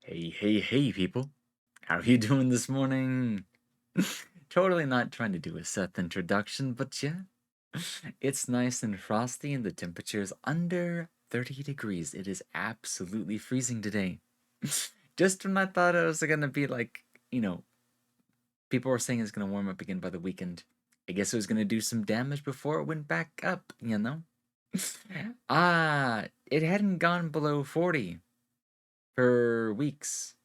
Hey, people. How are you doing this morning? Totally not trying to do a Seth introduction, but yeah. It's nice and frosty and the temperature is under 30 degrees. It is absolutely freezing today. Just when I thought it was gonna be like, people were saying it's gonna warm up again by the weekend. I guess it was gonna do some damage before it went back up? It hadn't gone below 40 for weeks.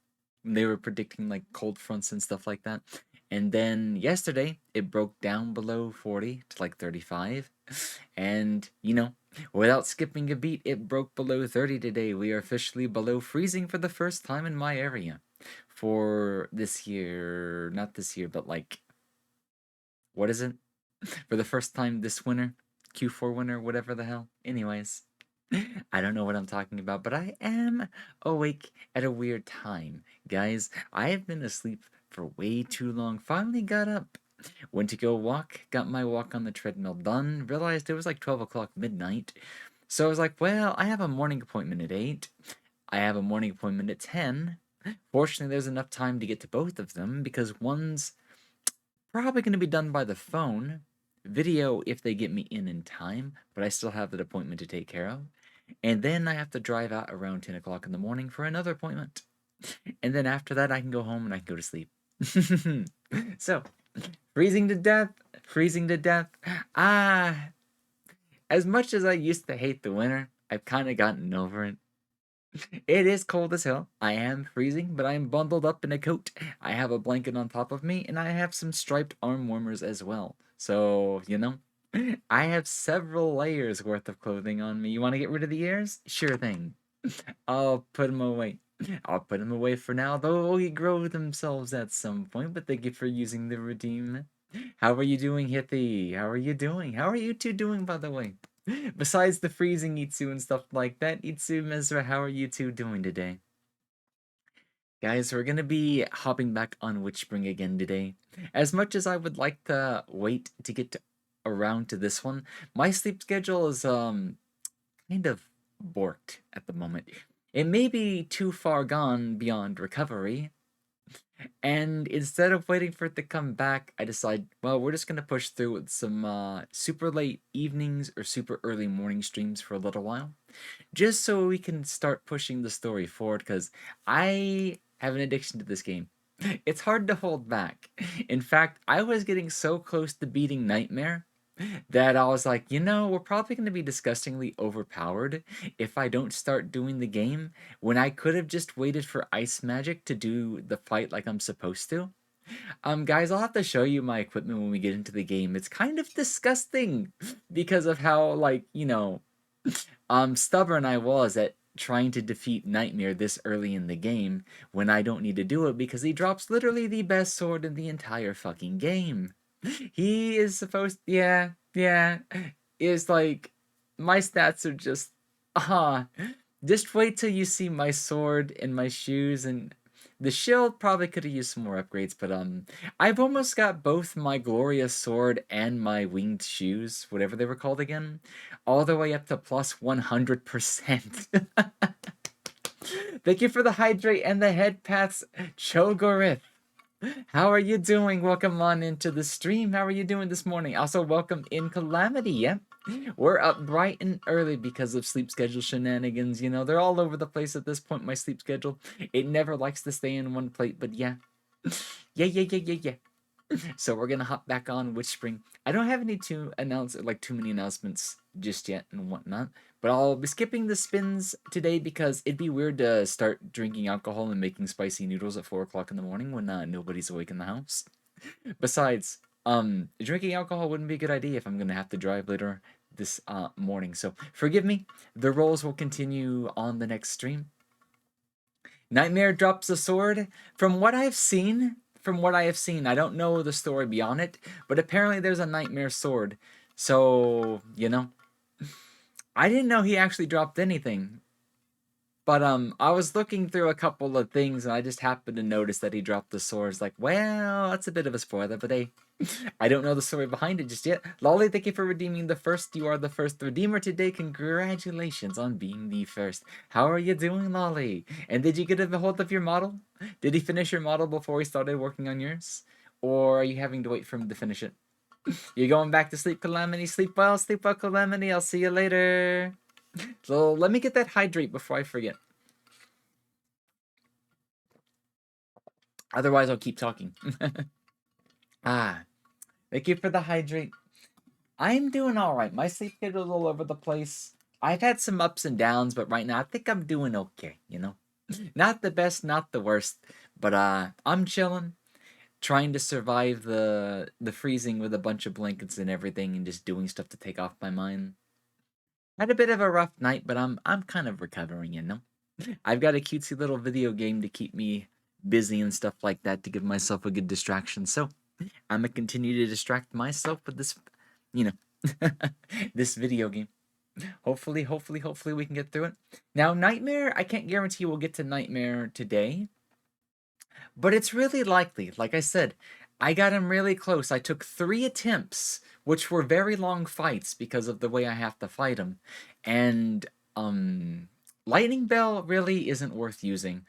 They were predicting like cold fronts and stuff like that. And then yesterday, it broke down below 40 to like 35. And, without skipping a beat, it broke below 30 today. We are officially below freezing for the first time in my area for this year. Not this year, but like, what is it? For the first time this winter, Q4 winter, whatever the hell. Anyways. I don't know what I'm talking about, but I am awake at a weird time. Guys, I have been asleep for way too long. Finally got up. Went to go walk, got my walk on the treadmill done, realized it was like 12 o'clock midnight. So I was like, well, I have a morning appointment at 8. I have a morning appointment at 10. Fortunately, there's enough time to get to both of them because one's probably going to be done by the phone. Video if they get me in time, but I still have that appointment to take care of. And then I have to drive out around 10 o'clock in the morning for another appointment. And then after that, I can go home and I can go to sleep. So, freezing to death, freezing to death. Ah, as much as I used to hate the winter, I've kind of gotten over it. It is cold as hell. I am freezing, but I am bundled up in a coat. I have a blanket on top of me, and I have some striped arm warmers as well. So, I have several layers worth of clothing on me. You want to get rid of the ears? Sure thing. I'll put them away. I'll put them away for now. They'll regrow themselves at some point, but thank you for using the redeem. How are you doing, Hippie? How are you doing? How are you two doing, by the way? Besides the freezing Itsu and stuff like that, Itsu, Mizra, how are you two doing today? Guys, we're gonna be hopping back on WitchSpring again today. As much as I would like to wait to get around to this one, my sleep schedule is kind of borked at the moment. It may be too far gone beyond recovery, and instead of waiting for it to come back, I decide, well, we're just gonna push through with some super late evenings or super early morning streams for a little while, just so we can start pushing the story forward. Because I have an addiction to this game. It's hard to hold back. In fact, I was getting so close to beating Nightmare that I was like, we're probably going to be disgustingly overpowered if I don't start doing the game when I could have just waited for Ice Magic to do the fight like I'm supposed to. Guys, I'll have to show you my equipment when we get into the game. It's kind of disgusting because of how, like, stubborn I was at trying to defeat Nightmare this early in the game when I don't need to do it because he drops literally the best sword in the entire fucking game. He is supposed, yeah, is like, my stats are just, just wait till you see my sword and my shoes, and the shield probably could have used some more upgrades, but I've almost got both my glorious sword and my winged shoes, whatever they were called again, all the way up to plus 100%. Thank you for the hydrate and the head pats, Chogorith. How are you doing? Welcome on into the stream. How are you doing this morning? Also, welcome in Calamity. Yep. We're up bright and early because of sleep schedule shenanigans. They're all over the place at this point, my sleep schedule. It never likes to stay in one plate, but yeah. Yeah. So we're gonna hop back on WitchSpring. I don't have any too many announcements just yet and whatnot, but I'll be skipping the spins today because it'd be weird to start drinking alcohol and making spicy noodles at 4 o'clock in the morning when nobody's awake in the house. Besides, drinking alcohol wouldn't be a good idea if I'm gonna have to drive later this morning. So forgive me. The rolls will continue on the next stream. Nightmare drops a sword. From what I have seen, I don't know the story beyond it, but apparently there's a Nightmare sword. So, I didn't know he actually dropped anything. But I was looking through a couple of things and I just happened to notice that he dropped the swords. Like, well, that's a bit of a spoiler, but hey, I don't know the story behind it just yet. Lolly, thank you for redeeming the first. You are the first redeemer today. Congratulations on being the first. How are you doing, Lolly? And did you get a hold of your model? Did he finish your model before he started working on yours? Or are you having to wait for him to finish it? You're going back to sleep, Calamity. Sleep well, Calamity. I'll see you later. So let me get that hydrate before I forget. Otherwise, I'll keep talking. Thank you for the hydrate. I'm doing all right. My sleep schedule's all over the place. I've had some ups and downs, but right now I think I'm doing okay, you know? Not the best, not the worst, but I'm chilling, trying to survive the freezing with a bunch of blankets and everything and just doing stuff to take off my mind. Had a bit of a rough night, but I'm kind of recovering, you know? I've got a cutesy little video game to keep me busy and stuff like that to give myself a good distraction. So, I'm gonna continue to distract myself with this, you know, this video game. Hopefully we can get through it. Now, Nightmare, I can't guarantee we'll get to Nightmare today, but it's really likely. Like I said, I got him really close. I took 3 attempts, which were very long fights because of the way I have to fight him. And, Lightning Bell really isn't worth using.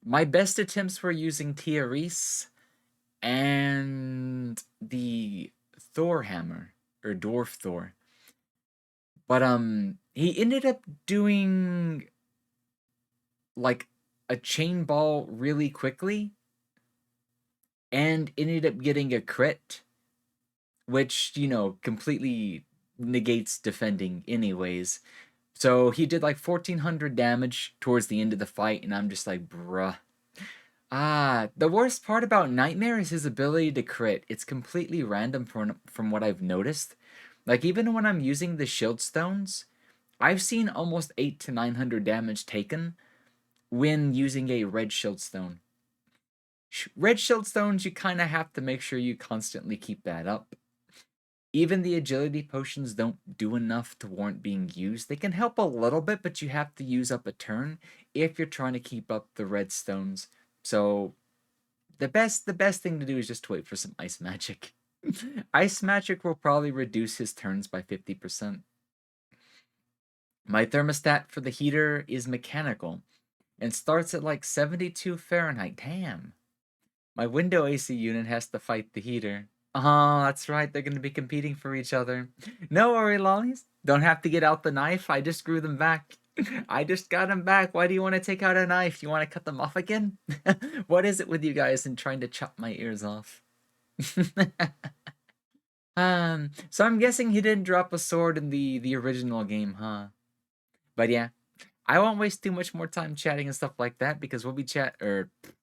My best attempts were using Tia Reese and the Thor hammer or Dwarf Thor. But he ended up doing like a chain ball really quickly and ended up getting a crit, which, you know, completely negates defending anyways. So he did like 1400 damage towards the end of the fight, and I'm just like, bruh. The worst part about Nightmare is his ability to crit. It's completely random from what I've noticed. Like, even when I'm using the shield stones, I've seen almost 8 to 900 damage taken when using a red shield stone. Red shield stones, you kind of have to make sure you constantly keep that up. Even the agility potions don't do enough to warrant being used. They can help a little bit, but you have to use up a turn if you're trying to keep up the red stones. So the best thing to do is just wait for some ice magic. Ice magic will probably reduce his turns by 50%. My thermostat for the heater is mechanical and starts at like 72 Fahrenheit. Damn. My window AC unit has to fight the heater. Oh, that's right. They're going to be competing for each other. No worry, lollies. Don't have to get out the knife. I just grew them back. I just got them back. Why do you want to take out a knife? You want to cut them off again? What is it with you guys and trying to chop my ears off? So I'm guessing he didn't drop a sword in the original game, huh? But yeah, I won't waste too much more time chatting and stuff like that because we'll be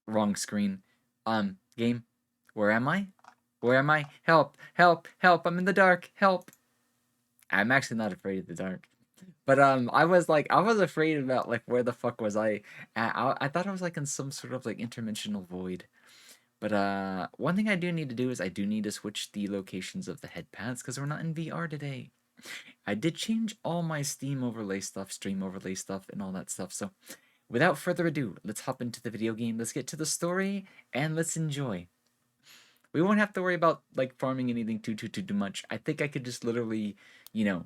wrong screen. Game. Where am I? Where am I? Help! Help! Help! I'm in the dark! Help! I'm actually not afraid of the dark. But I was afraid about like where the fuck was I? I thought I was like in some sort of like interdimensional void. But one thing I do need to do is I do need to switch the locations of the head paths because we're not in VR today. I did change all my Steam overlay stuff, stream overlay stuff, and all that stuff. So without further ado, let's hop into the video game. Let's get to the story and let's enjoy. We won't have to worry about like farming anything too much. I think I could just literally, you know,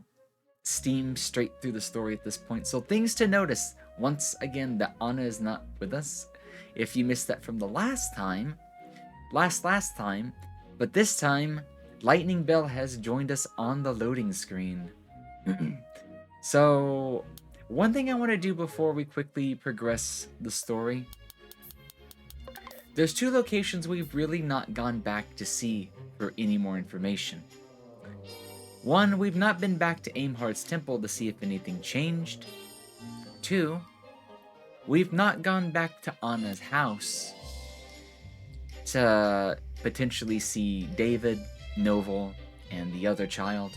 steam straight through the story at this point. So things to notice. Once again, that Anna is not with us. If you missed that from the last time, but this time, Lightning Bell has joined us on the loading screen. So, one thing I want to do before we quickly progress the story, there's 2 locations we've really not gone back to see for any more information. 1, we've not been back to Aimhard's temple to see if anything changed. 2, we've not gone back to Anna's house to potentially see David, Novel, and the other child.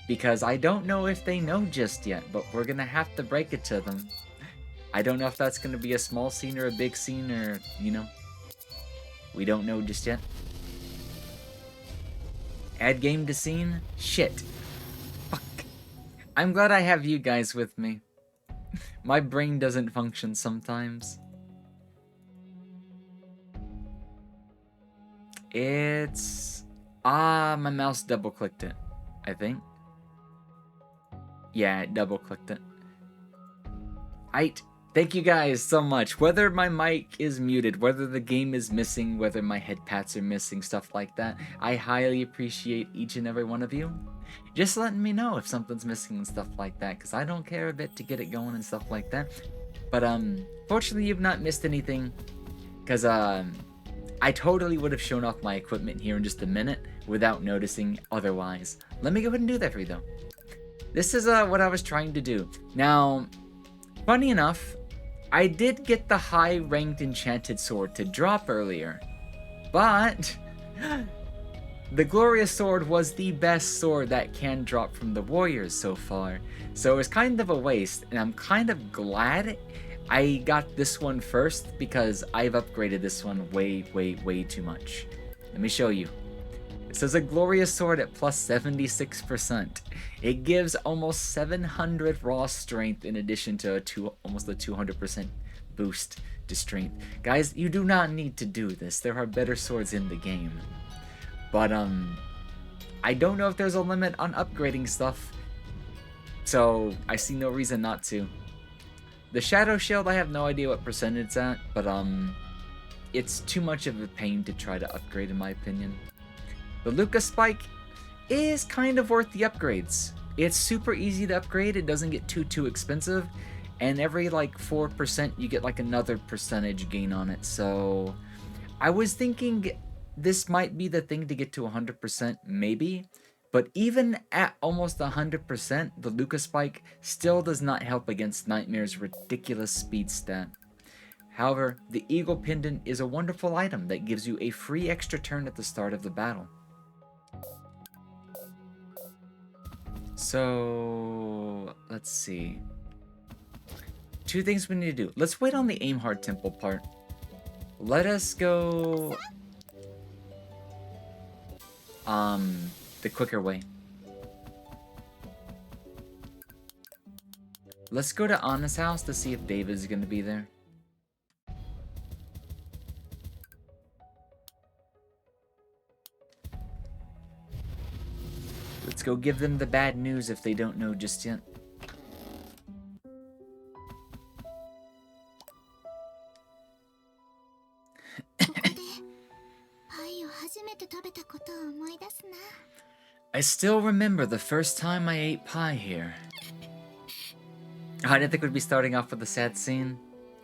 Because I don't know if they know just yet, but we're gonna have to break it to them. I don't know if that's gonna be a small scene or a big scene or, you know, we don't know just yet. Add game to scene? Shit. Fuck. I'm glad I have you guys with me. My brain doesn't function sometimes. It's... my mouse double-clicked it, I think. Yeah, it double-clicked it. Thank you guys so much. Whether my mic is muted, whether the game is missing, whether my head pats are missing, stuff like that, I highly appreciate each and every one of you. Just letting me know if something's missing and stuff like that, because I don't care a bit to get it going and stuff like that. But fortunately you've not missed anything, because I totally would have shown off my equipment here in just a minute without noticing otherwise. Let me go ahead and do that for you though. This is what I was trying to do. Now, funny enough, I did get the high-ranked enchanted sword to drop earlier, but the glorious sword was the best sword that can drop from the warriors so far, so it was kind of a waste, and I'm kind of glad I got this one first because I've upgraded this one way too much. Let me show you. It says a glorious sword at plus 76%. It gives almost 700 raw strength in addition to almost a 200% boost to strength. Guys, you do not need to do this. There are better swords in the game. But I don't know if there's a limit on upgrading stuff, so I see no reason not to. The Shadow Shield, I have no idea what percent it's at, but it's too much of a pain to try to upgrade in my opinion. The Lucas Spike is kind of worth the upgrades. It's super easy to upgrade, it doesn't get too expensive, and every like 4% you get like another percentage gain on it, so I was thinking this might be the thing to get to 100% maybe, but even at almost 100%, the Lucas Spike still does not help against Nightmare's ridiculous speed stat. However, the Eagle Pendant is a wonderful item that gives you a free extra turn at the start of the battle. So, let's see. Two things we need to do. Let's wait on the Aim Hard Temple part. Let us go... the quicker way. Let's go to Anna's house to see if David is going to be there. Let's go give them the bad news if they don't know just yet. I still remember the first time I ate pie here. I didn't think we'd be starting off with a sad scene.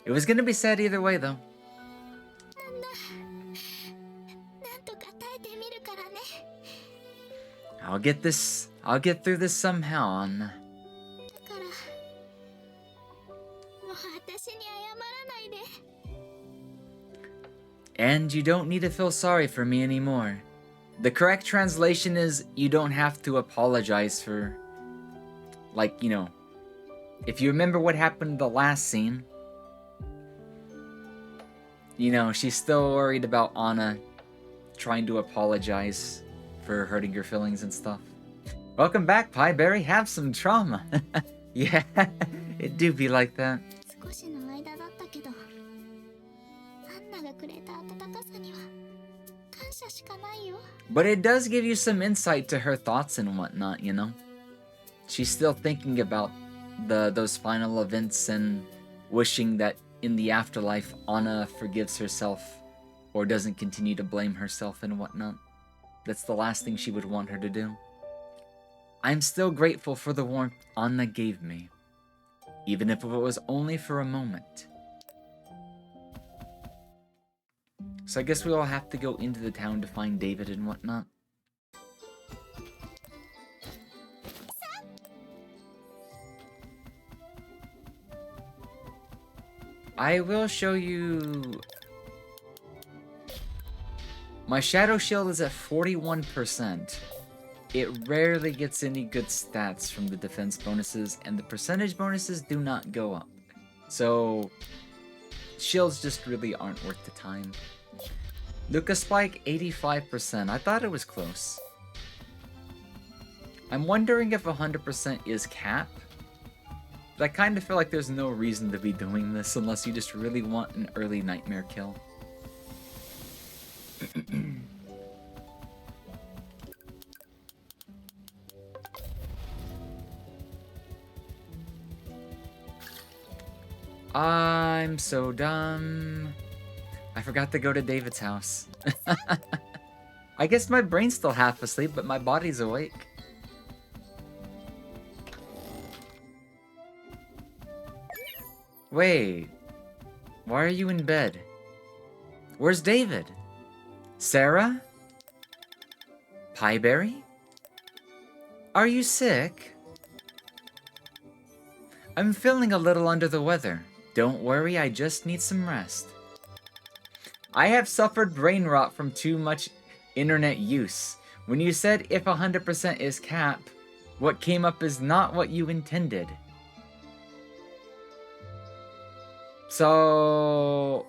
It was gonna be sad either way, though. I'll get through this somehow, Anna. And you don't need to feel sorry for me anymore. The correct translation is, you don't have to apologize for, like, you know, if you remember what happened in the last scene, you know, she's still worried about Anna trying to apologize for hurting your feelings and stuff. Welcome back, Pieberry. Have some trauma. Yeah, it do be like that. But it does give you some insight to her thoughts and whatnot, you know? She's still thinking about those final events and wishing that in the afterlife Anna forgives herself or doesn't continue to blame herself and whatnot. That's the last thing she would want her to do. I'm still grateful for the warmth Anna gave me, even if it was only for a moment. So I guess we all have to go into the town to find David and whatnot. I will show you... My Shadow Shield is at 41%. It rarely gets any good stats from the defense bonuses, and the percentage bonuses do not go up. So, shields just really aren't worth the time. Lucas Spike, 85%. I thought it was close. I'm wondering if 100% is cap, But I kind of feel like there's no reason to be doing this unless you just really want an early nightmare kill. I'm so dumb. I forgot to go to David's house. I guess my brain's still half asleep, but my body's awake. Wait. Why are you in bed? Where's David? Sarah? Pieberry? Are you sick? I'm feeling a little under the weather. Don't worry, I just need some rest. I have suffered brain rot from too much internet use. When you said if 100% is cap, what came up is not what you intended. So...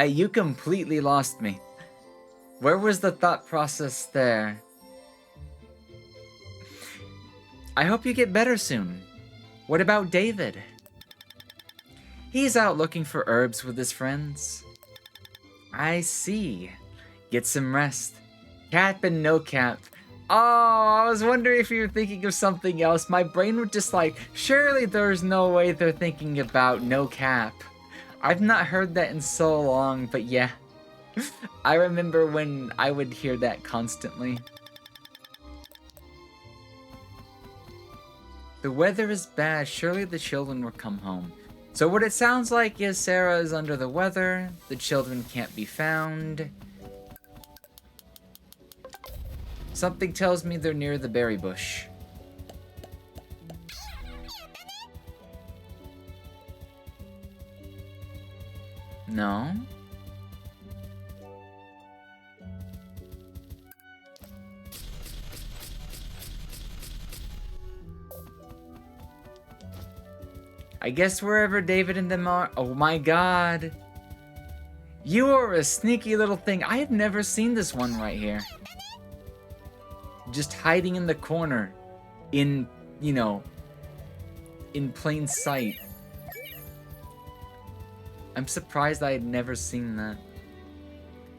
you completely lost me. Where was the thought process there? I hope you get better soon. What about David? He's out looking for herbs with his friends. I see. Get some rest. Cap and no cap. Oh, I was wondering if you were thinking of something else. My brain was just like, surely there's no way they're thinking about no cap. I've not heard that in so long, but yeah. I remember when I would hear that constantly. The weather is bad. Surely the children will come home. So what it sounds like is Sarah is under the weather. The children can't be found. Something tells me they're near the berry bush. No? I guess wherever David and them are... Oh my god. You are a sneaky little thing. I have never seen this one right here. Just hiding in the corner. In, you know... in plain sight. I'm surprised I had never seen that.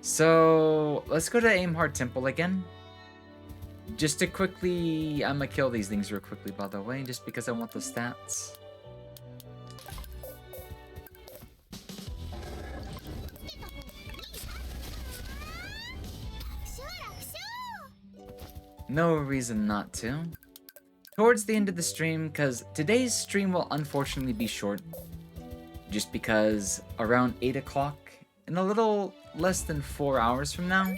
So... let's go to Aimhard Temple again. Just to quickly... I'm gonna kill these things real quickly, by the way. Just because I want the stats. No reason not to. Towards the end of the stream, because today's stream will unfortunately be short. Just because around 8 o'clock, in a little less than 4 hours from now,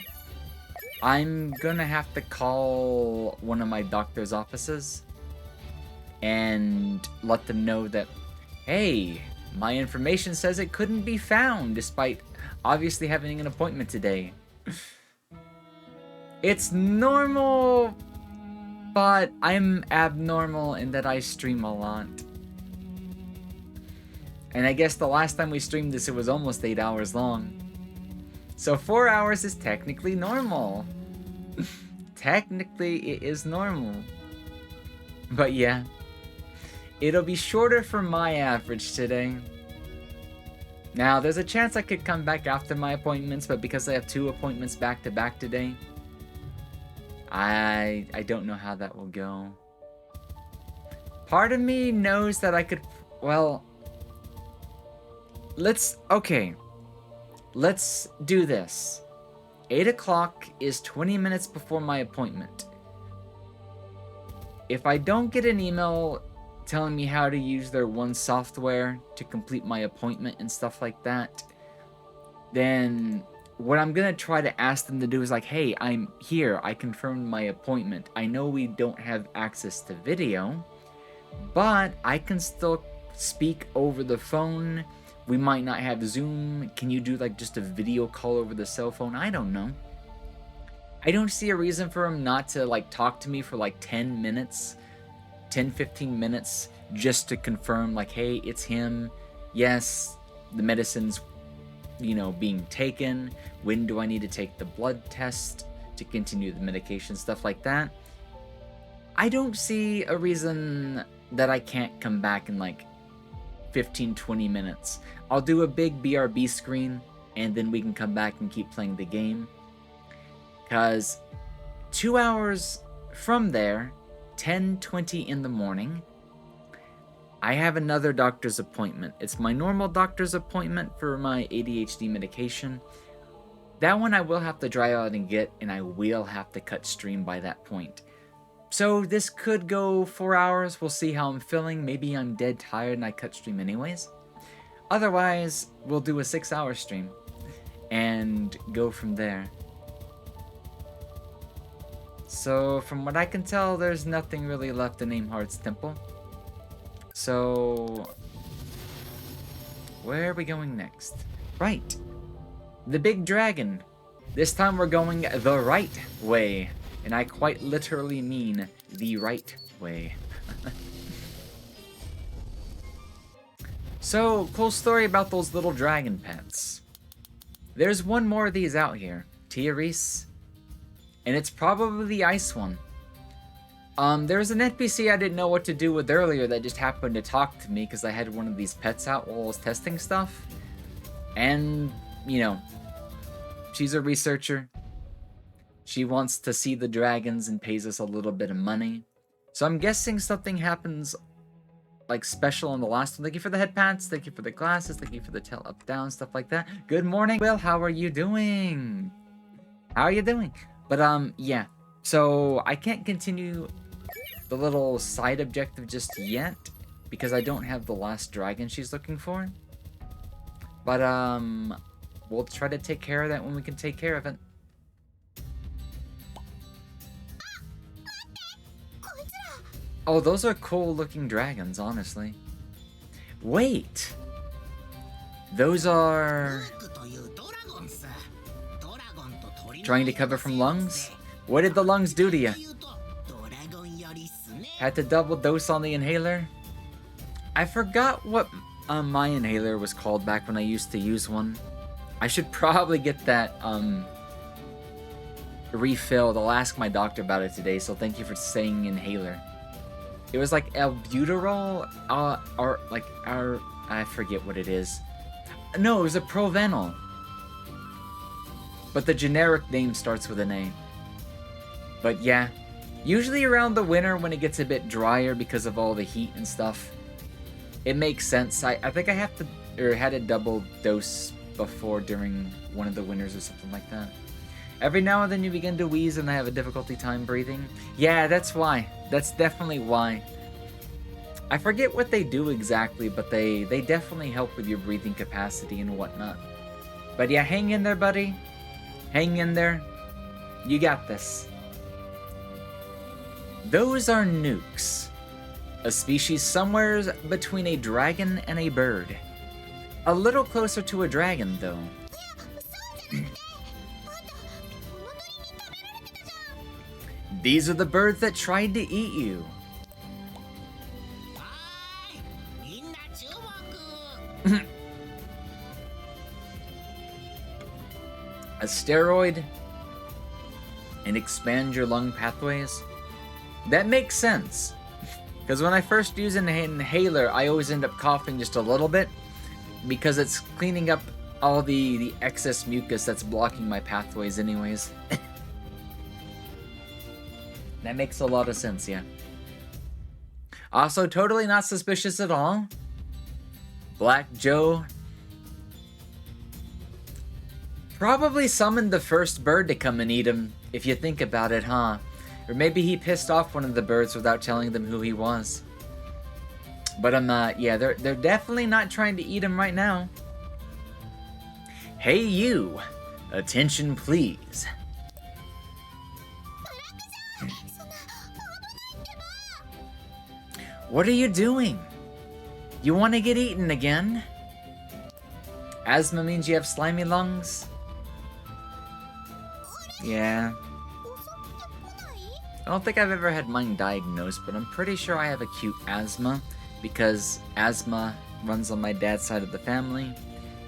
I'm gonna have to call one of my doctor's offices and let them know that, hey, my information says it couldn't be found despite obviously having an appointment today. It's normal, but I'm abnormal in that I stream a lot. And I guess the last time we streamed this, it was almost 8 hours long. So 4 hours is technically normal. Technically, it is normal. But yeah, it'll be shorter for my average today. Now, there's a chance I could come back after my appointments, but because I have 2 appointments back to back today, I don't know how that will go. Part of me knows that I could, well, let's do this. 8 o'clock is 20 minutes before my appointment. If I don't get an email telling me how to use their one software to complete my appointment and stuff like that, then what I'm gonna try to ask them to do is like, hey, I'm here, I confirmed my appointment. I know we don't have access to video, but I can still speak over the phone. We might not have Zoom. Can you do like just a video call over the cell phone? I don't know. I don't see a reason for him not to like talk to me for like 10 minutes, 10-15 minutes, just to confirm like, hey, it's him. Yes, the medicine's, you know, being taken. When do I need to take the blood test to continue the medication, stuff like that. I don't see a reason that I can't come back in like 15-20 minutes. I'll do a big BRB screen, and then we can come back and keep playing the game. Because 2 hours from there, 10:20 in the morning, I have another doctor's appointment. It's my normal doctor's appointment for my ADHD medication. That one I will have to drive out and get, and I will have to cut stream by that point. So this could go 4 hours. We'll see how I'm feeling. Maybe I'm dead tired and I cut stream anyways. Otherwise, we'll do a 6-hour stream and go from there. So from what I can tell, there's nothing really left in Aimhard's Temple. So where are we going next? Right. The big dragon. This time we're going the right way. And I quite literally mean the right way. So, cool story about those little dragon pets. There's one more of these out here. Tiaris. And it's probably the ice one. There's an NPC I didn't know what to do with earlier that just happened to talk to me because I had one of these pets out while I was testing stuff. And, you know, she's a researcher. She wants to see the dragons and pays us a little bit of money. So I'm guessing something happens like special on the last one. Thank you for the head pats, thank you for the glasses, thank you for the tail up down, stuff like that. Good morning, Will, how are you doing? How are you doing? But yeah. So I can't continue the little side objective just yet because I don't have the last dragon she's looking for. But we'll try to take care of that when we can take care of it. Oh, those are cool looking dragons, honestly. Wait! Those are... trying to cover from lungs? What did the lungs do to you? Had to double dose on the inhaler? I forgot what my inhaler was called back when I used to use one. I should probably get that refilled. I'll ask my doctor about it today, so thank you for saying inhaler. It was like albuterol, I forget what it is. No, it was a Provenol. But the generic name starts with an A. But yeah, usually around the winter when it gets a bit drier because of all the heat and stuff, it makes sense. I think I have to, or had a double dose before during one of the winters or something like that. Every now and then you begin to wheeze and I have a difficulty time breathing. Yeah, that's why. That's definitely why. I forget what they do exactly, but they definitely help with your breathing capacity and whatnot. But yeah, hang in there, buddy. Hang in there. You got this. Those are nukes. A species somewhere between a dragon and a bird. A little closer to a dragon, though. These are the birds that tried to eat you. A steroid and expand your lung pathways? That makes sense. Because when I first use an inhaler, I always end up coughing just a little bit because it's cleaning up all the excess mucus that's blocking my pathways anyways. That makes a lot of sense, yeah. Also, totally not suspicious at all. Black Joe probably summoned the first bird to come and eat him, if you think about it, huh? Or maybe he pissed off one of the birds without telling them who he was. But yeah, they're definitely not trying to eat him right now. Hey you! Attention please. What are you doing? You want to get eaten again? Asthma means you have slimy lungs? Yeah. I don't think I've ever had mine diagnosed, but I'm pretty sure I have acute asthma because asthma runs on my dad's side of the family.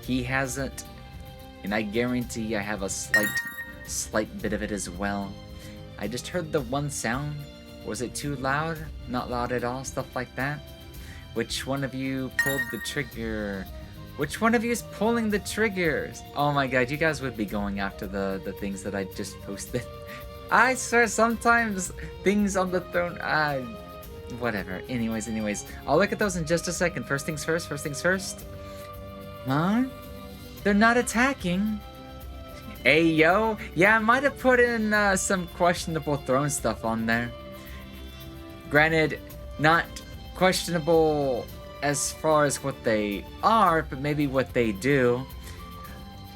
He has it, and I guarantee I have a slight bit of it as well. I just heard the one sound, Was it too loud? Not loud at all? Stuff like that. Which one of you pulled the trigger? Which one of you is pulling the triggers? Oh my god, you guys would be going after the things that I just posted. I swear sometimes things on the throne, whatever. Anyways, I'll look at those in just a second. First things first. Huh? They're not attacking. Hey yo, yeah, I might have put in some questionable throne stuff on there. Granted, not questionable as far as what they are, but maybe what they do.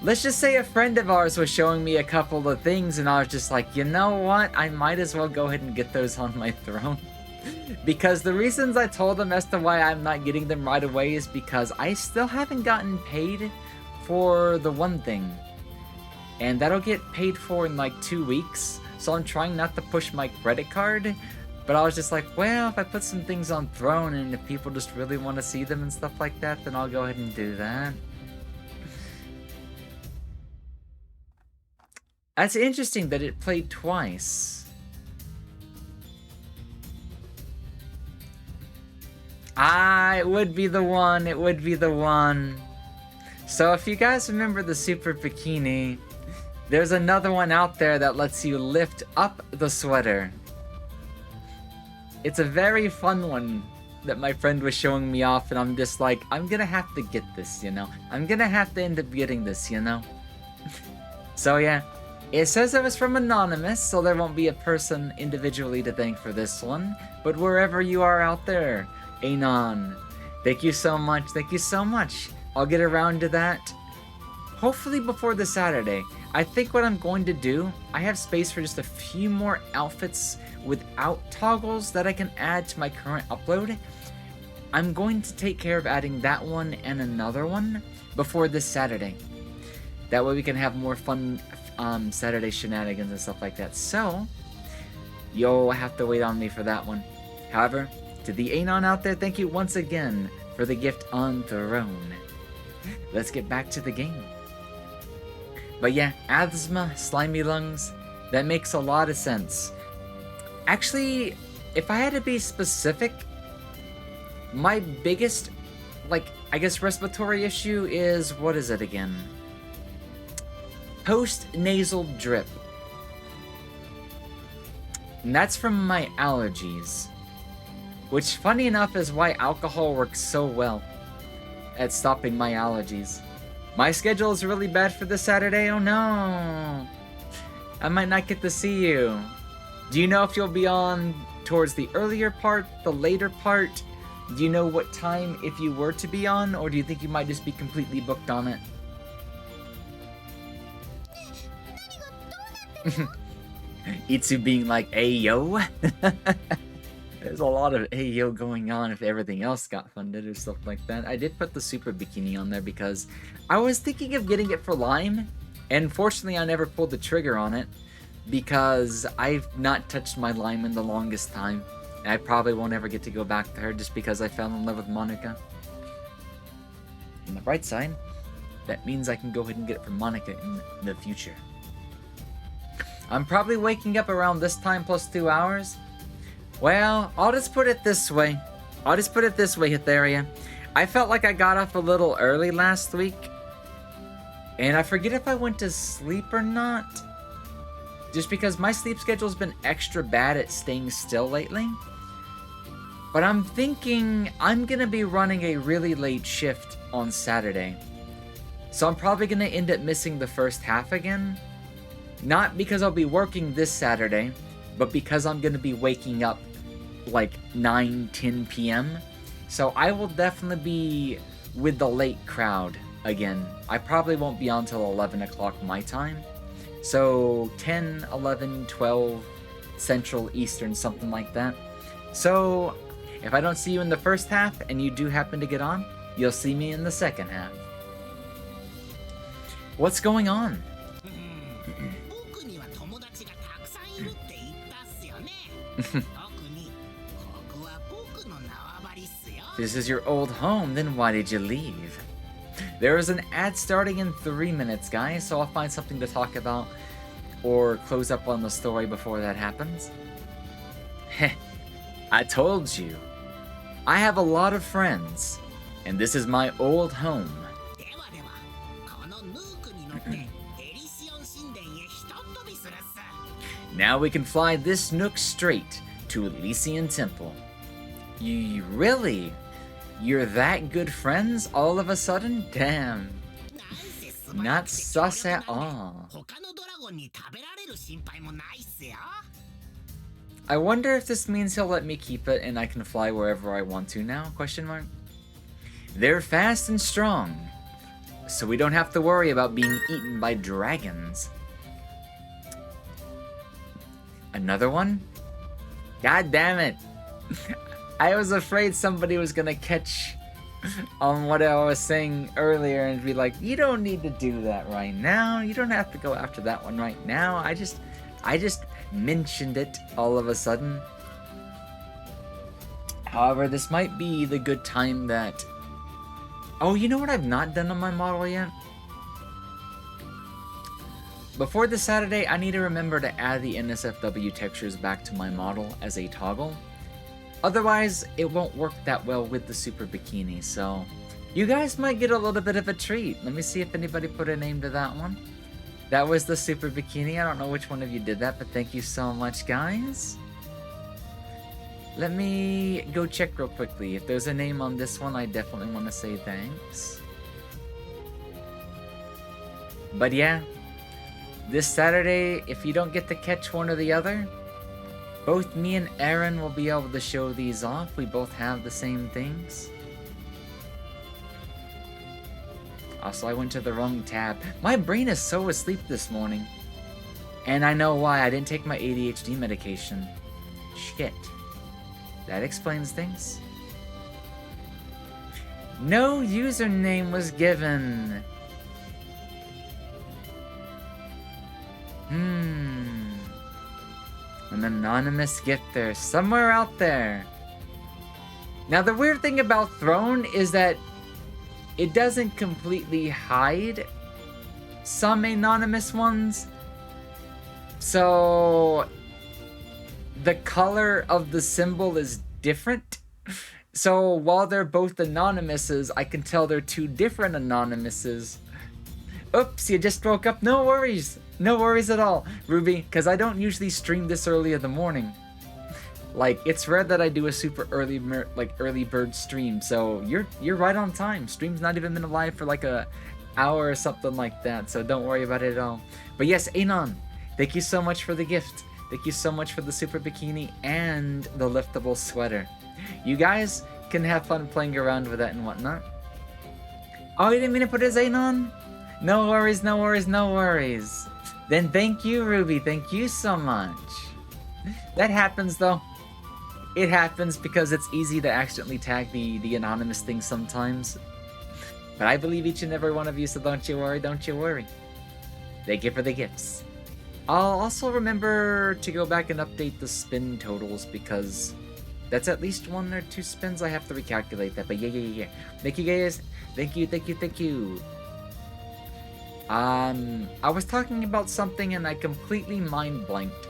Let's just say a friend of ours was showing me a couple of things and I was just like, you know what? I might as well go ahead and get those on my throne. Because the reasons I told them as to why I'm not getting them right away is because I still haven't gotten paid for the one thing. And that'll get paid for in like 2 weeks. So I'm trying not to push my credit card. But I was just like, well, if I put some things on Throne and if people just really want to see them and stuff like that, then I'll go ahead and do that. That's interesting that it played twice. It would be the one. So if you guys remember the Super Bikini, there's another one out there that lets you lift up the sweater. It's a very fun one that my friend was showing me off, and I'm just like, I'm gonna have to get this, you know? I'm gonna have to end up getting this, you know? So yeah, it says it was from Anonymous, so there won't be a person individually to thank for this one. But wherever you are out there, Anon, thank you so much, I'll get around to that, hopefully before the Saturday. I think what I'm going to do, I have space for just a few more outfits without toggles that I can add to my current upload. I'm going to take care of adding that one and another one before this Saturday. That way we can have more fun Saturday shenanigans and stuff like that. So, you'll have to wait on me for that one. However, to the Anon out there, thank you once again for the gift on Throne. Let's get back to the game. But yeah, asthma, slimy lungs, that makes a lot of sense. Actually, if I had to be specific, my biggest, I guess respiratory issue is, what is it again? Post-nasal drip. And that's from my allergies. Which, funny enough, is why alcohol works so well at stopping my allergies. My schedule is really bad for this Saturday, oh no! I might not get to see you. Do you know if you'll be on towards the earlier part, the later part? Do you know what time if you were to be on, or do you think you might just be completely booked on it? Itsu being like, ayo? There's a lot of ayo going on if everything else got funded or stuff like that. I did put the Super Bikini on there because I was thinking of getting it for Lime, and fortunately I never pulled the trigger on it because I've not touched my Lime in the longest time. And I probably won't ever get to go back to her just because I fell in love with Monica. On the bright side, that means I can go ahead and get it for Monica in the future. I'm probably waking up around this time plus 2 hours. Well, I'll just put it this way. Hytheria. I felt like I got off a little early last week. And I forget if I went to sleep or not. Just because my sleep schedule's been extra bad at staying still lately. But I'm thinking I'm gonna be running a really late shift on Saturday. So I'm probably gonna end up missing the first half again. Not because I'll be working this Saturday, but because I'm gonna be waking up like 9-10 p.m. So I will definitely be with the late crowd again. I probably won't be on till 11 o'clock my time. So 10, 11, 12 Central, Eastern, something like that. So if I don't see you in the first half and you do happen to get on, you'll see me in the second half. What's going on? This is your old home, then why did you leave? There is an ad starting in 3 minutes, guys, so I'll find something to talk about or close up on the story before that happens. Heh, I told you. I have a lot of friends, and this is my old home. Now we can fly this Nook straight to Elysian Temple. You really? You're that good friends all of a sudden? Damn. Not sus at all. I wonder if this means he'll let me keep it and I can fly wherever I want to now? Question mark. They're fast and strong, so we don't have to worry about being eaten by dragons. Another one? God damn it. I was afraid somebody was gonna catch on what I was saying earlier and be like, you don't need to do that right now. You don't have to go after that one right now. I just mentioned it all of a sudden. However, this might be the good time that... Oh, you know what I've not done on my model yet? Before this Saturday, I need to remember to add the NSFW textures back to my model as a toggle. Otherwise, it won't work that well with the Super Bikini, so... You guys might get a little bit of a treat. Let me see if anybody put a name to that one. That was the Super Bikini. I don't know which one of you did that, but thank you so much, guys. Let me go check real quickly. If there's a name on this one, I definitely want to say thanks. But yeah, this Saturday, if you don't get to catch one or the other, both me and Aaron will be able to show these off. We both have the same things. Also, I went to the wrong tab. My brain is so asleep this morning. And I know why. I didn't take my ADHD medication. Shit. That explains things. No username was given. An anonymous gifter somewhere out there. Now the weird thing about Throne is that it doesn't completely hide some anonymous ones. So the color of the symbol is different. So while they're both anonymouses, I can tell they're two different anonymouses. Oops, you just woke up. No worries. No worries at all, Ruby, because I don't usually stream this early in the morning. Like, it's rare that I do a super early bird stream, so you're right on time. Stream's not even been live for like a hour or something like that, so don't worry about it at all. But yes, Anon, thank you so much for the gift. Thank you so much for the Super Bikini and the liftable sweater. You guys can have fun playing around with that and whatnot. Oh, you didn't mean to put his Anon? No worries, no worries, no worries. Then thank you, Ruby. Thank you so much. That happens, though. It happens because it's easy to accidentally tag the anonymous thing sometimes. But I believe each and every one of you, so don't you worry, don't you worry. Thank you for the gifts. I'll also remember to go back and update the spin totals because that's at least 1 or 2 spins. I have to recalculate that, but yeah. Thank you, guys. Thank you. I was talking about something and I completely mind blanked.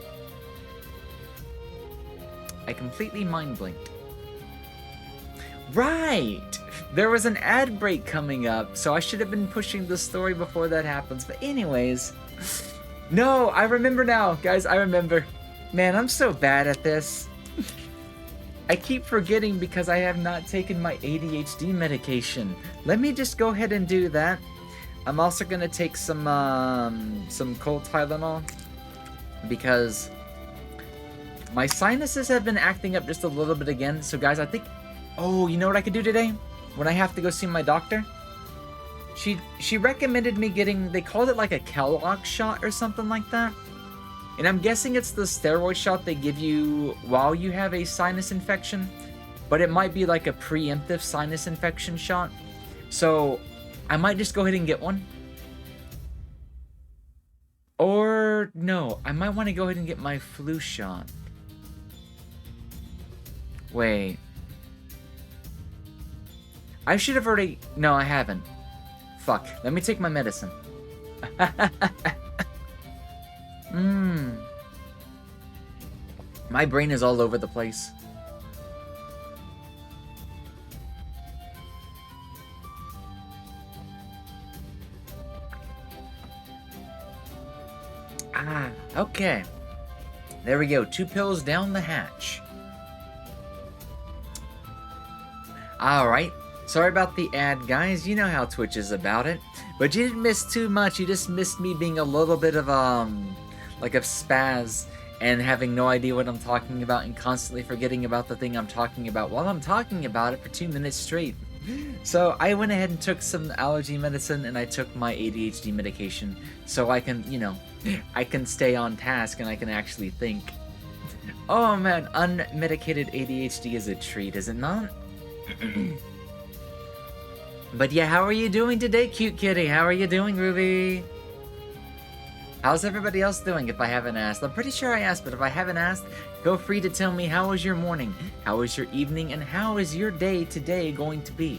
Right! There was an ad break coming up, so I should have been pushing the story before that happens. But anyways, no, I remember now, guys, I remember. Man, I'm so bad at this. I keep forgetting because I have not taken my ADHD medication. Let me just go ahead and do that. I'm also gonna take some cold Tylenol because my sinuses have been acting up just a little bit again. So guys, I think, oh, you know what I could do today when I have to go see my doctor? She recommended me getting, they called it like a Kellogg shot or something like that. And I'm guessing it's the steroid shot they give you while you have a sinus infection, but it might be like a preemptive sinus infection shot. So I might just go ahead and get one. Or no, I might want to go ahead and get my flu shot. Wait. I should have already... No, I haven't. Fuck. Let me take my medicine. My brain is all over the place. Ah, okay. There we go. 2 pills down the hatch. Alright. Sorry about the ad, guys. You know how Twitch is about it. But you didn't miss too much. You just missed me being a little bit of, like a spaz and having no idea what I'm talking about and constantly forgetting about the thing I'm talking about while I'm talking about it for 2 minutes straight. So I went ahead and took some allergy medicine and I took my ADHD medication so I can, you know, I can stay on task and I can actually think. Oh man, unmedicated ADHD is a treat, is it not? But yeah, how are you doing today, cute kitty? How are you doing, Ruby? How's everybody else doing if I haven't asked? I'm pretty sure I asked, but if I haven't asked, feel free to tell me how was your morning, how was your evening, and how is your day today going to be?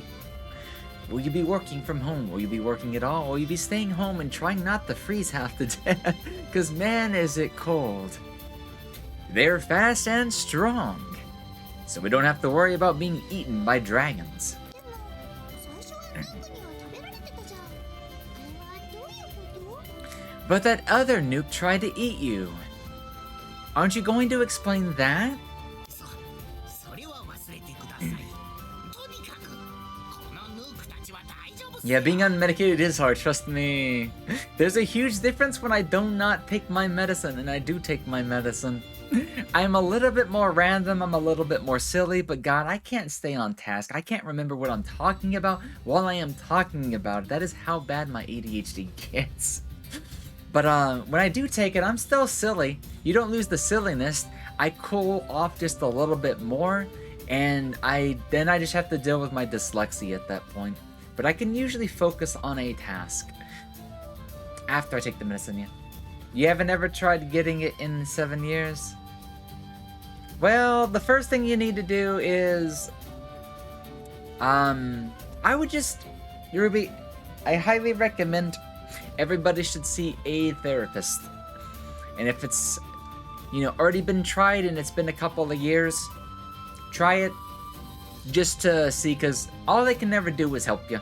Will you be working from home? Will you be working at all? Will you be staying home and trying not to freeze half to death? Because man, is it cold. They're fast and strong, so we don't have to worry about being eaten by dragons. But that other nuke tried to eat you. Aren't you going to explain that? Yeah, being unmedicated is hard, trust me. There's a huge difference when I do not take my medicine and I do take my medicine. I'm a little bit more random, I'm a little bit more silly, but God, I can't stay on task. I can't remember what I'm talking about while I am talking about it. That is how bad my ADHD gets. But when I do take it, I'm still silly. You don't lose the silliness. I cool off just a little bit more, and then I just have to deal with my dyslexia at that point. But I can usually focus on a task after I take the medicine, yeah. You haven't ever tried getting it in 7 years? Well, the first thing you need to do is, I would just, Ruby, I highly recommend everybody should see a therapist. And if it's, you know, already been tried and it's been a couple of years, try it just to see, because all they can never do is help you.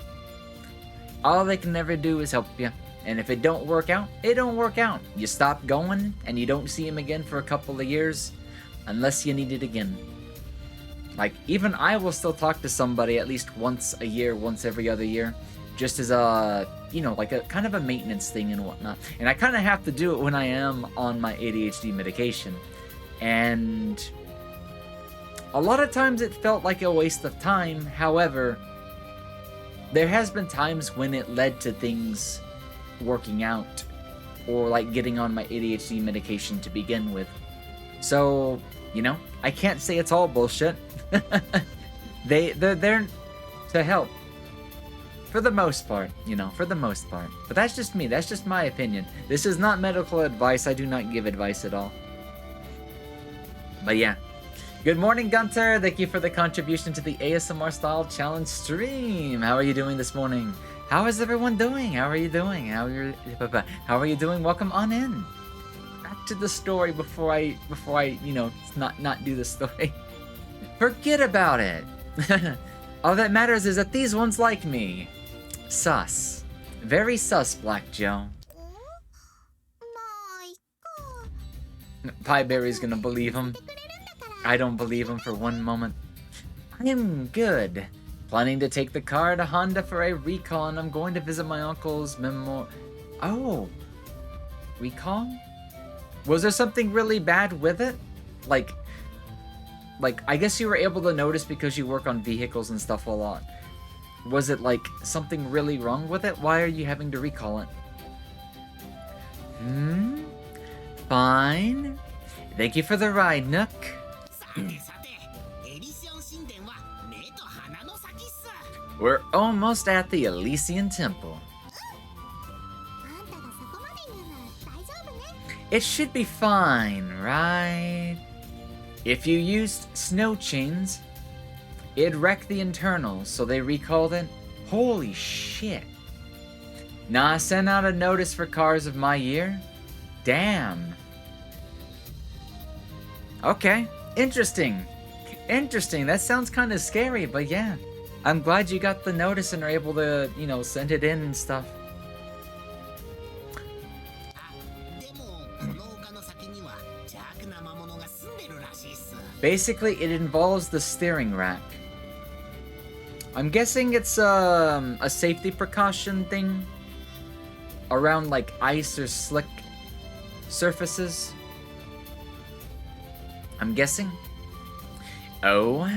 All they can never do is help you. And if it don't work out, it don't work out. You stop going and you don't see him again for a couple of years unless you need it again. Like, even I will still talk to somebody at least once a year, once every other year, just as a, you know, like a kind of a maintenance thing and whatnot. And I kind of have to do it when I am on my ADHD medication. And a lot of times it felt like a waste of time. However, there has been times when it led to things working out, or like getting on my ADHD medication to begin with. So, you know, I can't say it's all bullshit. They're there to help. For the most part, you know, for the most part. But that's just me, that's just my opinion. This is not medical advice, I do not give advice at all. But yeah. Good morning, Gunter. Thank you for the contribution to the ASMR style challenge stream. How are you doing this morning? How is everyone doing? How are you doing? How are you doing? Welcome on in. Back to the story before I you know, not do the story. Forget about it. All that matters is that these ones like me. Sus. Very sus, Black Joe. Pieberry's gonna believe him. I don't believe him for one moment. I'm good. Planning to take the car to Honda for a recall, and I'm going to visit my uncle's Oh. Recall? Was there something really bad with it? Like, I guess you were able to notice because you work on vehicles and stuff a lot. Was it, like, something really wrong with it? Why are you having to recall it? Fine. Thank you for the ride, Nook. We're almost at the Elysian Temple. It should be fine, right? If you used snow chains, it'd wreck the internals, so they recalled it. Holy shit. Nah, sent out a notice for cars of my year? Damn. Okay, interesting. Interesting. That sounds kind of scary, but yeah. I'm glad you got the notice and are able to, you know, send it in and stuff. Basically, it involves the steering rack. I'm guessing it's a safety precaution thing around like ice or slick surfaces. I'm guessing. Oh,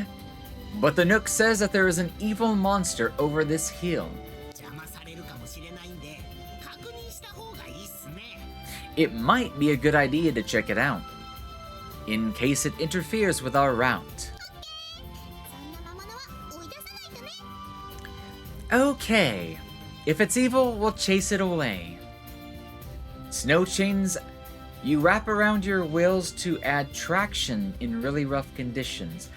but the Nook says that there is an evil monster over this hill. It might be a good idea to check it out, in case it interferes with our route. Okay, if it's evil, we'll chase it away. Snow chains you wrap around your wheels to add traction in really rough conditions.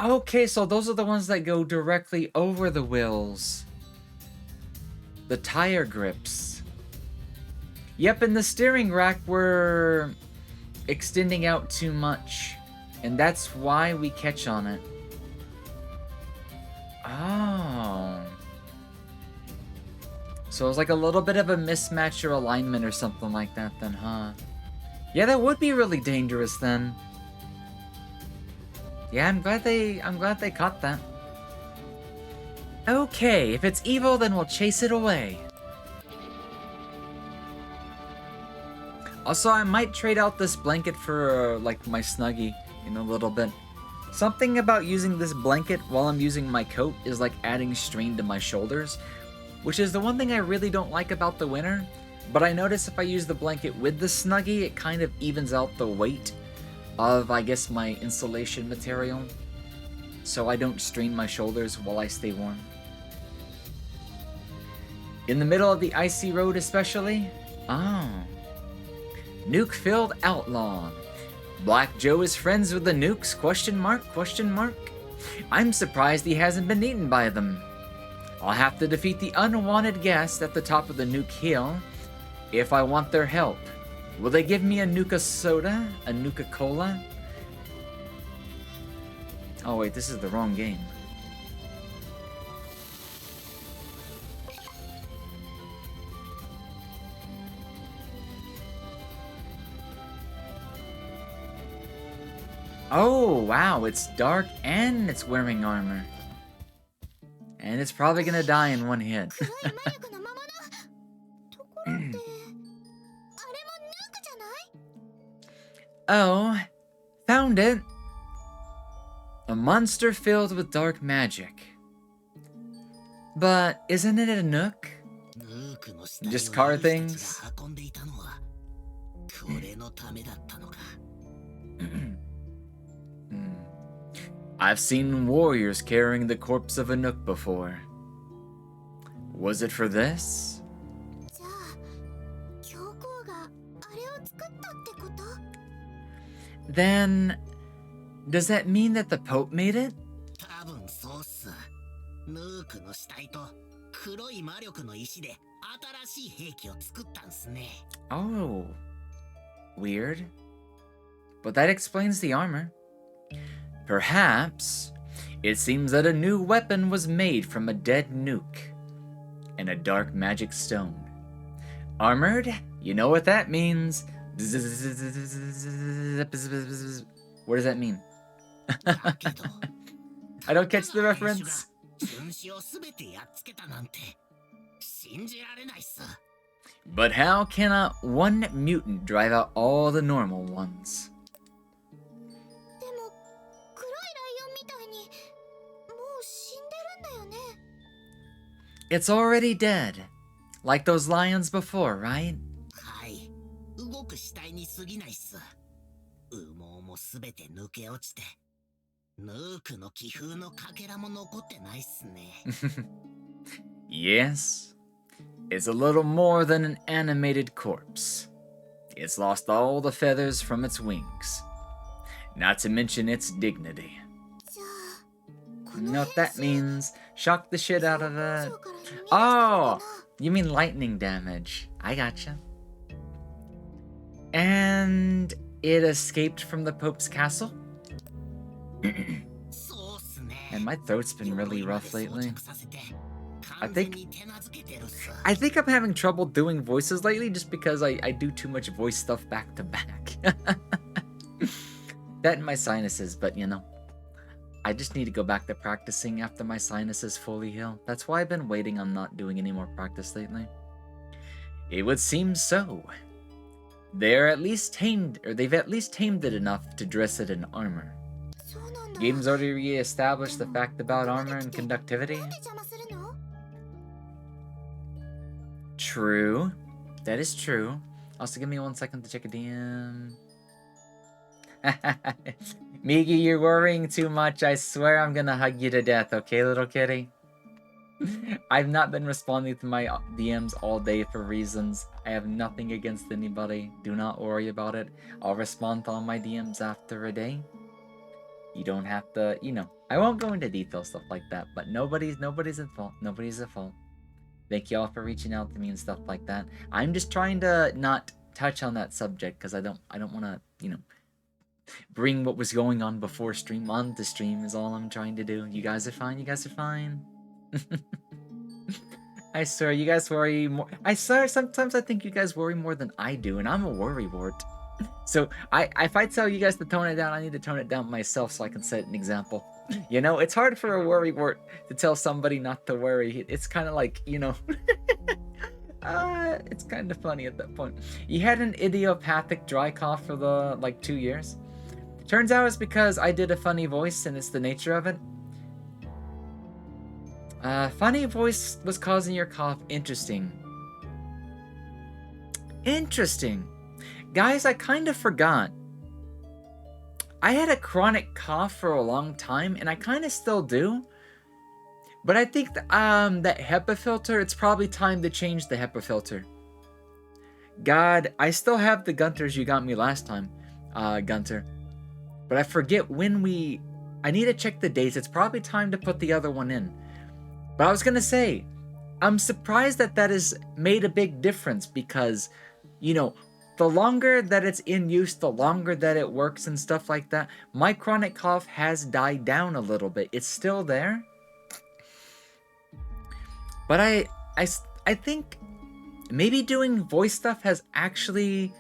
Okay, so those are the ones that go directly over the wheels. The tire grips. Yep, and the steering rack were extending out too much, and that's why we catch on it. Oh. So it was like a little bit of a mismatch or alignment or something like that then, huh? Yeah, that would be really dangerous then. Yeah, I'm glad they caught that. Okay, if it's evil, then we'll chase it away. Also, I might trade out this blanket for, like, my Snuggie in a little bit. Something about using this blanket while I'm using my coat is like adding strain to my shoulders, which is the one thing I really don't like about the winter. But I notice if I use the blanket with the Snuggie, it kind of evens out the weight of, I guess, my insulation material, so I don't strain my shoulders while I stay warm. In the middle of the icy road especially? Oh. Nuke-filled outlaw. Black Joe is friends with the nukes? Question mark? Question mark? I'm surprised he hasn't been eaten by them. I'll have to defeat the unwanted guest at the top of the Nuke Hill if I want their help. Will they give me a Nuka soda? A Nuka Cola? Oh wait, this is the wrong game. Oh, wow, it's dark and it's wearing armor. And it's probably gonna die in one hit. Oh, found it. A monster filled with dark magic. But isn't it a Nook? Just car things? I've seen warriors carrying the corpse of a Nook before. Was it for this? Then, does that mean that the Pope made it? Oh, weird. But that explains the armor. Perhaps it seems that a new weapon was made from a dead Nuke and a dark magic stone. Armored? You know what that means. What does that mean? I don't catch the reference. But how can one mutant drive out all the normal ones? It's already dead. Like those lions before, right? Yes, it's a little more than an animated corpse. It's lost all the feathers from its wings, not to mention its dignity. You know what that means? Shock the shit out of it. Oh, you mean lightning damage. I gotcha. And it escaped from the Pope's castle. And my throat's been really rough lately. I think I'm having trouble doing voices lately just because I do too much voice stuff back to back. That and my sinuses, but you know, I just need to go back to practicing after my sinuses fully heal. That's why I've been waiting on not doing any more practice lately. It would seem so. They've at least tamed it enough to dress it in armor. Game's already re-established the fact about armor and conductivity. True. That is true. Also, give me 1 second to check a DM. Migi, you're worrying too much. I swear I'm gonna hug you to death, okay, little kitty? I've not been responding to my DMs all day for reasons. I have nothing against anybody. Do not worry about it. I'll respond to all my DMs after a day. You don't have to, you know. I won't go into detail stuff like that, but nobody's at fault. Nobody's at fault. Thank y'all for reaching out to me and stuff like that. I'm just trying to not touch on that subject because I don't want to, you know, bring what was going on before stream onto stream is all I'm trying to do. You guys are fine. You guys are fine. I swear, you guys worry more. I swear, sometimes I think you guys worry more than I do, and I'm a worrywart. So if I tell you guys to tone it down, I need to tone it down myself so I can set an example. You know, it's hard for a worrywart to tell somebody not to worry. It's kind of like, you know, it's kind of funny at that point. You had an idiopathic dry cough for the, like, 2 years. Turns out it's because I did a funny voice and it's the nature of it. Funny voice was causing your cough. Interesting. Interesting. Guys, I kind of forgot. I had a chronic cough for a long time, and I kind of still do. But I think that HEPA filter, it's probably time to change the HEPA filter. God, I still have the Gunters you got me last time, Gunter. But I forget when I need to check the dates. It's probably time to put the other one in. But I was going to say, I'm surprised that has made a big difference because, you know, the longer that it's in use, the longer that it works and stuff like that. My chronic cough has died down a little bit. It's still there. But I think maybe doing voice stuff has actually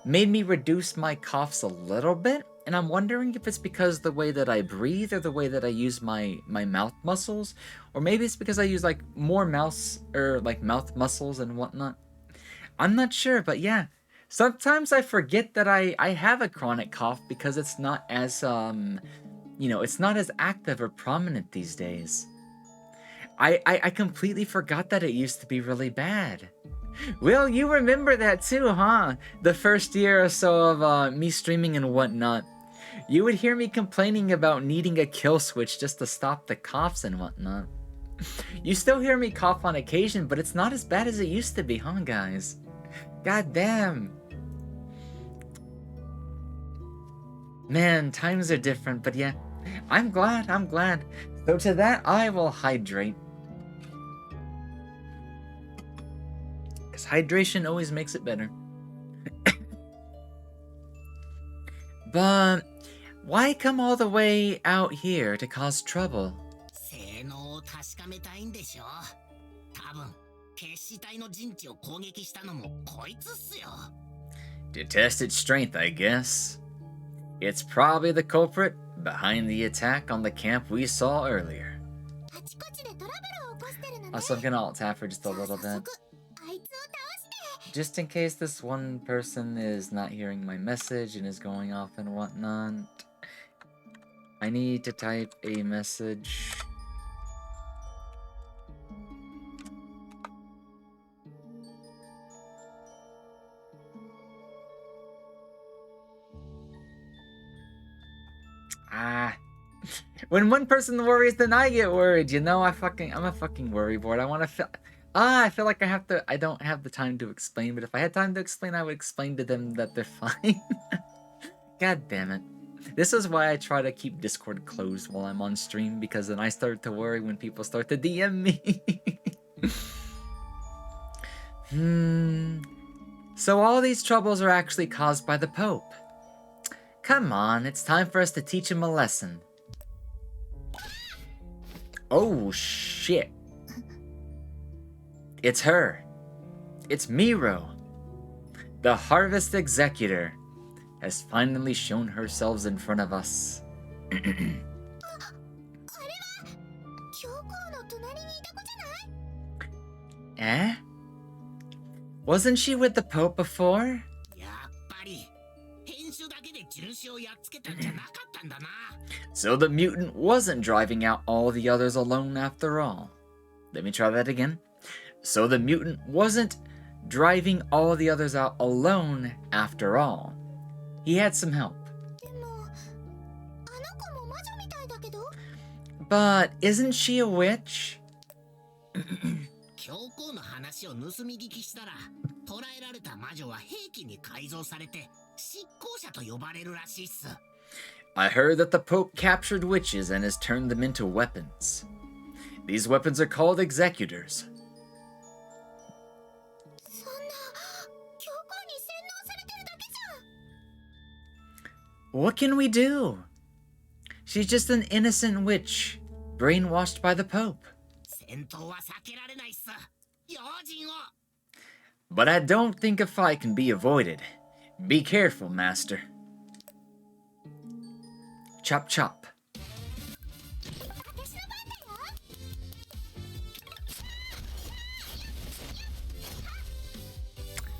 made me reduce my coughs a little bit. And I'm wondering if it's because the way that I breathe or the way that I use my mouth muscles. Or maybe it's because I use like more mouth muscles and whatnot. I'm not sure, but yeah. Sometimes I forget that I have a chronic cough because it's not as, you know, it's not as active or prominent these days. I completely forgot that it used to be really bad. Will, you remember that too, huh? The first year or so of me streaming and whatnot. You would hear me complaining about needing a kill switch just to stop the coughs and whatnot. You still hear me cough on occasion, but it's not as bad as it used to be, huh, guys? God damn. Man, times are different, but yeah. I'm glad. So to that, I will hydrate. Because hydration always makes it better. But why come all the way out here to cause trouble? To test its strength, I guess. It's probably the culprit behind the attack on the camp we saw earlier. Also, I'm gonna alt-tab for just a little bit. Just in case this one person is not hearing my message and is going off and whatnot. I need to type a message. When one person worries, then I get worried, you know? I'm a fucking worrywart. I feel like I don't have the time to explain, but if I had time to explain, I would explain to them that they're fine. God damn it. This is why I try to keep Discord closed while I'm on stream, because then I start to worry when people start to DM me. So all these troubles are actually caused by the Pope. Come on, it's time for us to teach him a lesson. Oh, shit. It's her. It's Miro. The Harvest Executor has finally shown herself in front of us. Eh? Wasn't she with the Pope before? So the mutant wasn't driving out all the others alone after all. Let me try that again. So the mutant wasn't driving all the others out alone after all. He had some help. But isn't she a witch? I heard that the Pope captured witches and has turned them into weapons. These weapons are called executors. What can we do? She's just an innocent witch, brainwashed by the Pope. But I don't think a fight can be avoided. Be careful, Master. Chop chop.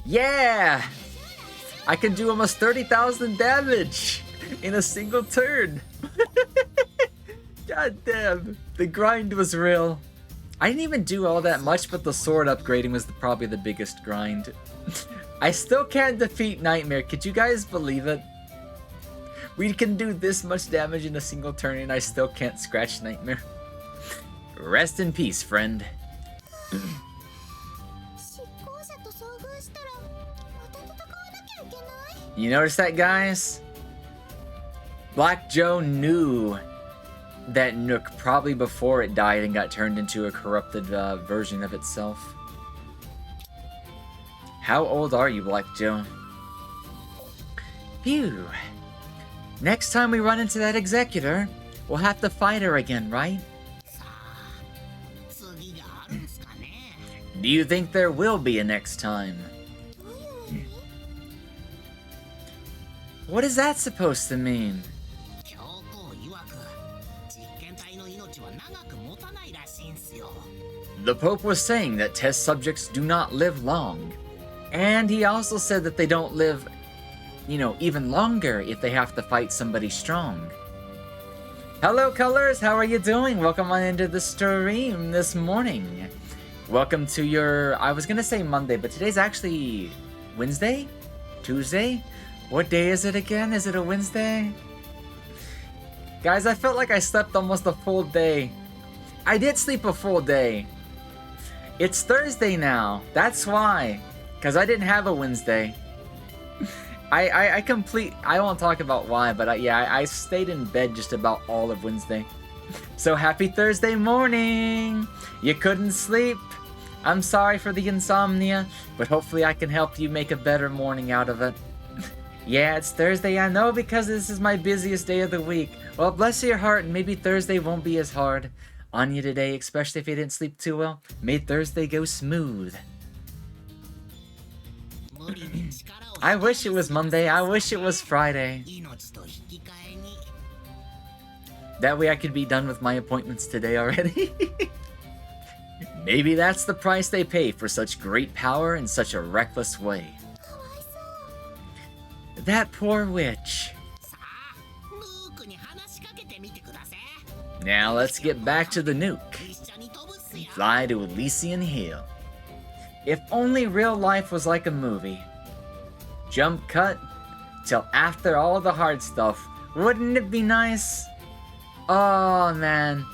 Yeah! I can do almost 30,000 damage in a single turn. God damn, the grind was real. I didn't even do all that much, but the sword upgrading was probably the biggest grind. I still can't defeat Nightmare. Could you guys believe it? We can do this much damage in a single turn and I still can't scratch Nightmare. Rest in peace, friend. You notice that, guys? Black Joe knew that Nook probably before it died and got turned into a corrupted version of itself. How old are you, Black Joe? Phew. Next time we run into that executor, we'll have to fight her again, right? Do you think there will be a next time? What is that supposed to mean? The Pope was saying that test subjects do not live long. And he also said that they don't live, even longer if they have to fight somebody strong. Hello, Colors! How are you doing? Welcome on into the stream this morning. Welcome to your, I was gonna say Monday, but today's actually Wednesday? Tuesday? What day is it again? Is it a Wednesday? Guys, I felt like I slept almost a full day. I did sleep a full day. It's Thursday now. That's why. Because I didn't have a Wednesday. I won't talk about why, but I stayed in bed just about all of Wednesday. So happy Thursday morning. You couldn't sleep. I'm sorry for the insomnia, but hopefully I can help you make a better morning out of it. Yeah, it's Thursday, I know, because this is my busiest day of the week. Well, bless your heart, and maybe Thursday won't be as hard on you today, especially if you didn't sleep too well. May Thursday go smooth. I wish it was Monday. I wish it was Friday. That way I could be done with my appointments today already. Maybe that's the price they pay for such great power in such a reckless way. That poor witch. Now let's get back to the nuke and fly to Elysian Hill. If only real life was like a movie. Jump cut till after all the hard stuff. Wouldn't it be nice? Oh man.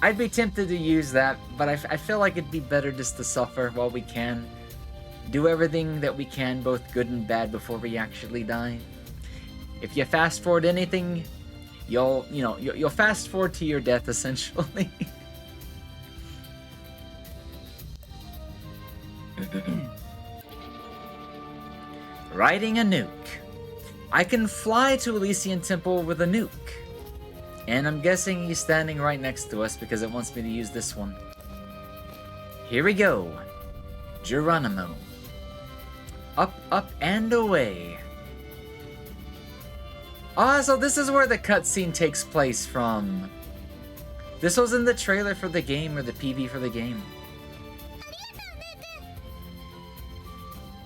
I'd be tempted to use that, but I feel like it'd be better just to suffer while we can. Do everything that we can, both good and bad, before we actually die. If you fast forward anything, you'll fast forward to your death, essentially. Riding a nuke. I can fly to Elysian Temple with a nuke. And I'm guessing he's standing right next to us because it wants me to use this one. Here we go. Geronimo. Up, up, and away. Ah, so this is where the cutscene takes place from. This was in the trailer for the game, or the PV for the game.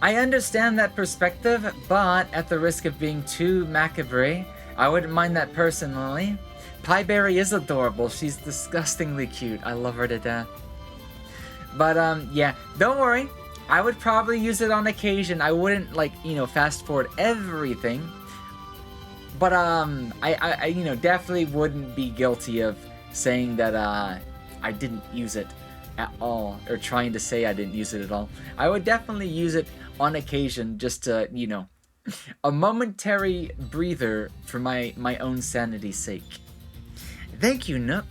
I understand that perspective, but at the risk of being too macabre, I wouldn't mind that personally. Pieberry is adorable. She's disgustingly cute. I love her to death. But, yeah, don't worry. I would probably use it on occasion. I wouldn't, like, you know, fast forward everything. But, I you know, definitely wouldn't be guilty of saying that, I didn't use it at all. Or trying to say I didn't use it at all. I would definitely use it on occasion just to, you know, a momentary breather for my own sanity's sake. Thank you, Nook.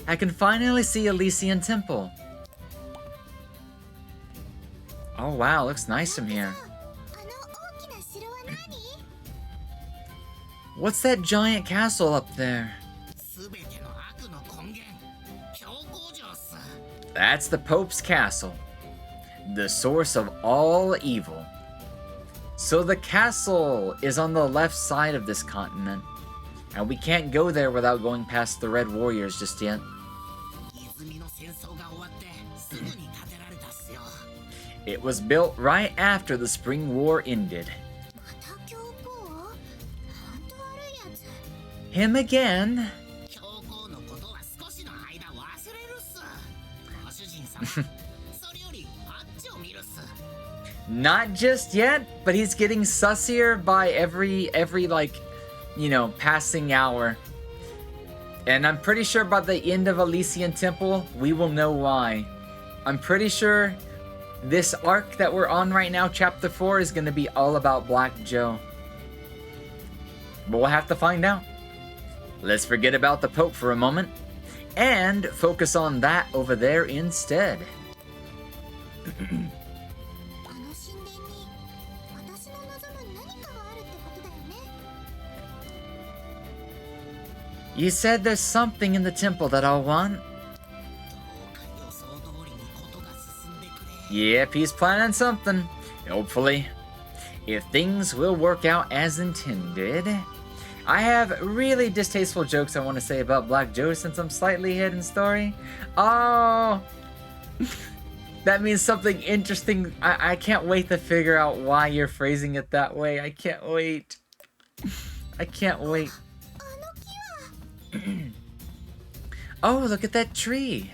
I can finally see Elysian Temple. Oh wow, looks nice from here. What's that giant castle up there? That's the Pope's castle, the source of all evil. So the castle is on the left side of this continent, and we can't go there without going past the Red Warriors just yet. It was built right after the Spring War ended. Him again? Not just yet, but he's getting sussier by every like, you know, passing hour. And I'm pretty sure by the end of Elysian Temple, we will know why. I'm pretty sure this arc that we're on right now, Chapter 4, is going to be all about Black Joe. But we'll have to find out. Let's forget about the Pope for a moment, and focus on that over there instead. You said there's something in the temple that I'll want? Yep, he's planning something. Hopefully. If things will work out as intended. I have really distasteful jokes I want to say about Black Joe since I'm slightly ahead in story. Oh! That means something interesting. I can't wait to figure out why you're phrasing it that way. I can't wait. I can't wait. Oh, look at that tree.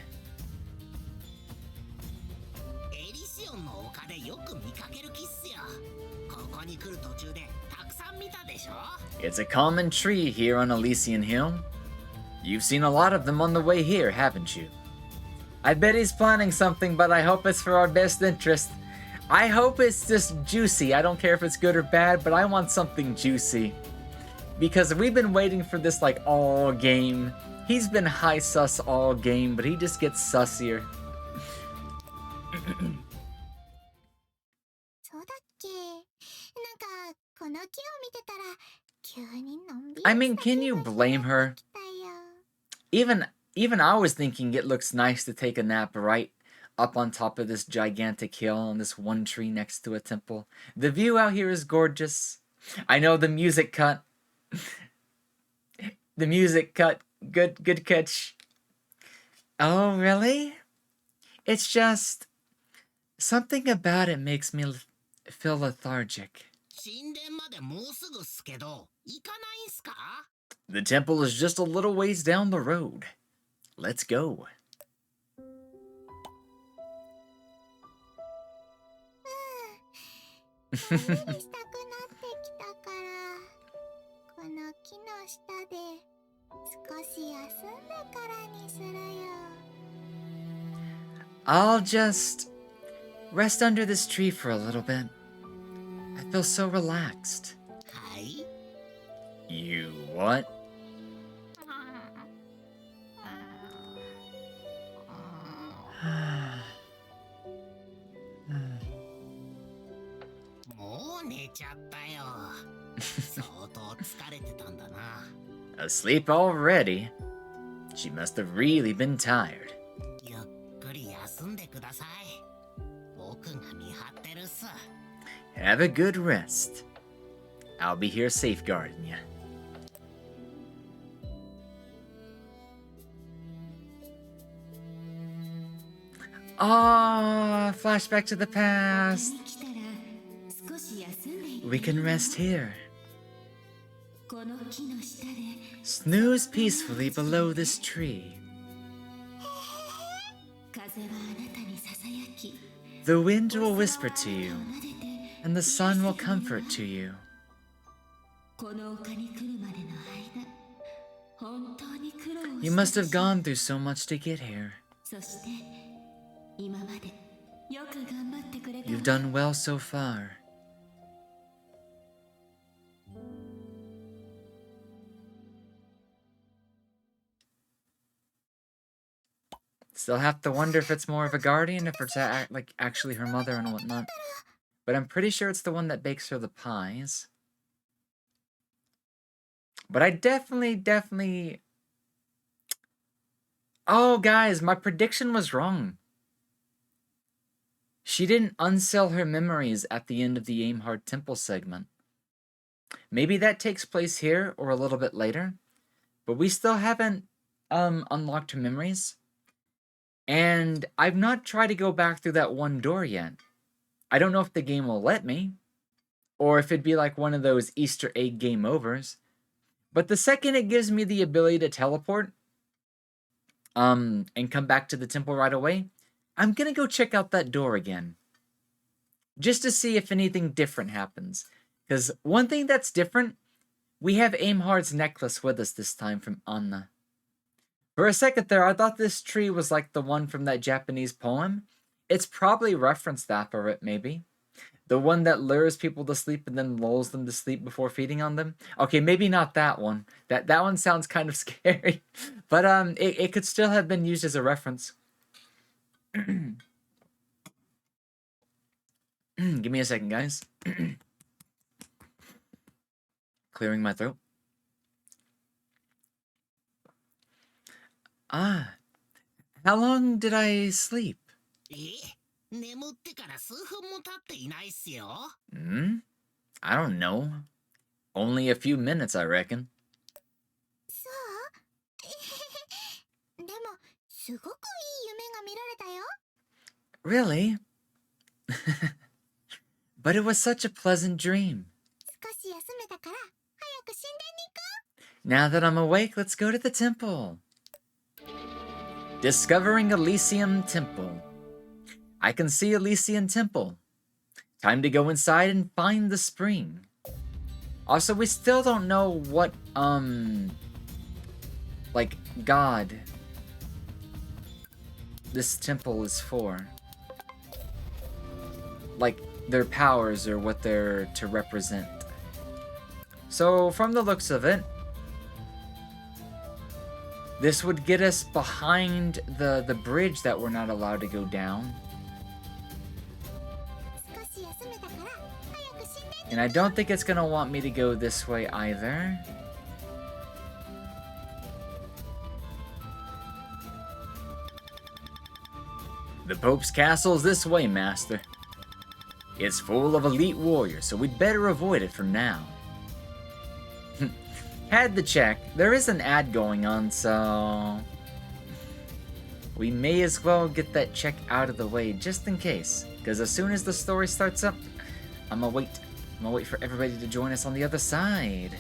It's a common tree here on Elysian Hill. You've seen a lot of them on the way here, haven't you? I bet he's planning something, but I hope it's for our best interest. I hope it's just juicy. I don't care if it's good or bad, but I want something juicy. Because we've been waiting for this like all game. He's been high sus all game, but he just gets sussier. I mean, can you blame her? Even I was thinking it looks nice to take a nap right up on top of this gigantic hill on this one tree next to a temple. The view out here is gorgeous. I know the music cut. The music cut. Good catch. Oh, really? It's just something about it makes me feel lethargic. The temple is just a little ways down the road. Let's go. I'll just rest under this tree for a little bit. I feel so relaxed. You what? Asleep already? She must have really been tired. Have a good rest. I'll be here safeguarding you. Ah, flashback to the past. We can rest here. Snooze peacefully below this tree. The wind will whisper to you, and the sun will comfort to you. You must have gone through so much to get here. You've done well so far. Still have to wonder if it's more of a guardian, if it's like actually her mother and whatnot. But I'm pretty sure it's the one that bakes her the pies. But I definitely... Oh, guys, my prediction was wrong. She didn't unsell her memories at the end of the Aimhard Temple segment. Maybe that takes place here or a little bit later. But we still haven't unlocked her memories. And I've not tried to go back through that one door yet. I don't know if the game will let me. Or if it'd be like one of those Easter egg game overs. But the second it gives me the ability to teleport, and come back to the temple right away, I'm gonna go check out that door again. Just to see if anything different happens. Because one thing that's different, we have Aimhard's necklace with us this time from Anna. For a second there, I thought this tree was like the one from that Japanese poem. It's probably referenced that for it, maybe. The one that lures people to sleep and then lulls them to sleep before feeding on them. Okay, maybe not that one. That one sounds kind of scary. But it could still have been used as a reference. Give me a second, guys. Clearing my throat. Ah, how long did I sleep? I don't know. Only a few minutes, I reckon. Really? But it was such a pleasant dream. Now that I'm awake, let's go to the temple. Discovering Elysium Temple. I can see Elysian Temple. Time to go inside and find the spring. Also, we still don't know what, like, god this temple is for. Like, their powers or what they're to represent. So, from the looks of it, this would get us behind the bridge that we're not allowed to go down. And I don't think it's gonna want me to go this way either. The Pope's castle's this way, Master. It's full of elite warriors, so we'd better avoid it for now. Had to check. There is an ad going on, so... we may as well get that check out of the way just in case. Because as soon as the story starts up, I'm gonna wait for everybody to join us on the other side.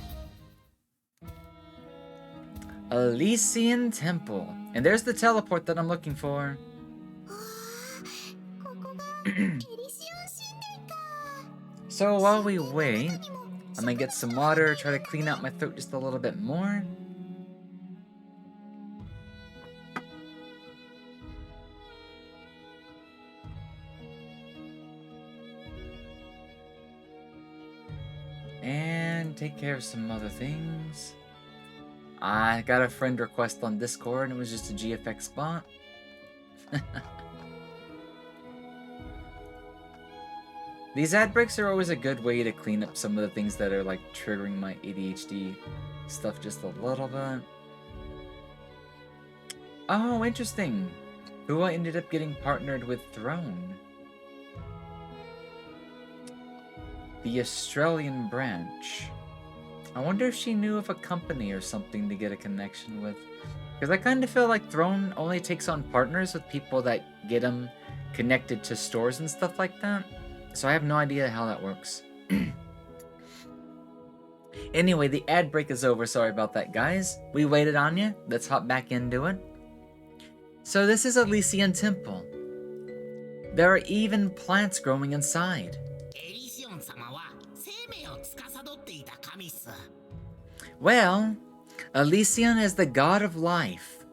Elysian Temple. And there's the teleport that I'm looking for. So while we wait, I'm gonna get some water, try to clean out my throat just a little bit more. And take care of some other things. I got a friend request on Discord and it was just a GFX spot. These ad breaks are always a good way to clean up some of the things that are like triggering my ADHD stuff just a little bit. Oh, interesting. Who ended up getting partnered with Throne? The Australian branch. I wonder if she knew of a company or something to get a connection with. Because I kind of feel like Throne only takes on partners with people that get them connected to stores and stuff like that. So I have no idea how that works. Anyway, the ad break is over. Sorry about that, guys. We waited on you. Let's hop back into it. So this is Elysian Temple. There are even plants growing inside. Well, Elysian is the god of life.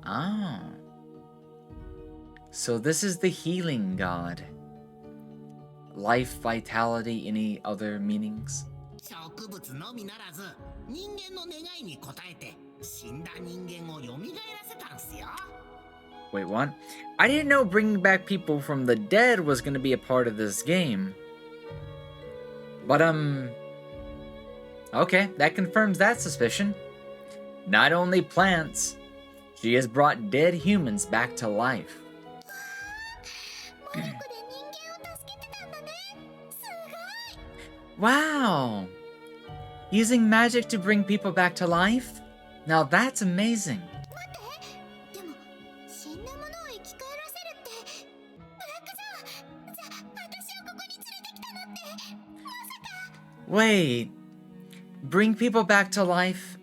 Oh. So this is the healing god. Life, vitality, any other meanings? Wait, what? I didn't know bringing back people from the dead was going to be a part of this game. But, okay, that confirms that suspicion. Not only plants, she has brought dead humans back to life. Wow! Using magic to bring people back to life? Now that's amazing. Wait, bring people back to life?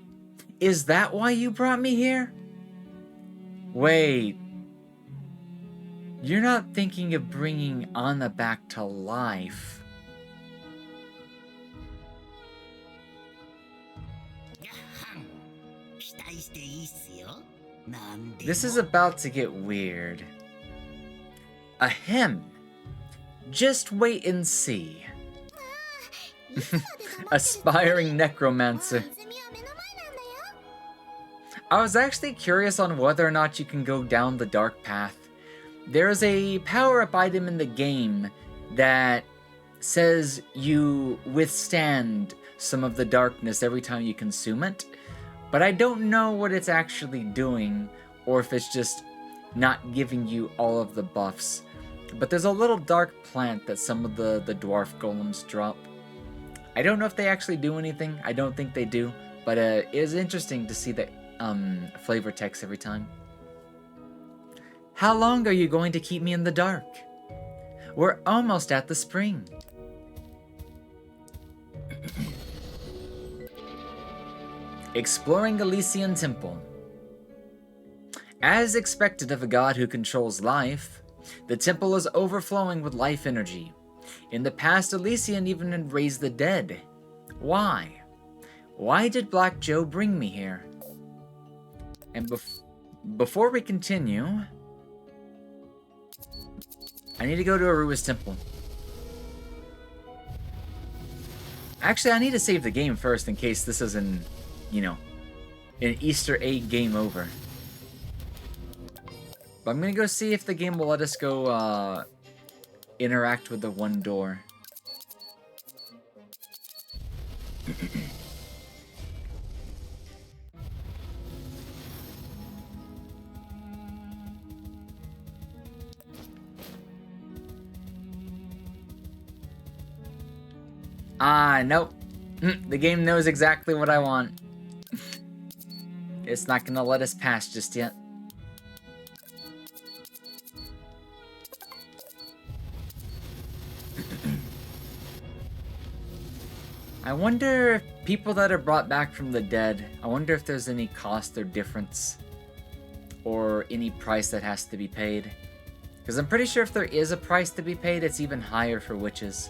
Is that why you brought me here? Wait, you're not thinking of bringing Anna back to life? This is about to get weird. Ahem. Just wait and see. Aspiring necromancer. I was actually curious on whether or not you can go down the dark path. There is a power-up item in the game that says you withstand some of the darkness every time you consume it, but I don't know what it's actually doing, or if it's just not giving you all of the buffs. But there's a little dark plant that some of the dwarf golems drop. I don't know if they actually do anything. I don't think they do, but it is interesting to see the flavor text every time. How long are you going to keep me in the dark? We're almost at the spring. Exploring Elysian Temple. As expected of a god who controls life, the temple is overflowing with life energy. In the past, Elysian even raised the dead. Why? Why did Black Joe bring me here? And before we continue, I need to go to Arua's temple. Actually, I need to save the game first in case this is an Easter egg game over. But I'm gonna go see if the game will let us go interact with the one door. Nope. The game knows exactly what I want. It's not gonna let us pass just yet. I wonder if people that are brought back from the dead, I wonder if there's any cost or difference or any price that has to be paid. Because I'm pretty sure if there is a price to be paid, it's even higher for witches.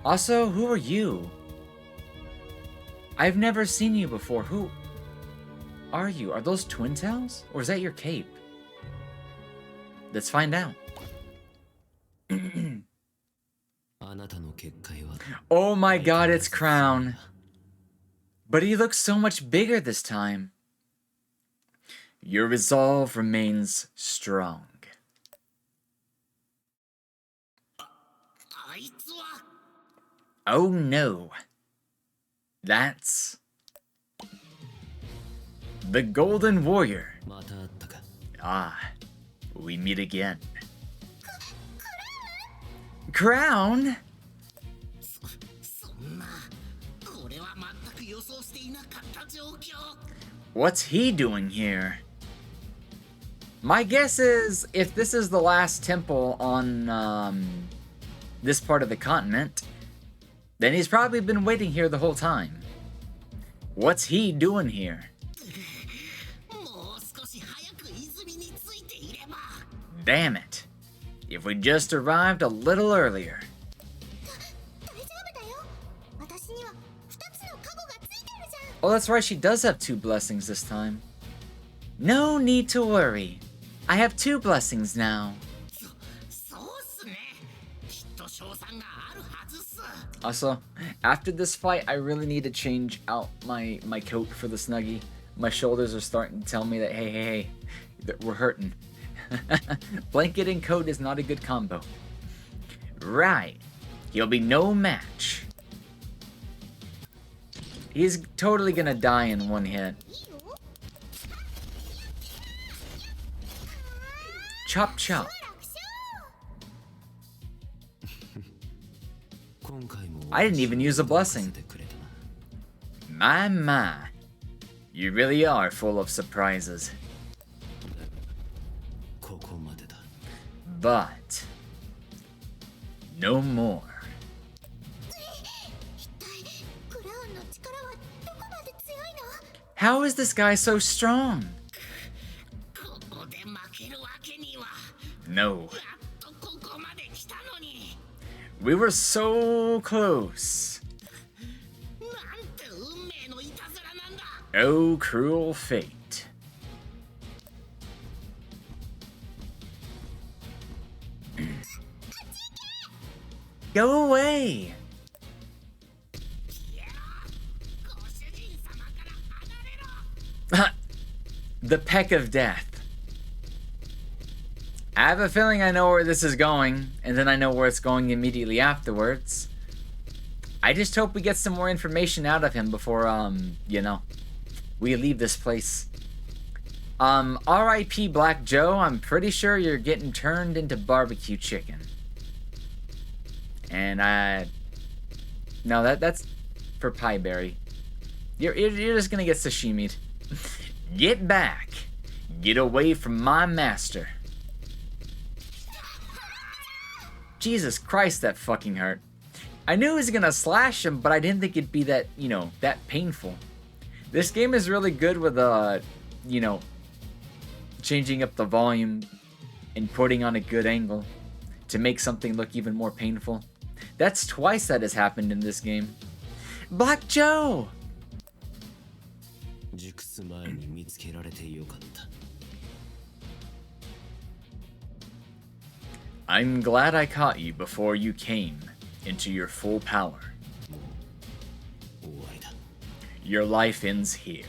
Also, who are you? I've never seen you before. Who are you? Are those twin tails? Or is that your cape? Let's find out. Oh my god, it's Crown. But he looks so much bigger this time. Your resolve remains strong. Oh no. That's the Golden Warrior. Ah, we meet again. Crown? What's he doing here? My guess is, if this is the last temple on this part of the continent, then he's probably been waiting here the whole time. What's he doing here? Damn it. If we just arrived a little earlier. Oh, that's right, she does have 2 blessings this time. No need to worry. I have 2 blessings now. Also, after this fight, I really need to change out my coat for the Snuggie. My shoulders are starting to tell me that, hey, that we're hurting. Blanket and coat is not a good combo. Right. He'll be no match. He's totally gonna die in 1 hit. Chop chop. I didn't even use a blessing. My. You really are full of surprises. But no more. How is this guy so strong? No. We were so close. Oh, cruel fate. Go away. The peck of death. I have a feeling I know where this is going, and then I know where it's going immediately afterwards. I just hope we get some more information out of him before, you know, we leave this place. R.I.P. Black Joe, I'm pretty sure you're getting turned into barbecue chicken. And no, that's for Pieberry. You're just gonna get sashimi'd. Get back. Get away from my master. Jesus Christ, that fucking hurt. I knew he was gonna slash him, but I didn't think it'd be that, you know, that painful. This game is really good with, you know, changing up the volume and putting on a good angle to make something look even more painful. That's twice that has happened in this game. Black Joe! I'm glad I caught you before you came into your full power. Your life ends here.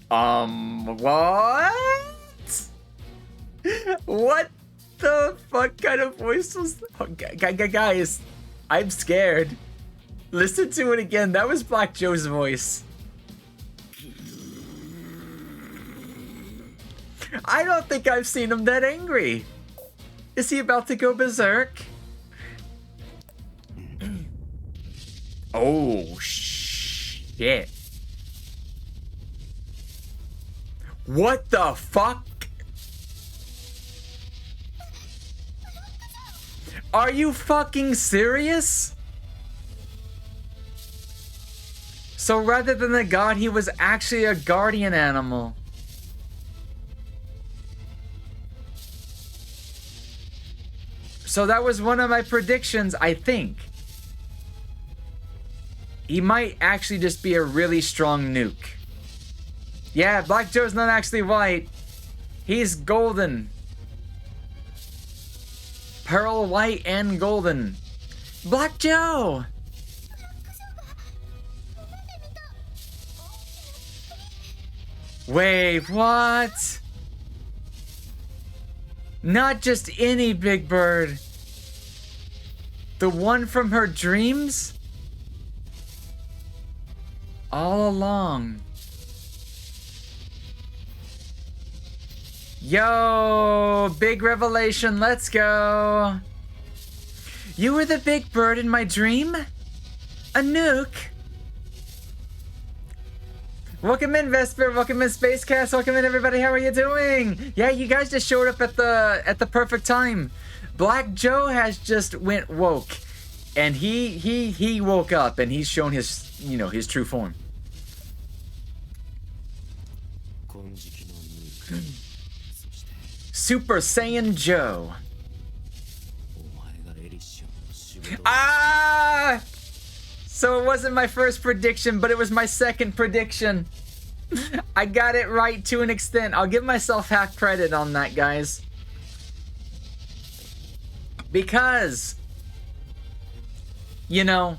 What? What the fuck kind of voice was that? Guys, I'm scared. Listen to it again. That was Black Joe's voice. I don't think I've seen him that angry. Is he about to go berserk? Oh, shit. What the fuck? Are you fucking serious? So rather than a god, he was actually a guardian animal. So that was one of my predictions, I think. He might actually just be a really strong nuke. Yeah, Black Joe's not actually white. He's golden. Pearl white and golden. Black Joe! Wait, what? Not just any big bird. The one from her dreams? All along. Yo, big revelation, let's go. You were the big bird in my dream? Anouk? Welcome in, Vesper. Welcome in, Spacecast. Welcome in, everybody. How are you doing? Yeah, you guys just showed up at the perfect time. Black Joe has just went woke, and he woke up, and he's shown his his true form. Super Saiyan Joe. Ah! So it wasn't my first prediction, but it was my second prediction. I got it right to an extent. I'll give myself half credit on that, guys. Because, I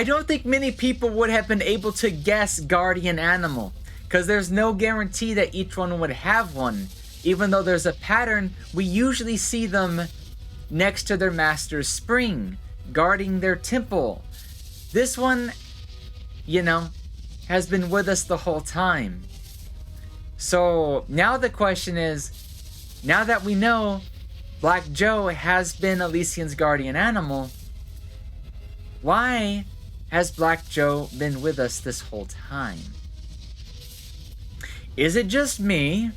don't think many people would have been able to guess guardian animal. Because there's no guarantee that each one would have one. Even though there's a pattern, we usually see them next to their master's spring, guarding their temple. This one, has been with us the whole time. So now the question is, now that we know Black Joe has been Elysian's guardian animal, why has Black Joe been with us this whole time? Is it just me,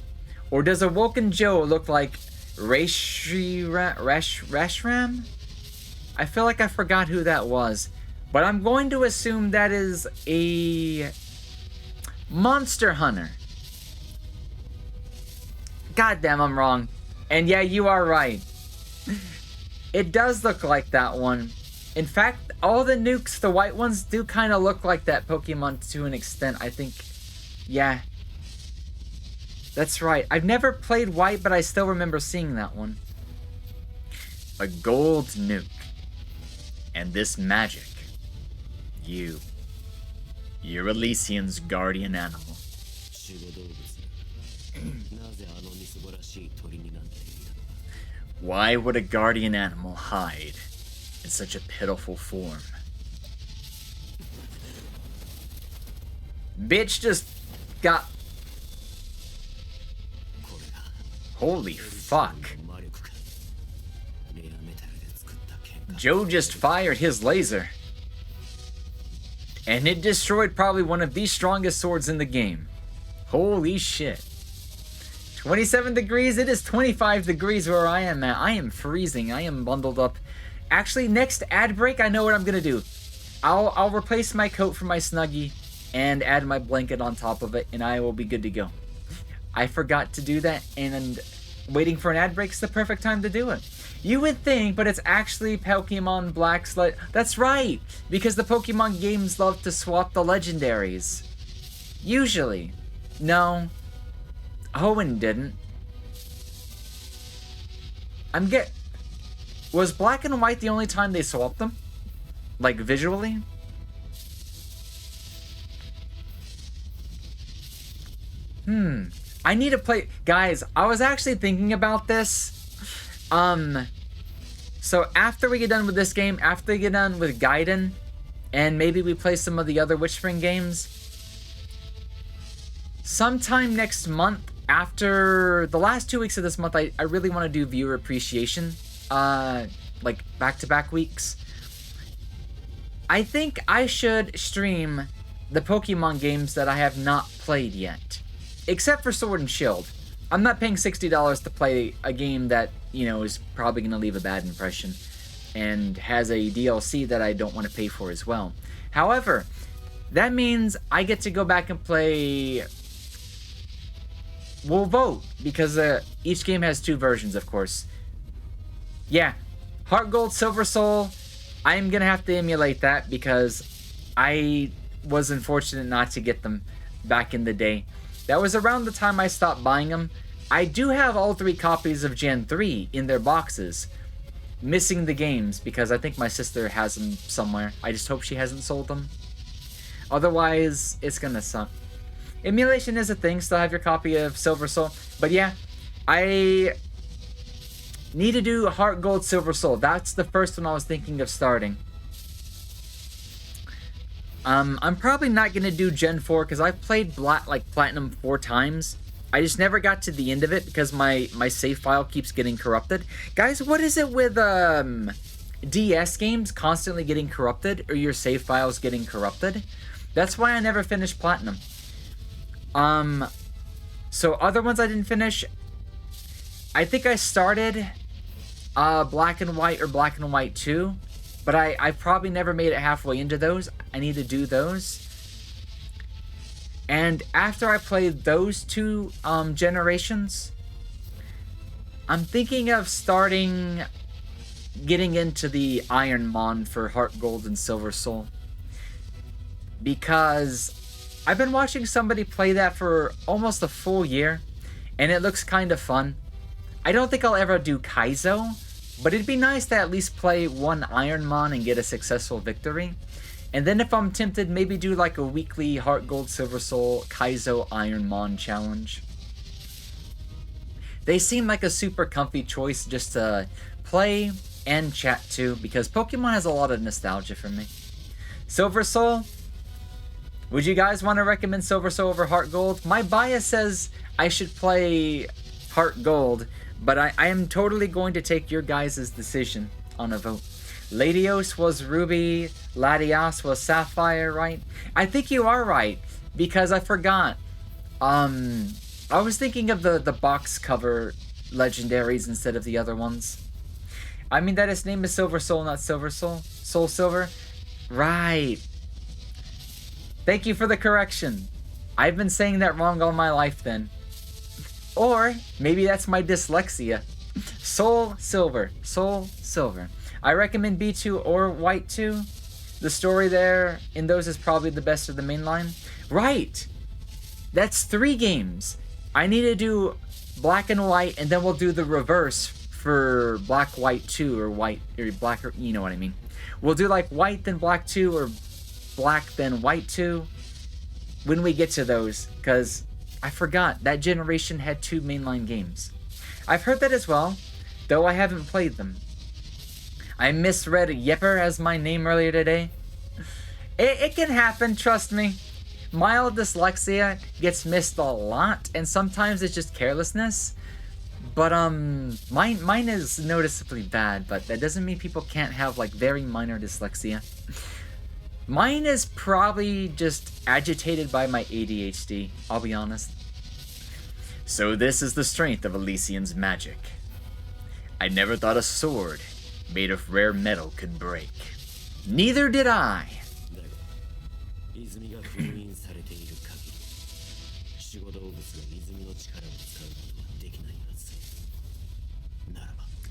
or does Awoken Joe look like Reshram? I feel like I forgot who that was, but I'm going to assume that is a monster hunter. Goddamn, I'm wrong. And yeah, you are right. It does look like that one. In fact, all the nukes, the white ones, do kind of look like that Pokemon to an extent, I think. Yeah. That's right. I've never played white, but I still remember seeing that one. A gold nuke. And this magic. You're Elysian's guardian animal. Why would a guardian animal hide in such a pitiful form? Bitch just got... Holy fuck. Joe just fired his laser. And it destroyed probably one of the strongest swords in the game. Holy shit. 27 degrees, it is 25 degrees where I am at. I am freezing, I am bundled up. Actually, next ad break, I know what I'm gonna do. I'll replace my coat for my Snuggie and add my blanket on top of it, and I will be good to go. I forgot to do that, and waiting for an ad break is the perfect time to do it. You would think, but it's actually Pokemon Black Sled. That's right, because the Pokemon games love to swap the legendaries. Usually. No. Hoenn didn't. Was Black and White the only time they swapped them? Like, visually? I need to play... Guys, I was actually thinking about this. So after we get done with this game, after we get done with Gaiden, and maybe we play some of the other WitchSpring games, sometime next month, after the last 2 weeks of this month, I really want to do viewer appreciation, like back-to-back weeks. I think I should stream the Pokemon games that I have not played yet. Except for Sword and Shield. I'm not paying $60 to play a game that, is probably going to leave a bad impression. And has a DLC that I don't want to pay for as well. However, that means I get to go back and play... We'll vote, because each game has 2 versions, of course. Yeah, Heart Gold, Silver Soul, I'm going to have to emulate that, because I was unfortunate not to get them back in the day. That was around the time I stopped buying them. I do have all 3 copies of Gen 3 in their boxes. Missing the games, because I think my sister has them somewhere. I just hope she hasn't sold them. Otherwise, it's gonna suck. Emulation is a thing, still have your copy of Silver Soul. But yeah, I need to do Heart Gold Silver Soul. That's the first one I was thinking of starting. I'm probably not gonna do Gen 4 because I've played Platinum 4 times. I just never got to the end of it because my save file keeps getting corrupted. Guys, what is it with DS games constantly getting corrupted or your save files getting corrupted? That's why I never finished Platinum. So other ones I didn't finish, I think I started Black and White or Black and White 2, but I probably never made it halfway into those. I need to do those. And after I play those two generations, I'm thinking of getting into the Iron Mon for Heart Gold and Silver Soul. Because I've been watching somebody play that for almost a full year, and it looks kind of fun. I don't think I'll ever do Kaizo, but it'd be nice to at least play one Iron Mon and get a successful victory. And then if I'm tempted, maybe do like a weekly Heart Gold Silver Soul Kaizo Iron Mon challenge. They seem like a super comfy choice just to play and chat to, because Pokemon has a lot of nostalgia for me. Silver Soul? Would you guys want to recommend Silver Soul over Heart Gold? My bias says I should play Heart Gold, but I am totally going to take your guys' decision on a vote. Latios was Ruby, Latias was Sapphire, right? I think you are right, because I forgot. I was thinking of the box cover legendaries instead of the other ones. I mean that his name is Silver Soul, not Silver Soul. Soul Silver? Right. Thank you for the correction. I've been saying that wrong all my life then. Or maybe that's my dyslexia. Soul Silver. Soul Silver. I recommend B2 or White 2. The story there in those is probably the best of the main line. Right! That's 3 games. I need to do Black and White, and then we'll do the reverse for Black White 2 or White or Black, or you know what I mean. We'll do like White then Black 2 or Black then White 2 when we get to those, because I forgot that generation had 2 mainline games. I've heard that as well, though I haven't played them. I misread Yepper as my name earlier today. It can happen, trust me. Mild dyslexia gets missed a lot, and sometimes it's just carelessness. But mine is noticeably bad, but that doesn't mean people can't have like very minor dyslexia. Mine is probably just agitated by my ADHD, I'll be honest. So this is the strength of Elysian's magic. I never thought a sword made of rare metal could break. Neither did I.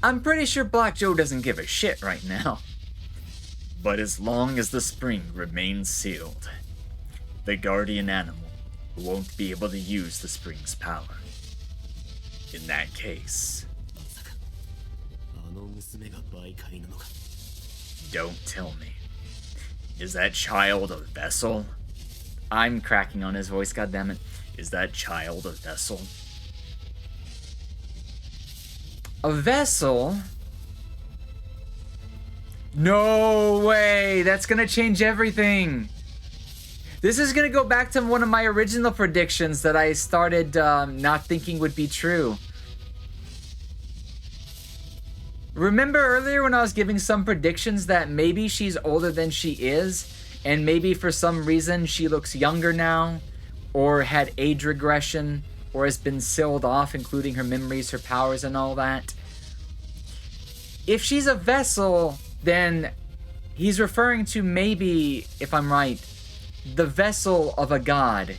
I'm pretty sure Black Joe doesn't give a shit right now. But as long as the spring remains sealed, the guardian animal won't be able to use the spring's power. In that case... Don't tell me. Is that child a vessel? I'm cracking on his voice, goddammit. Is that child a vessel? A vessel? No way! That's gonna change everything! This is gonna go back to one of my original predictions that I started not thinking would be true. Remember earlier when I was giving some predictions that maybe she's older than she is, and maybe for some reason she looks younger now, or had age regression, or has been sealed off, including her memories, her powers, and all that? If she's a vessel, then he's referring to maybe, if I'm right, the vessel of a god.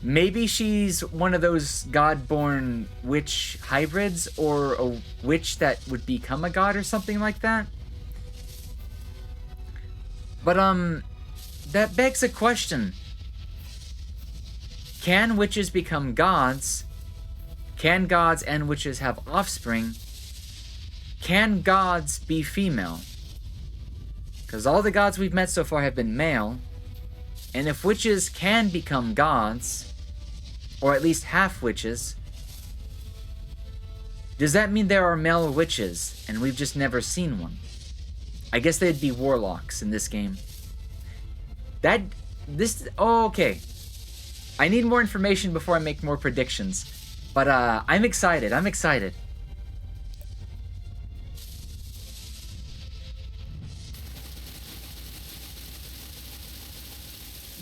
Maybe she's one of those god-born witch hybrids, or a witch that would become a god or something like that. But, that begs a question. Can witches become gods? Can gods and witches have offspring? Can gods be female? Because all the gods we've met so far have been male. And if witches can become gods, or at least half witches, Does that mean there are male witches, and we've just never seen one? I guess they'd be warlocks in this game. Oh, okay. I need more information before I make more predictions. But, I'm excited. I'm excited.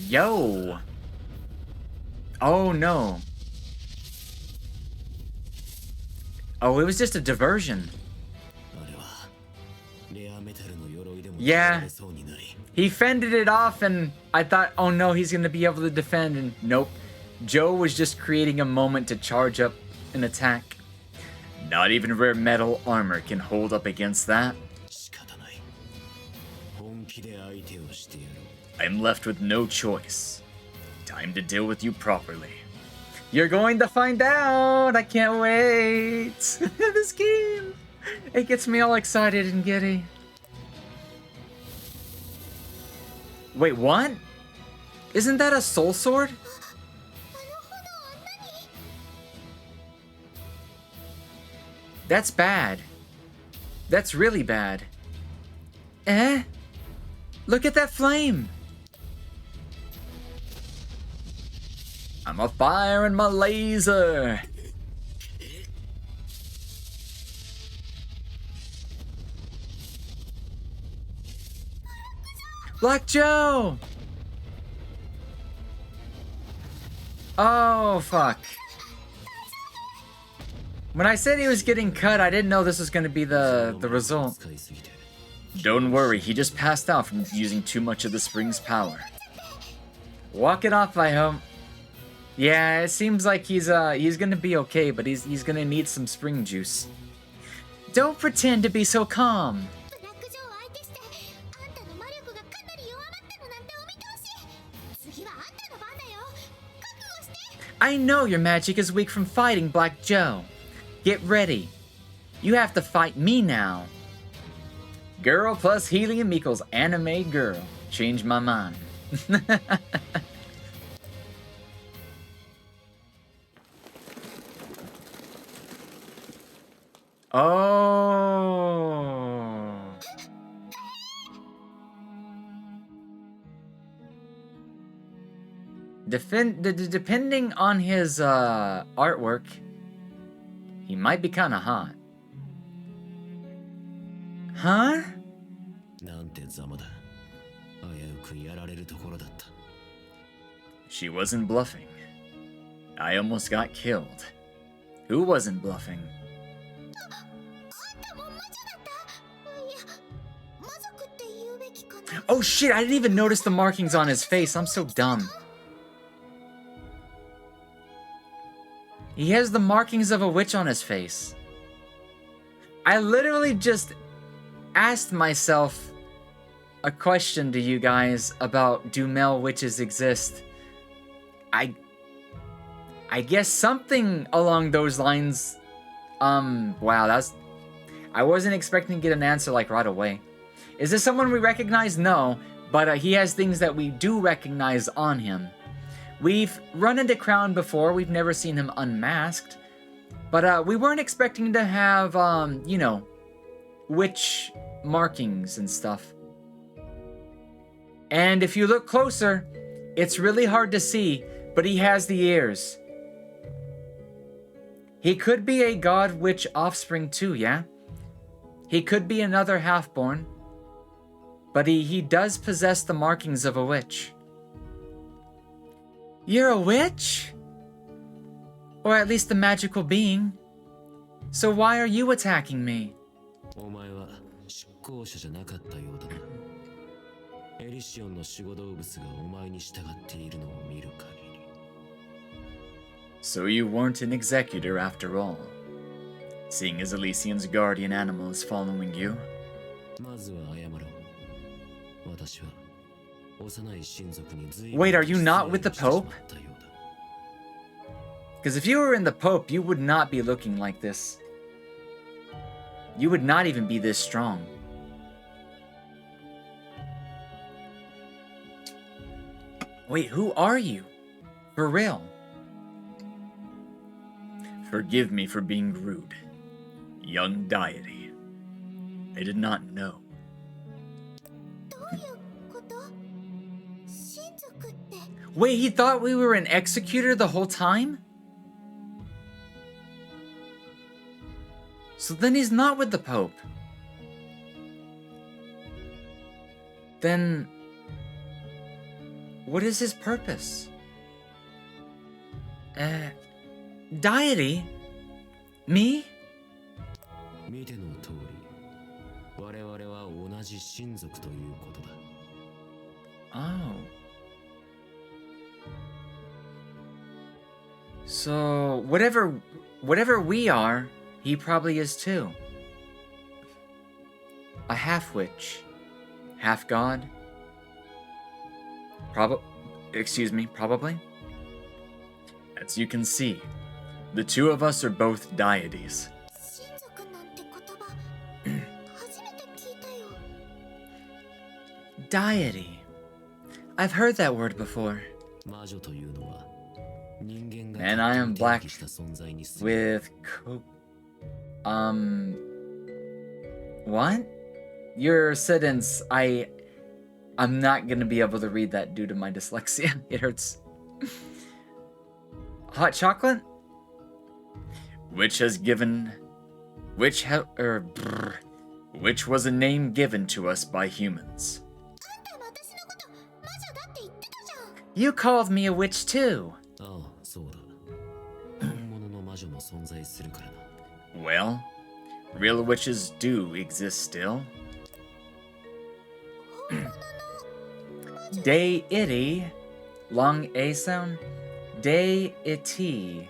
Yo! Oh, no. Oh, it was just a diversion. Yeah. He fended it off, and I thought, oh no, he's gonna be able to defend, and nope. Joe was just creating a moment to charge up an attack. Not even rare metal armor can hold up against that. I'm left with no choice. Time to deal with you properly. You're going to find out! I can't wait! This game! It gets me all excited and giddy. Wait, what? Isn't that a soul sword? That's bad. That's really bad. Eh? Look at that flame! I'm a fire in my laser! Black Joe! Oh, fuck. When I said he was getting cut, I didn't know this was going to be the result. Don't worry, he just passed out from using too much of the spring's power. Walk it off, I hope. Yeah, it seems like he's gonna be okay, but he's gonna need some spring juice. Don't pretend to be so calm. I know your magic is weak from fighting Black Joe. Get ready. You have to fight me now. Girl plus helium equals anime girl. Change my mind. Oh. Depending on his artwork, he might be kind of hot. Huh? She wasn't bluffing. I almost got killed. Who wasn't bluffing? Oh shit, I didn't even notice the markings on his face. I'm so dumb. He has the markings of a witch on his face. I literally just asked myself a question to you guys about, do male witches exist? I guess something along those lines. Wow, I wasn't expecting to get an answer like right away. Is this someone we recognize? No, but he has things that we do recognize on him. We've run into Crown before. We've never seen him unmasked. But we weren't expecting to have, you know, witch markings and stuff. And if you look closer, it's really hard to see, but he has the ears. He could be a god-witch offspring too, yeah? He could be another half-born. But he does possess the markings of a witch. You're a witch? Or at least a magical being. So why are you attacking me? So you weren't an executor after all, seeing as Elysian's guardian animal is following you? Wait, are you not with the Pope? Because if you were in the Pope, you would not be looking like this. You would not even be this strong. Wait, who are you? For real? Forgive me for being rude. Young deity. I did not know. Wait, he thought we were an executor the whole time? So then he's not with the Pope. Then what is his purpose? Deity? Me? Oh. So whatever we are, he probably is too. A half witch, half god. Probably. As you can see, the two of us are both deities. Deity. I've heard that word before. And I am black with what? Your sentence, I'm not gonna be able to read that due to my dyslexia. It hurts. Hot chocolate? Which was a name given to us by humans. You called me a witch too. Well, real witches do exist still. Deity, long A sound. Deity.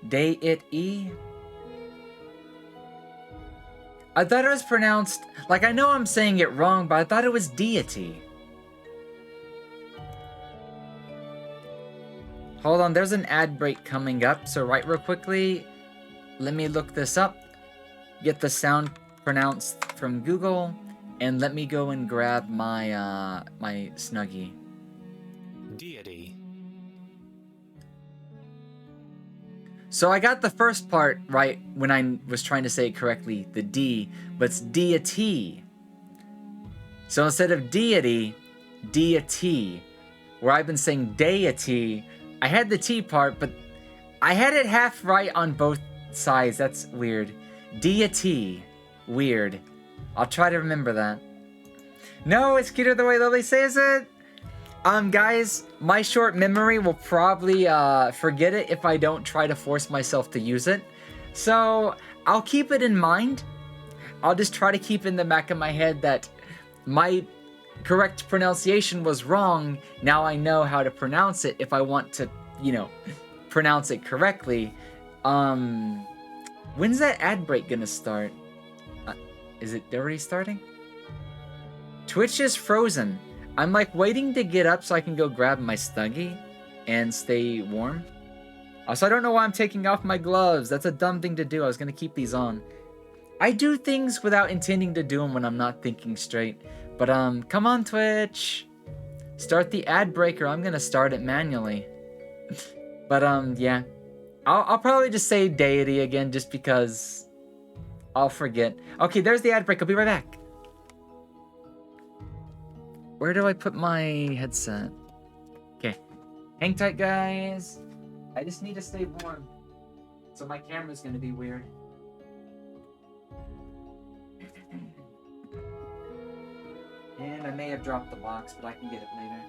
Deity. I thought it was pronounced, like I know I'm saying it wrong, but I thought it was deity. Hold on, there's an ad break coming up, so right real quickly, let me look this up, get the sound pronounced from Google, and let me go and grab my my Snuggie. Deity. So I got the first part right when I was trying to say it correctly, the D, but it's deity. So instead of deity, deity, where I've been saying deity, I had the T part, but I had it half right on both sides. That's weird. Deity. Weird. I'll try to remember that. No, it's cuter the way Lily says it. Guys, my short memory will probably forget it if I don't try to force myself to use it. So I'll keep it in mind. I'll just try to keep in the back of my head that my correct pronunciation was wrong. Now I know how to pronounce it if I want to, pronounce it correctly. When's that ad break gonna start? Is it already starting? Twitch is frozen. I'm like waiting to get up so I can go grab my Snuggie and stay warm. Also, I don't know why I'm taking off my gloves. That's a dumb thing to do. I was gonna keep these on. I do things without intending to do them when I'm not thinking straight. But come on, Twitch. Start the ad breaker. I'm gonna start it manually. But yeah. I'll probably just say deity again just because I'll forget. Okay, there's the ad break. I'll be right back. Where do I put my headset? Okay. Hang tight, guys. I just need to stay warm. So my camera's gonna be weird. And I may have dropped the box, but I can get it later.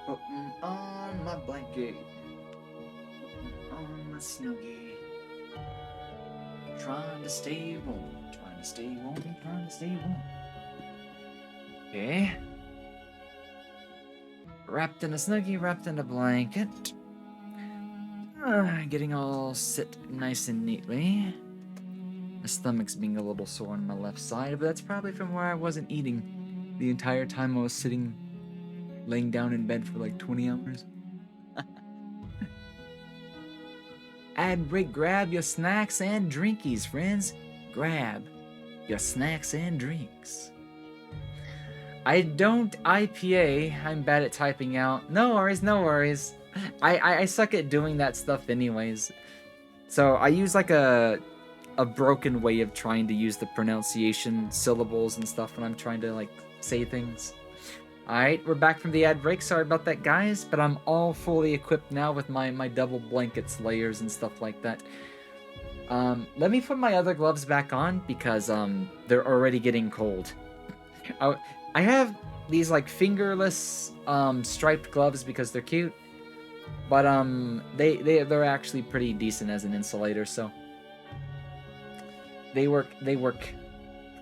Putting on my blanket, on my Snuggie, trying to stay warm, trying to stay warm, trying to stay warm. Okay. Wrapped in a Snuggie, wrapped in a blanket. Getting all sit nice and neatly. My stomach's being a little sore on my left side, but that's probably from where I wasn't eating the entire time I was sitting, laying down in bed for like 20 hours. ad break, grab your snacks and drinkies, friends. Grab your snacks and drinks. I don't IPA. I'm bad at typing out. No worries, no worries. I suck at doing that stuff anyways. So I use like a broken way of trying to use the pronunciation syllables and stuff when I'm trying to like say things. Alright, we're back from the ad break. Sorry about that, guys, but I'm all fully equipped now with my double blankets, layers, and stuff like that. Let me put my other gloves back on because they're already getting cold. I have these like fingerless striped gloves because they're cute, but they're actually pretty decent as an insulator, so they work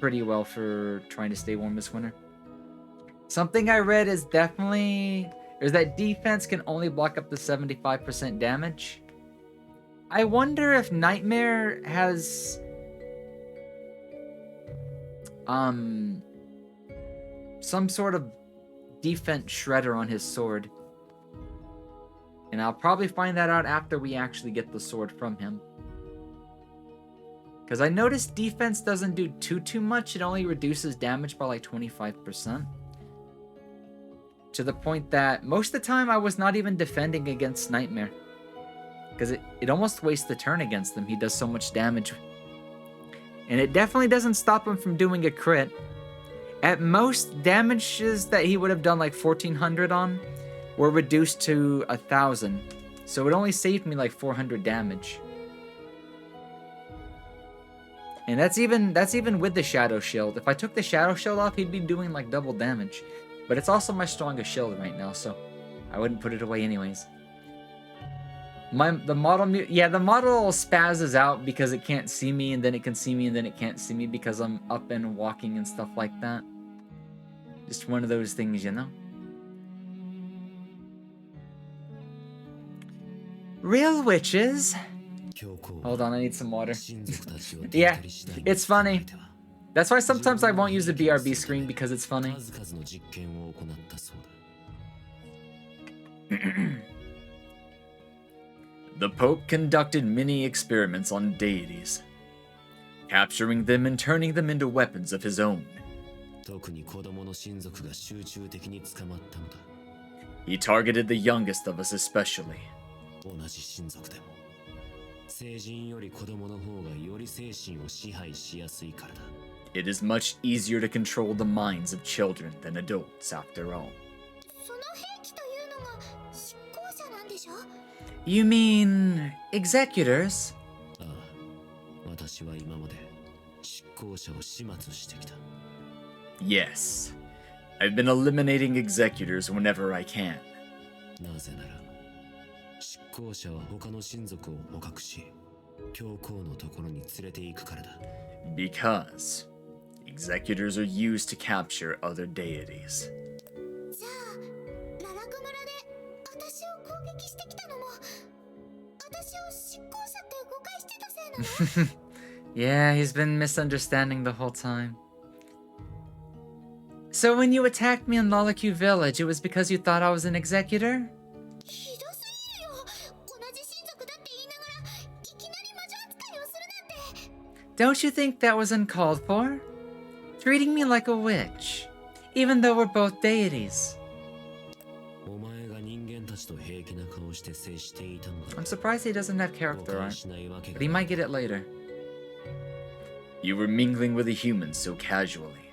pretty well for trying to stay warm this winter. Something I read is that defense can only block up to 75% damage. I wonder if Nightmare has some sort of defense shredder on his sword. And I'll probably find that out after we actually get the sword from him. Because I noticed defense doesn't do too much. It only reduces damage by like 25%. To the point that most of the time I was not even defending against Nightmare. Because it almost wastes the turn against him. He does so much damage. And it definitely doesn't stop him from doing a crit. At most, damages that he would have done like 1400 on were reduced to 1000. So it only saved me like 400 damage. And that's even with the Shadow Shield. If I took the Shadow Shield off, he'd be doing like double damage. But it's also my strongest shield right now, so I wouldn't put it away anyways. The model spazzes out because it can't see me, and then it can see me, and then it can't see me because I'm up and walking and stuff like that. Just one of those things, you know? Real witches? Hold on, I need some water. Yeah, it's funny. That's why sometimes I won't use the BRB screen, because it's funny. The Pope conducted many experiments on deities, capturing them and turning them into weapons of his own. He targeted the youngest of us especially. It is much easier to control the minds of children than adults, after all. You mean executors? Yes. I've been eliminating executors whenever I can. Because executors are used to capture other deities. Yeah, he's been misunderstanding the whole time. So when you attacked me in Lolaku Village, it was because you thought I was an executor? Don't you think that was uncalled for? Treating me like a witch, even though we're both deities. I'm surprised he doesn't have character art, but he might get it later. You were mingling with the humans so casually.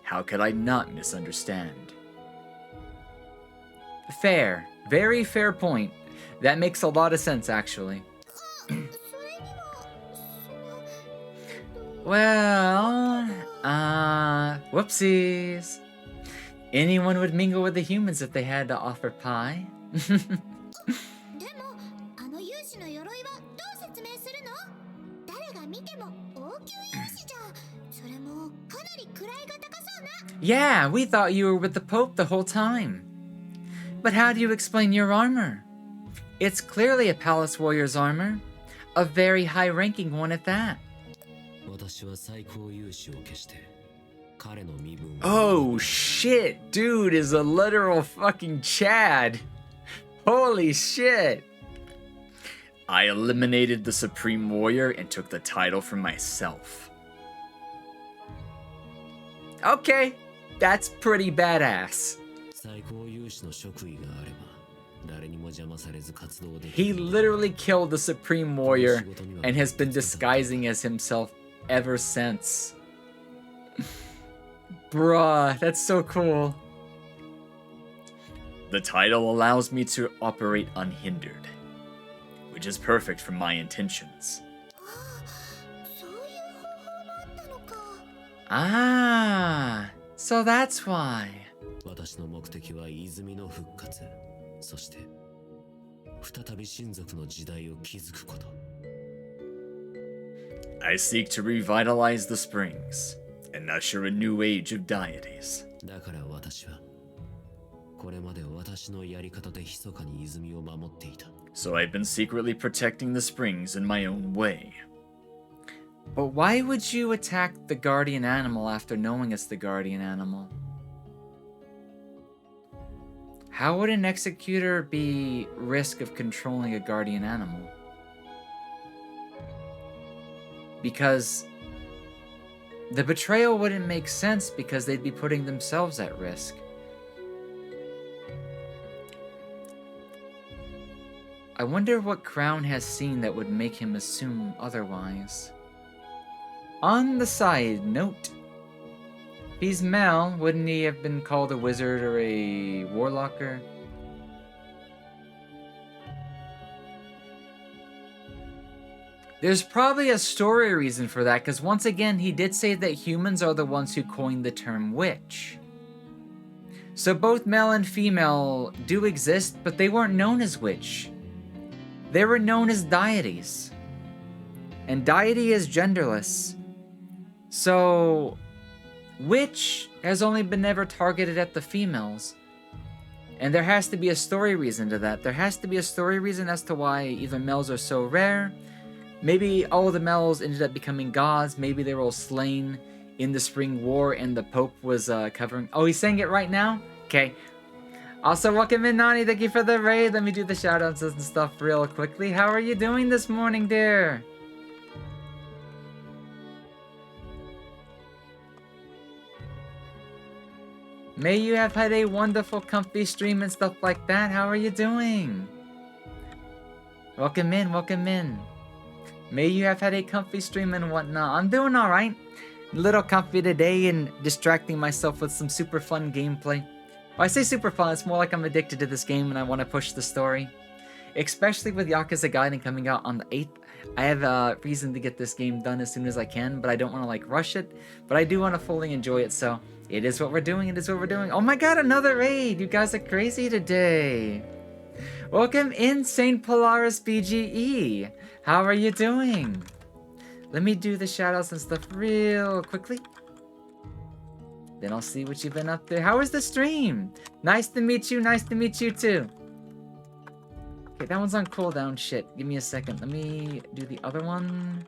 How could I not misunderstand? Fair. Very fair point. That makes a lot of sense, actually. Well, whoopsies. Anyone would mingle with the humans if they had to offer pie. Yeah, we thought you were with the Pope the whole time. But how do you explain your armor? It's clearly a Palace Warrior's armor. A very high-ranking one at that. Oh shit, dude is a literal fucking Chad. Holy shit. I eliminated the Supreme Warrior and took the title for myself. Okay, that's pretty badass. He literally killed the Supreme Warrior and has been disguising as himself ever since. Bruh, that's so cool. The title allows me to operate unhindered, which is perfect for my intentions. Ah, so that's why. I seek to revitalize the springs and usher a new age of deities. So I've been secretly protecting the springs in my own way. But why would you attack the guardian animal after knowing it's the guardian animal? How would an executor be risk of controlling a guardian animal? Because the betrayal wouldn't make sense because they'd be putting themselves at risk. I wonder what Crown has seen that would make him assume otherwise. On the side note, if he's Mel, wouldn't he have been called a wizard or a warlocker? There's probably a story reason for that, because once again, he did say that humans are the ones who coined the term witch. So both male and female do exist, but they weren't known as witch. They were known as deities. And deity is genderless. So, witch has only been ever targeted at the females. And there has to be a story reason to that. There has to be a story reason as to why either males are so rare. Maybe all the males ended up becoming gods. Maybe they were all slain in the Spring War and the Pope was covering... Oh, he's saying it right now? Okay. Also, welcome in, Nani. Thank you for the raid. Let me do the shoutouts and stuff real quickly. How are you doing this morning, dear? May you have had a wonderful, comfy stream and stuff like that. How are you doing? Welcome in, welcome in. May you have had a comfy stream and whatnot. I'm doing alright. A little comfy today and distracting myself with some super fun gameplay. Well, I say super fun, it's more like I'm addicted to this game and I want to push the story. Especially with Yakuza Gaiden coming out on the 8th. I have a reason to get this game done as soon as I can, but I don't want to like rush it. But I do want to fully enjoy it, so it is what we're doing, it is what we're doing. Oh my god, another raid! You guys are crazy today. Welcome in, St. Polaris BGE. How are you doing? Let me do the shoutouts and stuff real quickly. Then I'll see what you've been up to. How was the stream? Nice to meet you. Nice to meet you too. Okay, that one's on cooldown. Shit. Give me a second. Let me do the other one.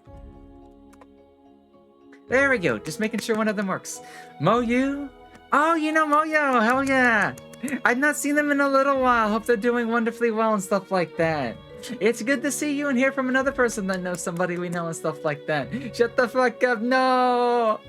There we go. Just making sure one of them works. Moyu? Oh, you know Moyo. Hell yeah. I've not seen them in a little while. Hope they're doing wonderfully well and stuff like that. It's good to see you and hear from another person that knows somebody we know and stuff like that. Shut the fuck up. No.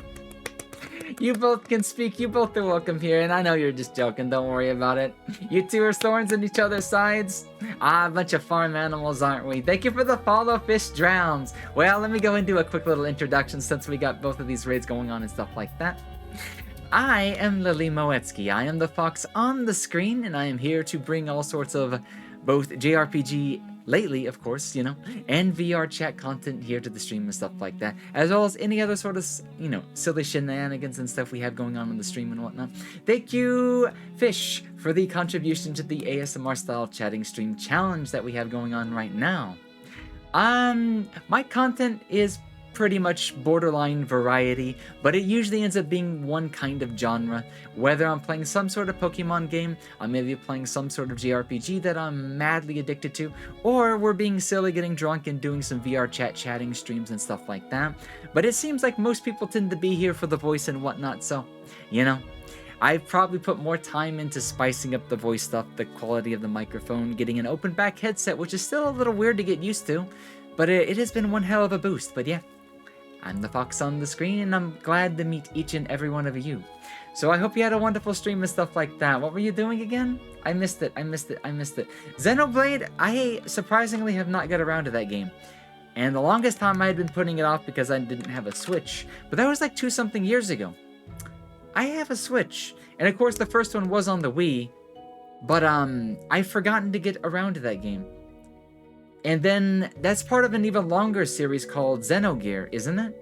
You both can speak. You both are welcome here. And I know you're just joking. Don't worry about it. You two are thorns in each other's sides. Ah, a bunch of farm animals, aren't we? Thank you for the follow, Fish Drowns. Well, let me go and do a quick little introduction since we got both of these raids going on and stuff like that. I am Lily Moetsuki. I am the fox on the screen, and I am here to bring all sorts of both JRPG lately, of course, you know, and VR chat content here to the stream and stuff like that, as well as any other sort of, you know, silly shenanigans and stuff we have going on the stream and whatnot. Thank you, Fish, for the contribution to the ASMR style chatting stream challenge that we have going on right now. My content is pretty much borderline variety, but it usually ends up being one kind of genre. Whether I'm playing some sort of Pokemon game, I may be playing some sort of JRPG that I'm madly addicted to, or we're being silly, getting drunk, and doing some VR chatting streams and stuff like that. But it seems like most people tend to be here for the voice and whatnot, so, you know. I've probably put more time into spicing up the voice stuff, the quality of the microphone, getting an open back headset, which is still a little weird to get used to, but it has been one hell of a boost. But yeah, I'm the fox on the screen, and I'm glad to meet each and every one of you. So I hope you had a wonderful stream and stuff like that. What were you doing again? I missed it. Xenoblade, I surprisingly have not got around to that game. And the longest time I had been putting it off because I didn't have a Switch. But that was like 2-something years ago. I have a Switch. And of course the first one was on the Wii. But I've forgotten to get around to that game. And then that's part of an even longer series called Xenogear, isn't it?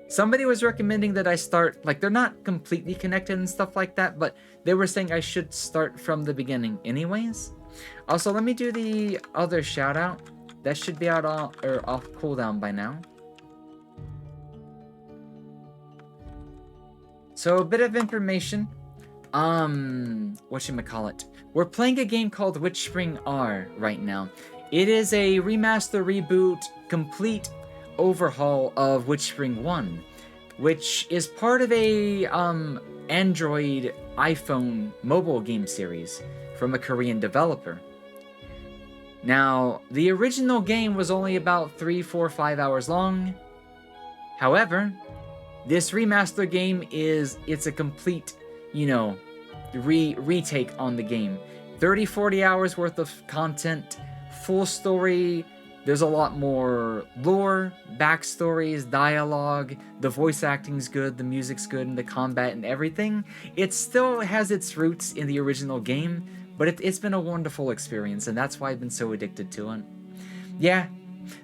Somebody was recommending that I start, like, they're not completely connected and stuff like that, but they were saying I should start from the beginning anyways. Also, let me do the other shout out. That should be out off cooldown by now. So a bit of information. Whatchamacallit. We're playing a game called WitchSpring R right now. It is a remaster, reboot, complete overhaul of WitchSpring 1, which is part of a Android iPhone mobile game series from a Korean developer. Now, the original game was only about 3, 4, 5 hours long. However, this remaster game it's a complete, retake on the game. 30, 40 hours worth of content, full story. There's a lot more lore, backstories, dialogue. The voice acting's good, the music's good, and the combat and everything. It still has its roots in the original game, but it's been a wonderful experience, and that's why I've been so addicted to it. Yeah,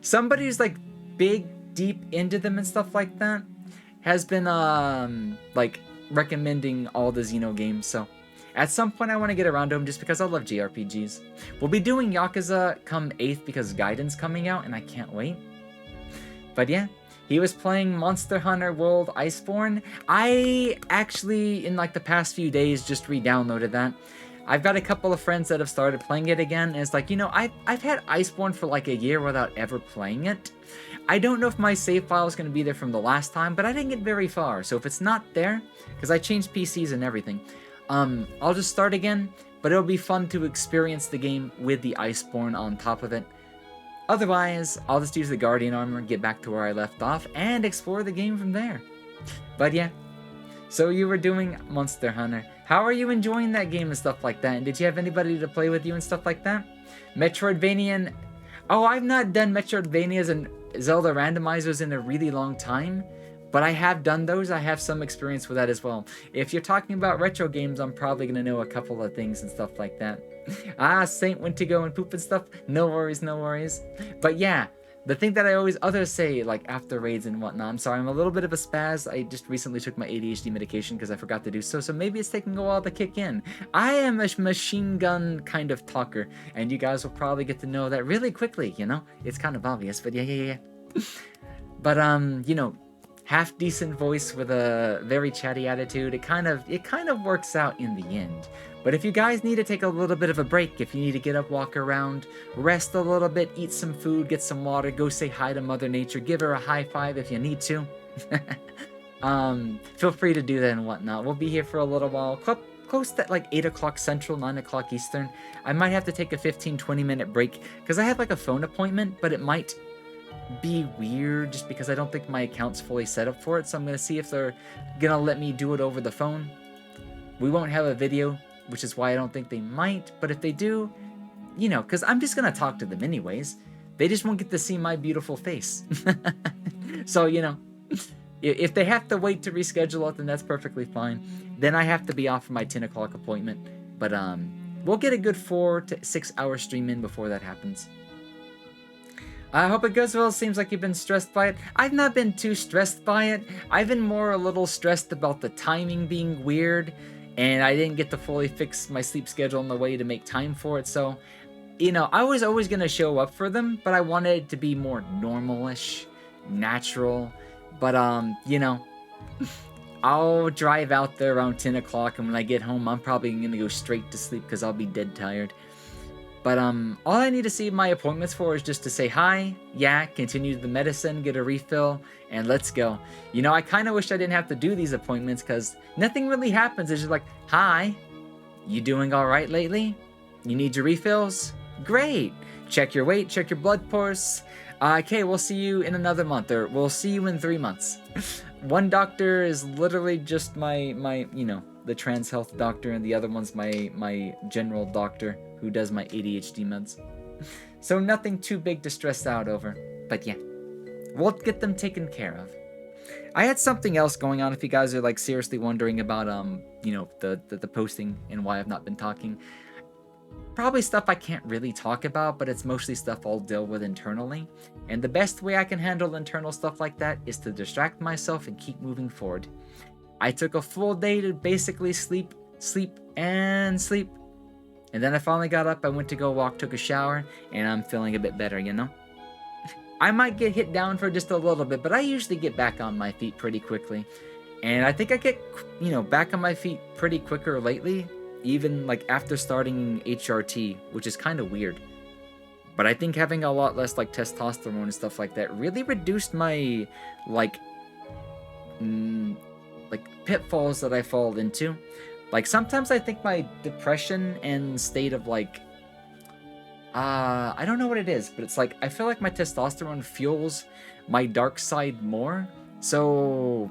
somebody who's like big, deep into them and stuff like that has been like recommending all the Xeno games, so at some point I want to get around to them just because I love JRPGs. We'll be doing Yakuza come 8th because Gaiden's coming out and I can't wait. But yeah, he was playing Monster Hunter World Iceborne. I actually, in like the past few days, just re-downloaded that. I've got a couple of friends that have started playing it again, and it's like, I've had Iceborne for like a year without ever playing it. I don't know if my save file is going to be there from the last time, but I didn't get very far, so if it's not there, because I changed PCs and everything, I'll just start again, but it'll be fun to experience the game with the Iceborne on top of it. Otherwise, I'll just use the Guardian armor, get back to where I left off, and explore the game from there. But yeah, so you were doing Monster Hunter. How are you enjoying that game and stuff like that? And did you have anybody to play with you and stuff like that? Metroidvania. Oh, I've not done Metroidvanias and Zelda randomizers in a really long time, but I have done those. I have some experience with that as well. If you're talking about retro games, I'm probably going to know a couple of things and stuff like that. Saint went to go and poop and stuff. No worries, no worries. But yeah, the thing that I always others say, like after raids and whatnot, I'm sorry, I'm a little bit of a spaz. I just recently took my ADHD medication because I forgot to do so, so maybe it's taking a while to kick in. I am a machine gun kind of talker, and you guys will probably get to know that really quickly, It's kind of obvious, but yeah. But, half decent voice with a very chatty attitude, it kind of works out in the end. But if you guys need to take a little bit of a break, if you need to get up, walk around, rest a little bit, eat some food, get some water, go say hi to Mother Nature, give her a high five if you need to. Feel free to do that and whatnot. We'll be here for a little while, close to like 8 o'clock Central, 9 o'clock Eastern. I might have to take a 15-20 minute break because I have like a phone appointment, but it might be weird just because I don't think my account's fully set up for it, so I'm going to see if they're going to let me do it over the phone. We won't have a video, which is why I don't think they might, but if they do, because I'm just going to talk to them anyways. They just won't get to see my beautiful face. So, if they have to wait to reschedule it, then that's perfectly fine. Then I have to be off for my 10 o'clock appointment, but we'll get a good 4 to 6 hour stream in before that happens. I hope it goes well. It seems like you've been stressed by it. I've not been too stressed by it. I've been more a little stressed about the timing being weird, and I didn't get to fully fix my sleep schedule in the way to make time for it, so, I was always going to show up for them, but I wanted it to be more normal-ish, natural, but, I'll drive out there around 10 o'clock, and when I get home, I'm probably going to go straight to sleep because I'll be dead tired. But all I need to see my appointments for is just to say hi, yeah, continue the medicine, get a refill, and let's go. You know, I kind of wish I didn't have to do these appointments because nothing really happens. It's just like, hi, you doing all right lately? You need your refills? Great. Check your weight, check your blood pulse. Okay, we'll see you in another month, or we'll see you in 3 months. One doctor is literally just my the trans health doctor, and the other one's my general doctor who does my ADHD meds. So nothing too big to stress out over. But yeah, we'll get them taken care of. I had something else going on if you guys are like seriously wondering about the posting and why I've not been talking. Probably stuff I can't really talk about, but it's mostly stuff I'll deal with internally. And the best way I can handle internal stuff like that is to distract myself and keep moving forward. I took a full day to basically sleep, and sleep. And then I finally got up, I went to go walk, took a shower, and I'm feeling a bit better, you know? I might get hit down for just a little bit, but I usually get back on my feet pretty quickly. And I think I get, back on my feet pretty quicker lately, even like after starting HRT, which is kind of weird. But I think having a lot less like testosterone and stuff like that really reduced my like pitfalls that I fall into. Like sometimes I think my depression and state of like I don't know what it is, but it's like I feel like my testosterone fuels my dark side more. So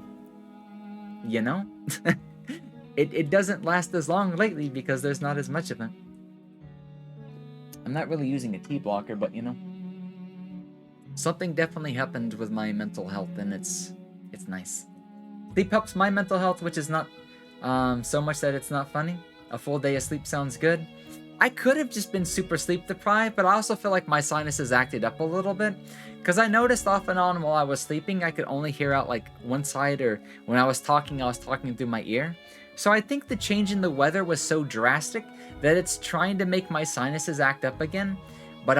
it doesn't last as long lately because there's not as much of it. I'm not really using a T blocker, but something definitely happened with my mental health, and it's nice. Sleep helps my mental health, which is not so much that it's not funny. A full day of sleep sounds good. I could have just been super sleep deprived, but I also feel like my sinuses acted up a little bit. Because I noticed off and on while I was sleeping, I could only hear out like one side, or when I was talking through my ear. So I think the change in the weather was so drastic that it's trying to make my sinuses act up again. But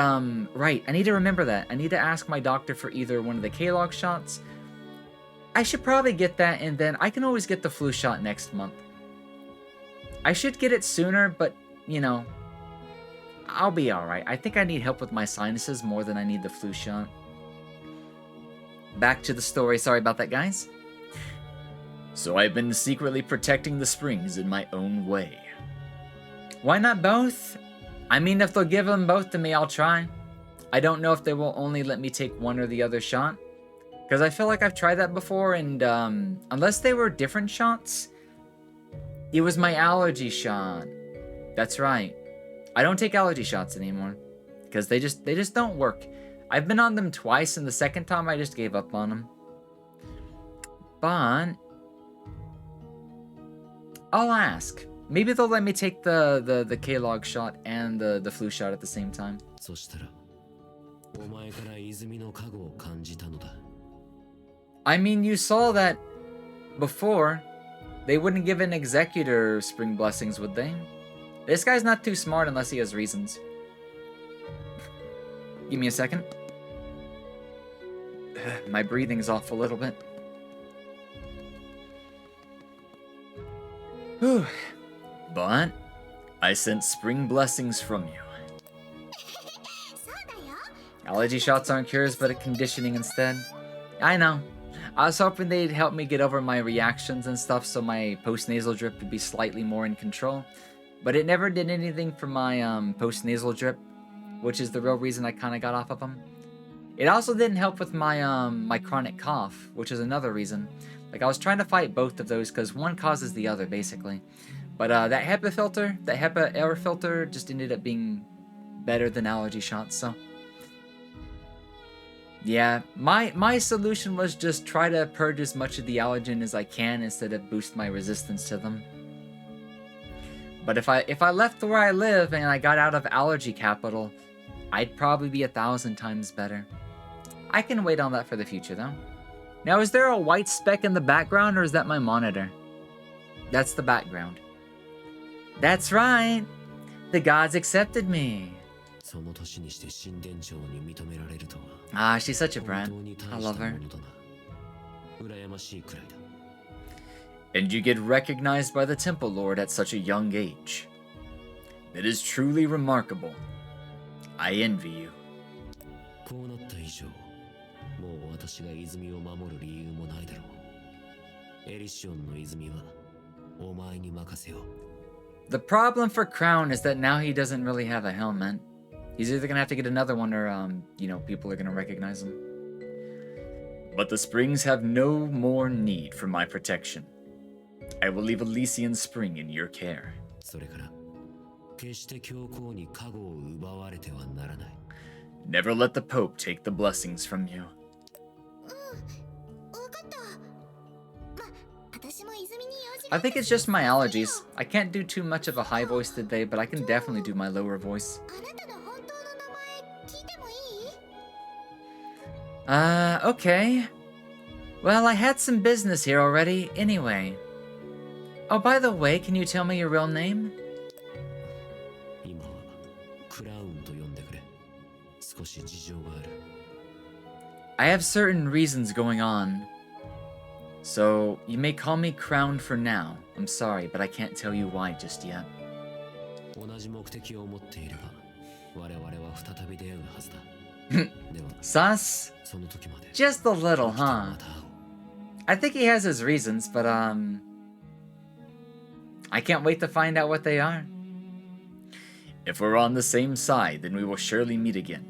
right, I need to remember that. I need to ask my doctor for either one of the K-Log shots. I should probably get that, and then I can always get the flu shot next month. I should get it sooner, but I'll be alright. I think I need help with my sinuses more than I need the flu shot. Back to the story. Sorry about that, guys. So I've been secretly protecting the springs in my own way. Why not both? I mean, if they'll give them both to me, I'll try. I don't know if they will only let me take one or the other shot, because I feel like I've tried that before, and unless they were different shots, it was my allergy shot. That's right. I don't take allergy shots anymore because they just don't work. I've been on them twice, and the second time I just gave up on them. But I'll ask. Maybe they'll let me take the K-Log shot and the flu shot at the same time. I mean, you saw that before. They wouldn't give an executor spring blessings, would they? This guy's not too smart unless he has reasons. Give me a second. My breathing's off a little bit. Whew. But I sent spring blessings from you. Allergy shots aren't cures, but a conditioning instead. I know. I was hoping they'd help me get over my reactions and stuff so my post-nasal drip would be slightly more in control. But it never did anything for my post-nasal drip, which is the real reason I kind of got off of them. It also didn't help with my my chronic cough, which is another reason. Like, I was trying to fight both of those because one causes the other, basically. But that HEPA air filter just ended up being better than allergy shots, so... Yeah, my solution was just try to purge as much of the allergen as I can instead of boost my resistance to them. But if I left where I live and I got out of allergy capital, I'd probably be 1,000 times better. I can wait on that for the future, though. Now, is there a white speck in the background, or is that my monitor? That's the background. That's right! The gods accepted me! Ah, she's such a brat. I love her. And you get recognized by the Temple Lord at such a young age. It is truly remarkable. I envy you. こうなった以上、もう私が泉を守る理由もないだろう。エリシオンの泉はお前に任せよう。The problem for Crown is that now he doesn't really have a helmet. He's either gonna have to get another one or, people are gonna recognize him. But the springs have no more need for my protection. I will leave Elysian Spring in your care. それから、決して教皇に加護を奪われてはならない。Never let the Pope take the blessings from you. I think it's just my allergies. I can't do too much of a high voice today, but I can definitely do my lower voice. Okay. Well, I had some business here already, anyway. Oh, by the way, can you tell me your real name? 今はクラウンと呼んでくれ。少し事情がある。I have certain reasons going on. So, you may call me Crown for now. I'm sorry, but I can't tell you why just yet. 同じ目的を持っていれば、我々は再び出会うはずだ。では、Sus? その時まで。 Just a little, huh? また会おう。I think he has his reasons, but, I can't wait to find out what they are. If we're on the same side, then we will surely meet again.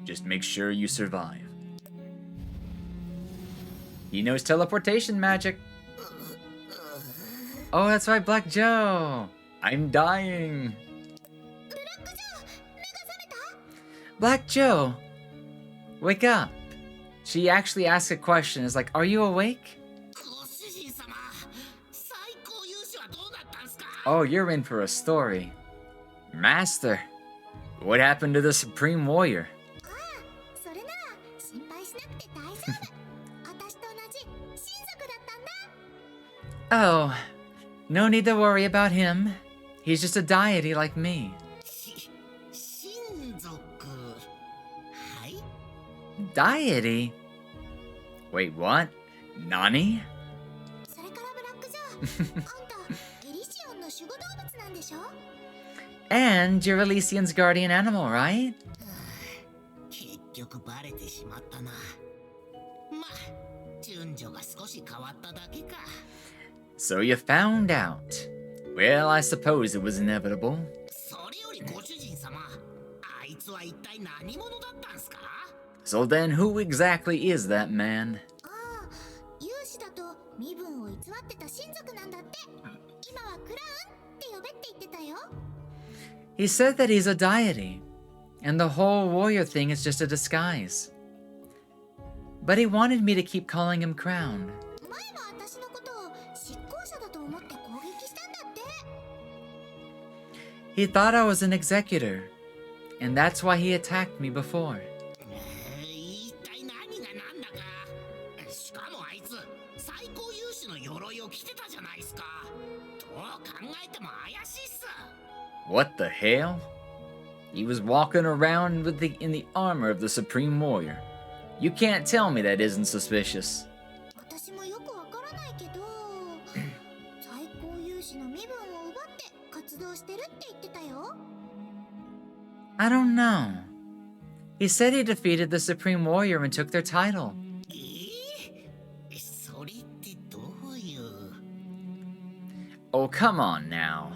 Just make sure you survive. He knows teleportation magic. Oh, that's right, Black Joe. I'm dying. Black Joe, wake up. She actually asks a question. It's like, are you awake? Oh, you're in for a story. Master, what happened to the Supreme Warrior? Oh, no need to worry about him. He's just a deity like me. Deity? Wait, what? Nani? And you're Elysian's guardian animal, right? So you found out. Well, I suppose it was inevitable. So then, who exactly is that man? He said that he's a deity, and the whole warrior thing is just a disguise. But he wanted me to keep calling him Crown. He thought I was an executor, and that's why he attacked me before. What the hell? He was walking around in the armor of the Supreme Warrior. You can't tell me that isn't suspicious. I don't know. He said he defeated the Supreme Warrior and took their title. Oh, come on now.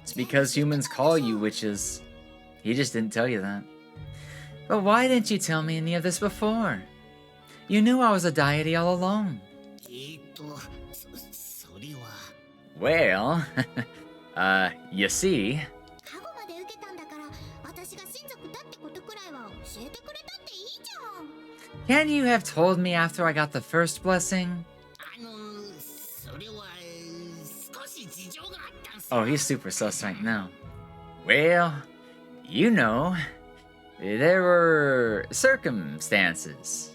It's because humans call you witches. He just didn't tell you that. But why didn't you tell me any of this before? You knew I was a deity all along. Well, you see... Can't you have told me after I got the first blessing? Oh, he's super sus right now. Well, you know, there were circumstances.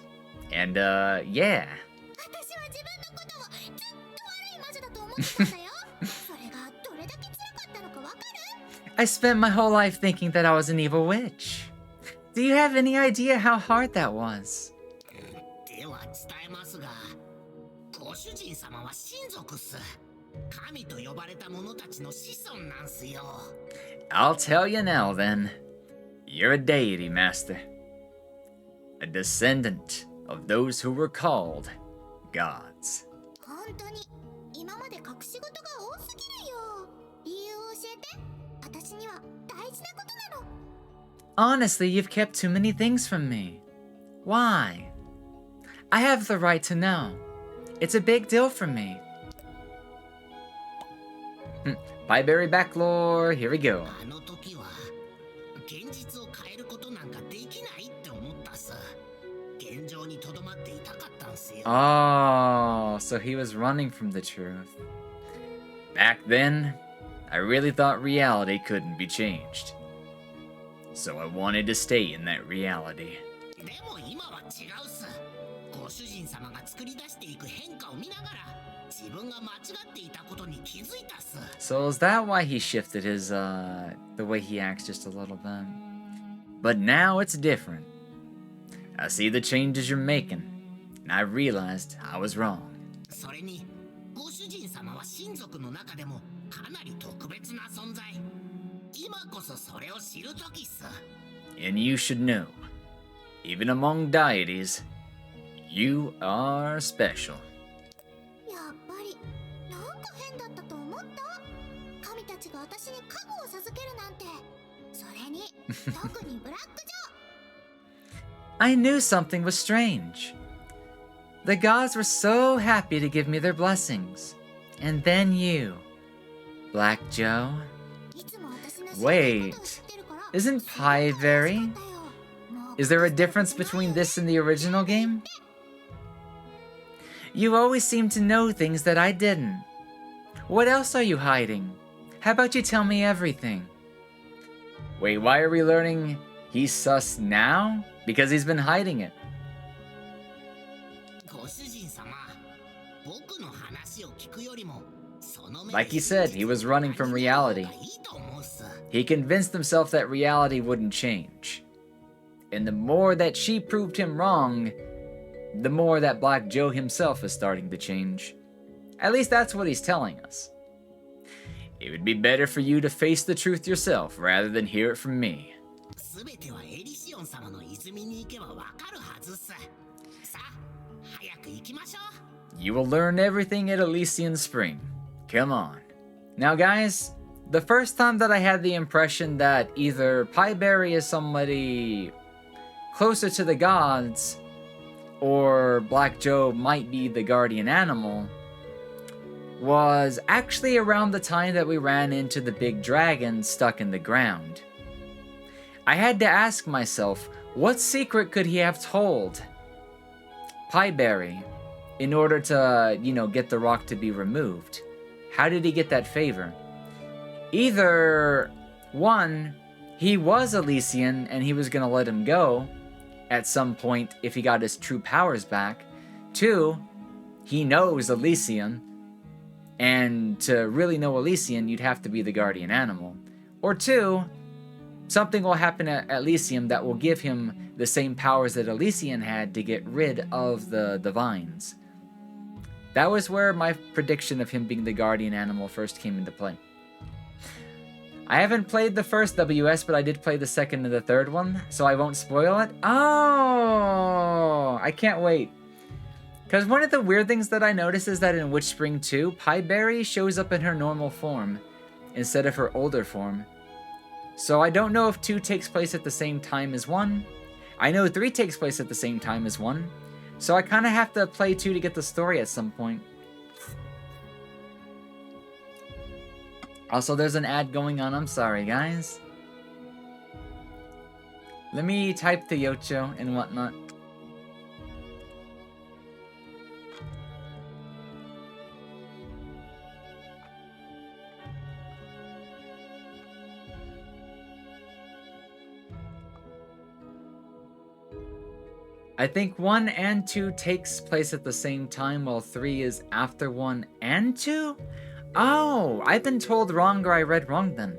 And, yeah. I spent my whole life thinking that I was an evil witch. Do you have any idea how hard that was? ご主人様は親族っす。神と呼ばれた者たちの子孫なんすよ。I'll tell you now then. You're a deity, Master. A descendant of those who were called gods. 本当に今まで隠し事が多すぎるよ。理由を教えて。私には大事なことなの。Honestly, you've kept too many things from me. Why? I have the right to know. It's a big deal for me. Byberry Backlore, here we go. あの時は現実を変えることなんかできないって思ったっす。現状にとどまっていたかったんすよ。Oh, so he was running from the truth. Back then, I really thought reality couldn't be changed. So I wanted to stay in that reality. でも今は違うっす。ご主人様が作り出していく変化を見ながら自分が間違っていたことに気づいたっす。 So is that why he shifted his, the way he acts just a little bit? But now it's different. I see the changes you're making, and I realized I was wrong. それにご主人様は親族の中でもかなり特別な存在。今こそそれを知る時っす。 And you should know, even among deities, you are special. やっぱりなんか変だったと思った。神たちが私に加護を授けるなんて。それに特にブラックジョー。 I knew something was strange. The gods were so happy to give me their blessings. And then you, Black Joe. いつも私の知らないことを知ってるから。 Isn't Pie very? Is there a difference between this and the original game? You always seem to know things that I didn't. What else are you hiding? How about you tell me everything? Wait, why are we learning he's sus now? Because he's been hiding it. ご主人様、僕の話を聞くよりもその目で Like he said, he was running from reality. いいと思うっす。 He convinced himself that reality wouldn't change. And the more that she proved him wrong, the more that Black Joe himself is starting to change. At least that's what he's telling us. It would be better for you to face the truth yourself rather than hear it from me. すべてはエリシオン様の泉に行けばわかるはずっす。さあ、早く行きましょう。 You will learn everything at Elysian Spring. Come on. Now, guys, the first time that I had the impression that either Pieberry is somebody closer to the gods or Black Joe might be the guardian animal was actually around the time that we ran into the big dragon stuck in the ground. I had to ask myself, what secret could he have told Pieberry in order to, get the rock to be removed? How did he get that favor? Either, one, he was Elysian and he was going to let him go at some point if he got his true powers back. Two, he knows Elysian, and to really know Elysian, you'd have to be the guardian animal. Or two, something will happen at Elysium that will give him the same powers that Elysian had to get rid of the vines. That was where my prediction of him being the guardian animal first came into play. I haven't played the first WS, but I did play the second and the third one, so I won't spoil it. Oh, I can't wait. Because one of the weird things that I noticed is that in WitchSpring 2, Pieberry shows up in her normal form instead of her older form. So I don't know if 2 takes place at the same time as 1. I know 3 takes place at the same time as 1. So I kind of have to play 2 to get the story at some point. Also, there's an ad going on. I'm sorry, guys. Let me type to Yocho and whatnot. I think 1 and 2 takes place at the same time, while 3 is after 1 and 2? Oh, I've been told wrong, or I read wrong then.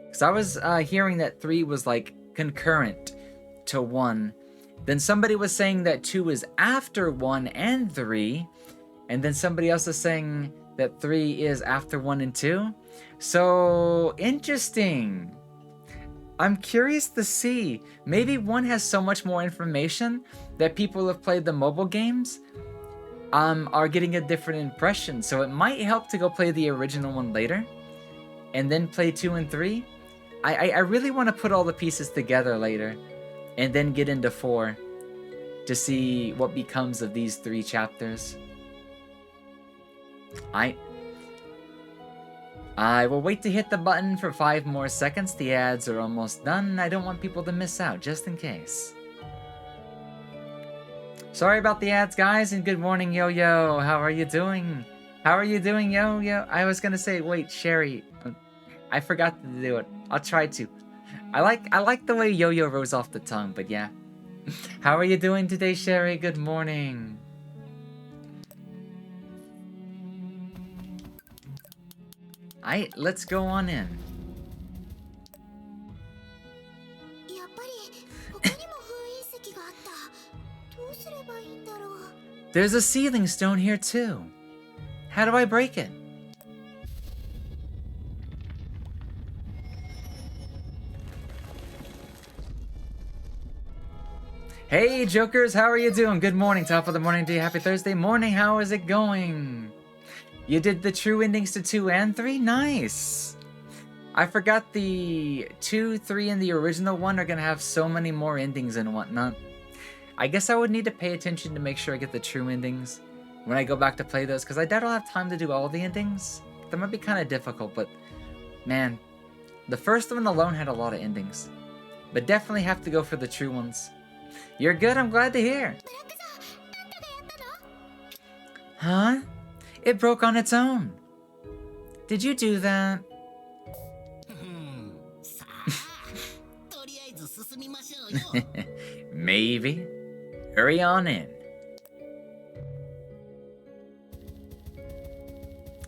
Because I was hearing that 3 was like concurrent to 1. Then somebody was saying that 2 is after 1 and 3, And then somebody else is saying that 3 is after 1 and 2. So interesting. I'm curious to see. Maybe 1 has so much more information that people who have played the mobile games are getting a different impression. So it might help to go play the original one later and then play 2 and 3. I really want to put all the pieces together later and then get into 4 to see what becomes of these 3 chapters. I will wait to hit the button for 5 more seconds. The ads are almost done. I don't want people to miss out, just in case. Sorry about the ads, guys, and good morning, Yo-Yo. How are you doing? How are you doing, Yo-Yo? I was gonna say, wait, Sherry. I forgot to do it. I'll try to. I like the way Yo-Yo rose off the tongue, but yeah. How are you doing today, Sherry? Good morning. Let's go on in. やっぱり他にも封印石があった。どうすればいいんだろう。 There's a sealing stone here too. How do I break it? Hey Jokers, how are you doing? Good morning, top of the morning to you. Happy Thursday morning. How is it going? You did the true endings to 2 and 3? Nice! I forgot the 2, 3, and the original one are gonna have so many more endings and whatnot. I guess I would need to pay attention to make sure I get the true endings when I go back to play those, because I doubt I'll have time to do all the endings. That might be kind of difficult, but man, the first one alone had a lot of endings. But definitely have to go for the true ones. You're good, I'm glad to hear. Huh? It broke on its own. Did you do that? さあ、とりあえず進みましょうよ。Maybe. Hurry on in.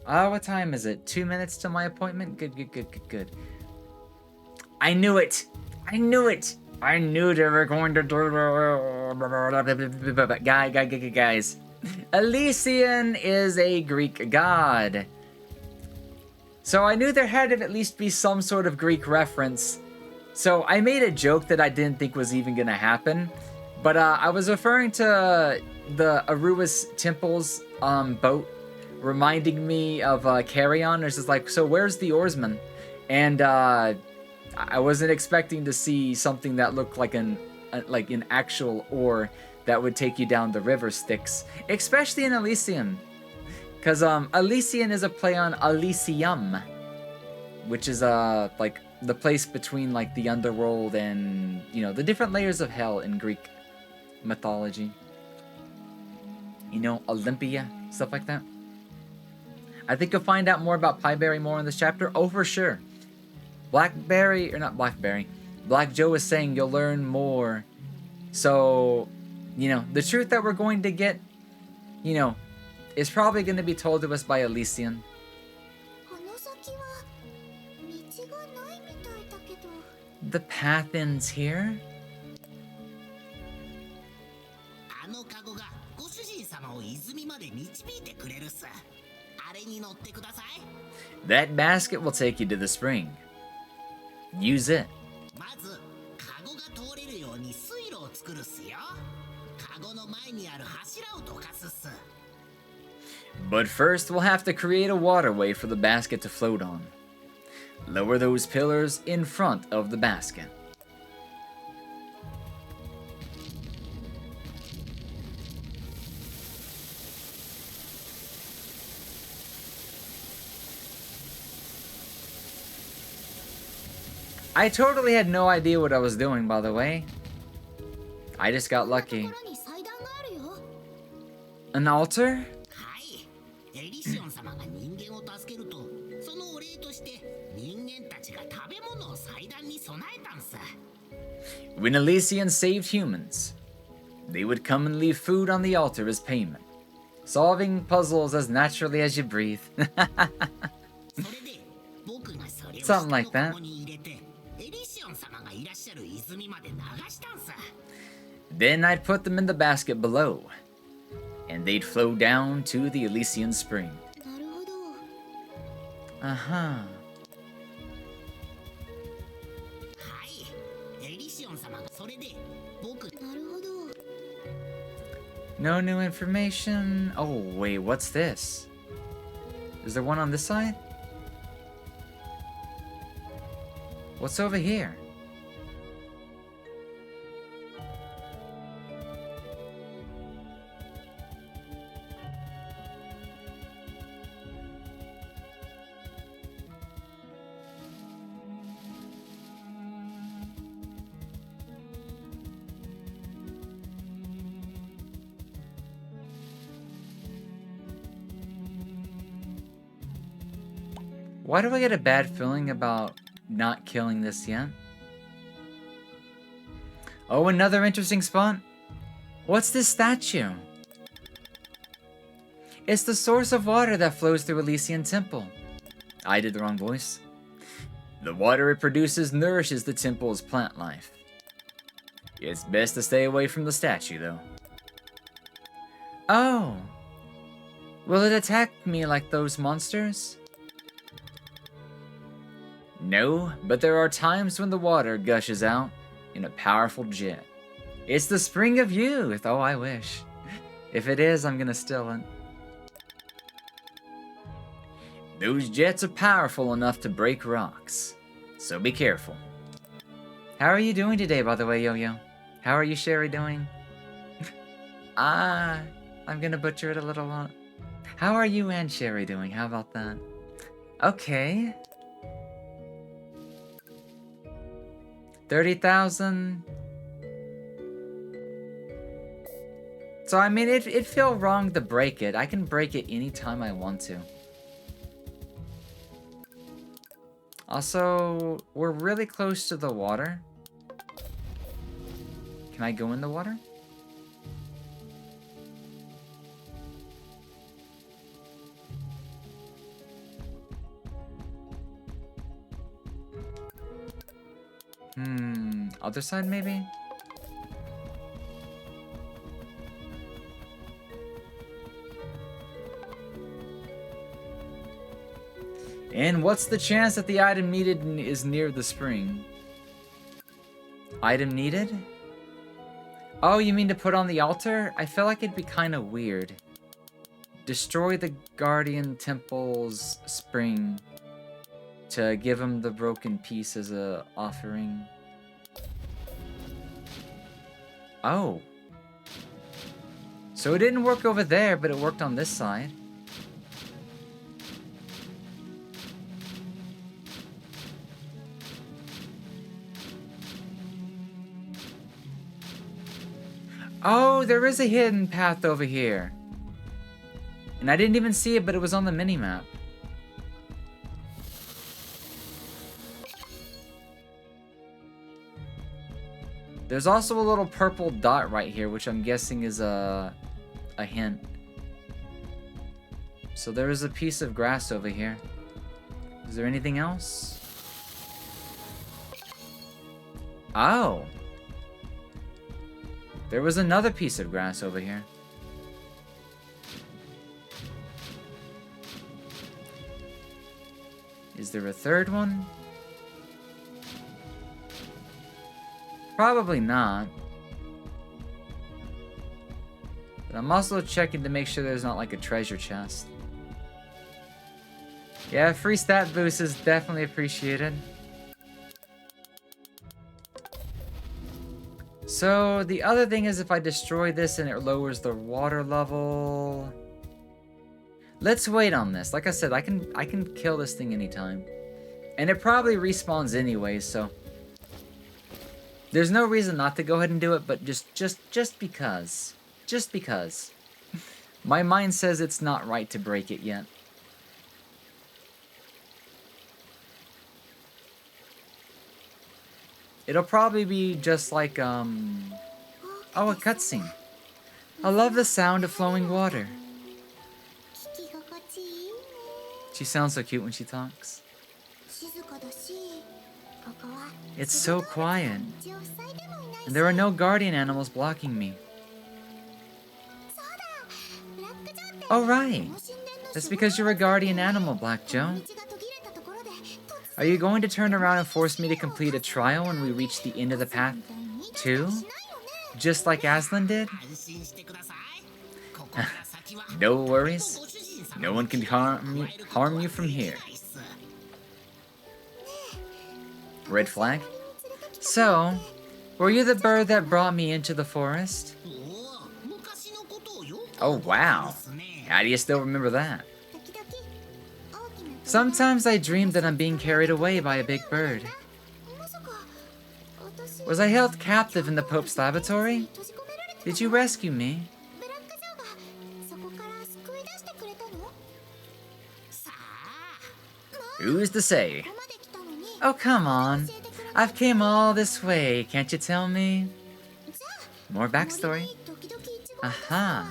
What time is it? 2 minutes till my appointment? Good. I knew it! I knew they were going to do... Guys. Elysian is a Greek god. So I knew there had to at least be some sort of Greek reference. So I made a joke that I didn't think was even gonna happen. But I was referring to the Arua's Temple's boat, reminding me of Carry-On. It's just like, so where's the oarsman? And I wasn't expecting to see something that looked like an actual oar that would take you down the river Styx, especially in Elysian. Because Elysian is a play on Elysium, which is like the place between like the underworld and, you know, the different layers of hell in Greek mythology. You know, Olympia, stuff like that. I think you'll find out more about Pieberry more in this chapter. Oh, for sure. Black Joe is saying you'll learn more. So, you know, the truth that we're going to get, you know, is probably going to be told to us by Elysian. この先は道がないみたいだけど。 The path ends here? あのカゴがご主人様を泉まで導いてくれるっす。あれに乗ってください。 That basket will take you to the spring. Use it. まずカゴが通れるように水路を作るっすよ。カゴの前にある柱をどかすっす。 But first, we'll have to create a waterway for the basket to float on. Lower those pillars in front of the basket. I totally had no idea what I was doing, by the way. I just got lucky. ところに祭壇があるよ。 An altar? はい。エリシオン様が人間を助けると、そのお礼として人間たちが食べ物を祭壇に備えたんす。 When Elysian saved humans, they would come and leave food on the altar as payment, solving puzzles as naturally as you breathe. それで僕がそれを Something like 下の that. カゴに入れて、エリシオン様がいらっしゃる泉まで流したんす。 Then I'd put them in the basket below. and they'd flow down to the Elysian Spring. なるほど。 Uh-huh. はいエリシオン様がそれで僕なるほど。 No new information. Oh, wait, what's this? Is there one on this side? What's over here? Why do I get a bad feeling about not killing this yet? Oh, another interesting spot. What's this statue? It's the source of water that flows through Elysian Temple. I did the wrong voice. The water it produces nourishes the temple's plant life. It's best to stay away from the statue, though. Oh. Will it attack me like those monsters? No, but there are times when the water gushes out in a powerful jet. It's the spring of youth. Oh, I wish. If it is, I'm gonna steal it. Those jets are powerful enough to break rocks, so be careful. How are you doing today, by the way, Yo-Yo? How are you, Sherry, doing? I'm gonna butcher it a little lot. How are you and Sherry doing? How about that? Okay. 30,000. So, I mean, it'd feel wrong to break it. I can break it anytime I want to. Also, we're really close to the water. Can I go in the water? Other side maybe? And what's the chance that the item needed is near the spring? Item needed? Oh, you mean to put on the altar? I feel like it'd be kind of weird. Destroy the Guardian Temple's spring to give him the broken piece as a offering. Oh. So it didn't work over there, but it worked on this side. Oh, there is a hidden path over here. And I didn't even see it, but it was on the mini-map. There's also a little purple dot right here, which I'm guessing is a hint. So there is a piece of grass over here. Is there anything else? Oh. There was another piece of grass over here. Is there a third one? Probably not. But I'm also checking to make sure there's not like a treasure chest. Yeah, free stat boost is definitely appreciated. So the other thing is if I destroy this and it lowers the water level. Let's wait on this. Like I said, I can kill this thing anytime. And it probably respawns anyways, so there's no reason not to go ahead and do it, but just because. Just because. My mind says it's not right to break it yet. It'll probably be just like, oh, a cutscene. I love the sound of flowing water. 聞き心地いいね。 She sounds so cute when she talks. 静かだし、ここは It's so quiet. 道を塞いでもいないし。 And there are no guardian animals blocking me. そうだ、Oh, right. That's because you're a guardian animal, Black Joe. Are you going to turn around and force me to complete a trial when we reach the end of the path, too? Just like Aslan did? 安心してください。ここから先は No ご worries. 主人様 No one can が harm you from here. Red flag? So, were you the bird that brought me into the forest? おお、昔のことをよく Oh, 覚えて wow. ますね。 How do you still remember that? 時々大きな Sometimes I dream that I'm being carried away by a big bird. まさか私 Was I held captive in the Pope's laboratory? 閉じ込められて Did you rescue me? ブラックジョーがそこから救い出してくれたの？さあ、 Who's to say? ここまで来たのに Oh, come on. I've came all this way, can't you tell me? じゃ More あ backstory. 森に時々イチゴが Aha.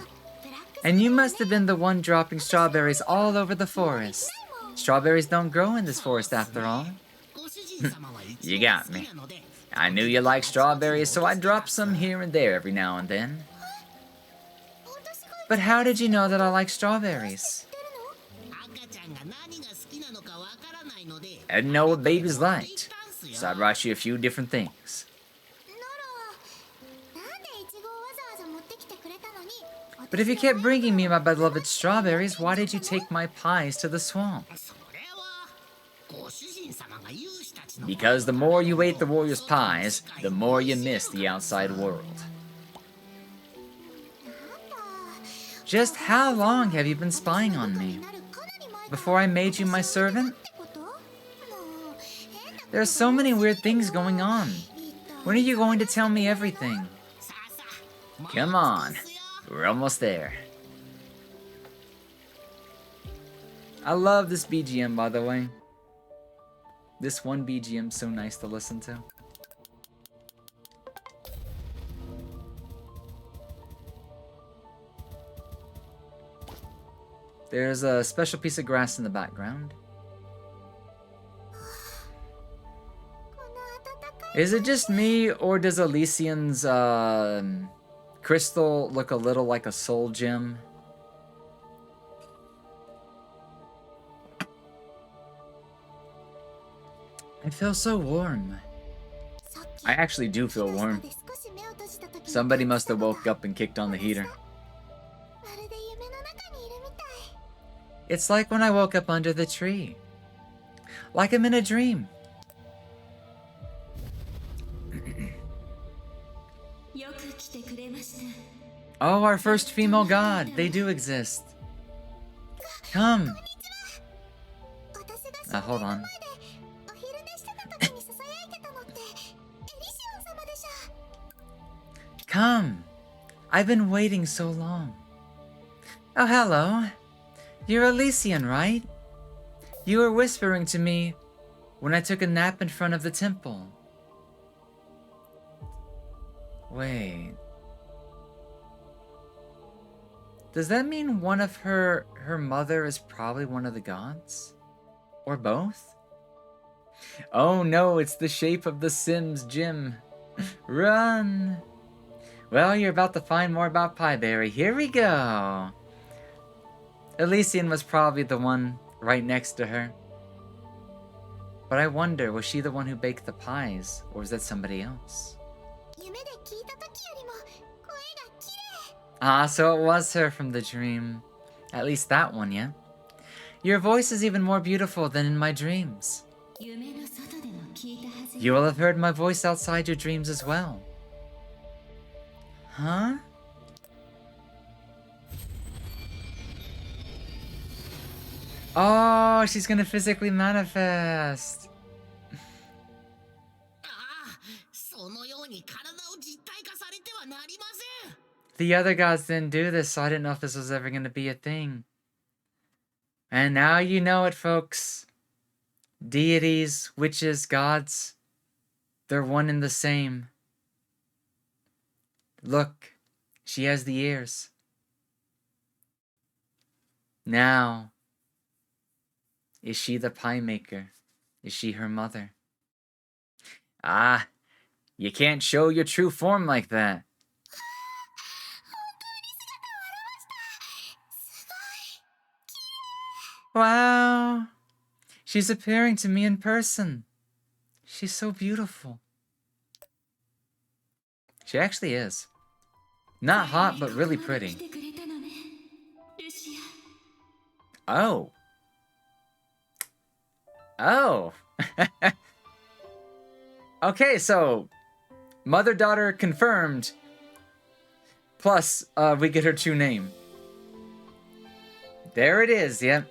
ブラック And you must have been the one dropping strawberries all over the forest. Strawberries don't grow in this forest after all. ご主人様は一 You 番 got 好 me. きなので I knew you liked strawberries, so I dropped some here and there every now and then. 私が But how did you know that I like strawberries? 知ってるの？赤ちゃんが何が好きなのかわからないので I didn't know what babies 言 liked, ったんすよ so I brought you a few different things. ならなんでイチゴをわざわざ持ってきてくれたのに But if you kept bringing me my beloved strawberries, why did you take my pies to the swamp? それはご主人様が勇士たちの Because the more you ate the warrior's pies, the more you missed the outside world. Just how long have you been spying on me? Before I made you my servant? There are so many weird things going on. When are you going to tell me everything? さあさあ Come on. We're almost there. I love this BGM, by the way. This one BGM so nice to listen to. There's a special piece of grass in the background. Is it just me, or does Elysian's crystal look a little like a soul gem? I feel so warm. I actually do feel warm. Somebody must have woke up and kicked on the heater. It's like when I woke up under the tree. Like I'm in a dream. Oh, our first female god. They do exist. Come. Hold on. Come. I've been waiting so long. Oh, hello. You're Elysian, right? You were whispering to me when I took a nap in front of the temple. Wait. Does that mean one of her mother is probably one of the gods? Or both? Oh no, it's the shape of the Sims gym. Run! Well, you're about to find more about Pieberry. Here we go. Elysian was probably the one right next to her. But I wonder, was she the one who baked the pies? Or was that somebody else? Ah, so it was her from the dream. At least that one, yeah? Your voice is even more beautiful than in my dreams. You will have heard my voice outside your dreams as well. Huh? Oh, she's gonna physically manifest. ああ、そのように体を実体化されてはなりません。 The other gods didn't do this, so I didn't know if this was ever gonna be a thing. And now you know it, folks. Deities, witches, gods, they're one and the same. Look, she has the ears. Now, is she the pie maker? Is she her mother? Ah, you can't show your true form like that. Wow. She's appearing to me in person. She's so beautiful. She actually is. Not hot, but really pretty. Oh. Oh. Okay, so mother-daughter confirmed. Plus, we get her true name. There it is, yep.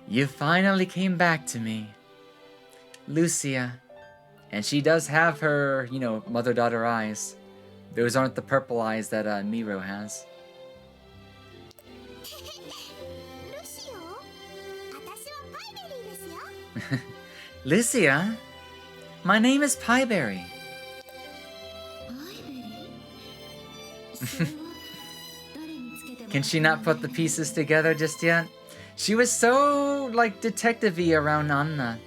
You finally came back to me. Lucia. And she does have her, you know, mother-daughter eyes. Those aren't the purple eyes that Miro has. ルシオ、私はパイベリーですよ。 Lucia? My name is Pieberry. パイベリー？それは誰につけても Can she not put the pieces together just yet? She was so, like, detective-y around Anna.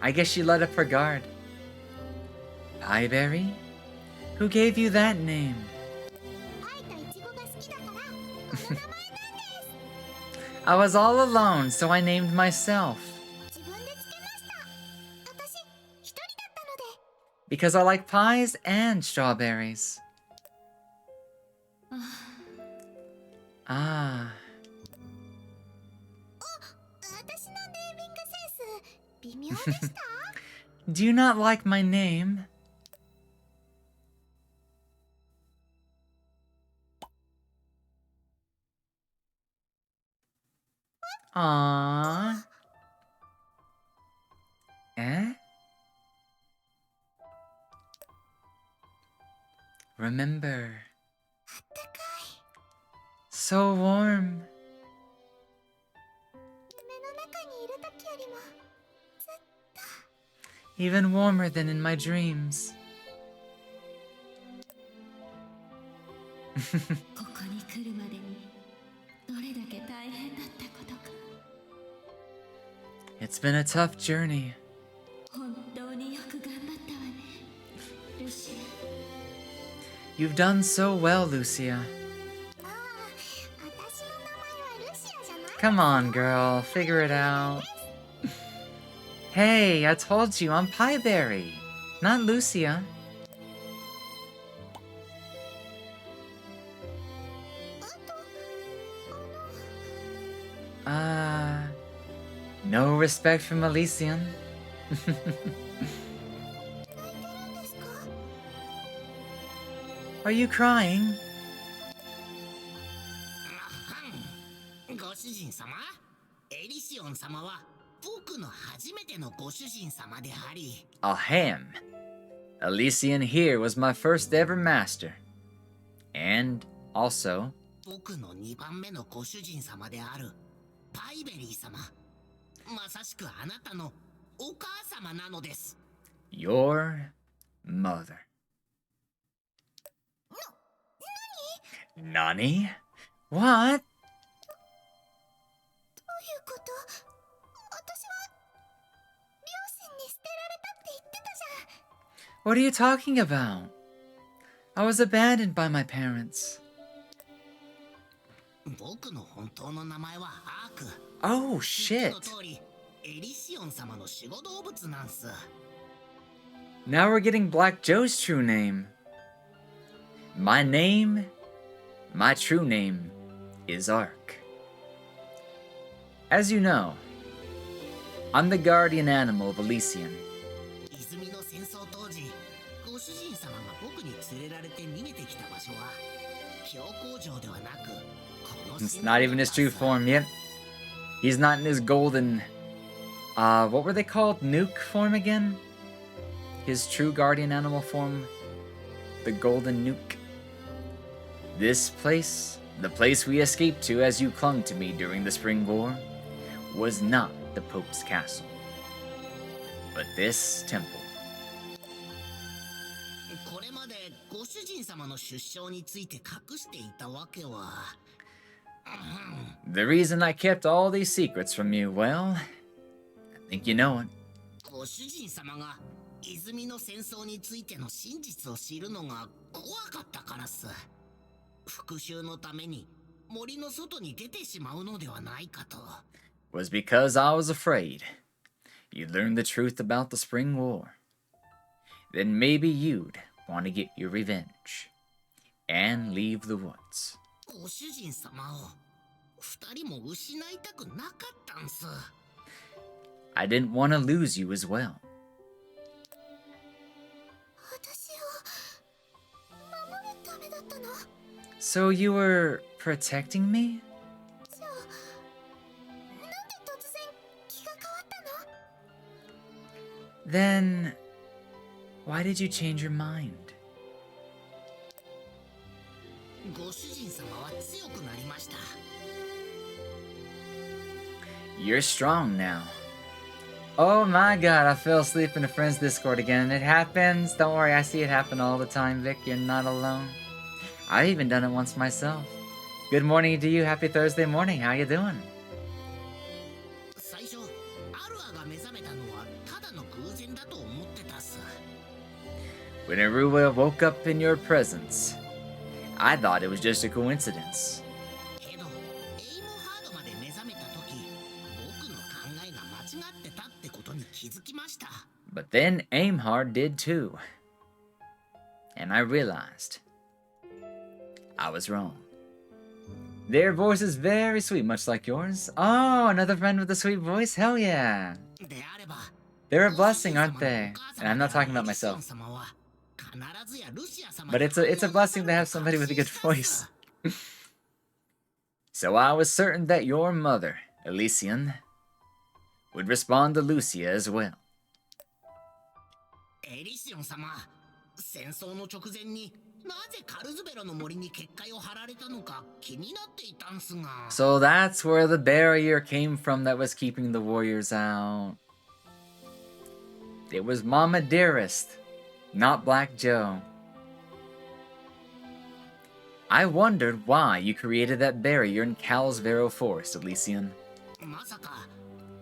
I guess she let up her guard. Pieberry? Who gave you that name? パイとイチゴが好きだから、この名前なんです。 I was all alone, so I named myself. 自分でつけました。私、一人だったので。 Because I like pies and strawberries. Ah. 私のネーミングセンス、微妙でした。 Do you not like my name? Aww. Eh? Remember. あったかい。 So warm. 夢の中にいる時よりも、ずっと。 Even warmer than in my dreams. ここに来るまでに、どれだけ大変だったことか。 It's been a tough journey. 本当によく頑張ったわね、ルシア。 You've done so well, Lucia. ああ、私の名前はルシアじゃない。 Come on, girl. Figure it out. Hey, I told you I'm Pieberry, not Lucia. あと、No respect from Elysian. 泣いてるんですか？ Are you crying? ご主人様、エリシオン様は僕の初めてのご主人様であり、 Ahem. Elysian here was my first ever master. And also, 僕の2番目のご主人様であるパイベリー様。まさしくあなたのお母様なのです。 your mother. Nani? What? どういうこと？私は両親に捨てられたって言ってたじゃん。 What are you talking about? I was abandoned by my parents. 僕の本当の名前はアーク。 Oh, shit. の通り、エリシオン様の守護動物なんす。 Now we're getting Black Joe's true name. My true name, is Ark. As you know, I'm the guardian animal of Elysian. 泉の戦争当時、ご主人様が僕に連れられて逃げてきた場所は標高城ではなく、この It's not even his true form yet. He's not in his golden, what were they called? Nuke form again? His true guardian animal form, the golden nuke. This place, the place we escaped to as you clung to me during the Spring War, was not the Pope's castle, but this temple. これまでご主人様の出生について隠していたわけは、The reason I kept all these secrets from you, well, I think you know it. ご主人様が泉の戦争についての真実を知るのが怖かったからっす。復讐のために森の外に出てしまうのではないかと。Was because I was afraid. You learned the truth about the Spring War. Then maybe you'd want to get your revenge. And leave the woods. ご主人様を二人も失いたくなかったんす。I didn't want to lose you as well. 私を守るためだったの？ So you were protecting me? じゃあ、なんで突然気が変わったの？ Then why did you change your mind? ご主人様は強くなりました。You're strong now. Oh my god, I fell asleep in a friend's Discord again. It happens. Don't worry, I see it happen all the time, Vic. You're not alone. I've even done it once myself. Good morning to you. Happy Thursday morning. How you doing? 最初、アルアが目覚めたのはただの偶然だと思ってたっす。 When Arua woke up in your presence, I thought it was just a coincidence. けど、エイムハードまで目覚めた時、僕の考えが間違ってたってことに気づきました。 But then Aimhard did too. And I realized I was wrong. Their voice is very sweet, much like yours. Oh, another friend with a sweet voice? Hell yeah. であれば、 They're a blessing, aren't they? And I'm not talking about myself. But it's a blessing to have somebody with a good voice. So I was certain that your mother, Elysian, would respond to Lucia as well. エリシオン様、戦争の直前になぜカルズベロの森に結界を張られたのか気になっていたんすが。 So that's where the barrier came from that was keeping the warriors out. It was Mama Dearest, not Black Joe. I wondered why you created that barrier in Calsvero Forest, Elysian. まさか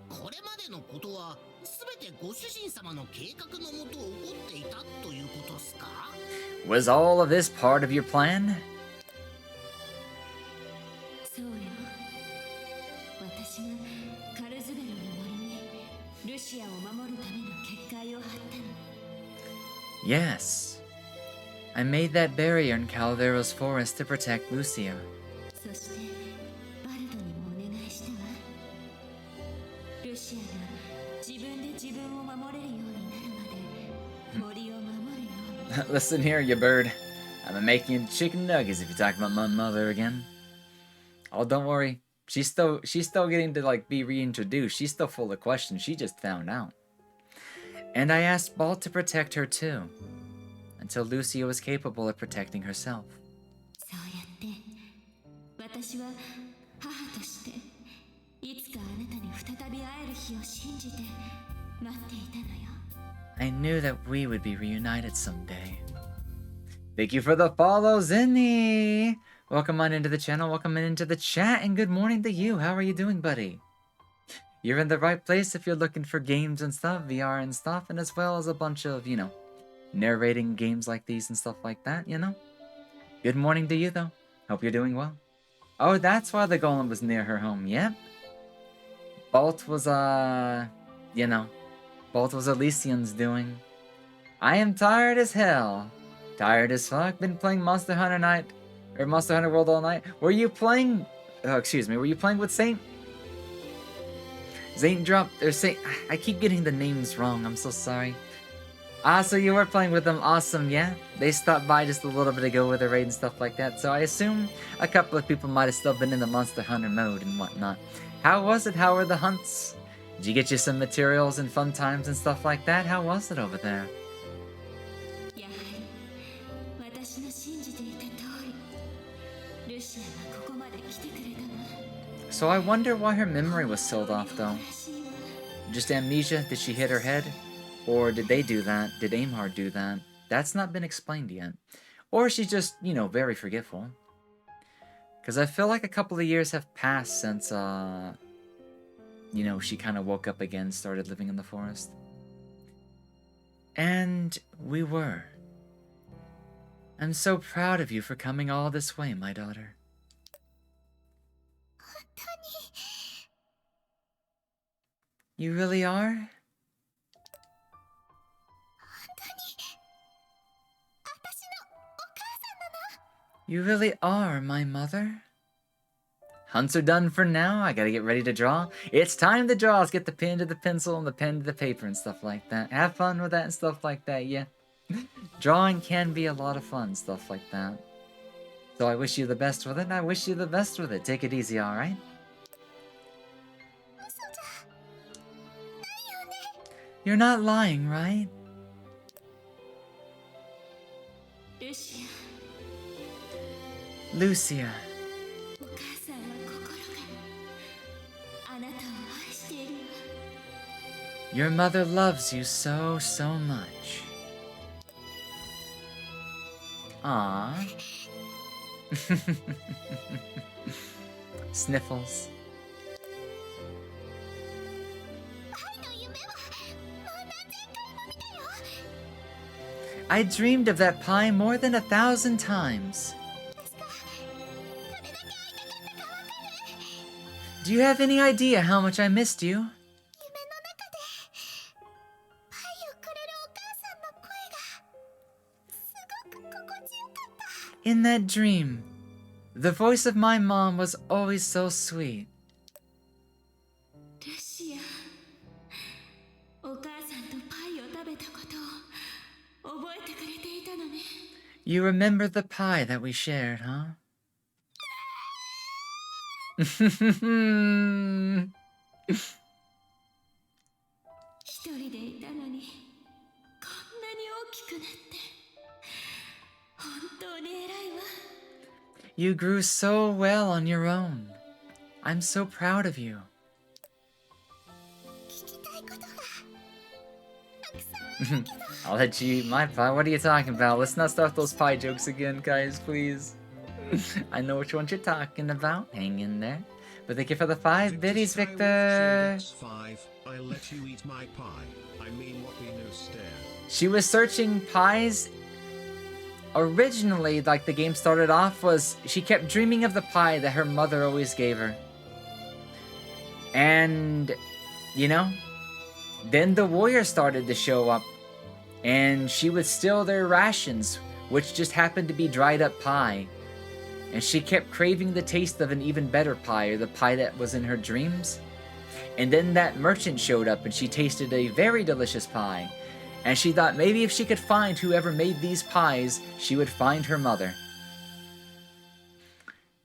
これまでのことは全てご主人様の計画のもと起こっていたということっすか？ Was all of this part of your plan? そうよ。私がカルズベロの森にルシアを守るための結界を張ったの。 Yes. I made that barrier in Calvero's forest to protect Lucia. そしてバルドにもお願いしたわ。ルシアが自分で自分を守れるようになるまで森を守るように。 Listen here, you bird. I'm making you chicken nuggets if you talk about my mother again. Oh, don't worry. She's still getting to like be reintroduced. She's still full of questions. She just found out. And I asked Balt to protect her too, until Lucia was capable of protecting herself. そうやって私は母としていつかあなたに再び会える日を信じて待っていたのよ。 I knew that we would be reunited someday. Thank you for the follow, Zinni! Welcome on into the channel, welcome on into the chat, and good morning to you. How are you doing, buddy? You're in the right place if you're looking for games and stuff, VR and stuff, and as well as a bunch of, you know, narrating games like these and stuff like that, you know? Good morning to you, though. Hope you're doing well. Oh, that's why the golem was near her home, yep. Bolt was, you know, Bolt was Elysian's doing. I am tired as hell. Tired as fuck. Been playing Monster Hunter Night, or Monster Hunter World all night. Were you playing, excuse me, were you playing with Saint? Saint dropped, or Saint, I keep getting the names wrong, I'm so sorry. Ah, so you were playing with them, awesome, yeah? They stopped by just a little bit ago with a raid and stuff like that, so I assume a couple of people might have still been in the Monster Hunter mode and whatnot. How was it? How were the hunts? Did you get you some materials and fun times and stuff like that? How was it over there? やはり私の信じていた通りルシアがここまで来てくれたの。 So I wonder why her memory was sealed off, though. らしいわ。 Just amnesia? Did she hit her head? Or did they do that? Did Aimhard do that? That's not been explained yet. Or she's just, you know, very forgetful. Because I feel like a couple of years have passed since, you know, she kind of woke up again, started living in the forest. And we were. I'm so proud of you for coming all this way, my daughter. You really are? 本当に私のお母さんなの？ You really are my mother? Hunts are done for now. I gotta get ready to draw. It's time to draw. Let's get the pen to the pencil and the pen to the paper and stuff like that. Have fun with that and stuff like that, yeah. Drawing can be a lot of fun, stuff like that. So I wish you the best with it. I wish you the best with it. Take it easy, alright? 嘘じゃないよね。 You're not lying, right? ルシ Lucia. ア、お母さんは心からあなたを愛しているわ。 Your mother loves you so, so much. Aww. Sniffles. 愛の夢はもう何千回も見たよ。 I dreamed of that pie more than 1,000 times. 確かどれだけ会いたかったかわかる？ Do you have any idea how much I missed you? 夢の中でパイをくれるお母さんの声がすごく心地よかった。 In that dream, the voice of my mom was always so sweet. ルシア、お母さんとパイを食べたことを覚えてくれていたのね。 You remember the pie that we shared, huh? 一人でいたのにこんなに大きくなって本当に偉いわ。 You grew so well on your own. I'm so proud of you. 聞きたいことがたくさんあるけど I'll let you eat my pie. What are you talking about? Let's not start those pie jokes again, guys, please. I know which ones you're talking about. Hang in there. But thank you for the 5 biddies, Victor. 5. I'll let you eat my pie. I mean what we know stare. She was searching pies. Originally, like the game started off, was she kept dreaming of the pie that her mother always gave her. And, you know, then the warriors started to show up. And she would steal their rations, which just happened to be dried up pie. And she kept craving the taste of an even better pie, or the pie that was in her dreams. And then that merchant showed up and she tasted a very delicious pie. And she thought maybe if she could find whoever made these pies, she would find her mother.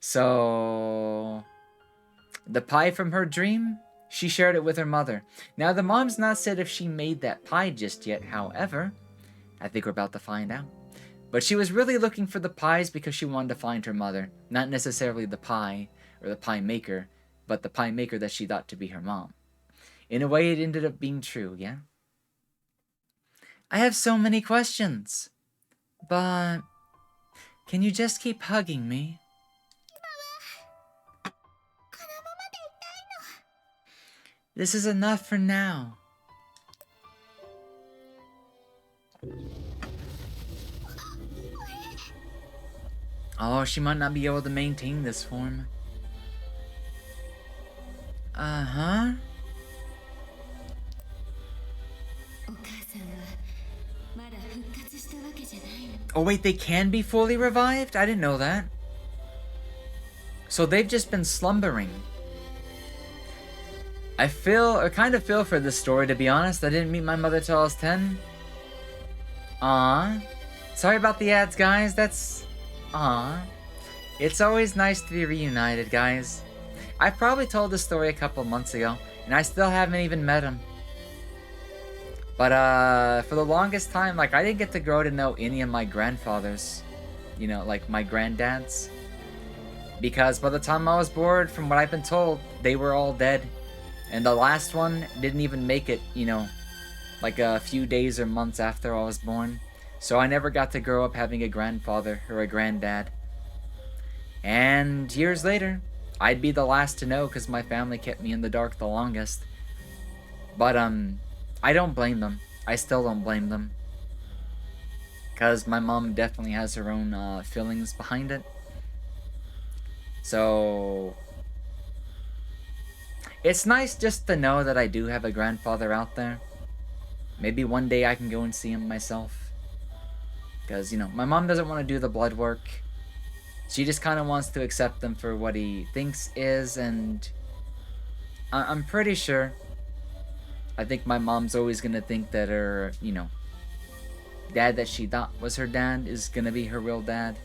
So, the pie from her dream, she shared it with her mother. Now, the mom's not said if she made that pie just yet, however. I think we're about to find out. But she was really looking for the pies because she wanted to find her mother. Not necessarily the pie, or the pie maker, but the pie maker that she thought to be her mom. In a way, it ended up being true, yeah? I have so many questions. But can you just keep hugging me? このままでいたいの。 This is enough for now. Oh, she might not be able to maintain this form. Uh-huh. お母さんはまだ復活したわけじゃないの。 Oh, wait, they can be fully revived? I didn't know that. So they've just been slumbering. I kind of feel for this story, to be honest. I didn't meet my mother till I was 10. Sorry about the ads, guys. That's... It's always nice to be reunited, guys. I probably told this story a couple months ago, and I still haven't even met him. But, for the longest time, like, I didn't get to grow to know any of my grandfathers. You know, like, my granddads. Because by the time I was born, from what I've been told, they were all dead. And the last one didn't even make it, you know, like a few days or months after I was born. So I never got to grow up having a grandfather or a granddad. And years later, I'd be the last to know because my family kept me in the dark the longest. But, I don't blame them. I still don't blame them. Because my mom definitely has her own feelings behind it. So... It's nice just to know that I do have a grandfather out there. Maybe one day I can go and see him myself. Because, you know, my mom doesn't want to do the blood work. She just kind of wants to accept him for what he thinks is, and I'm pretty sure. I think my mom's always going to think that her, you know, dad that she thought was her dad is going to be her real dad.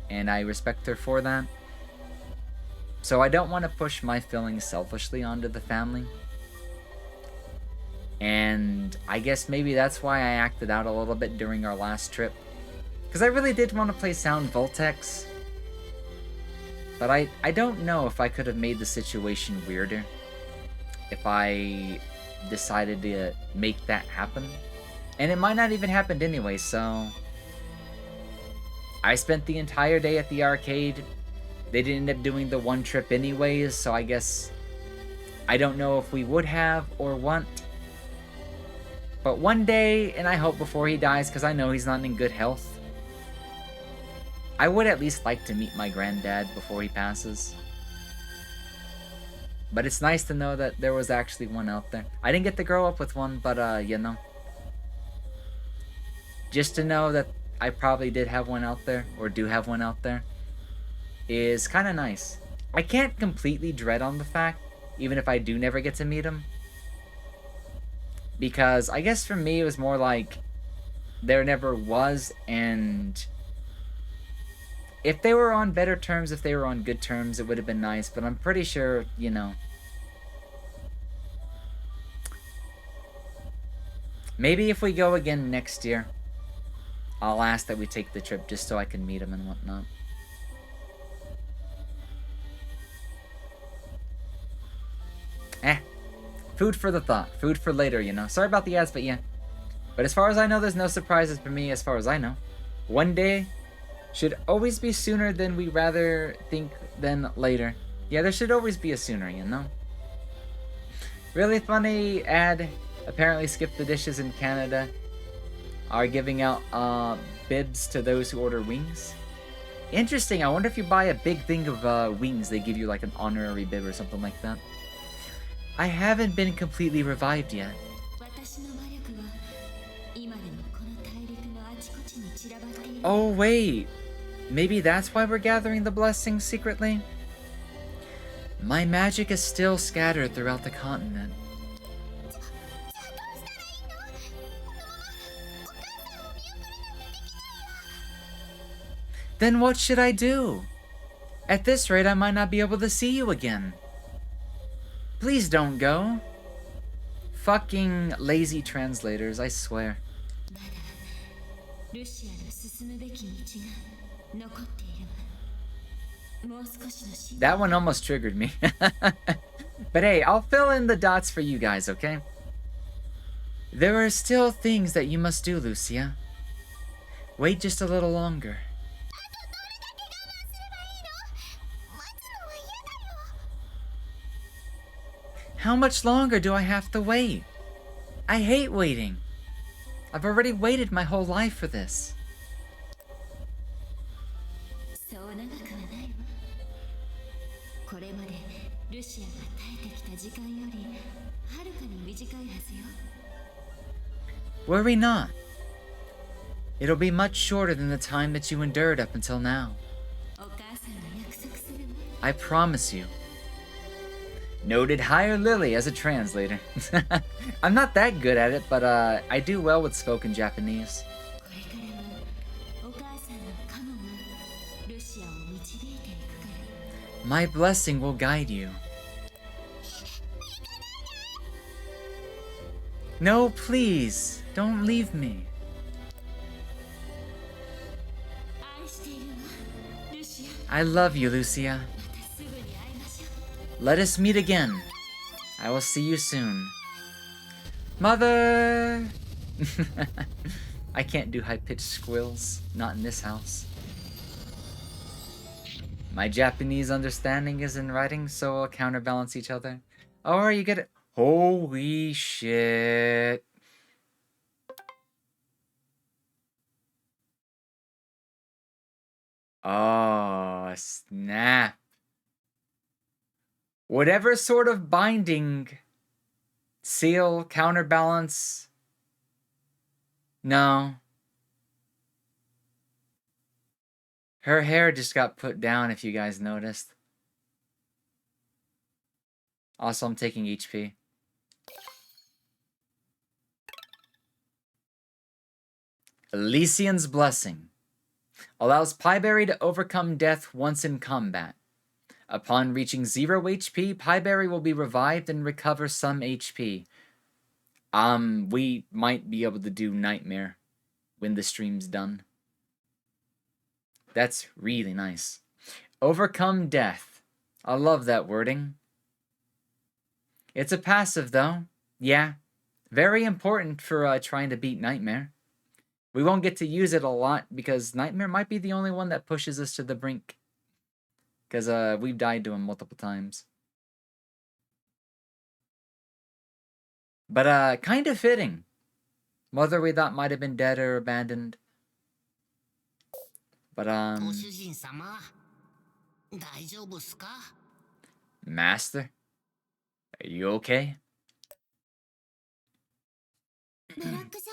And I respect her for that. So I don't want to push my feelings selfishly onto the family. And I guess maybe that's why I acted out a little bit during our last trip. Because I really did want to play Sound Voltex. But I don't know if I could have made the situation weirder if I decided to make that happen. And it might not even happen anyway, so... I spent the entire day at the arcade. They didn't end up doing the one trip anyways, so I guess... I don't know if we would have or want. But one day, and I hope before he dies, because I know he's not in good health, I would at least like to meet my granddad before he passes. But it's nice to know that there was actually one out there. I didn't get to grow up with one, but, you know. Just to know that I probably did have one out there, or do have one out there, is kind of nice. I can't completely dread on the fact, even if I do never get to meet him. Because I guess for me it was more like, there never was, and... if they were on better terms, if they were on good terms, it would have been nice, but I'm pretty sure, you know. Maybe if we go again next year, I'll ask that we take the trip just so I can meet him and whatnot. Food for the thought. Food for later, you know. Sorry about the ads, but yeah. But as far as I know, there's no surprises for me as far as I know. One day should always be sooner than we rather think than later. Yeah, there should always be a sooner, you know? Really funny ad. Apparently Skip the Dishes in Canada are giving out bibs to those who order wings. Interesting. I wonder if you buy a big thing of wings, they give you like an honorary bib or something like that. I haven't been completely revived yet. Oh wait, maybe that's why we're gathering the blessings secretly? My magic is still scattered throughout the continent. Then what should I do? At this rate, I might not be able to see you again. Please don't go. Fucking lazy translators, I swear. That one almost triggered me. But hey, I'll fill in the dots for you guys, okay? There are still things that you must do, Lucia. Wait just a little longer. How much longer do I have to wait? I hate waiting. I've already waited my whole life for this. Worry not. It'll be much shorter than the time that you endured up until now. I promise you. Noted hire Lily as a translator. I'm not that good at it, but I do well with spoken Japanese. My blessing will guide you. No, please, don't leave me. I love you, Lucia. Let us meet again. I will see you soon. Mother! I can't do high-pitched squills. Not in this house. My Japanese understanding is in writing, so we'll counterbalance each other. Oh, you get it? Holy shit. Oh, snap. whatever sort of binding, seal, counterbalance. No. Her hair just got put down, if you guys noticed. Also, I'm taking HP. Elysian's Blessing. Allows Pieberry to overcome death once in combat. Upon reaching 0 HP, Pieberry will be revived and recover some HP. We might be able to do Nightmare when the stream's done. That's really nice. Overcome death. I love that wording. It's a passive, though. Yeah. Very important for trying to beat Nightmare. We won't get to use it a lot because Nightmare might be the only one that pushes us to the brink. Because we've died to him multiple times. But kind of fitting. Mother we thought might have been dead or abandoned. But Master? Are you okay? ブラックジョ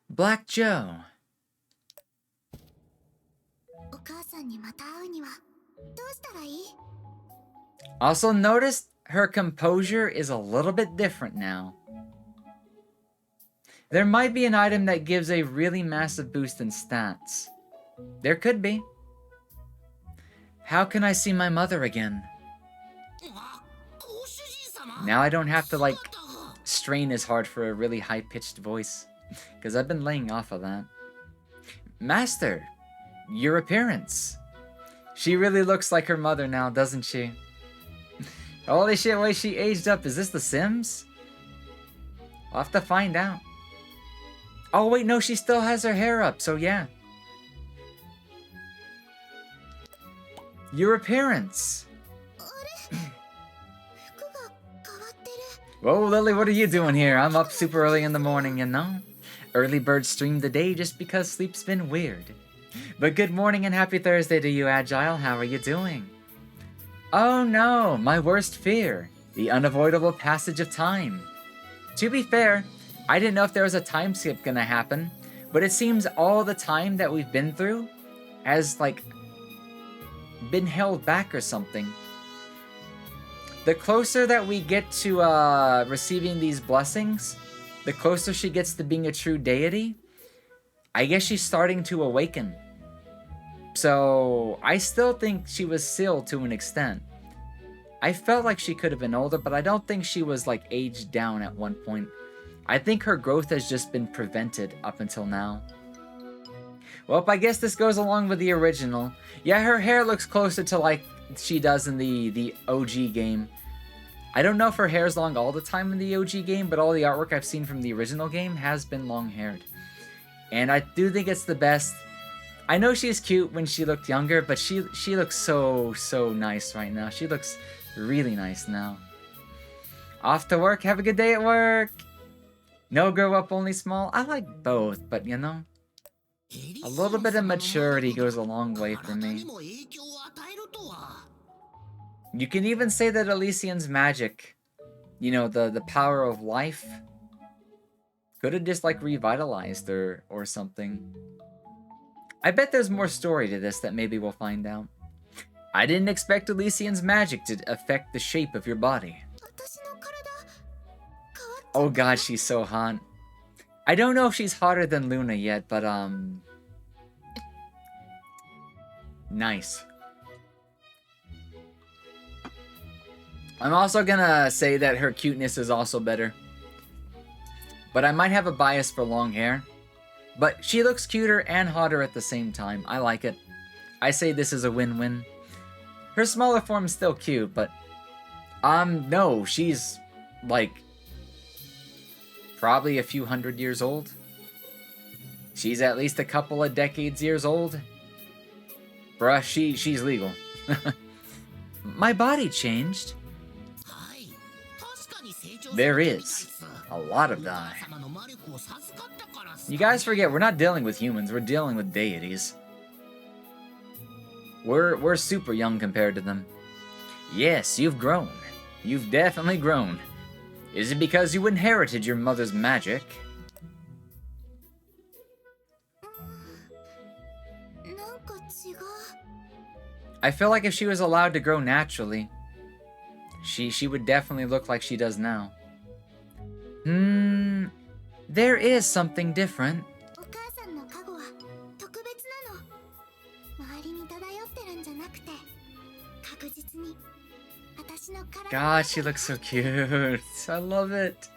Black Joe. ー、お母さんにまた会うにはどうしたらいい？ Also noticed her composure is a little bit different now. There might be an item that gives a really massive boost in stats. There could be. How can I see my mother again? Now I don't have to, like, strain as hard for a really high-pitched voice. Because I've been laying off of that. Master, your appearance. She really looks like her mother now, doesn't she? Holy shit, wait, she aged up. Is this The Sims? I'll have to find out. Oh, wait, no, she still has her hair up, so yeah. Your appearance. 服が変わってる。 Whoa, Lily, what are you doing here? I'm up super early in the morning, you know? Early bird streamed the day just because sleep's been weird. But good morning and happy Thursday to you, Agile. How are you doing? Oh no, my worst fear. The unavoidable passage of time. To be fair, I didn't know if there was a time skip gonna happen, but it seems all the time that we've been through has, like, been held back or something. The closer that we get to receiving these blessings, the closer she gets to being a true deity, I guess she's starting to awaken. So I still think she was sealed to an extent. I felt like she could have been older, but I don't think she was, like, aged down at one point. I think her growth has just been prevented up until now. Well, I guess this goes along with the original. Yeah, her hair looks closer to like she does in the OG game. I don't know if her hair's long all the time in the OG game, but all the artwork I've seen from the original game has been long-haired. And I do think it's the best. I know she's cute when she looked younger, but she looks so nice right now. She looks really nice now. Off to work. Have a good day at work. No grow up, only small. I like both, but you know, a little bit of maturity goes a long way for me. You can even say that Elysian's magic, you know, the power of life, could have just, like, revitalized her or something. I bet there's more story to this that maybe we'll find out. I didn't expect Elysian's magic to affect the shape of your body. Oh god, she's so hot. I don't know if she's hotter than Luna yet, but nice. I'm also gonna say that her cuteness is also better. But I might have a bias for long hair. But she looks cuter and hotter at the same time. I like it. I say this is a win-win. Her smaller form's still cute, but no, she's like probably a few hundred years old. She's at least a couple of decades years old. Bruh, she's legal. My body changed. There is a lot of that. You guys forget, we're not dealing with humans, we're dealing with deities. We're super young compared to them. Yes, you've grown. You've definitely grown. Is it because you inherited your mother's magic? なんか違う。 I feel like if she was allowed to grow naturally, she would definitely look like she does now. There is something different. お母さんの加護は特別なの。周りに漂ってるんじゃなくて、確実に私の体。 God, she looks so cute. I love it.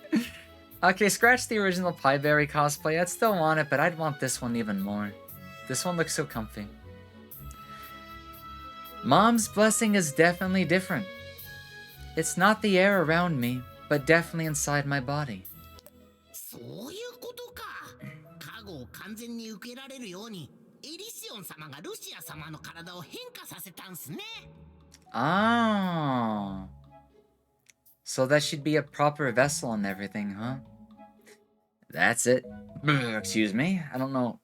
Okay, scratch the original Pieberry cosplay. I'd still want it, but I'd want this one even more. This one looks so comfy. Mom's blessing is definitely different. It's not the air around me, but definitely inside my body. そういうことか。加護を完全に受けられるように、エリシオン様がルシア様の体を変化させたんすね。Oh. So that she'd be a proper vessel and everything, huh? That's it. Excuse me. I don't know.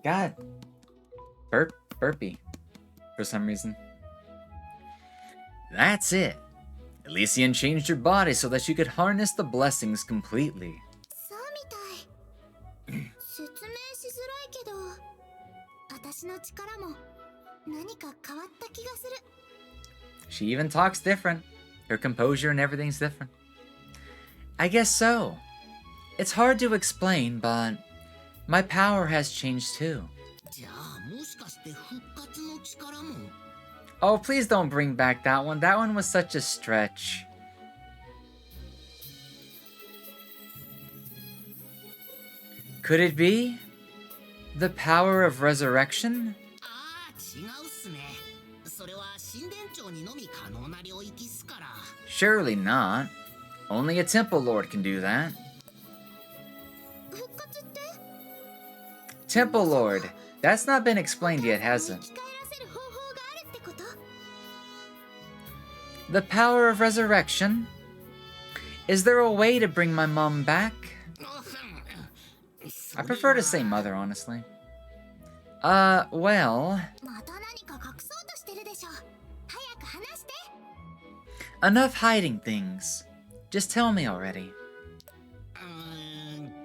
God. Burpee. For some reason. That's it. Elysian changed her body so that she could harness the blessings completely. そうみたい。説明しづらいけど、私の力も何か変わった気がする。 She even talks different. Her composure and everything's different. I guess so. It's hard to explain, but my power has changed too. じゃあもしかして復活の力も。 Oh, please don't bring back that one. That one was such a stretch. Could it be the power of resurrection? ああ、違うっすね。それは神殿長にのみ可能な領域っすから。 Surely not. Only a temple lord can do that. 復活って？ Temple lord. That's not been explained yet, has it? 生き返らせる方法があるってこと？ The power of resurrection? Is there a way to bring my mom back? I prefer to say mother, honestly. Well... また何か隠そうとしてるでしょ。早く話して。 Enough hiding things. Just tell me already.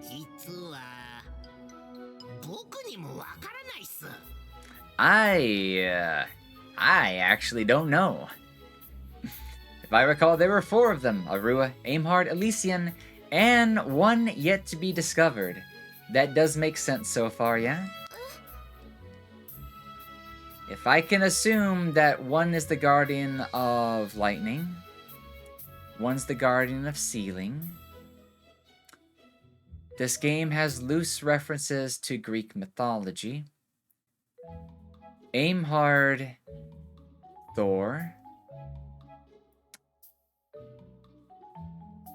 実は僕にもわからないっす。I actually don't know. If I recall, there were 4 of them. Arua, Aimhard, Elysian, and one yet to be discovered. That does make sense so far, yeah? If I can assume that one is the guardian of lightning, one's the guardian of sealing. This game has loose references to Greek mythology. Aimhard, Thor.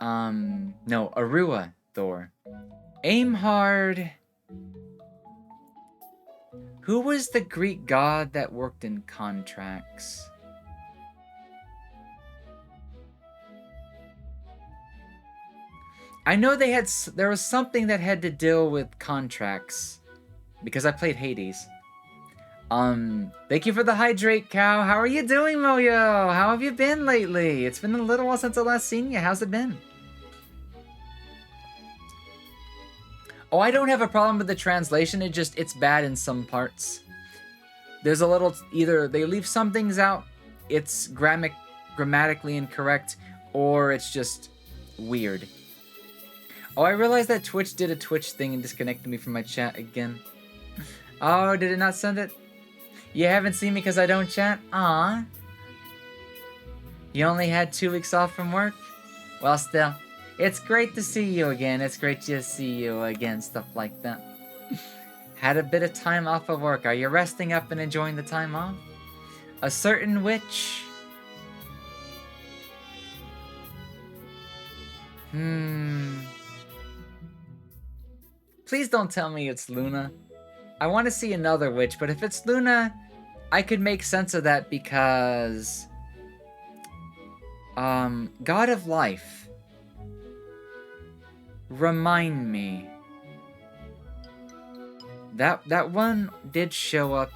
No, Arua, Thor. Aimhard. Who was the Greek god that worked in contracts? I know there was something that had to deal with contracts because I played Hades. Thank you for the hydrate, cow. How are you doing, Moyo? How have you been lately? It's been a little while since I last seen you. How's it been? Oh, I don't have a problem with the translation. It's bad in some parts. There's a little, either they leave some things out, it's grammatically incorrect, or it's just weird. Oh, I realized that Twitch did a Twitch thing and disconnected me from my chat again. Oh, did it not send it? You haven't seen me because I don't chat? Aww. You only had 2 weeks off from work? Well, still. It's great to see you again. It's great to see you again. Stuff like that. Had a bit of time off of work. Are you resting up and enjoying the time off? A certain witch. Please don't tell me it's Luna. I want to see another witch, but if it's Luna, I could make sense of that because... God of Life. Remind me. That one did show up.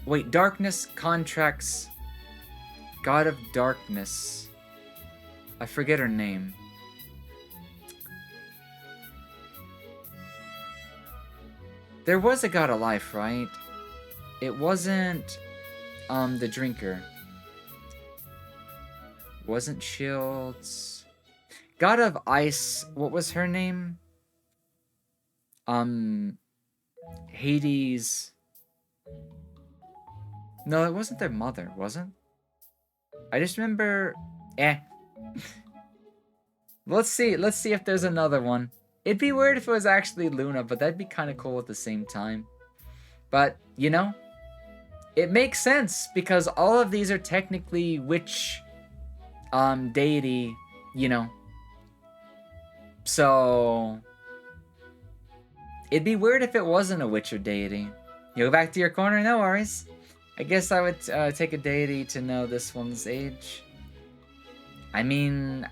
Wait, darkness contracts. God of darkness. I forget her name. There was a god of life, right? It wasn't, the drinker. Wasn't shields. God of ice, what was her name? Hades. No, it wasn't their mother, was it? I just remember, Let's see if there's another one. It'd be weird if it was actually Luna, but that'd be kind of cool at the same time. But, you know, it makes sense because all of these are technically witch deity, you know. So it'd be weird if it wasn't a witch or deity. You go back to your corner, no worries. I guess I would take a deity to know this one's age. I mean,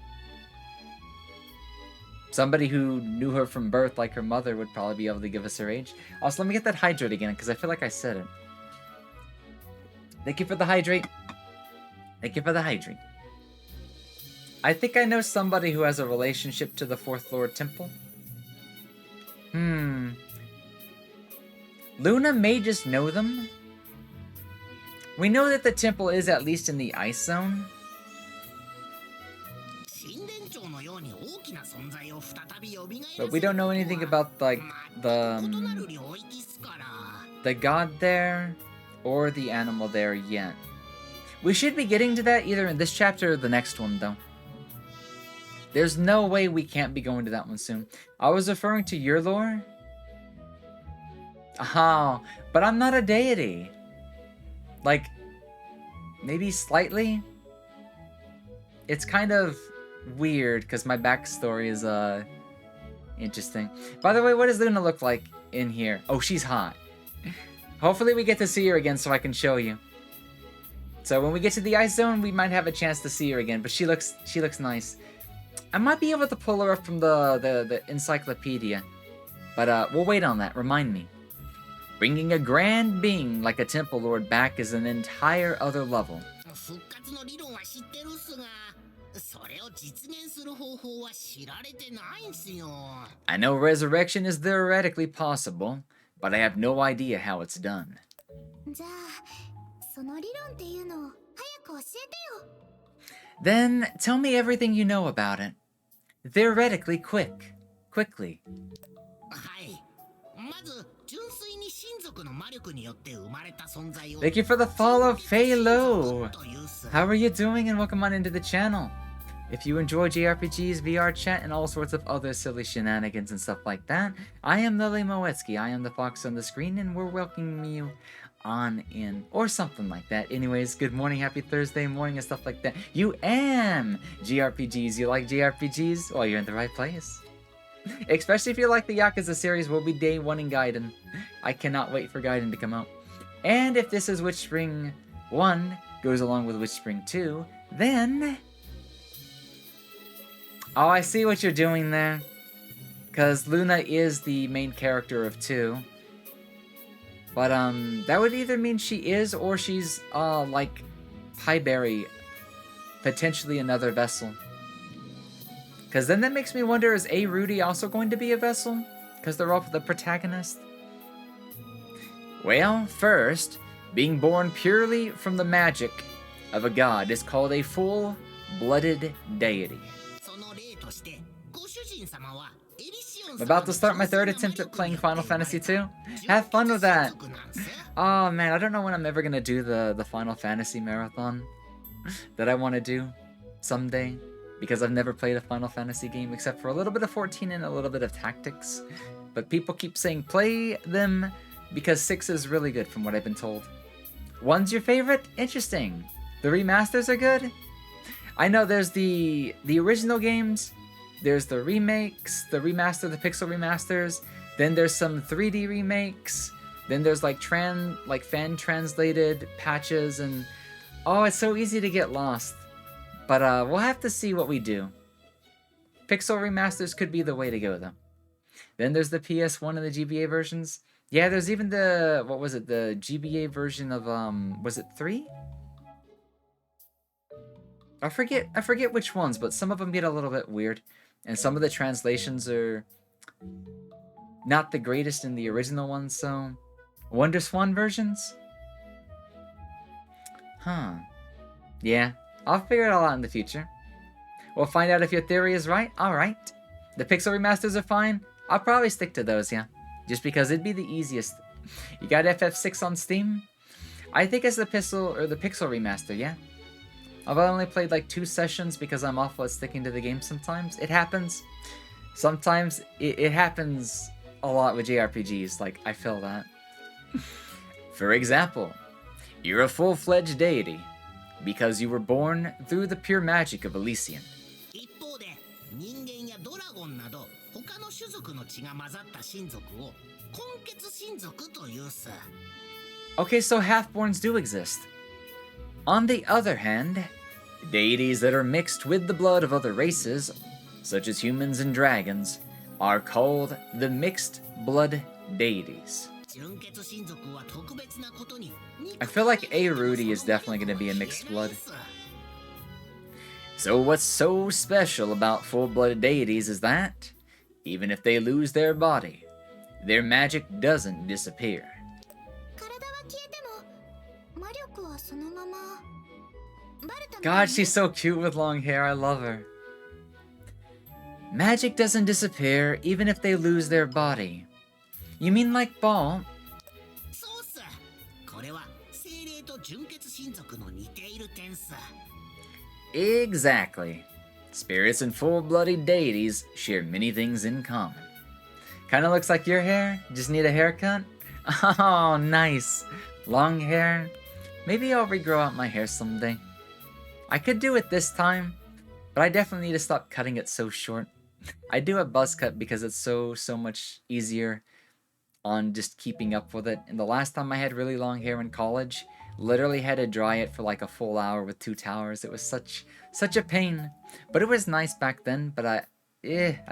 somebody who knew her from birth, like her mother, would probably be able to give us her age. Also, let me get that hydrate again, because I feel like I said it. Thank you for the hydrate. Thank you for the hydrate. I think I know somebody who has a relationship to the Fourth Lord Temple. Luna may just know them. We know that the temple is at least in the ice zone. But we don't know anything about, like, the god there or the animal there yet. We should be getting to that either in this chapter or the next one, though. There's no way we can't be going to that one soon. I was referring to your lore. Oh, but I'm not a deity. Like, maybe slightly? It's kind of weird, because my backstory is, interesting. By the way, what does Luna look like in here? Oh, she's hot. Hopefully we get to see her again so I can show you. So when we get to the ice zone, we might have a chance to see her again, but she looks nice. I might be able to pull her up from the encyclopedia, but we'll wait on that. Remind me. Bringing a grand being like a Temple Lord back is an entire other level. I know resurrection is theoretically possible, but I have no idea how it's done. Then tell me everything you know about it. Theoretically quickly. Thank you for the follow, Phalo! How are you doing, and welcome on into the channel. If you enjoy JRPGs, VR chat, and all sorts of other silly shenanigans and stuff like that, I am Lily Moetsuki, I am the fox on the screen, and we're welcoming you on in, or something like that. Anyways, good morning, happy Thursday morning, and stuff like that. You am JRPGs, you like JRPGs? Well, you're in the right place. Especially if you like the Yakuza series, we'll be day 1 in Gaiden. I cannot wait for Gaiden to come out. And if this is WitchSpring 1 goes along with WitchSpring 2, then... Oh, I see what you're doing there. Because Luna is the main character of 2. But, that would either mean she is, or she's, like, Highberry. Potentially another vessel. Because then that makes me wonder, is A. Rudy also going to be a vessel? Because they're all the protagonist? Well, first, being born purely from the magic of a god is called a full-blooded deity. I'm about to start my 3rd attempt at playing Final Fantasy II. Have fun with that! Oh man, I don't know when I'm ever gonna do the Final Fantasy marathon that I want to do someday. Because I've never played a Final Fantasy game except for a little bit of 14 and a little bit of Tactics. But people keep saying play them because 6 is really good from what I've been told. 1's your favorite? Interesting. The remasters are good? I know there's the original games, there's the remakes, the remaster, the pixel remasters, then there's some 3D remakes, then there's like fan translated patches, and oh, it's so easy to get lost. But we'll have to see what we do. Pixel remasters could be the way to go, though. Then there's the PS1 and the GBA versions. Yeah, there's even the, what was it, the GBA version of, was it 3? I forget which ones, but some of them get a little bit weird. And some of the translations are not the greatest in the original ones, so... WonderSwan versions? Huh. Yeah, I'll figure it all out in the future. We'll find out if your theory is right. Alright. The pixel remasters are fine. I'll probably stick to those, yeah. Just because it'd be the easiest. You got FF6 on Steam? I think it's the pixel remaster, yeah. I've only played like 2 sessions because I'm awful at sticking to the game sometimes. It happens. Sometimes it happens a lot with JRPGs, like I feel that. For example, you're a full-fledged deity because you were born through the pure magic of Elysian. 一方で人間やドラゴンなど他の種族の血が混ざった親族を根血親族というさ。 Okay, so half-borns do exist. On the other hand, deities that are mixed with the blood of other races, such as humans and dragons, are called the mixed blood deities. 純血親族は特別なことに I feel like A. Rudy is definitely going to be a mixed blood. So what's so special about full-blooded deities is that, even if they lose their body, their magic doesn't disappear. 体は消えても魔力はそのまま。バルタみたい God, に she's so cute with long hair. I love her. Magic doesn't disappear even if they lose their body. You mean like Ball? そうさ。これは精霊と純血親族の似ている点さ。 Exactly. Spirits and full-blooded deities share many things in common. Kinda looks like your hair. Just need a haircut? Oh, nice. Long hair. Maybe I'll regrow out my hair someday. I could do it this time, but I definitely need to stop cutting it so short. I do a buzz cut because it's so much easier on just keeping up with it. And the last time I had really long hair in college, literally had to dry it for like a full hour with 2 towers. It was such a pain. But it was nice back then, but I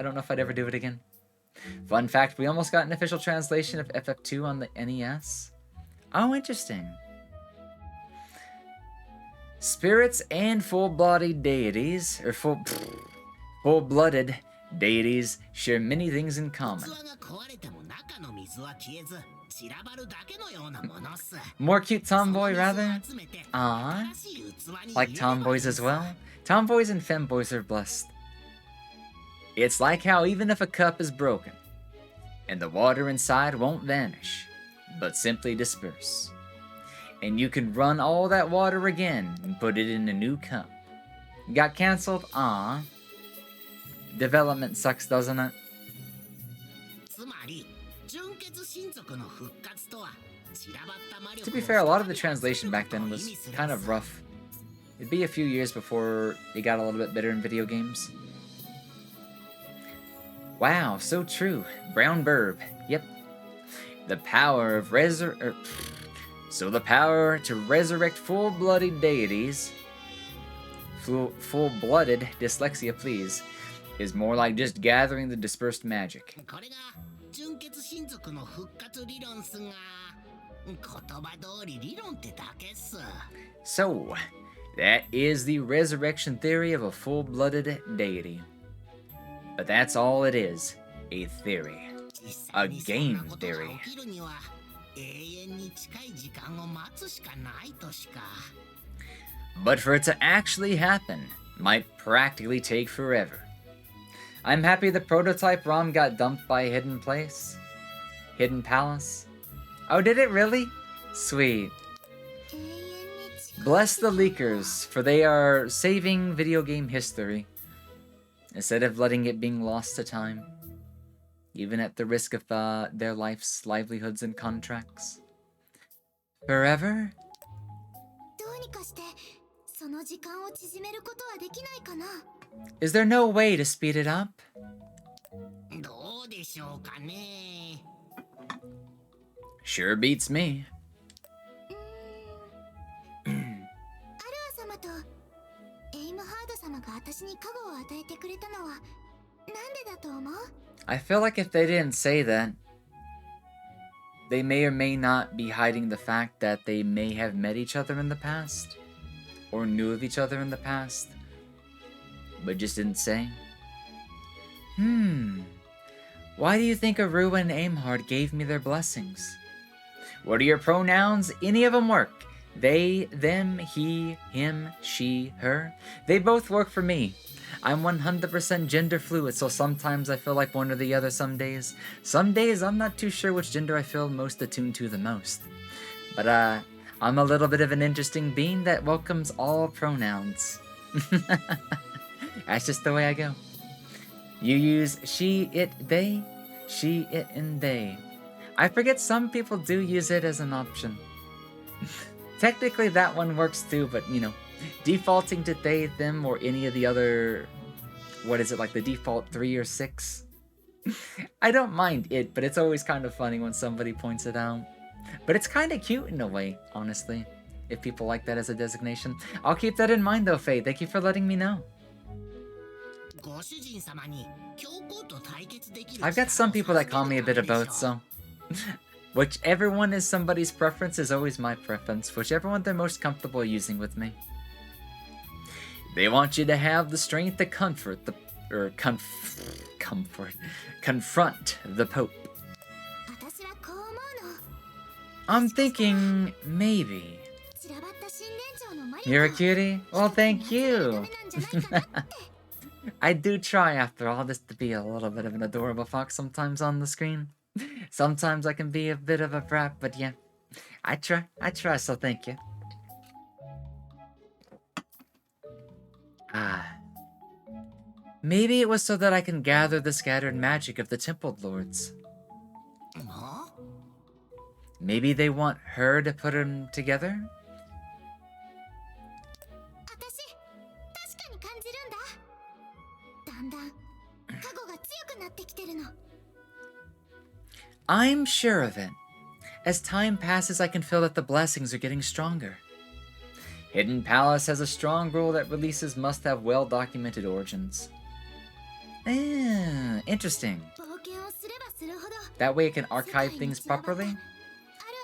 don't know if I'd ever do it again. Fun fact, we almost got an official translation of FF2 on the NES. Oh, interesting. Spirits and full-blooded deities, or full-blooded deities share many things in common. 器が壊れても中の水は消えず散らばるだけのようなものさ。 More cute tomboy, rather? 集めて Aww. 新しい器に Like 入れればいい tomboys as さ。 well? Tomboys and femboys are blessed. It's like how even if a cup is broken, and the water inside won't vanish, but simply disperse, and you can run all that water again and put it in a new cup. Got cancelled? Aww. Development sucks, doesn't it? つまり純血親族の復活とは散らばった魔力 To be fair, a lot of the translation back then was kind of rough. It'd be a few years before it got a little bit better in video games. Wow, so true. Brown Burb. Yep. The power of So the power to resurrect full-blooded deities... Full-blooded, dyslexia please, is more like just gathering the dispersed magic. これが純血親族の復活理論っすが言葉通り理論ってだけっす。 So, that is the resurrection theory of a full-blooded deity. But that's all it is, a theory. 実際にそんな game ことが theory. 起きるには永遠に近い時間を待つしかないとしか。 But for it to actually happen, might practically take forever. I'm happy the prototype ROM got dumped by a hidden place. Hidden palace. Oh, did it really? Sweet. 永遠に近い Bless the leakers, for they are saving video game history, instead of letting it being lost to time, even at the risk of their life's livelihoods and contracts. Forever? どうにかしてその時間を縮めることはできないかな。 Is there no way to speed it up? どうでしょうかね。 Sure beats me. アルア様とエイムハード様が私に加護を与えてくれたのはなんでだと思う？ I feel like if they didn't say that, They may or may not be hiding the fact that they may have met each other in the past, or knew of each other in the past, but just didn't say. Why do you think Aru and Aimhard gave me their blessings? What are your pronouns? Any of them work. They, them, he, him, she, her. They both work for me. I'm 100% gender fluid, so sometimes I feel like one or the other some days. Some days I'm not too sure which gender I feel most attuned to the most. But I'm a little bit of an interesting being that welcomes all pronouns. That's just the way I go. You use she, it, they, she, it, and they. I forget some people do use it as an option. Technically that one works too, but you know, defaulting to they, them, or any of the other, what is it, like the default 3 or 6? I don't mind it, but it's always kind of funny when somebody points it out. But it's kind of cute in a way, honestly, if people like that as a designation. I'll keep that in mind though, Faye. Thank you for letting me know. I've got some people that call me a bit of both, so... Whichever one is somebody's preference is always my preference. Whichever one they're most comfortable using with me. They want you to have the strength to confront the Pope. I'm thinking maybe. You're a cutie? Well, thank you. I do try after all this to be a little bit of an adorable fox sometimes on the screen. Sometimes I can be a bit of a brat, but yeah. I try, so thank you. Maybe it was so that I can gather the scattered magic of the Temple Lords. Maybe they want her to put them together? I'm sure of it. As time passes, I can feel that the blessings are getting stronger. Hidden Palace has a strong rule that releases must have well-documented origins. Interesting. That way it can archive things properly.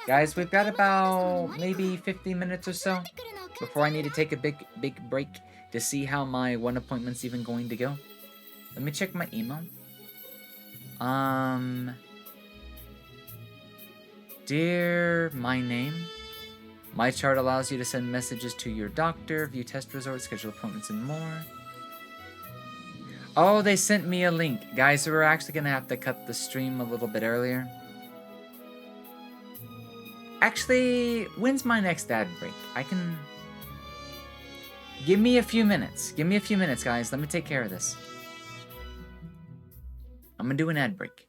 Guys, we've got about maybe 50 minutes or so before I need to take a big break to see how my one appointment's even going to go. Let me check my email. Dear my name, my chart allows you to send messages to your doctor, view test results, schedule appointments, and more. Oh, they sent me a link. Guys, we're actually going to have to cut the stream a little bit earlier. Actually, when's my next ad break? I can... Give me a few minutes. Give me a few minutes, guys. Let me take care of this. I'm going to do an ad break.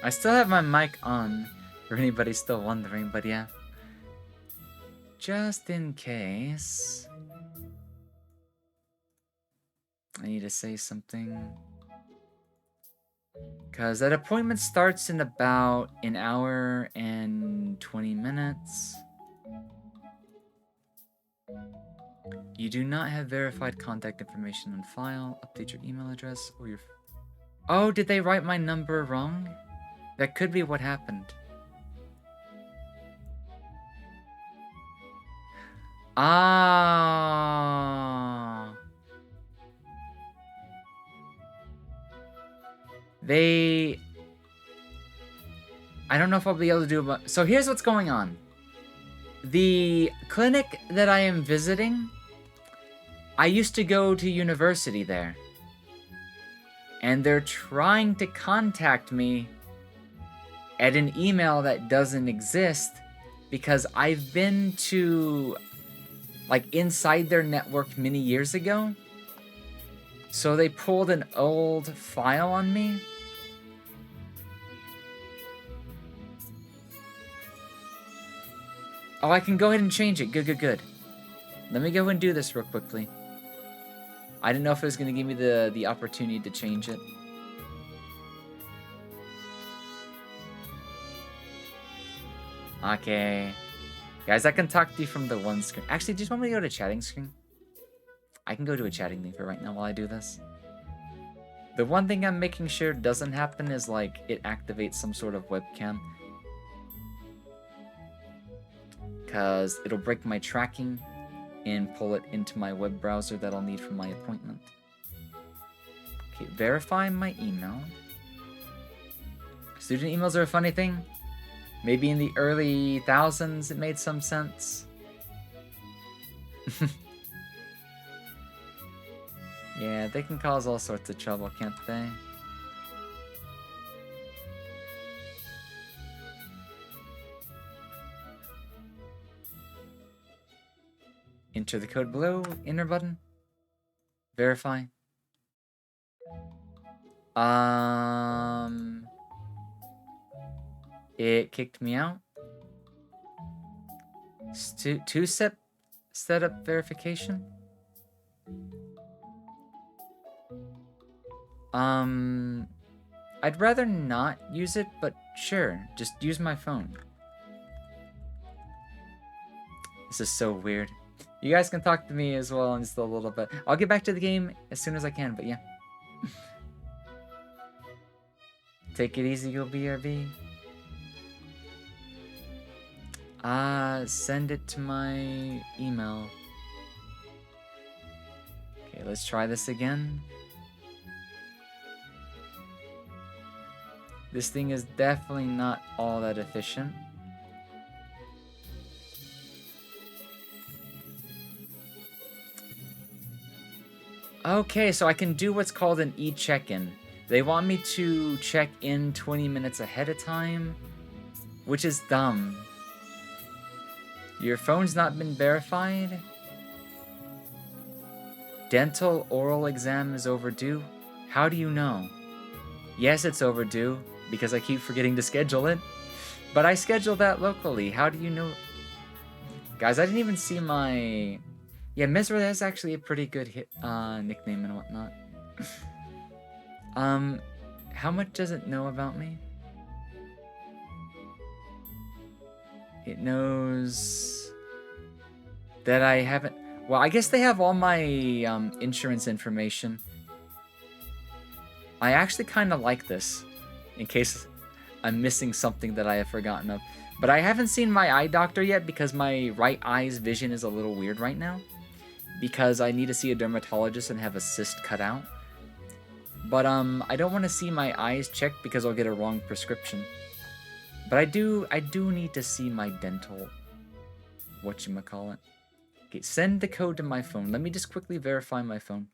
I still have my mic on, for anybody still wondering, but yeah. Just in case... I need to say something. Because that appointment starts in about an hour and 20 minutes. You do not have verified contact information on file. Update your email address or your... Oh, did they write my number wrong? That could be what happened. Ah. I don't know if I'll be able to do it. So here's what's going on. The clinic that I am visiting, I used to go to university there. And they're trying to contact me at an email that doesn't exist because I've been to, like, inside their network many years ago. So they pulled an old file on me? Oh, I can go ahead and change it. Good, good, good. Let me go and do this real quickly. I didn't know if it was going to give me the opportunity to change it. Okay. Guys, I can talk to you from the one screen. Actually, do you want me to go to chatting screen? I can go to a chatting thing for right now while I do this. The one thing I'm making sure doesn't happen is, like, it activates some sort of webcam. Because it'll break my tracking and pull it into my web browser that I'll need for my appointment. Okay, verify my email. Student emails are a funny thing. Maybe in the early thousands it made some sense. Yeah, they can cause all sorts of trouble, can't they? Enter the code below, enter button. Verify. It kicked me out. Two-step setup verification. I'd rather not use it, but sure, just use my phone. This is so weird. You guys can talk to me as well in just a little bit. I'll get back to the game as soon as I can, but yeah. Take it easy, go BRB. Send it to my email. Okay, let's try this again. This thing is definitely not all that efficient. Okay, so I can do what's called an e-check-in. They want me to check in 20 minutes ahead of time, which is dumb. Your phone's not been verified? Dental oral exam is overdue? How do you know? Yes, it's overdue, because I keep forgetting to schedule it. But I scheduled that locally. How do you know? Guys, I didn't even see my... Yeah, Mesra is actually a pretty good nickname and whatnot. How much does it know about me? It knows that I haven't... Well, I guess they have all my insurance information. I actually kind of like this, in case I'm missing something that I have forgotten of. But I haven't seen my eye doctor yet because my right eye's vision is a little weird right now. Because I need to see a dermatologist and have a cyst cut out. But I don't want to see my eyes checked because I'll get a wrong prescription. But I do need to see my dental whatchamacallit. Okay, send the code to my phone. Let me just quickly verify my phone.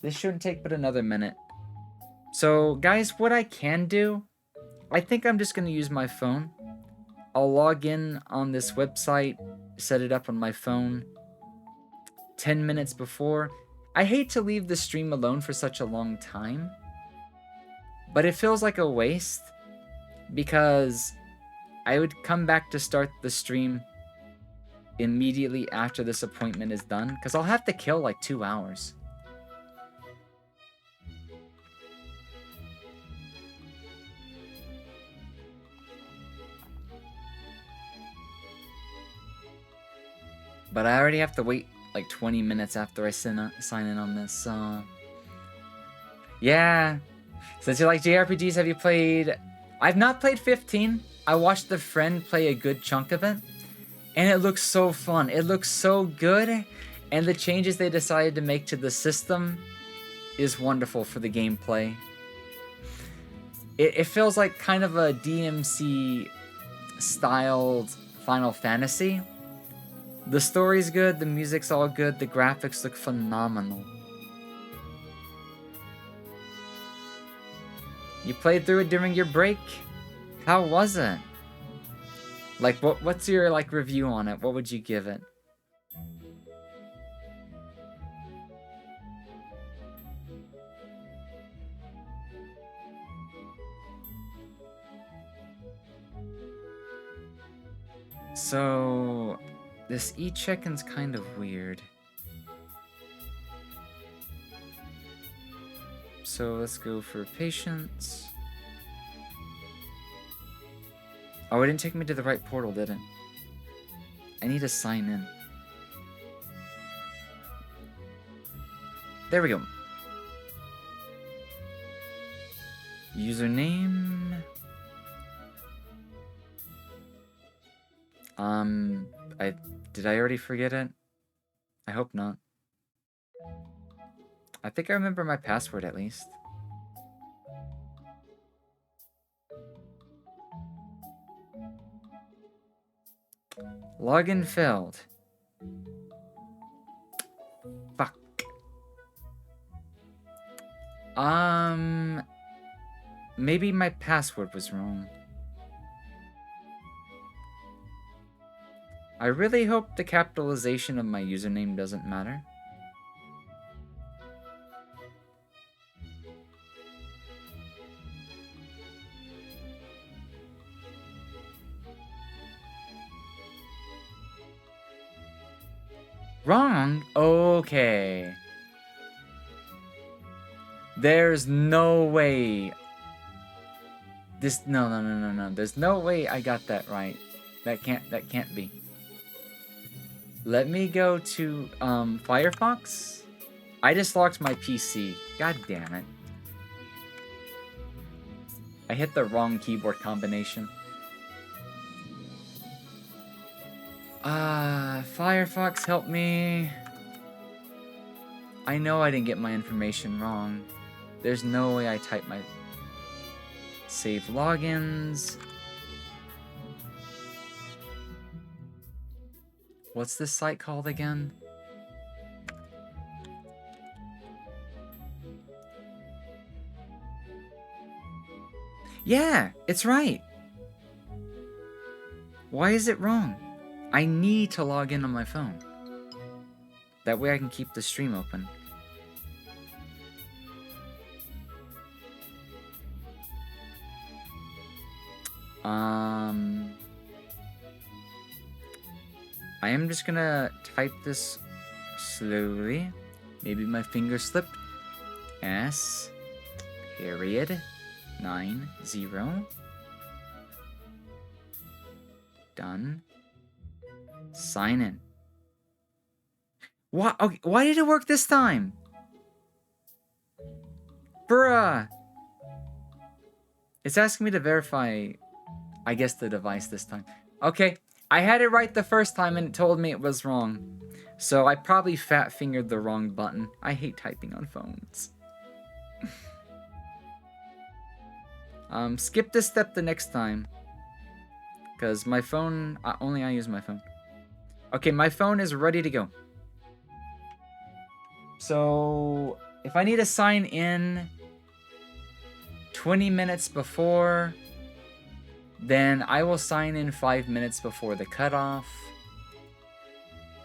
This shouldn't take but another minute. So, guys, what I can do, I think I'm just going to use my phone. I'll log in on this website, set it up on my phone 10 minutes before. I hate to leave the stream alone for such a long time, but it feels like a waste because I would come back to start the stream immediately after this appointment is done because I'll have to kill like 2 hours. But I already have to wait like 20 minutes after I sign in on this, so... Yeah. Since you like JRPGs, have you played... I've not played 15. I watched a friend play a good chunk of it. And it looks so fun. It looks so good. And the changes they decided to make to the system is wonderful for the gameplay. It feels like kind of a DMC-styled Final Fantasy. The story's good, the music's all good, the graphics look phenomenal. You played through it during your break? How was it? Like, what's your, like, review on it? What would you give it? So this e-check-in's kind of weird. So let's go for patience. Oh, it didn't take me to the right portal, did it? I need to sign in. There we go. Username. Did I already forget it? I hope not. I think I remember my password at least. Login failed. Fuck. Maybe my password was wrong. I really hope the capitalization of my username doesn't matter. Wrong? Okay. There's no way. No. There's no way I got that right. That can't be. Let me go to Firefox. I just locked my PC. God damn it. I hit the wrong keyboard combination. Firefox, help me. I know I didn't get my information wrong. There's no way I typed my save logins. What's this site called again? Yeah, it's right. Why is it wrong? I need to log in on my phone. That way I can keep the stream open. I am just gonna type this slowly. Maybe my finger slipped. S period 90. Done. Sign in. What? Okay, why did it work this time? Bruh. It's asking me to verify, I guess, the device this time. Okay, I had it right the first time and it told me it was wrong. So I probably fat-fingered the wrong button. I hate typing on phones. Skip this step the next time. Because my phone, only I use my phone. Okay, my phone is ready to go. So, if I need to sign in 20 minutes before, then I will sign in 5 minutes before the cutoff.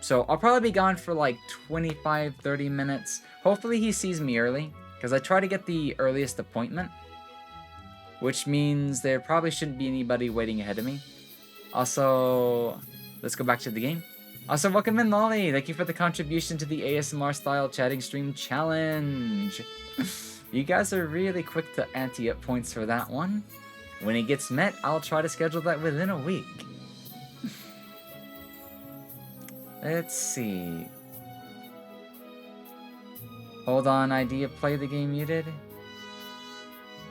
So, I'll probably be gone for like 25, 30 minutes. Hopefully he sees me early, because I try to get the earliest appointment. Which means there probably shouldn't be anybody waiting ahead of me. Also, let's go back to the game. Also, welcome in, Lolly. Thank you for the contribution to the ASMR style chatting stream challenge. You guys are really quick to ante up points for that one. When it gets met, I'll try to schedule that within a week. Let's see. Hold on, idea, play the game muted.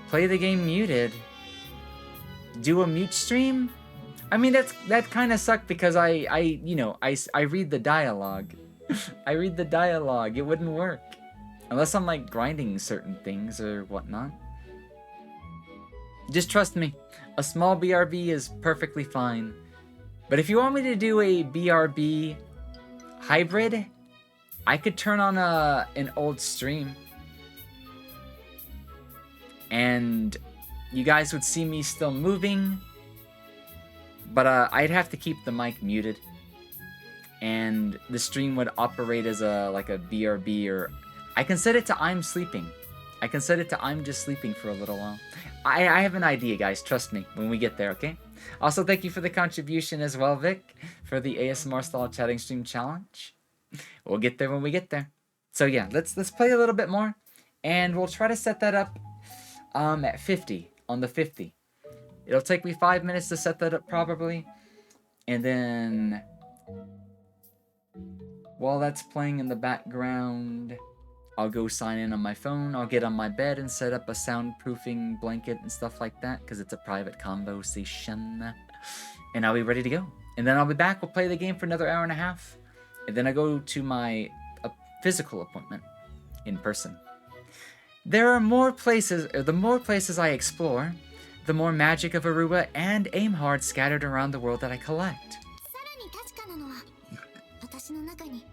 Play the game muted. Do a mute stream? I mean, that kind of sucked because I read the dialogue. I read the dialogue. It wouldn't work. Unless I'm like grinding certain things or whatnot. Just trust me. A small BRB is perfectly fine. But if you want me to do a BRB hybrid, I could turn on an old stream. And you guys would see me still moving. But I'd have to keep the mic muted. And the stream would operate as a BRB, or I can set it to I'm sleeping. I can set it to I'm just sleeping for a little while. I have an idea, guys. Trust me when we get there, okay? Also, thank you for the contribution as well, Vic, for the ASMR style chatting stream challenge. We'll get there when we get there. So yeah, let's play a little bit more, and we'll try to set that up at 50 on the 50. It'll take me 5 minutes to set that up probably, and then while that's playing in the background, I'll go sign in on my phone. I'll get on my bed and set up a soundproofing blanket and stuff like that because it's a private conversation. And I'll be ready to go. And then I'll be back. We'll play the game for another hour and a half. And then I go to my physical appointment in person. There are more places, or the more places I explore, the more magic of Aruba and Aim Hard scattered around the world that I collect. さらに確かなのは私の中に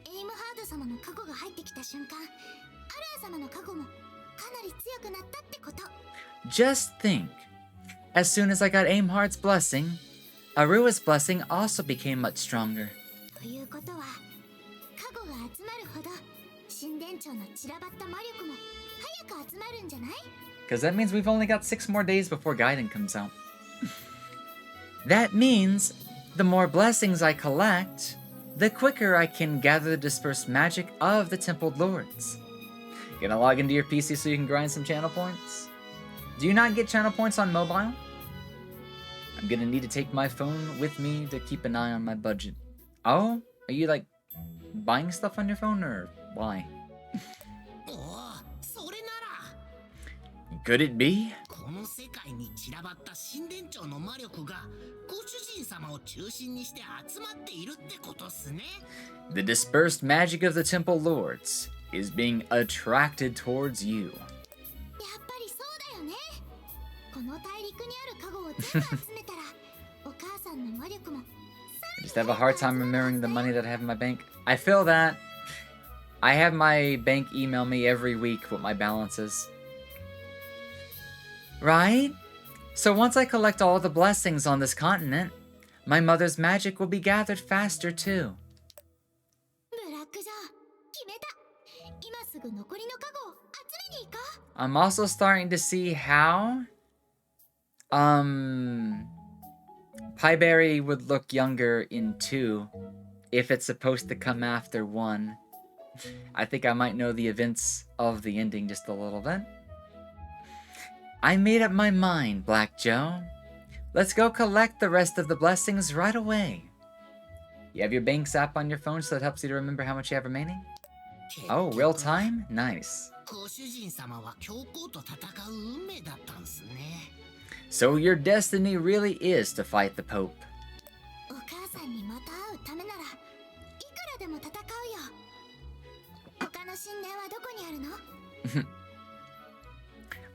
エイムハード様の加護が入ってきた瞬間、アラー様の加護もかなり強くなったってこと。 Just think, as soon as I got Aim Hard's blessing, Arua's blessing also became much stronger. ということは、加護が集まるほど神殿長の散らばった魔力も早く集まるんじゃない？ Because that means we've only got 6 more days before Gaiden comes out. That means the more blessings I collect, the quicker I can gather the dispersed magic of the Templed Lords. Gonna log into your PC so you can grind some channel points? Do you not get channel points on mobile? I'm gonna need to take my phone with me to keep an eye on my budget. Oh? Are you like buying stuff on your phone or why? おお、それなら Could it be? この世界に散らばった神殿長の魔力がご主人様を中心にして集まっているってことっすね。 The dispersed magic of the Temple Lords is being attracted towards you. やっぱりそうだよね。この大陸にある加護を全部集めたら、お母さんの魔力も I just have a hard time remembering the money that I have in my bank. I feel that. I have my bank email me every week what my balance is. Right? So once I collect all the blessings on this continent, my mother's magic will be gathered faster too. ブラックジョー、決めた。今すぐ残りの加護を集めに行こう。 I'm also starting to see how Pieberry would look younger in 2 if it's supposed to come after 1. I think I might know the events of the ending just a little bit. I made up my mind, Black Joe. Let's go collect the rest of the blessings right away. You have your Banks app on your phone so it helps you to remember how much you have remaining? Oh, real time? Nice. ご主人様は教皇と戦う運命だったんすね。 So your destiny really is to fight the Pope. お母さんにまた会うためならいくらでも戦うよ。他の神殿はどこにあるの？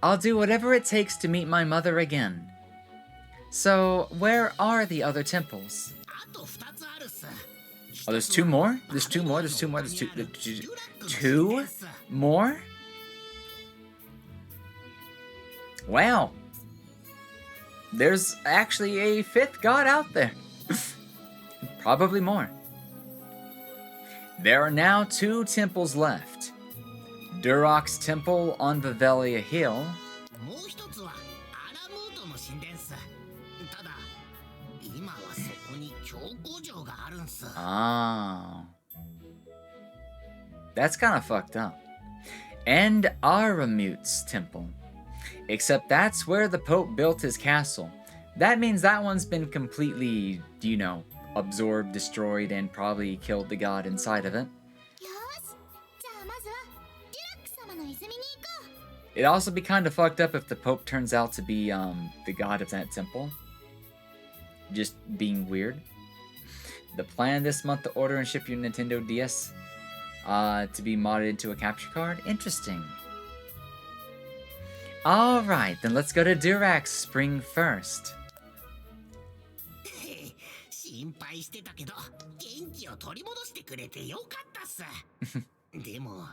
I'll do whatever it takes to meet my mother again. So, where are the other temples? あと2つあるっす。 Oh, there's 2 more? There's 2 more? There's 2 more? There's 2 more? Wow. There's actually a 5th god out there. Probably more. There are now 2 temples left. Durok's Temple on Vivelia Hill. もう一つはアラムートの神殿っす。ただ、今はそこに教皇城があるんす。 Ah. That's kind of fucked up. And Aramut's temple. Except that's where the Pope built his castle. That means that one's been completely, you know, absorbed, destroyed, and probably killed the god inside of it. よーし、じゃあまずはデュラック様の泉に行こう。 It'd also be kind of fucked up if the Pope turns out to be the god of that temple. Just being weird. The plan this month to order and ship your Nintendo DS to be modded into a capture card? Interesting. Alright, then let's go to Durak's Spring first. 心配してたけど、元気を取り戻してくれてよかったっす。でも、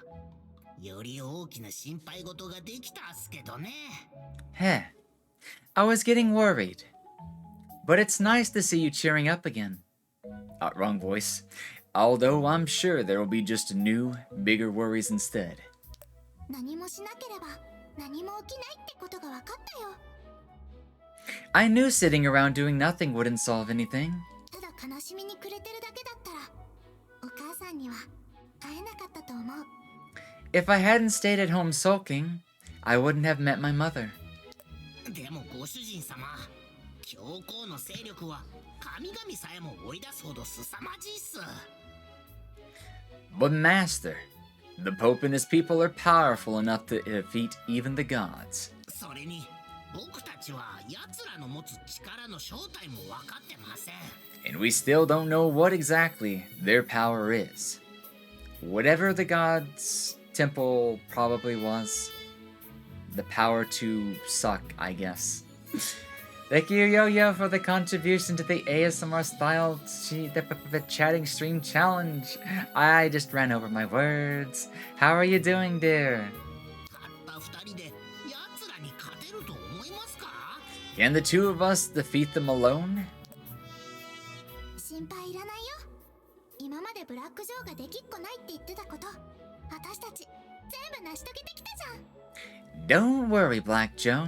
より大きな心配事ができたっすけどね。Heh. I was getting worried. But it's nice to see you cheering up again. Wrong voice. Although I'm sure there will be just new, bigger worries instead. 何もしなければ何も起きないってことが分かったよ。I knew sitting around doing nothing wouldn't solve anything. ただ悲しみに暮れてるだけだったらお母さんには会えなかったと思う。 If I hadn't stayed at home sulking, I wouldn't have met my mother. でもご主人様、教皇の勢力は神々さえも追い出すほど凄まじいっす。 But master, the Pope and his people are powerful enough to defeat even the gods. それに僕たちは奴らの持つ力の正体も分かってません。 And we still don't know what exactly their power is. Whatever the god's temple probably was, the power to suck, I guess. Thank you, Yo-Yo, for the contribution to the ASMR style the chatting stream challenge. I just ran over my words. How are you doing, dear? たった二人で奴らに勝てると思いますか？ Can the two of us defeat them alone? 心配いらないよ。今までブラックジョーができっこないって言ってたこと、私たち全部成し遂げてきたじゃん。 Don't worry, Black Joe.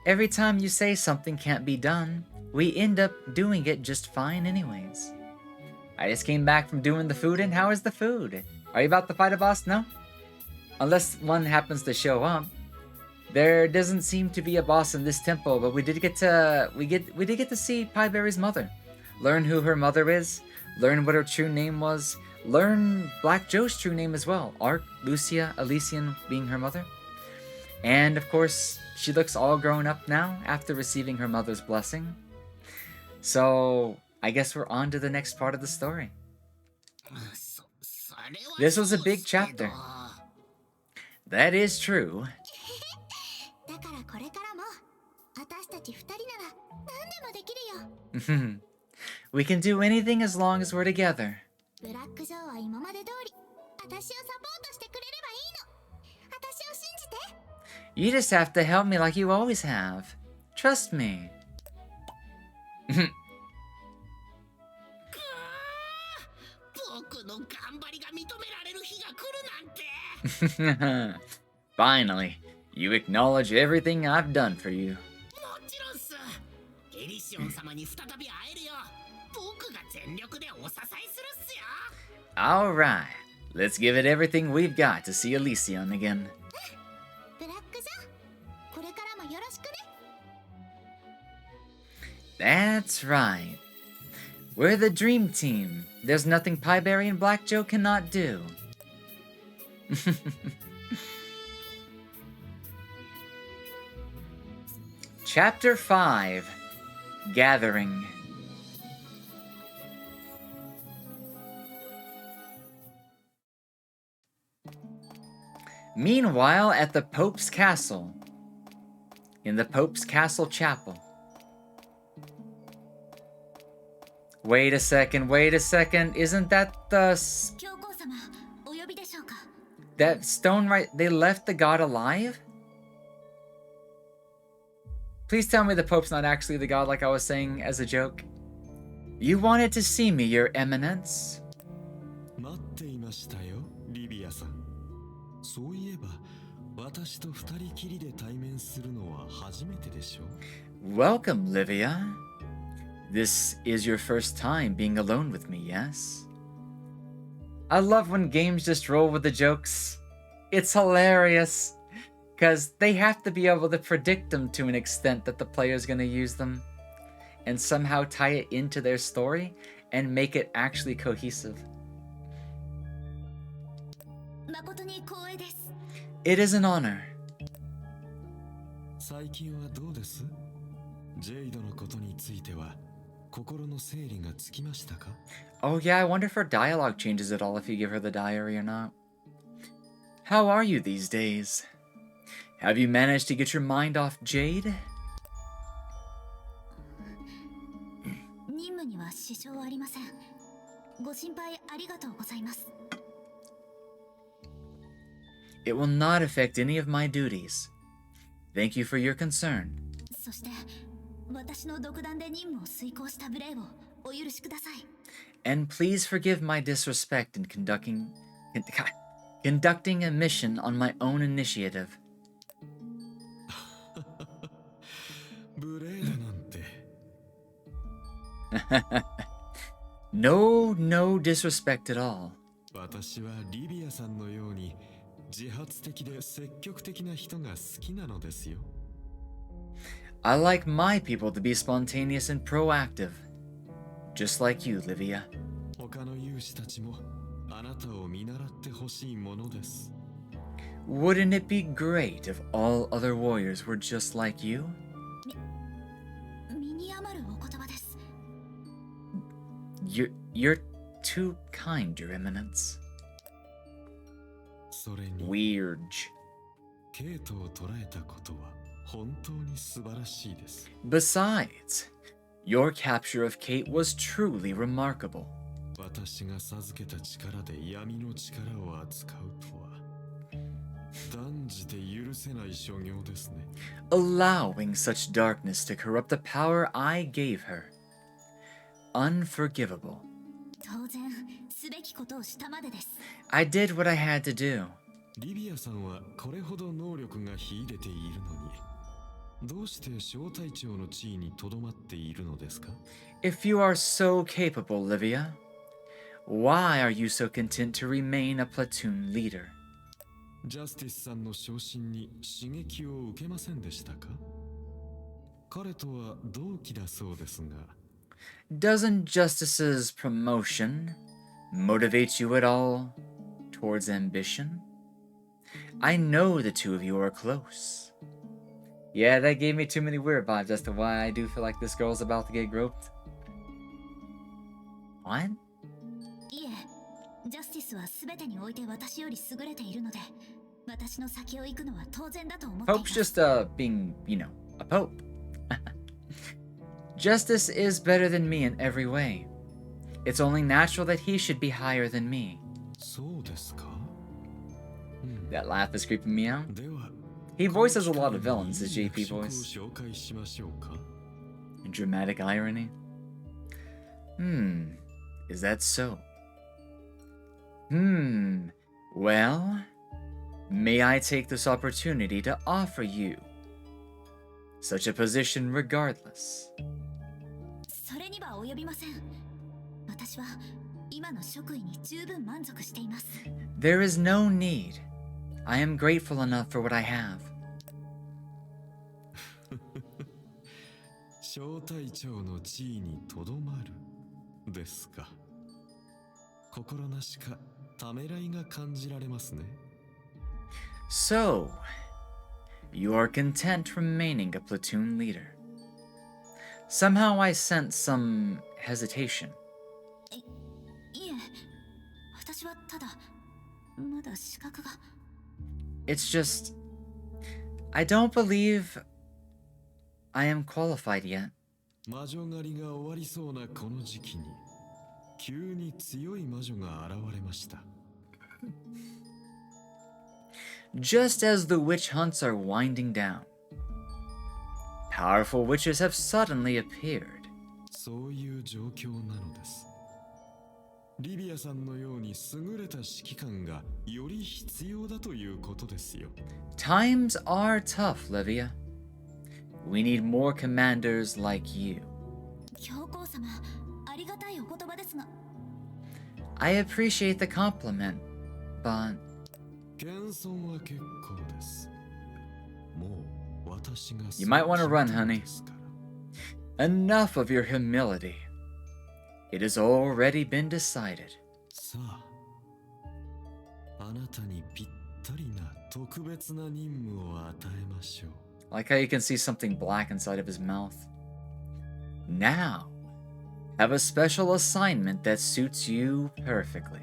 Every time you say something can't be done, we end up doing it just fine anyways. I just came back from doing the food, and how is the food? Are you about to fight a boss? No? Unless one happens to show up. There doesn't seem to be a boss in this temple, but we did get to see Pieberry's mother. Learn who her mother is, learn what her true name was, learn Black Joe's true name as well. Ark, Lucia, Elysian being her mother. And of course, she looks all grown up now after receiving her mother's blessing. So, I guess we're on to the next part of the story. This was a big chapter. That is true. だからこれからも私たち二人なら何でもできるよ。 We can do anything as long as we're together. ブラックジョーは今まで通り私をサポートしてくれればいいの。私を信じて。 You just have to help me like you always have. Trust me. 僕の頑張りが認められる日が来るなんて。 Finally, you acknowledge everything I've done for you. もちろんっす。エリシオン様に再び会えるよう僕が全力でお支えするっすよ。 Alright, let's give it everything we've got to see Elysian again. ブラックジョー、これからもよろしくね。 That's right. We're the dream team. There's nothing Pieberry and Black Joe cannot do. Chapter 5 Gathering. Meanwhile, at the Pope's castle, in the Pope's castle chapel. Wait a second, isn't that the... 教皇様、お呼びでしょうか。 that stone right... they left the god alive? Please tell me the Pope's not actually the god like I was saying as a joke. You wanted to see me, your eminence. 待っていましたよ、リビアさん。そういえば、私と二人きりで対面するのは初めてでしょう。 Welcome, Livia. This is your first time being alone with me, yes? I love when games just roll with the jokes. It's hilarious. Because they have to be able to predict them to an extent that the player's going to use them. And somehow tie it into their story and make it actually cohesive. 誠に光栄です。 It is an honor. 最近はどうです？ジェイドのことについては心の整理がつきましたか？ Oh yeah, I wonder if her dialogue changes at all if you give her the diary or not. How are you these days? Have you managed to get your mind off Jade? 任務には支障ありません。ご心配ありがとうございます。 It will not affect any of my duties. Thank you for your concern. そして私の独断で任務を遂行した無礼をお許しください。 And please forgive my disrespect in conducting a mission on my own initiative. 無礼だ No disrespect at all. 私はリビアさんのように自発的で積極的な人が好きなのですよ。I like my people to be spontaneous and proactive. Just like you, Livia. 他の勇士たちもあなたを見習ってほしいものです。 Wouldn't it be great if all other warriors were just like you? 身に余るお言葉です。 You're too kind, Your Eminence. それに Weird. ケイトを捕らえたことは本当に素晴らしいです。 Besides, your capture of Kate was truly remarkable. 私が授けた力で闇の力を扱うとは断じて許せない所業ですね。 Allowing such darkness to corrupt the power I gave her. Unforgivable. 当然すべきことをしたまでです。 I did what I had to do. リビアさんはこれほど能力が秀でているのにどうして小隊長の地位にとどまっているのですか？ If you are so capable, Livia, why are you so content to remain a platoon leader? ジャスティスさんの昇進に刺激を受けませんでしたか？彼とは同期だそうですが。 Doesn't Justice's promotion motivate you at all towards ambition? I know the two of you are close. Yeah, that gave me too many weird vibes as to why I do feel like this girl's about to get groped. What? いえ、ジャスティスはすべてにおいて私より優れているので、私の先を行くのは当然だと思っていま Pope's す。 just being, a pope. Justice is better than me in every way. It's only natural that he should be higher than me. そうですか？ That laugh is creeping me out. では He voices a lot of villains, his JP 役職を voice. 紹介しましょうか？ Dramatic irony. Is that so? Well, may I take this opportunity to offer you such a position regardless? それには及びません。私は今の職位に十分満足しています。 There is no need. I am grateful enough for what I have. 小隊長の地位にとどまるですか？心なしかためらいが感じられますね。 So, you are content remaining a platoon leader. Somehow I sense some hesitation. いえ、私はただまだ資格が。 It's just, I don't believe I am qualified yet. 魔女狩りが終わりそうなこの時期に急に強い魔女が現れました。 Just as the witch hunts are winding down, powerful witches have suddenly appeared. そういう状況なのです。リビアさんのように優れた指揮官がより必要だということですよ。 Times are tough, Livia. We need more commanders like you. 教皇様、ありがたいお言葉ですが。 I appreciate the compliment, but 謙遜は結構です。もう私が You might wanna run, そう honey. ですから enough of your humility. It has already been decided. さあ、あなたにぴったりな特別な任務を与えましょう。 Like how you can see something black inside of his mouth. Now, have a special assignment that suits you perfectly.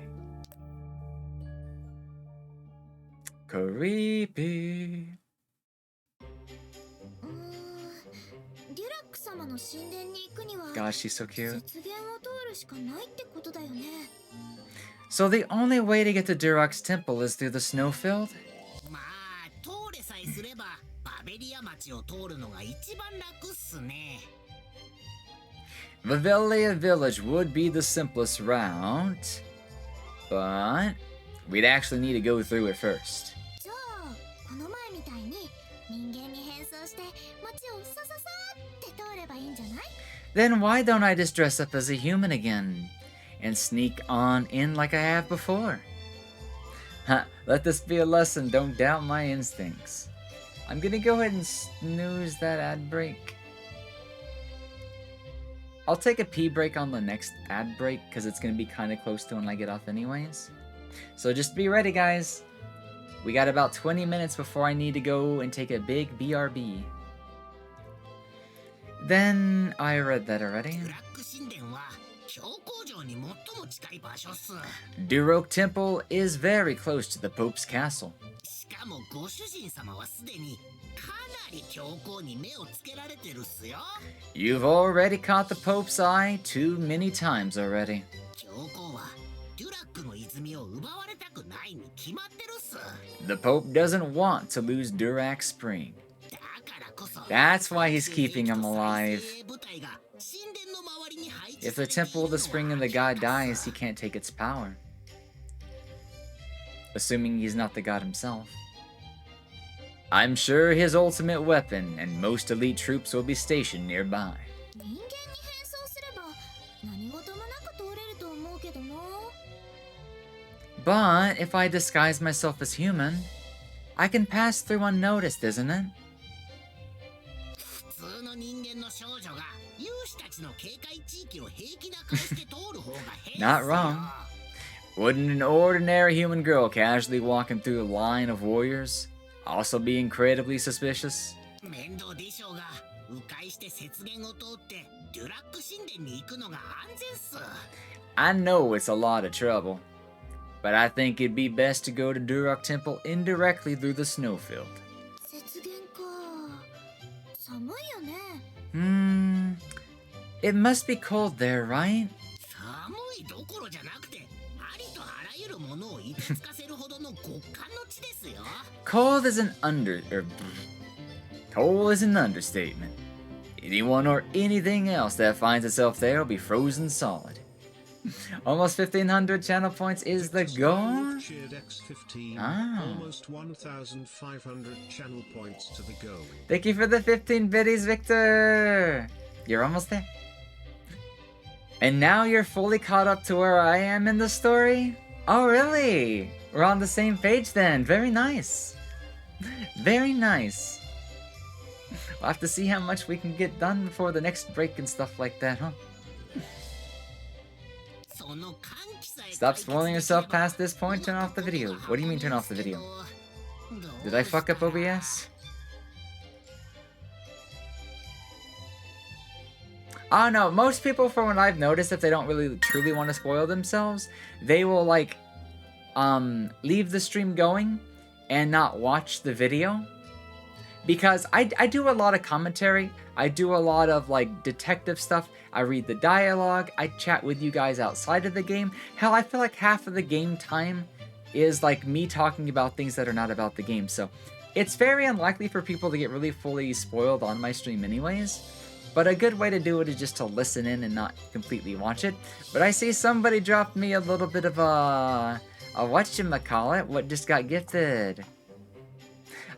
Creepy. デュラック様の神殿に行くには Gosh, she's so cute. 雪原を通るしかないってことだよね。 So the only way to get to Durok's temple is through the snowfield? まあ通れさえすればバベリア町を通るのが一番楽っすね。 Vivelia village would be the simplest route, but we'd actually need to go through it first. じゃあこの前みたいに人間に変装して街をさささって通ればいいんじゃない？ Then why don't I just dress up as a human again and sneak on in like I have before? Let this be a lesson, don't doubt my instincts. I'm gonna go ahead and snooze that ad break. I'll take a pee break on the next ad break because it's gonna be kind of close to when I get off anyways. So just be ready, guys. We got about 20 minutes before I need to go and take a big BRB. Then I read that already. ブラック神殿は教皇城に最も近い場所っす。 Durok Temple is very close to the Pope's castle. しかもご主人様はすでにかなり教皇に目をつけられてるっすよ。 You've already caught the Pope's eye too many times already. 教皇はデュラックの泉を奪われたくないに決まってるっす。 The Pope doesn't want to lose Durak Spring. だからこそ That's why he's keeping him alive. 精鋭部隊が神殿の周りに配置 If さ the れている Temple of the のは Spring and the God dies, he can't take its power. Assuming he's not the god himself. I'm sure his ultimate weapon and most elite troops will be stationed nearby. 人間に変装すれば何事もなく通れると思うけどな。 But if I disguise myself as human, I can pass through unnoticed, isn't it? 普通の人間の少女が勇士たちの警戒地域を平気な顔して通る方が変っすよ Not wrong. Wouldn't an ordinary human girl casually walking through a line of warriors also be incredibly suspicious? 面倒でしょうが迂回して雪原を通ってデュラック神殿に行くのが安全っす。 I know it's a lot of trouble, but I think it'd be best to go to Durok Temple indirectly through the snowfield. 雪原か。寒いよね。It must be cold there, right? 寒いどころじゃなくてありとあらゆるものをいたつかせるほどの極寒の地ですよ。 Cold is an cold is an understatement. Anyone or anything else that finds itself there will be frozen solid. Almost 1,500 channel points is the goal? Cheered X15. Ah. Almost 1,500 channel points to the goal. Thank you for the 15 biddies, Victor! You're almost there. And now you're fully caught up to where I am in the story? Oh, really? We're on the same page then. Very nice. Very nice. We'll have to see how much we can get done before the next break and stuff like that, huh? その寒気さえ Stop spoiling yourself past this point. Turn off the video. What do you mean turn off the video? Did I fuck up OBS? Oh no, most people, from what I've noticed, if they don't really truly want to spoil themselves, they will like leave the stream going and not watch the video. Because I do a lot of commentary, I do a lot of like detective stuff, I read the dialogue, I chat with you guys outside of the game. Hell, I feel like half of the game time is like me talking about things that are not about the game. So it's very unlikely for people to get really fully spoiled on my stream anyways. But a good way to do it is just to listen in and not completely watch it. But I see somebody dropped me a little bit of a whatchamacallit, what just got gifted.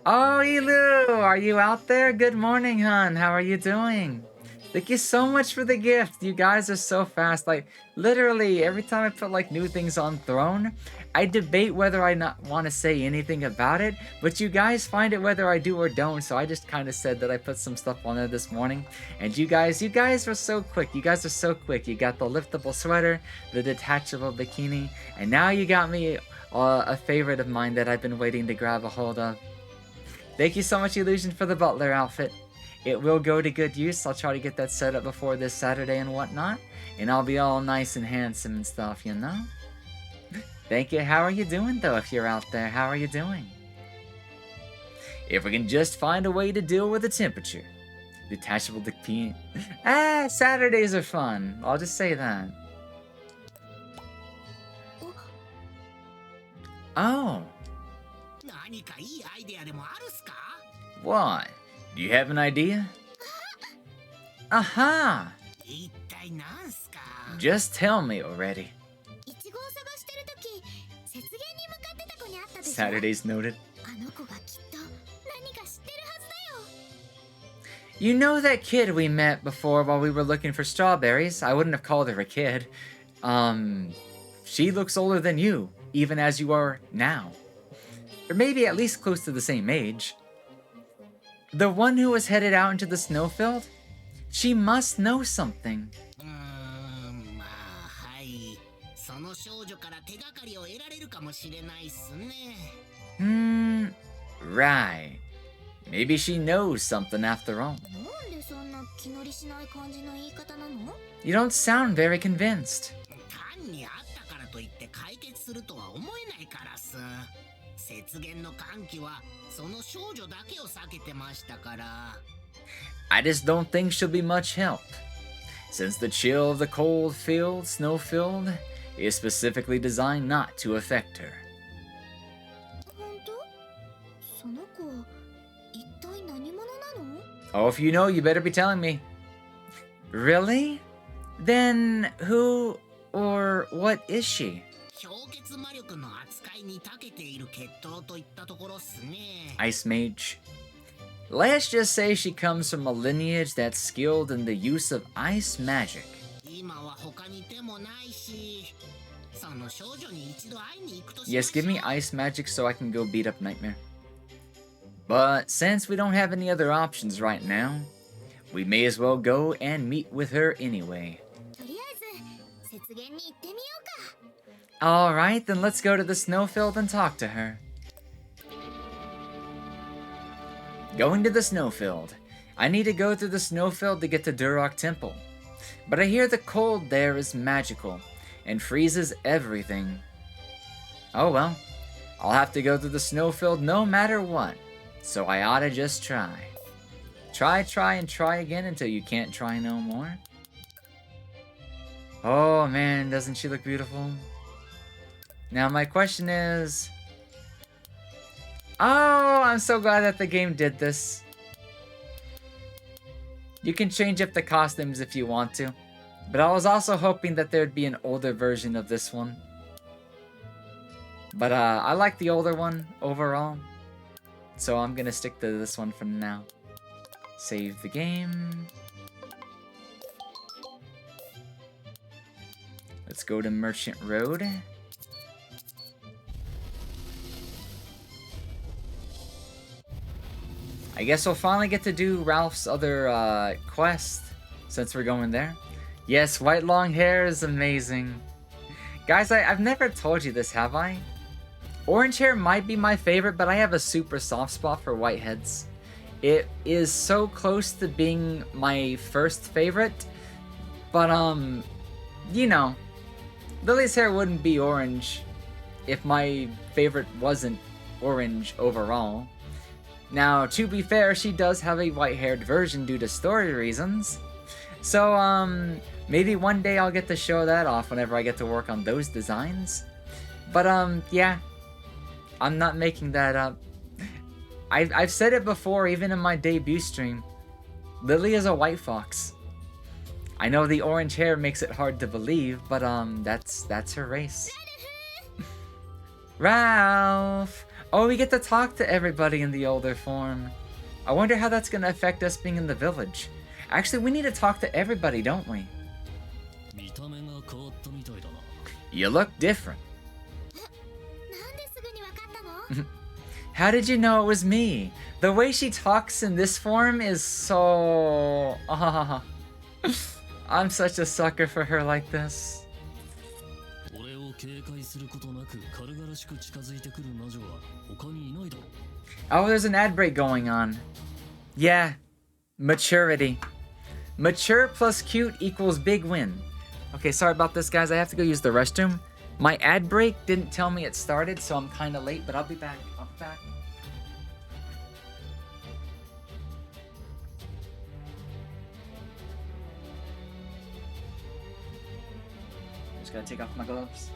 Oh, Elu, are you out there? Good morning, hun. How are you doing? Thank you so much for the gift. You guys are so fast. Like, literally, every time I put, like, new things on Throne, I debate whether I not want to say anything about it, but you guys find it whether I do or don't, so I just kind of said that I put some stuff on there this morning. And you guys were so quick. You guys are so quick. You got the liftable sweater, the detachable bikini, and now you got me a favorite of mine that I've been waiting to grab a hold of. Thank you so much, Illusion, for the butler outfit. It will go to good use. I'll try to get that set up before this Saturday and whatnot. And I'll be all nice and handsome and stuff, you know? Thank you. How are you doing, though, if you're out there? How are you doing? If we can just find a way to deal with the temperature. Detachable bikini. Saturdays are fun. I'll just say that. Oh. 何かいいアイデアでもあるっすか？ What? Do you have an idea? Aha! 一体なんすか？ Just tell me already. イチゴを探してるとき、雪原に向かってた子に会ったでしょ。 Saturdays noted. あの子がきっと何か知ってるはずだよ。You know that kid we met before while we were looking for strawberries? I wouldn't have called her a kid. She looks older than you, even as you are now. Or maybe at least close to the same age. The one who was headed out into the snowfield? She must know something. まあはい。その少女から手がかりを得られるかもしれないっすね。Right. Maybe she knows something after all. なんでそんな気乗りしない感じの言い方なの？ You don't sound very convinced. 単にあったからといって解決するとは思えないからっす。雪原の寒気はその少女だけを避けてましたから。I just don't think she'll be much help. Since the chill of the cold field, snow-filled, is specifically designed not to affect her. 本当？その子、一体何者なの？ Oh, if you know, you better be telling me. Really? Then who or what is she? 氷結魔力の扱いに長けている血統といったところっすね。 Ice mage. Let's just say she comes from a lineage that's skilled in the use of ice magic. 今は他に手もないし、その少女に一度会いに行くとしま Yes, しょう。 give me ice magic so I can go beat up Nightmare. But since we don't have any other options right now, we may as well go and meet with her anyway. とりあえず雪原に行ってみようか。 Alright, then let's go to the snowfield and talk to her. Going to the snowfield. I need to go through the snowfield to get to Durok Temple. But I hear the cold there is magical and freezes everything. Oh well, I'll have to go through the snowfield no matter what, so I ought to just try. Try, and try again until you can't try no more. Oh man, doesn't she look beautiful? Now my question is... Oh, I'm so glad that the game did this. You can change up the costumes if you want to, but I was also hoping that there'd be an older version of this one. But I like the older one overall, so I'm gonna stick to this one for now. Save the game. Let's go to Merchant Road. I guess we'll finally get to do Ralph's other quest since we're going there. Yes, white long hair is amazing. Guys, I've never told you this, have I? Orange hair might be my favorite, but I have a super soft spot for whiteheads. It is so close to being my first favorite, but you know, Lily's hair wouldn't be orange if my favorite wasn't orange overall. Now, to be fair, she does have a white-haired version due to story reasons. So, maybe one day I'll get to show that off whenever I get to work on those designs. But, yeah. I'm not making that up. I've said it before, even in my debut stream. Lily is a white fox. I know the orange hair makes it hard to believe, but, that's her race. Ralph! Oh, we get to talk to everybody in the older form. I wonder how that's gonna affect us being in the village. Actually, we need to talk to everybody, don't we? 見た目が変わったみたいだな。 You look different. なんですぐにわかったの？ How did you know it was me? The way she talks in this form is so... I'm such a sucker for her like this. 俺を警戒することなく軽々しく近づいてくる魔女は他にいないだろう。 Oh, there's an ad break going on. Yeah, maturity. Mature plus cute equals big win. Okay, sorry about this, guys. I have to go use the restroom. My ad break didn't tell me it started, so I'm kind of late, but I'll be back. I'll be back. Just gotta take off my gloves.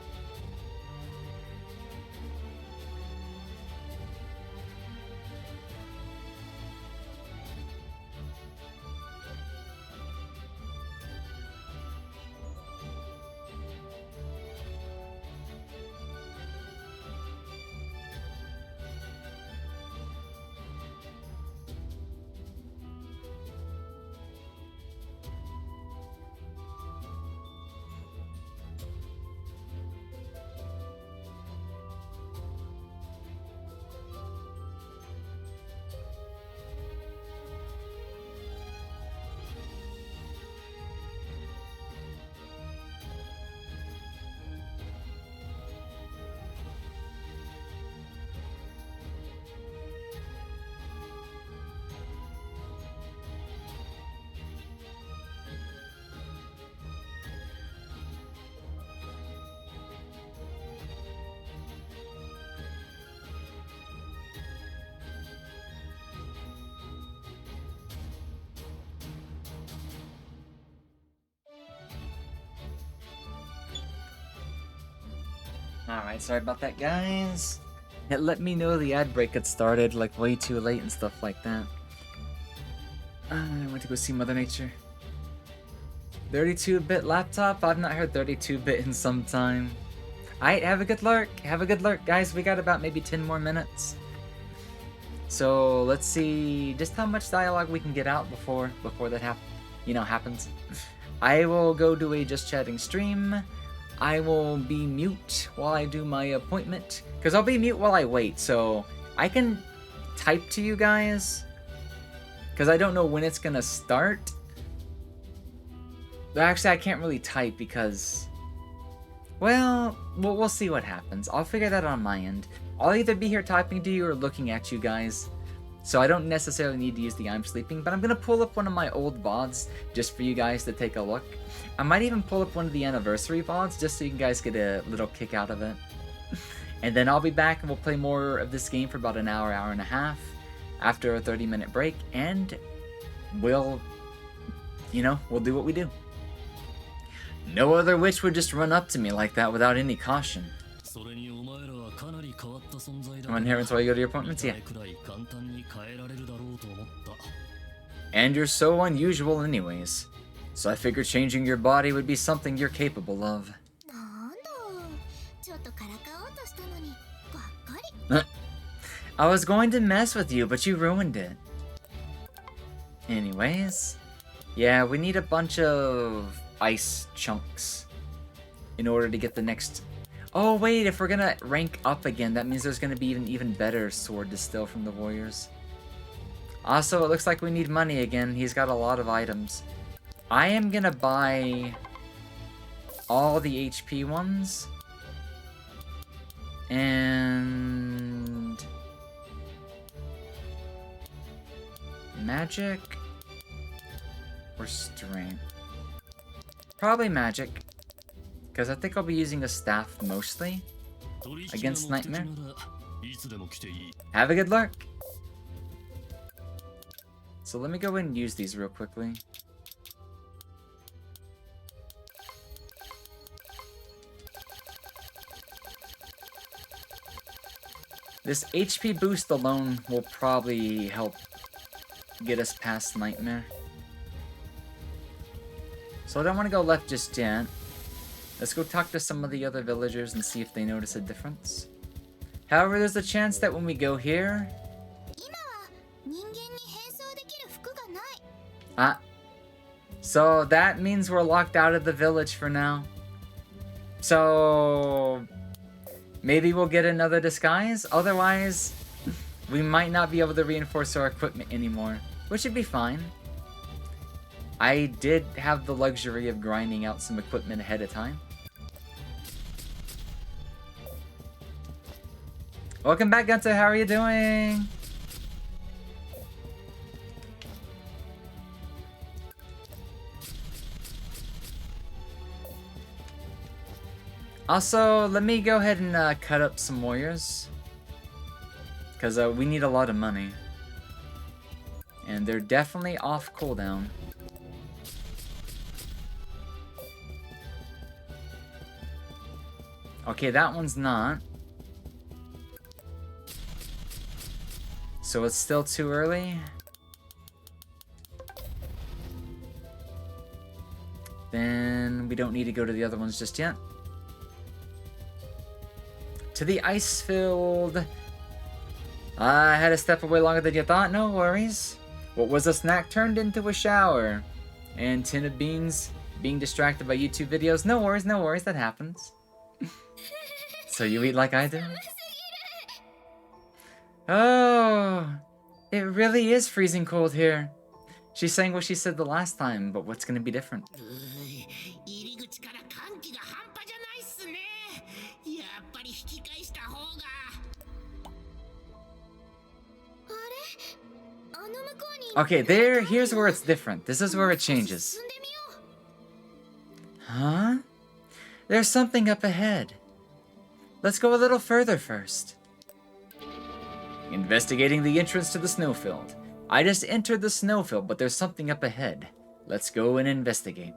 Alright, sorry about that, guys. It let me know the ad break had started, like, way too late and stuff like that. I went to go see Mother Nature. 32-bit laptop? I've not heard 32-bit in some time. Alright, have a good lurk. Have a good lurk, guys. We got about maybe 10 more minutes. So, let's see just how much dialogue we can get out before that happens. I will go do a just chatting stream. I will be mute while I do my appointment. Because I'll be mute while I wait, so I can type to you guys. Because I don't know when it's going to start. Actually, I can't really type because... Well, we'll see what happens. I'll figure that out on my end. I'll either be here typing to you or looking at you guys. So I don't necessarily need to use the I'm sleeping, but I'm going to pull up one of my old VODs just for you guys to take a look. I might even pull up one of the anniversary VODs just so you guys get a little kick out of it. And then I'll be back and we'll play more of this game for about an hour, hour and a half after a 30-minute break, and we'll do what we do. No other witch would just run up to me like that without any caution. I'm here until you go to your appointments, yeah. And you're so unusual anyways. So I figured changing your body would be something you're capable of. I was going to mess with you, but you ruined it. Anyways, yeah, we need a bunch of ice chunks in order to get the next... Oh wait, if we're gonna rank up again, that means there's gonna be an even better sword to steal from the warriors. Also, it looks like we need money again. He's got a lot of items. I am gonna buy all the HP ones. And... magic? Or strength? Probably magic. Because I think I'll be using a staff mostly against Nightmare. Have a good luck! So let me go ahead and use these real quickly. This HP boost alone will probably help get us past Nightmare. So I don't want to go left just yet. Let's go talk to some of the other villagers and see if they notice a difference. However, there's a chance that when we go here... so that means we're locked out of the village for now. So... maybe we'll get another disguise. Otherwise, we might not be able to reinforce our equipment anymore. Which should be fine. I did have the luxury of grinding out some equipment ahead of time. Welcome back, Gunter. How are you doing? Also, let me go ahead and cut up some warriors. Because we need a lot of money. And they're definitely off cooldown. Okay, that one's not. So it's still too early. Then we don't need to go to the other ones just yet. To the ice field. I had to step away longer than you thought, no worries. What was a snack turned into a shower. And tin of beans being distracted by YouTube videos. No worries, that happens. So you eat like I do? Oh, it really is freezing cold here. She's saying what she said the last time, but what's gonna be different? Okay, here's where it's different. This is where it changes. Huh? There's something up ahead. Let's go a little further first. Investigating the entrance to the snowfield. I just entered the snowfield, but there's something up ahead. Let's go and investigate.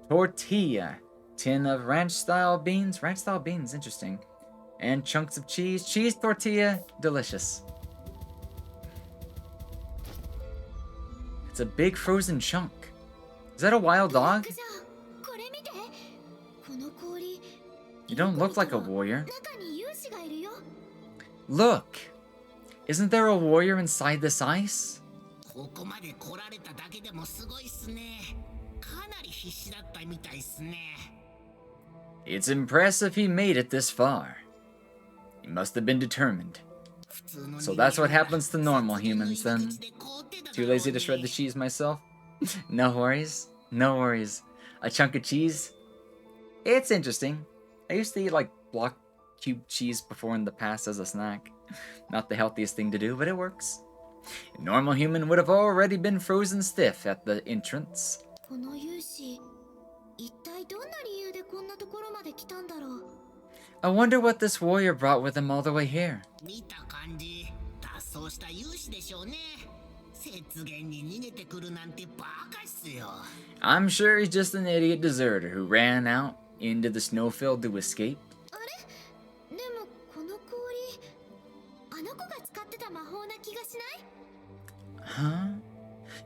Tortilla. Tin of ranch-style beans. Ranch-style beans, interesting. And chunks of cheese. Cheese tortilla. Delicious. It's a big frozen chunk. Is that a wild dog? じゃあこれ見て。この氷。 You don't look like a warrior. 中に勇士がいるよ。 Look! Isn't there a warrior inside this ice? ここまで来られただけでもすごいっすね。かなり必死だったみたいっすね。It's impressive he made it this far. He must have been determined. So that's what happens to normal humans then. Too lazy to shred the cheese myself? No worries. No worries. A chunk of cheese? It's interesting. I used to eat like block cube cheese before in the past as a snack. Not the healthiest thing to do, but it works. A normal human would have already been frozen stiff at the entrance. この勇士、一体どんな理由でこんなところまで来たんだろう。 I wonder what this warrior brought with him all the way here. 見た感じ、脱走した勇士でしょうね。雪原に逃げてくるなんてバカっすよ。I'm sure he's just an idiot deserter who ran out into the snowfield to escape. あれ？でもこの氷、あの子が使ってた魔法な気がしない？ Huh?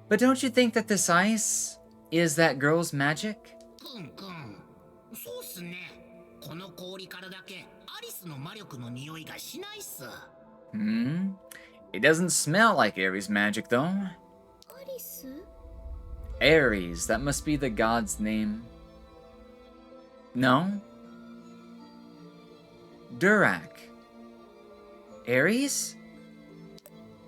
But don't you think that this ice is that girl's magic? くんくん、そうっすね。この氷からだけアリスの魔力の匂いがしないっす。Hmm? It doesn't smell like Ares' magic, though. アリス？ Ares, that must be the god's name. No? Durak. Ares?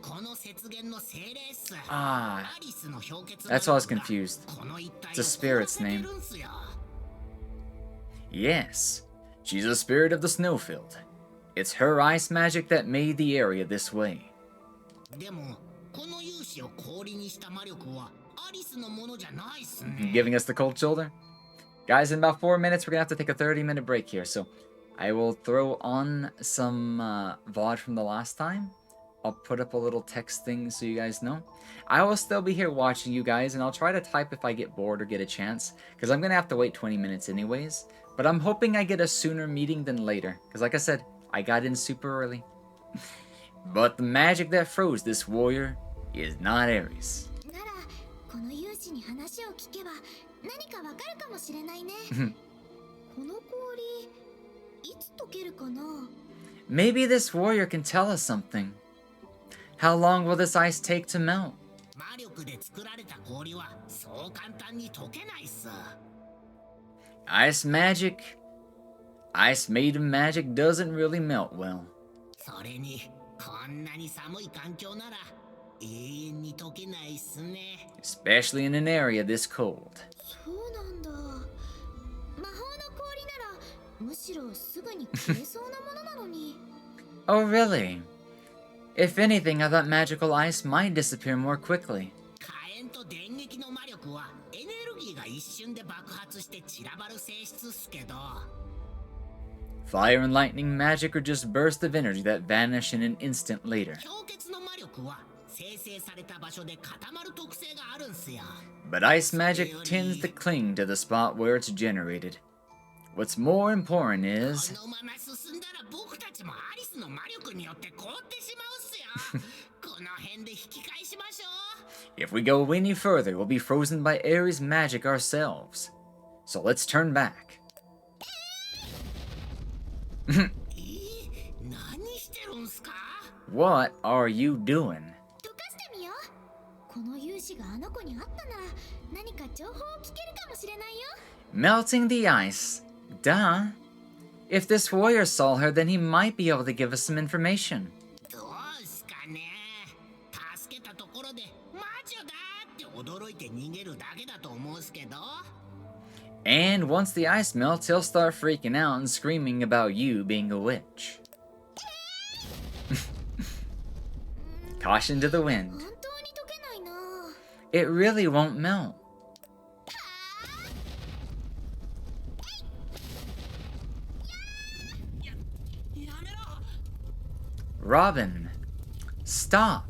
この雪原の精霊っす。 Ah, アリスの氷結 that's why I was confused. この一帯を It's a spirit's 凍らせて name. るんすよ。 Yes, she's a spirit of the snowfield. It's her ice magic that made the area this way. でもこの勇士を氷にした魔力はアリスのものじゃないっすね。 Giving us the cold shoulder? Guys, in about 4 minutes, we're gonna have to take a 30-minute break here, so I will throw on some VOD from the last time. I'll put up a little text thing so you guys know. I will still be here watching you guys, and I'll try to type if I get bored or get a chance, because I'm gonna have to wait 20 minutes anyways. But I'm hoping I get a sooner meeting than later, because like I said, I got in super early. But the magic that froze this warrior is not Ares. ならこの勇士に話を聞けば何かわかるかもしれないね。この氷、いつ溶けるかな？ Maybe this warrior can tell us something. How long will this ice take to melt? 魔力で作られた氷はそう簡単に溶けないっす。 Ice magic? Ice made of magic doesn't really melt well. それにこんなに寒い環境なら永遠に溶けないっすね。 Especially in an area this cold. そうなんだ。魔法の氷ならむしろすぐに消えそうなものなのに。 Oh, really? If anything, I thought magical ice might disappear more quickly. 火炎と電撃の魔力はエネルギーが一瞬で爆発して散らばる性質っすけど、 Fire and lightning magic are just bursts of energy that vanish in an instant later. 氷結の魔力は生成された場所で固まる特性があるんすよ。 But ice magic tends to cling to the spot where it's generated. What's more important is... このまま進んだら僕たちもアリスの魔力によって凍ってしまうっすよ。この辺で引き返しましょう。 If we go any further, we'll be frozen by Ares' magic ourselves. So let's turn back. 何してるんすか？ What are you doing? 溶かしてみよう。この勇士があの子に会ったなら何か情報を聞けるかもしれないよ。 Melting the ice? Duh. If this warrior saw her, then he might be able to give us some information. どうすかね。助けたところで魔女だって驚いて逃げるだけだと思うんすけど。 And once the ice melts, he'll start freaking out and screaming about you being a witch. Caution to the 本 wind. 当に溶けないな。 It really won't melt. Robin. Stop.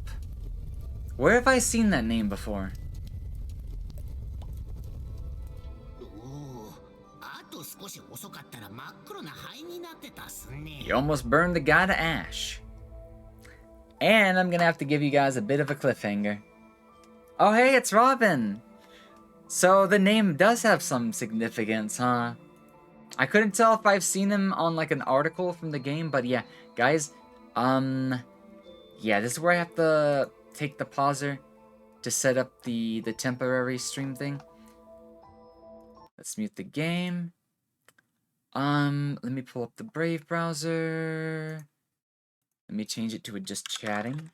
Where have I seen that name before? おお、あとと少し遅かったら真っ黒な灰になってたっすね。 You almost burned the guy to ash. And I'm gonna have to give you guys a bit of a cliffhanger. Oh, hey, it's Robin! So the name does have some significance, huh? I couldn't tell if I've seen him on like an article from the game, but yeah, guys, yeah, this is where I have to take the pauser to set up the temporary stream thing. Let's mute the game. Let me pull up the Brave browser. Let me change it to just chatting.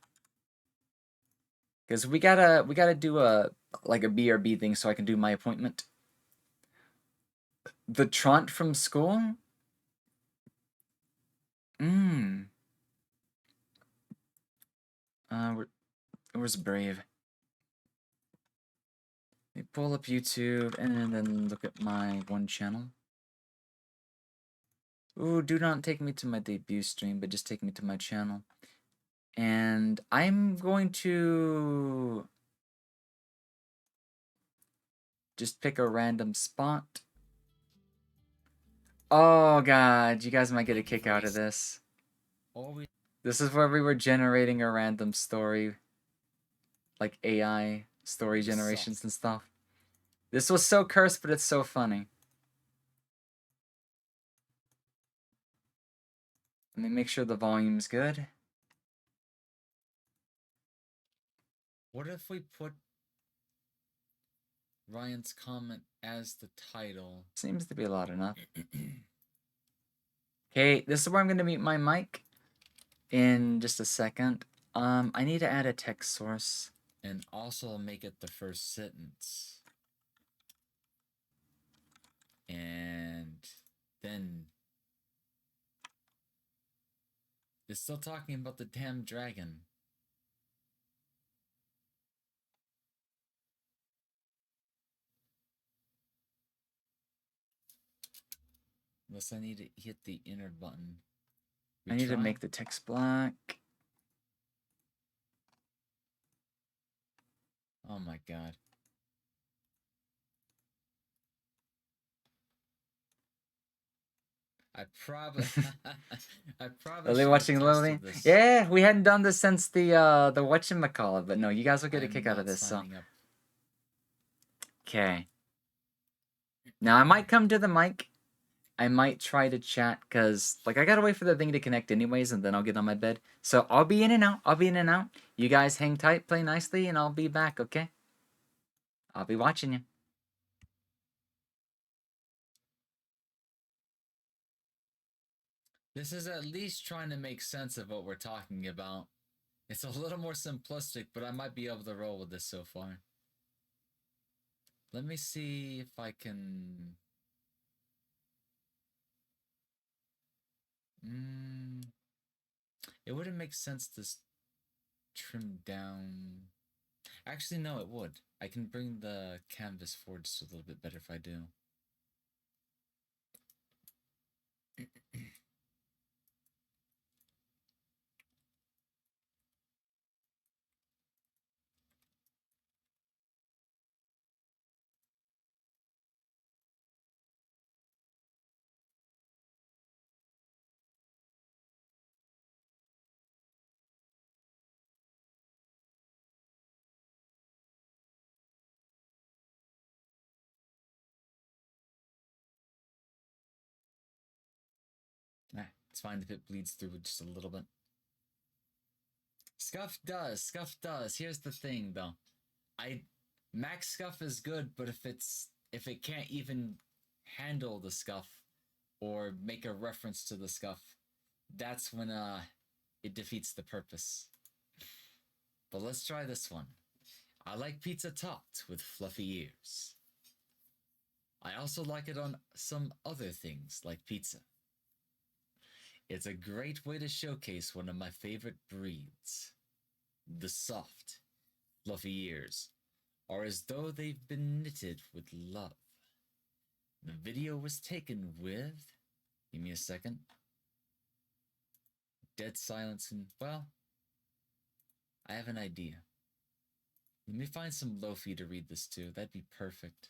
Because we gotta do a BRB thing so I can do my appointment. The Trant from school? Where's Brave? Let me pull up YouTube and then look at my one channel. Ooh, do not take me to my debut stream, but just take me to my channel. And I'm going to just pick a random spot. Oh god, you guys might get a kick out of this. This is where we were generating a random story. Like AI story generations and stuff. This was so cursed, but it's so funny. Let me make sure the volume's good. What if we put Ryan's comment as the title? Seems to be loud enough. Okay, this is where I'm going to mute my mic in just a second. I need to add a text source. And also make it the first sentence. And then... It's still talking about the damn dragon. Unless I need to hit the inner button. I need to make the text black. Oh my god. I probably Lily watching Lily. Yeah, we hadn't done this since the whatchamacallit, but no, you guys will get a kick out of this, so. Okay. Now I might come to the mic. I might try to chat, cause like I gotta wait for the thing to connect anyways, and then I'll get on my bed. So I'll be in and out. I'll be in and out. You guys hang tight, play nicely, and I'll be back, okay? I'll be watching you. This is at least trying to make sense of what we're talking about. It's a little more simplistic, but I might be able to roll with this so far. Let me see if I can... It wouldn't make sense to trim down... Actually, no, it would. I can bring the canvas forward just a little bit better if I do. It's fine if it bleeds through just a little bit. Scuff does. Here's the thing, though. Max scuff is good, but if it can't even handle the scuff or make a reference to the scuff, that's when it defeats the purpose. But let's try this one. I like pizza topped with fluffy ears. I also like it on some other things like pizza. It's a great way to showcase one of my favorite breeds. The soft, fluffy ears are as though they've been knitted with love. The video was taken with... Give me a second. Dead silence and... Well, I have an idea. Let me find some Lofi to read this to. That'd be perfect.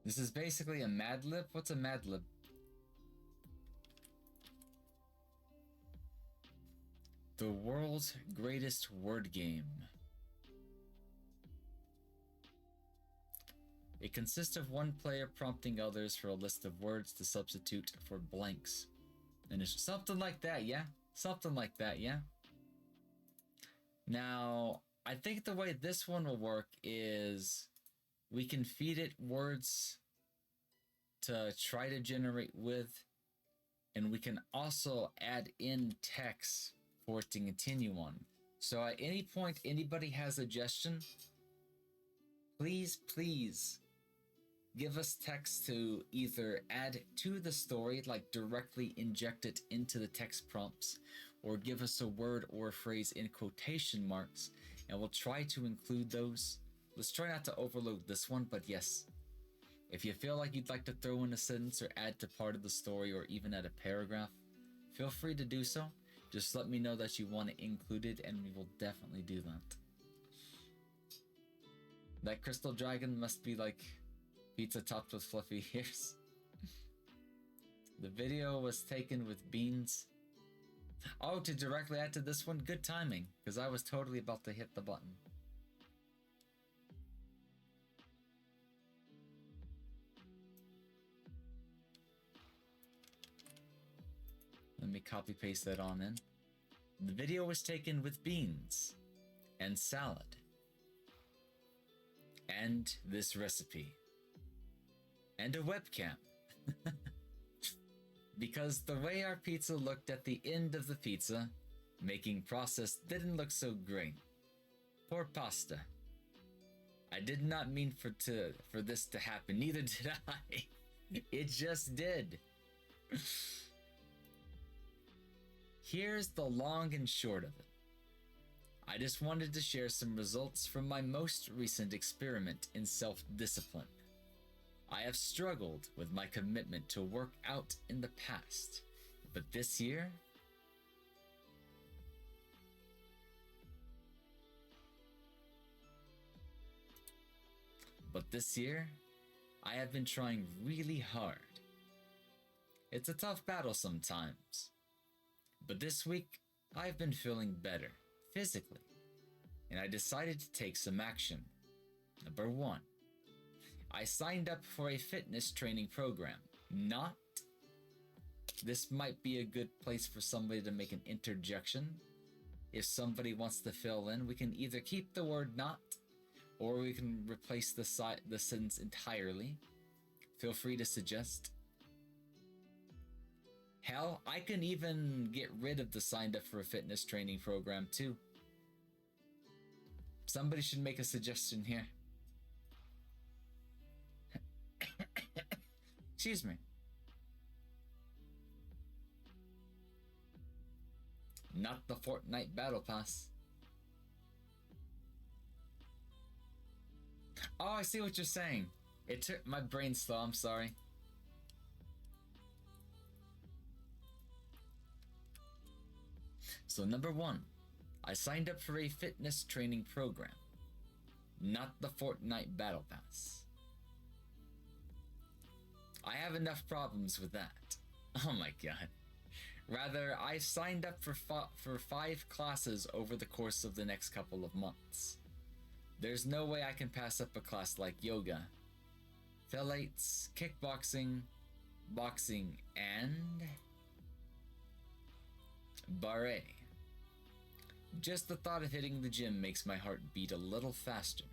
This is basically a Mad Lib? What's a Mad Lib? The world's greatest word game. It consists of one player prompting others for a list of words to substitute for blanks. And it's something like that, yeah? Something like that, yeah? Now, I think the way this one will work is we can feed it words to try to generate with, and we can also add in text for it to continue on. So at any point anybody has a suggestion, please give us text to either add to the story, like directly inject it into the text prompts, or give us a word or a phrase in quotation marks, and we'll try to include those. Let's try not to overload this one, but yes, if you feel like you'd like to throw in a sentence or add to part of the story or even add a paragraph, feel free to do so. Just let me know that you want to include it and we will definitely do that. That crystal dragon must be like pizza topped with fluffy ears. The video was taken with beans. Oh, to directly add to this one? Good timing, because I was totally about to hit the button. Let me copy paste that on in. The video was taken with beans and salad and this recipe and a webcam. Because the way our pizza looked at the end of the pizza making process didn't look so great. Poor pasta. I did not mean for this to happen, neither did I. It just did. Here's the long and short of it. I just wanted to share some results from my most recent experiment in self-discipline. I have struggled with my commitment to work out in the past, but this year, I have been trying really hard. It's a tough battle sometimes, but this week I've been feeling better physically, and I decided to take some action. Number 1, I signed up for a fitness training program. This might be a good place for somebody to make an interjection. If somebody wants to fill in, we can either keep the word not, or we can replace the sentence entirely. Feel free to suggest. Hell, I can even get rid of the signed up for a fitness training program too. Somebody should make a suggestion here. Excuse me. Not the Fortnite Battle Pass. Oh, I see what you're saying. It took my brain slow, I'm sorry. So number 1, I signed up for a fitness training program, not the Fortnite Battle Pass. I have enough problems with that. Oh my god. Rather, I signed up for 5 classes over the course of the next couple of months. There's no way I can pass up a class like yoga, phthalates, kickboxing, boxing, and barre. Just the thought of hitting the gym makes my heart beat a little faster.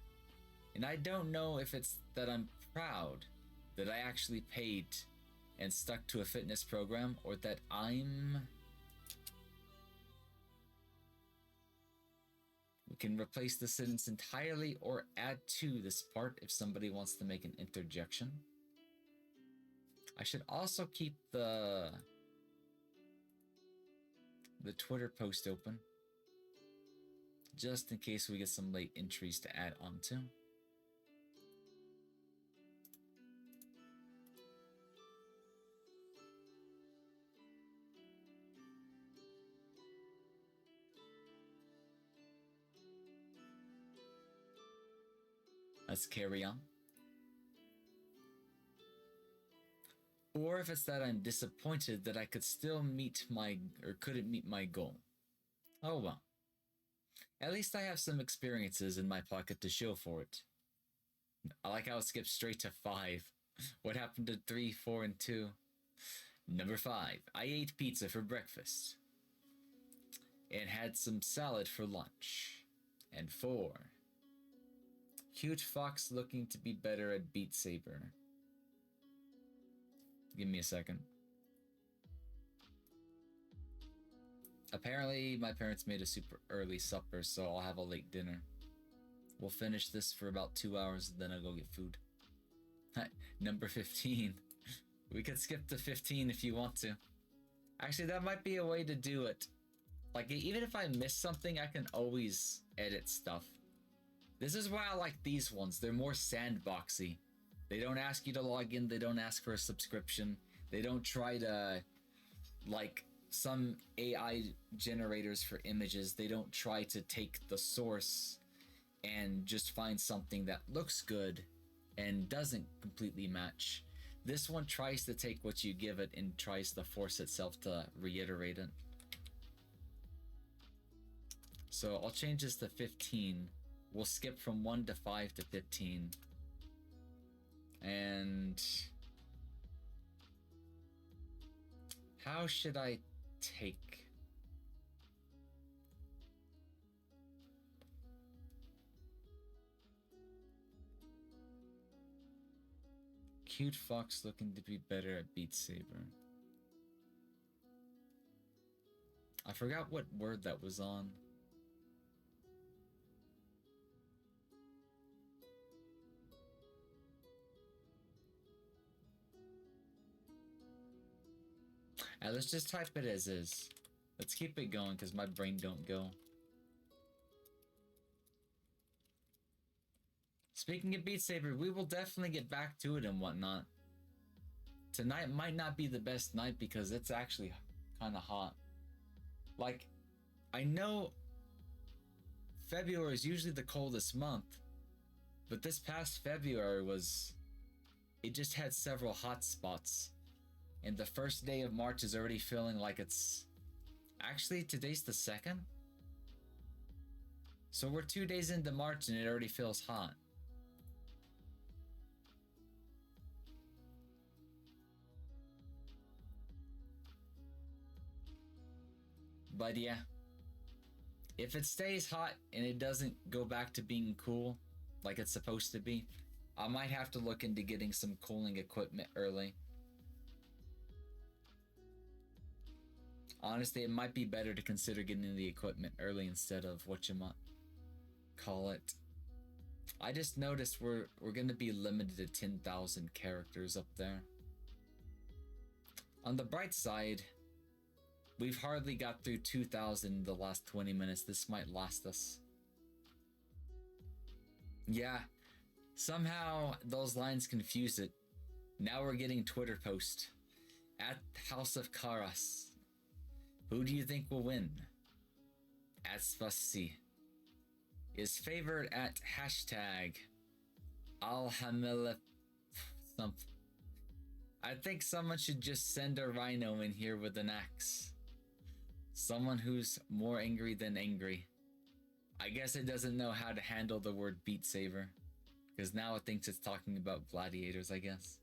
And I don't know if it's that I'm proud that I actually paid and stuck to a fitness program, or that I'm... We can replace the sentence entirely or add to this part if somebody wants to make an interjection. I should also keep the Twitter post open, just in case we get some late entries to add onto. Let's carry on. Or if it's that I'm disappointed that I could still meet my, or couldn't meet my goal. Oh well. At least I have some experiences in my pocket to show for it. I like how it skipped straight to 5. What happened to 3, 4, and 2? Number 5. I ate pizza for breakfast. And had some salad for lunch. And 4. Cute fox looking to be better at Beat Saber. Give me a second. Apparently, my parents made a super early supper, so I'll have a late dinner. We'll finish this for about 2 hours, and then I'll go get food. Number 15. We could skip to 15 if you want to. Actually, that might be a way to do it. Like, even if I miss something, I can always edit stuff. This is why I like these ones. They're more sandboxy. They don't ask you to log in. They don't ask for a subscription. They don't try to, like some AI generators for images, they don't try to take the source and just find something that looks good and doesn't completely match. This one tries to take what you give it and tries to force itself to reiterate it. So I'll change this to 15. We'll skip from 1 to 5 to 15. And how should I take? Cute fox looking to be better at Beat Saber. I forgot what word that was on. Alright, let's just type it as is. Let's keep it going because my brain don't go. Speaking of Beat Saber, we will definitely get back to it and whatnot. Tonight might not be the best night because it's actually kind of hot. Like, I know February is usually the coldest month, but this past February was... it just had several hot spots. And the first day of March is already feeling like it's... actually, today's the 2nd? So we're 2 days into March and it already feels hot. But yeah. If it stays hot and it doesn't go back to being cool, like it's supposed to be, I might have to look into getting some cooling equipment early. Honestly, it might be better to consider getting the equipment early instead of whatchamacallit. I just noticed we're gonna be limited to 10,000 characters up there. On the bright side, we've hardly got through 2,000 in the last 20 minutes. This might last us. Yeah, somehow those lines confuse it. Now we're getting Twitter post. At House of Karas. Who do you think will win? At Spassi. Is favored at hashtag Alhamdulillah something. I think someone should just send a rhino in here with an axe. Someone who's more angry than angry. I guess it doesn't know how to handle the word Beat Saber. Because now it thinks it's talking about gladiators, I guess.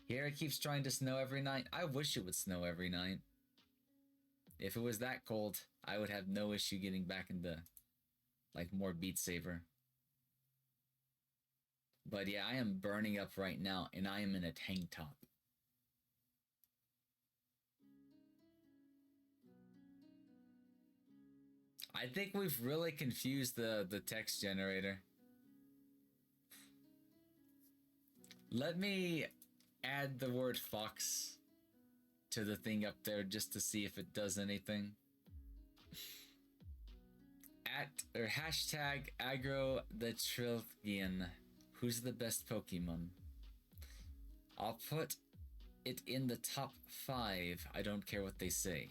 Here it keeps trying to snow every night. I wish it would snow every night. If it was that cold, I would have no issue getting back into, like, more Beat Saber. But yeah, I am burning up right now, and I am in a tank top. I think we've really confused the text generator. Let me add the word fox to the thing up there just to see if it does anything. At or hashtag aggro the Trillion. Who's the best Pokemon? I'll put it in the top 5. I don't care what they say.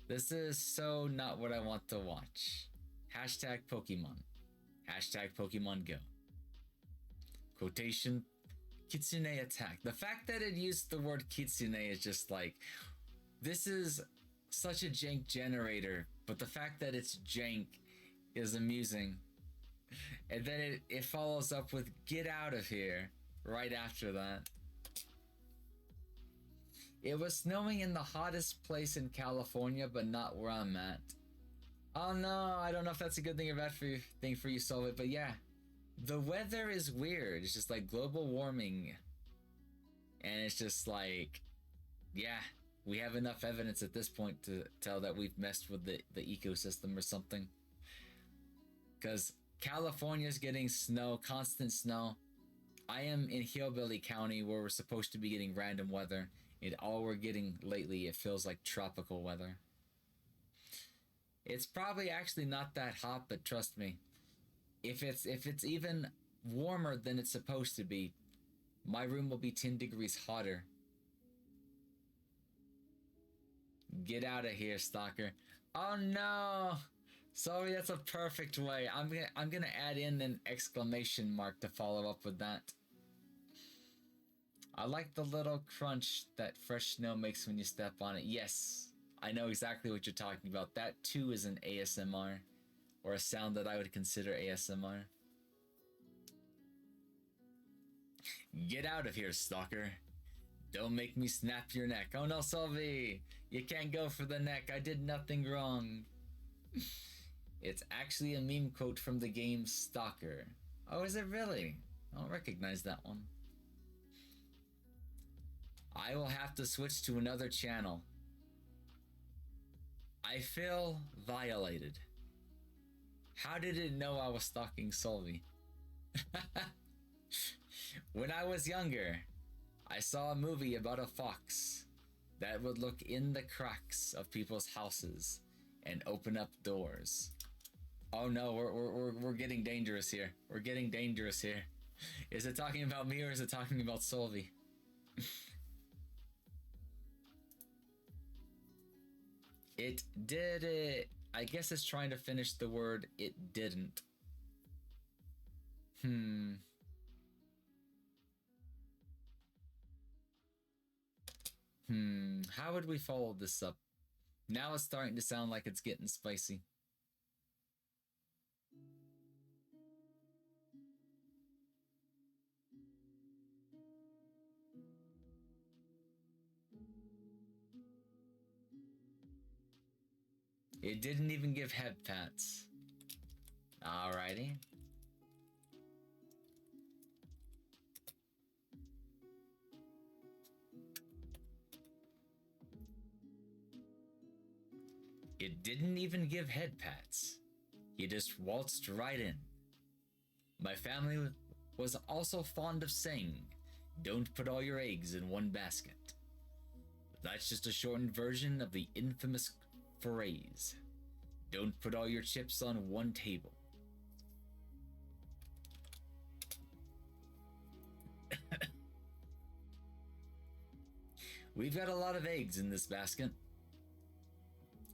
This is so not what I want to watch. Hashtag Pokemon. Hashtag Pokemon Go. Quotation. Kitsune attack. The fact that it used the word kitsune is just like, this is such a jank generator, but the fact that it's jank is amusing. And then it follows up with get out of here right after that. It was snowing in the hottest place in California, but not where I'm at. Oh no, I don't know if that's a good thing or bad thing for you, Solid, but yeah. The weather is weird. It's just like global warming. And it's just like, yeah, we have enough evidence at this point to tell that we've messed with the ecosystem or something. Because California's getting snow, constant snow. I am in Hillbilly County where we're supposed to be getting random weather. And all we're getting lately, it feels like tropical weather. It's probably actually not that hot, but trust me, if it's even warmer than it's supposed to be, my room will be 10 degrees hotter. Get out of here, stalker. Oh no! Sorry, that's a perfect way. I'm gonna add in an exclamation mark to follow up with that. I like the little crunch that fresh snow makes when you step on it. Yes, I know exactly what you're talking about. That too is an ASMR, or a sound that I would consider ASMR. Get out of here, stalker. Don't make me snap your neck. Oh no, Sylvie! You can't go for the neck. I did nothing wrong. It's actually a meme quote from the game Stalker. Oh, is it really? I don't recognize that one. I will have to switch to another channel. I feel violated. How did it know I was stalking Solvi? When I was younger, I saw a movie about a fox that would look in the cracks of people's houses and open up doors. Oh no, we're getting dangerous here. We're getting dangerous here. Is it talking about me or is it talking about Solvi? It did it. I guess it's trying to finish the word it didn't. How would we follow this up? Now it's starting to sound like it's getting spicy. It didn't even give head pats. Alrighty. It didn't even give head pats. He just waltzed right in. My family was also fond of saying, "Don't put all your eggs in one basket." That's just a shortened version of the infamous phrase, "Don't put all your chips on one table." We've got a lot of eggs in this basket,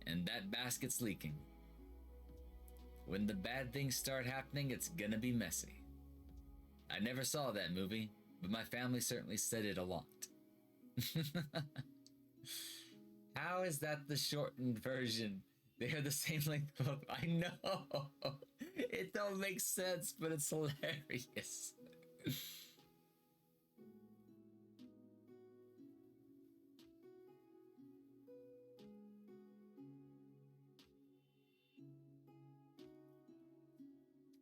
and that basket's leaking. When the bad things start happening, it's gonna be messy. I never saw that movie, but my family certainly said it a lot. How is that the shortened version? They are the same length of... I know! It don't make sense, but it's hilarious.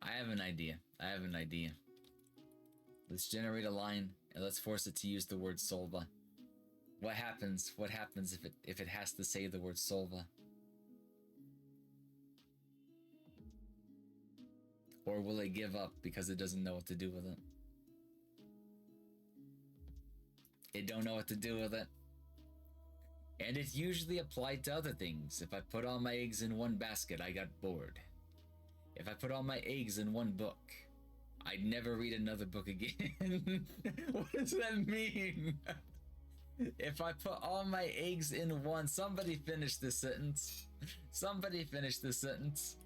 I have an idea. Let's generate a line and let's force it to use the word Solva. What happens if it has to say the word Solva? Or will it give up because it doesn't know what to do with it? It don't know what to do with it. And it's usually applied to other things. If I put all my eggs in one basket, I got bored. If I put all my eggs in one book, I'd never read another book again. What does that mean? If I put all my eggs in one... Somebody finish this sentence. Somebody finish this sentence.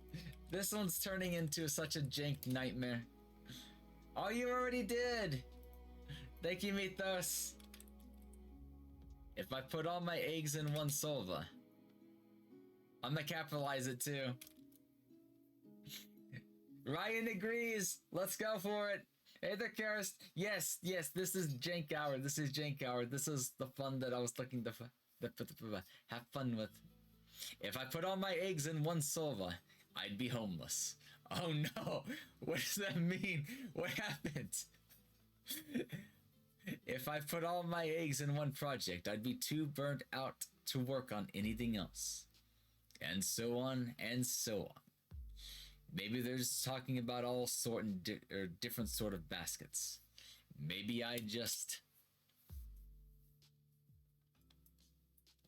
This one's turning into such a jank nightmare. Oh, you already did! Thank you, Mythos. If I put all my eggs in one Solva, I'm gonna capitalize it too. Ryan agrees. Let's go for it. Hey there, Karis. Yes, this is Jank Hour. This is Jank Hour. This is the fun that I was looking to have fun with. If I put all my eggs in one Solva, I'd be homeless. Oh no. What does that mean? What happened? If I put all my eggs in one project, I'd be too burnt out to work on anything else. And so on and so on. Maybe they're just talking about all different sort of baskets. Maybe I just...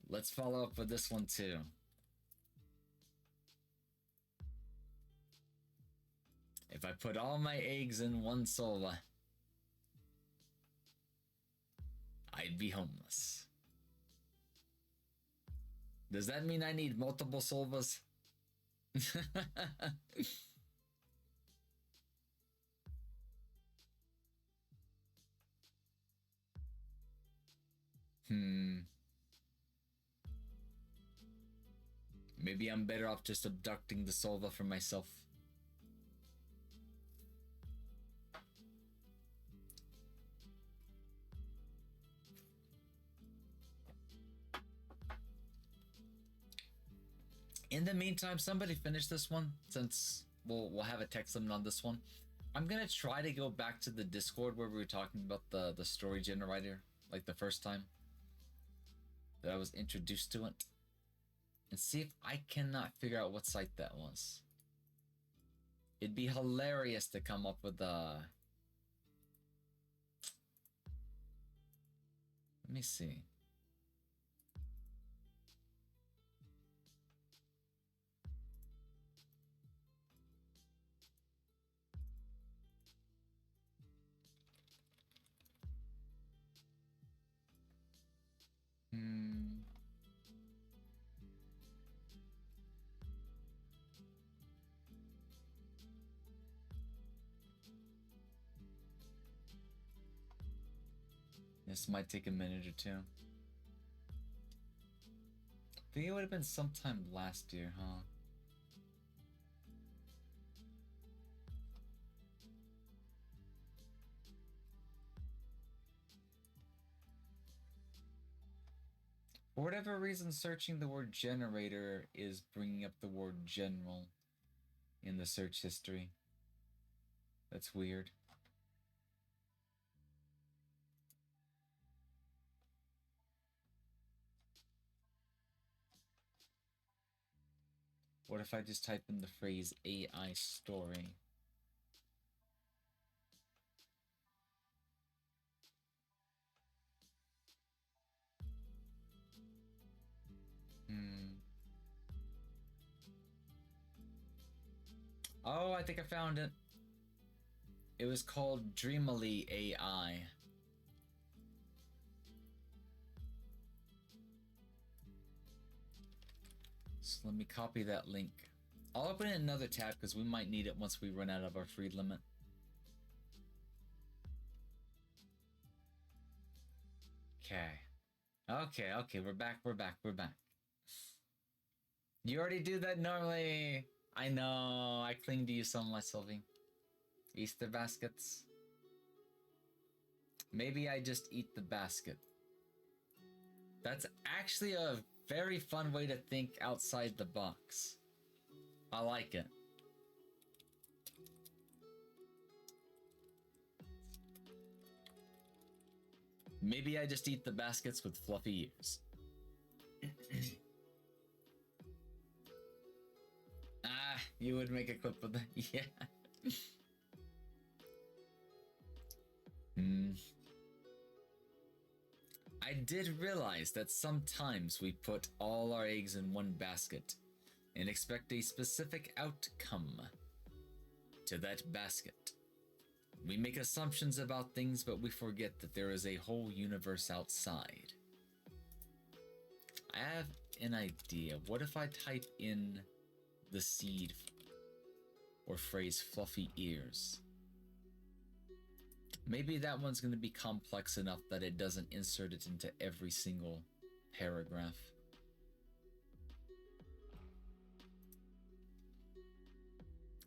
Let's follow up with this one too. If I put all my eggs in one Solva, I'd be homeless. Does that mean I need multiple Solvas? Maybe I'm better off just abducting the Solva for myself. In the meantime, somebody finish this one, since we'll have a text limit on this one. I'm gonna try to go back to the Discord where we were talking about the story generator, like the first time that I was introduced to it, and see if I cannot figure out what site that was. It'd be hilarious to come up with a... Let me see. This might take a minute or two. I think it would have been sometime last year, huh? For whatever reason, searching the word generator is bringing up the word general in the search history. That's weird. What if I just type in the phrase AI story? Oh, I think I found it. It was called Dreamily AI. So let me copy that link. I'll open it in another tab because we might need it once we run out of our free limit. Okay. Okay, we're back. You already do that normally. I know, I cling to you so much, Sylvie. Easter baskets. Maybe I just eat the basket. That's actually a very fun way to think outside the box. I like it. Maybe I just eat the baskets with fluffy ears. Ah, you would make a clip of that. Yeah. I did realize that sometimes we put all our eggs in one basket and expect a specific outcome to that basket. We make assumptions about things, but we forget that there is a whole universe outside. I have an idea. What if I type in the seed or phrase fluffy ears? Maybe that one's going to be complex enough that it doesn't insert it into every single paragraph.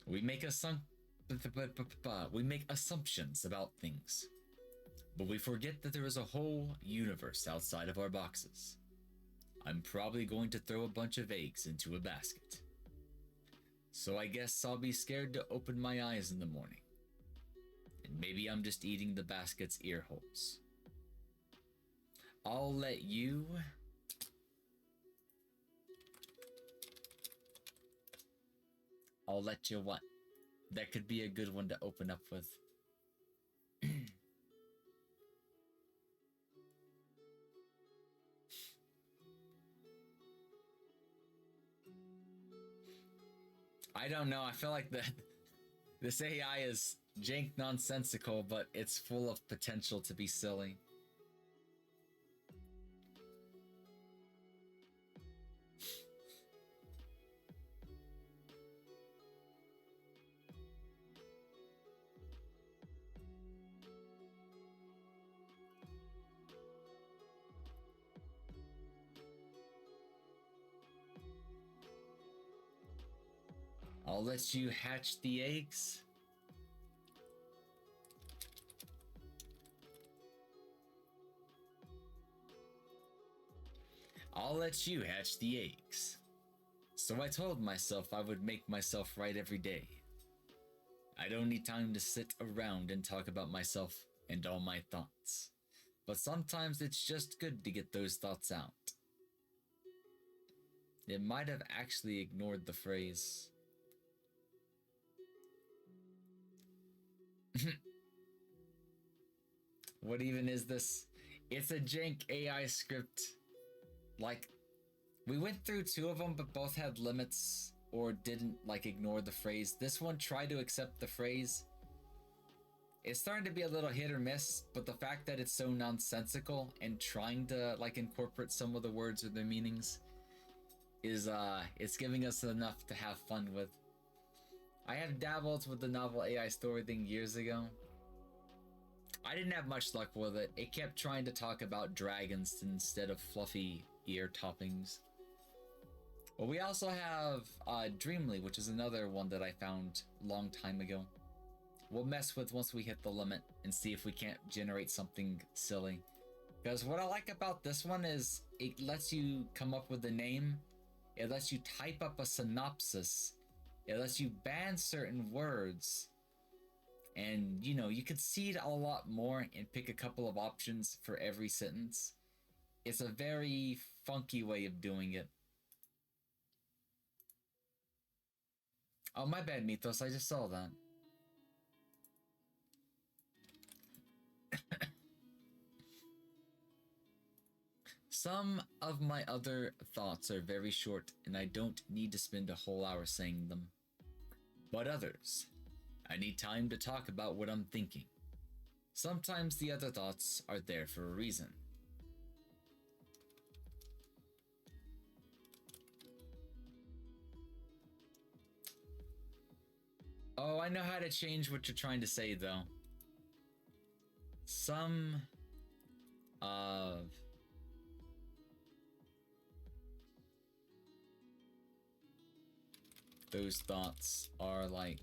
We make assumptions about things, but we forget that there is a whole universe outside of our boxes. I'm probably going to throw a bunch of eggs into a basket. So I guess I'll be scared to open my eyes in the morning. And maybe I'm just eating the basket's ear holes. I'll let you... I'll let you what? That could be a good one to open up with. I don't know. I feel like this AI is jank nonsensical, but it's full of potential to be silly. I'll let you hatch the eggs. I'll let you hatch the eggs. So I told myself I would make myself right every day. I don't need time to sit around and talk about myself and all my thoughts. But sometimes it's just good to get those thoughts out. It might have actually ignored the phrase. What even is this? It's a jank AI script. Like, we went through two of them, but both had limits or didn't, like, ignore the phrase. This one tried to accept the phrase. It's starting to be a little hit or miss, but the fact that it's so nonsensical and trying to, like, incorporate some of the words or their meanings is, it's giving us enough to have fun with. I have dabbled with the novel AI story thing years ago. I didn't have much luck with it. It kept trying to talk about dragons instead of fluffy ear toppings. Well, we also have Dreamly, which is another one that I found a long time ago. We'll mess with once we hit the limit and see if we can't generate something silly. Because what I like about this one is it lets you come up with a name. It lets you type up a synopsis. It lets you ban certain words. And, you know, you could seed a lot more and pick a couple of options for every sentence. It's a very funky way of doing it. Oh, my bad, Mythos. I just saw that. Some of my other thoughts are very short, and I don't need to spend a whole hour saying them. But others, I need time to talk about what I'm thinking. Sometimes the other thoughts are there for a reason. Oh, I know how to change what you're trying to say, though. Some of those thoughts are like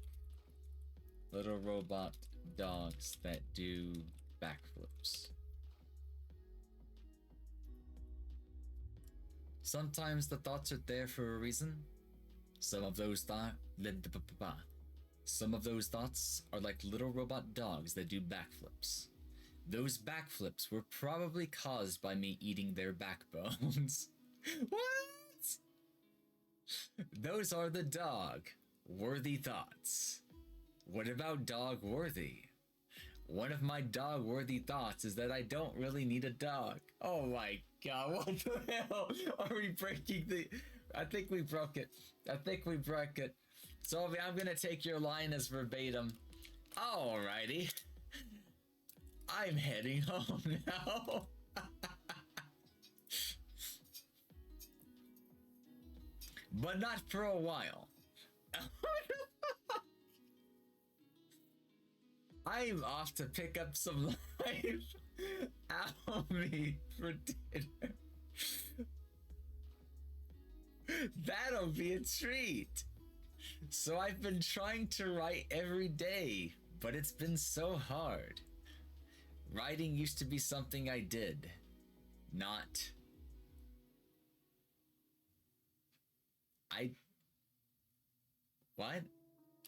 little robot dogs that do backflips. Sometimes the thoughts are there for a reason. Some of those thoughts are like little robot dogs that do backflips. Those backflips were probably caused by me eating their backbones. What? Those are the dog-worthy thoughts. What about dog-worthy? One of my dog-worthy thoughts is that I don't really need a dog. Oh my god, what the hell? Are we breaking the... I think we broke it. So I'm gonna take your line as verbatim. Alrighty. I'm heading home now. But not for a while. I'm off to pick up some live owl meat for dinner. That'll be a treat. So I've been trying to write every day, but it's been so hard. Writing used to be something I did, not... What?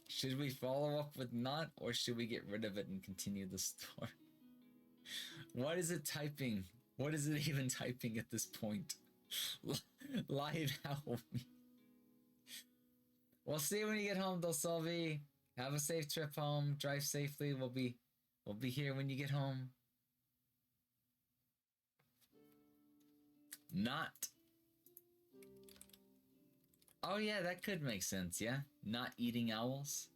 Should we follow up with not, or should we get rid of it and continue the story? What is it typing? What is it even typing at this point? Live owl meat. We'll see you when you get home, Dosolvi. Have a safe trip home. Drive safely. We'll be here when you get home. Not. Oh yeah, that could make sense, yeah? Not eating owls.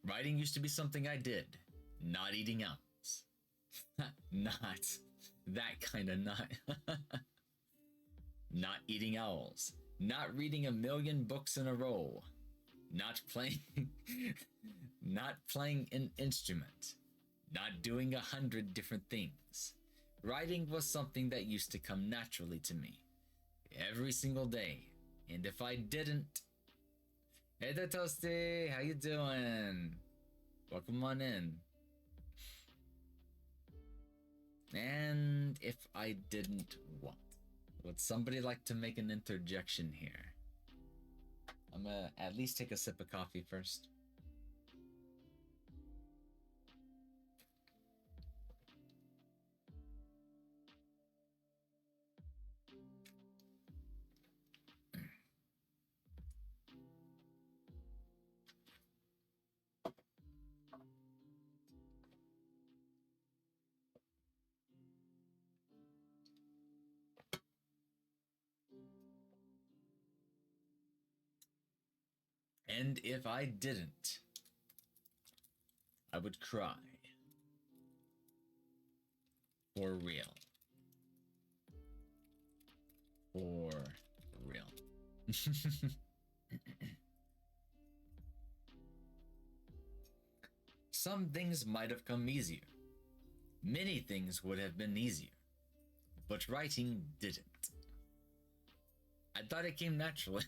Writing used to be something I did. Not eating owls. Not. That kind of not. Not eating owls. Not reading 1,000,000 books in a row. Not playing... not playing an instrument. Not doing 100 different things. Writing was something that used to come naturally to me. Every single day. And if I didn't... Hey there, Toasty! How you doing? Welcome on in. And if I didn't what? Would somebody like to make an interjection here? I'm gonna at least take a sip of coffee first. And if I didn't, I would cry. For real. For real. Some things might have come easier. Many things would have been easier. But writing didn't. I thought it came naturally.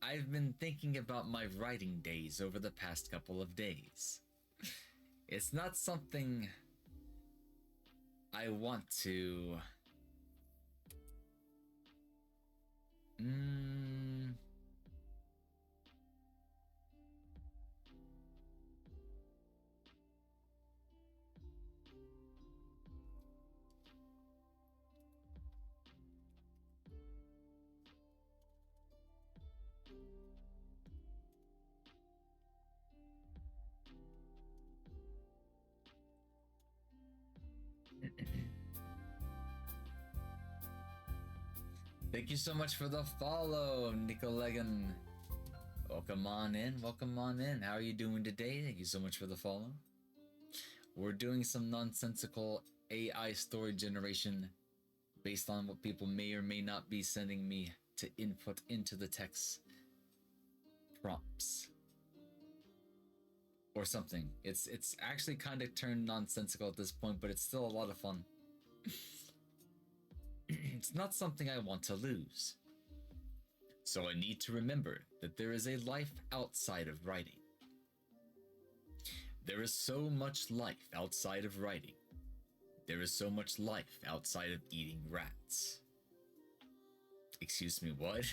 I've been thinking about my writing days over the past couple of days. It's not something I want to... Thank you so much for the follow, Nicolegan. Welcome on in, welcome on in. How are you doing today? Thank you so much for the follow. We're doing some nonsensical AI story generation based on what people may or may not be sending me to input into the text prompts. Or something. It's actually kind of turned nonsensical at this point, but it's still a lot of fun. It's not something I want to lose. So I need to remember that there is a life outside of writing. There is so much life outside of writing. There is so much life outside of eating rats. Excuse me, what?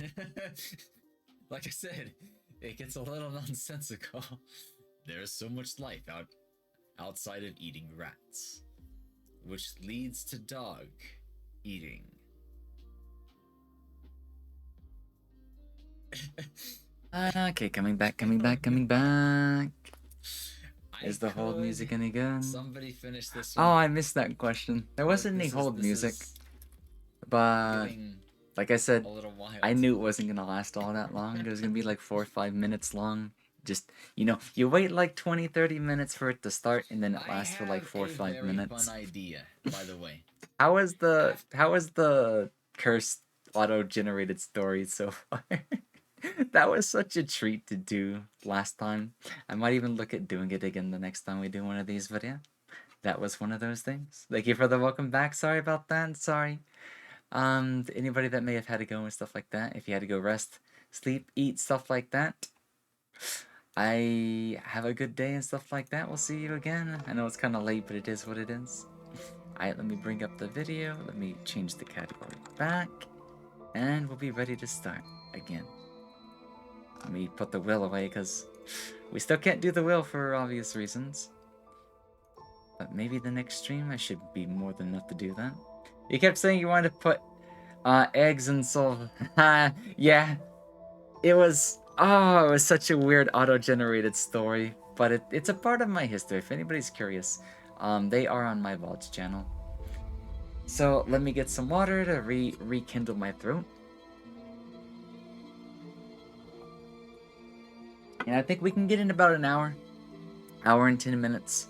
Like I said, it gets a little nonsensical. There is so much life outside of eating rats. Which leads to dog eating. Okay, coming back. Is the hold music any good? Somebody finish this one. Oh, I missed that question. There wasn't any hold music. But, like I said, I knew it wasn't gonna last all that long. It was gonna be like 4 or 5 minutes long. Just, you know, you wait like 20-30 minutes for it to start, and then it lasts for like 4 or 5 minutes. Fun idea, by the way. How is the curse auto-generated stories so far. That was such a treat to do last time. I might even look at doing it again the next time we do one of these videos. That was one of those things. Thank you for the welcome back. Sorry about that. Sorry. Anybody that may have had to go and stuff like that. If you had to go rest, sleep, eat, stuff like that. I have a good day and stuff like that. We'll see you again. I know it's kind of late, but it is what it is. Alright, let me bring up the video. Let me change the category back. And we'll be ready to start again. Let me put the wheel away because we still can't do the wheel for obvious reasons. But maybe the next stream I should be more than enough to do that. You kept saying you wanted to put eggs and soul. Yeah. It was such a weird auto-generated story. But it's a part of my history, if anybody's curious. They are on my VODs channel. So let me get some water to rekindle my throat. And I think we can get in about an hour. Hour and 10 minutes.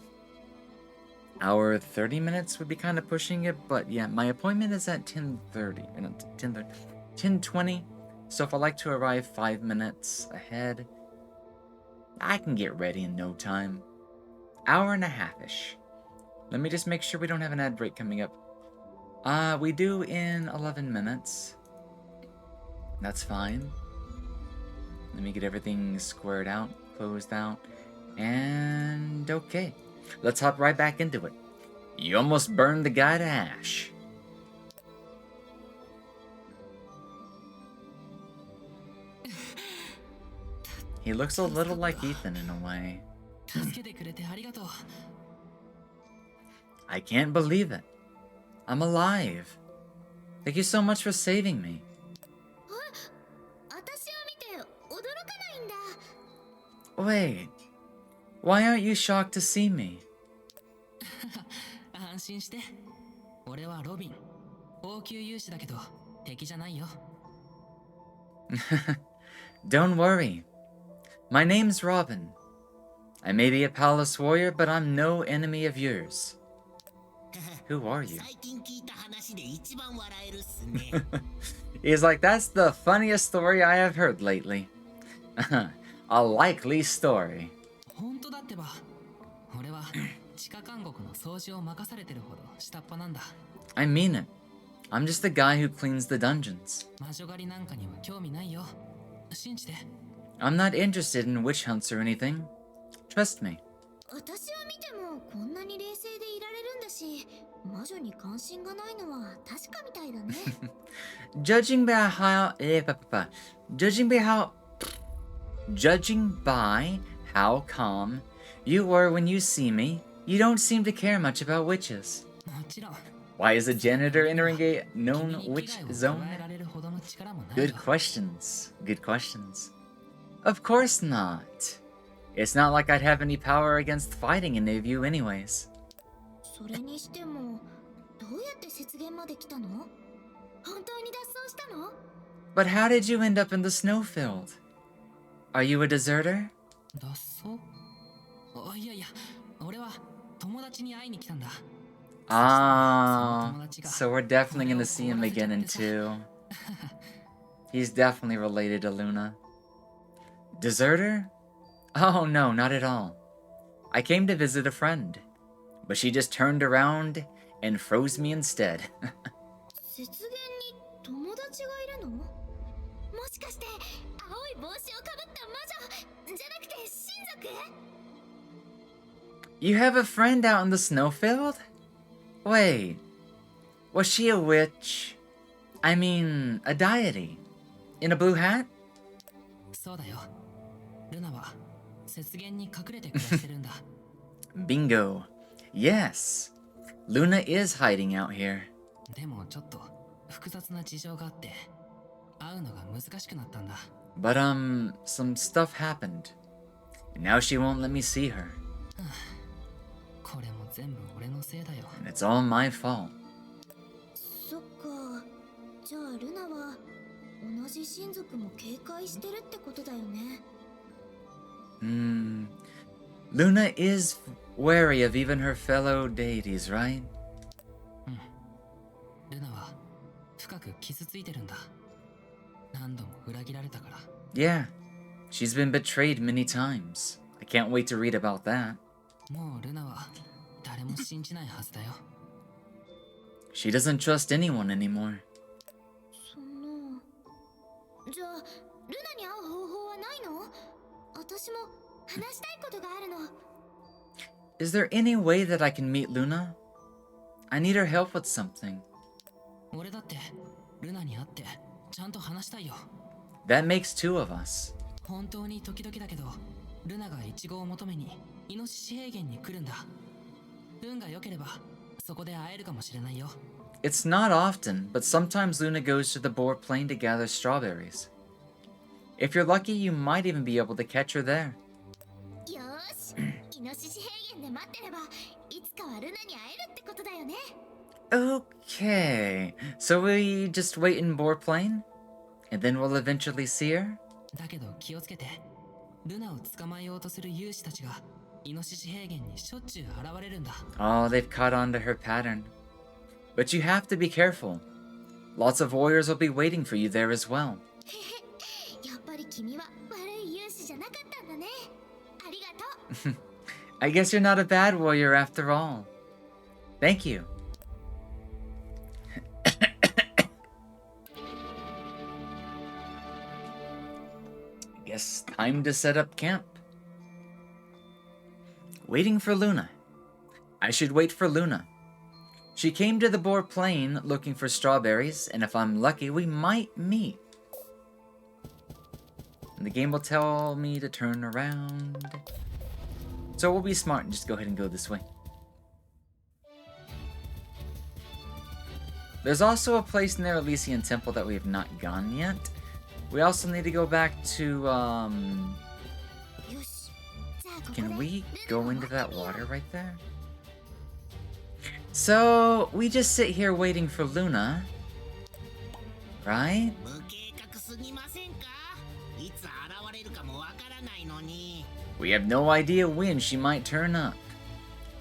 Hour 30 minutes would be kind of pushing it, but yeah, my appointment is at 10:30. 10:20. So if I like to arrive 5 minutes ahead, I can get ready in no time. Hour and a half-ish. Let me just make sure we don't have an ad break coming up. We do in 11 minutes. That's fine. Let me get everything squared out, closed out, and okay. Let's hop right back into it. You almost burned the guy to ash. He looks a little like Ethan in a way. I can't believe it. I'm alive. Thank you so much for saving me. Wait, why aren't you shocked to see me? Don't worry. My name's Robin. I may be a palace warrior, but I'm no enemy of yours. Who are you? He's like, that's the funniest story I have heard lately. A likely story. I mean it. I'm just the guy who cleans the dungeons. I'm not interested in witch hunts or anything. Trust me. Judging by how calm you were when you see me, you don't seem to care much about witches. Why is a janitor entering a known witch zone? Good questions. Good questions. Of course not. It's not like I'd have any power against fighting any of you anyways. But how did you end up in the snowfield? Are you a deserter? Ah, so we're definitely gonna see him again in 2. He's definitely related to Luna. Deserter? Oh no, not at all. I came to visit a friend, but she just turned around and froze me instead. You have a friend out in the snowfield? Wait, was she a witch? I mean, a deity? In a blue hat? Bingo. Yes. Luna is hiding out here. But some stuff happened. And now she won't let me see her. And it's all my fault. Luna is wary of even her fellow deities, right? 傷ついてるんだ。何度も裏切られたから。 Yeah, she's been betrayed many times. I can't wait to read about that. もうルナは誰も信じないはずだよ。 She doesn't trust anyone anymore. じゃあルナに会う方法はないの？私も話したいことがあるの。 Is there any way that I can meet Luna? I need her help with something. 俺だってルナに会ってちゃんと話したいよ。 That makes two of us. 本当に時々だけどルナがイチゴを求めにイノシシ平原に来るんだ。運が良ければそこで会えるかもしれないよ。 It's not often, but sometimes Luna goes to the boar plain to gather strawberries. If you're lucky, you might even be able to catch her there. よーし、イノシシ平原で待ってればいつかはルナに会えるってことだよね。 Okay, so we just wait in boar plain? And then we'll eventually see her? だけど気をつけて。ルナを捕まえようとする勇士たちがイノシシ平原にしょっちゅう現れるんだ。 Oh, they've caught on to her pattern. But you have to be careful. Lots of warriors will be waiting for you there as well. やっぱり君は悪い勇士じゃなかったんだね。ありがとう。I guess you're not a bad warrior after all. Thank you. I guess time to set up camp. Waiting for Luna. I should wait for Luna. She came to the boar plain looking for strawberries, and if I'm lucky, we might meet. And the game will tell me to turn around. So we'll be smart and just go ahead and go this way. There's also a place near Elysian Temple that we have not gone yet. We also need to go back to, よし、じゃあここで can we ルナ go を into 待 that ってみよう。 water right there? So, we just sit here waiting for Luna, right? 無計画すぎませんか？いつ現れるかもわからないのに。 We have no idea when she might turn up.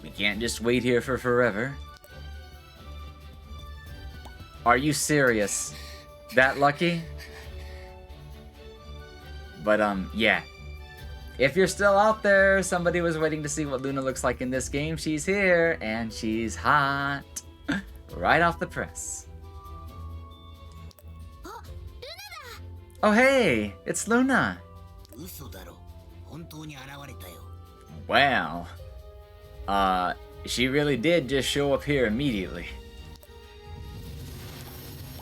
We can't just wait here for forever. Are you serious? That lucky? But, yeah. If you're still out there, somebody was waiting to see what Luna looks like in this game. She's here, and she's hot. Right off the press. あ、ルナだ。 Oh, hey! It's Luna! 嘘だろ。本当に現れたよ。 Wow. She really did just show up here immediately. ル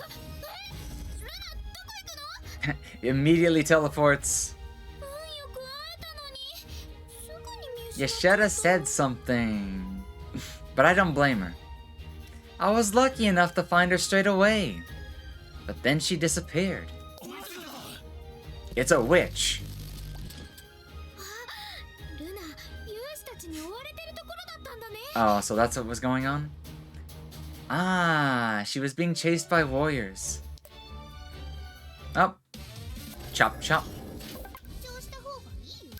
ナどこ行くの？ Immediately teleports. 運よく会えたのに、すぐに見失 You っち should ゃ have った。 said something. But I don't blame her. I was lucky enough to find her straight away. But then she disappeared. It's a witch. ルナ、勇士たちに追われてるところだったんだね。 Oh, so that's what was going on? Ah, she was being chased by warriors. Oh. Chop, chop. 主張した方がいいよ。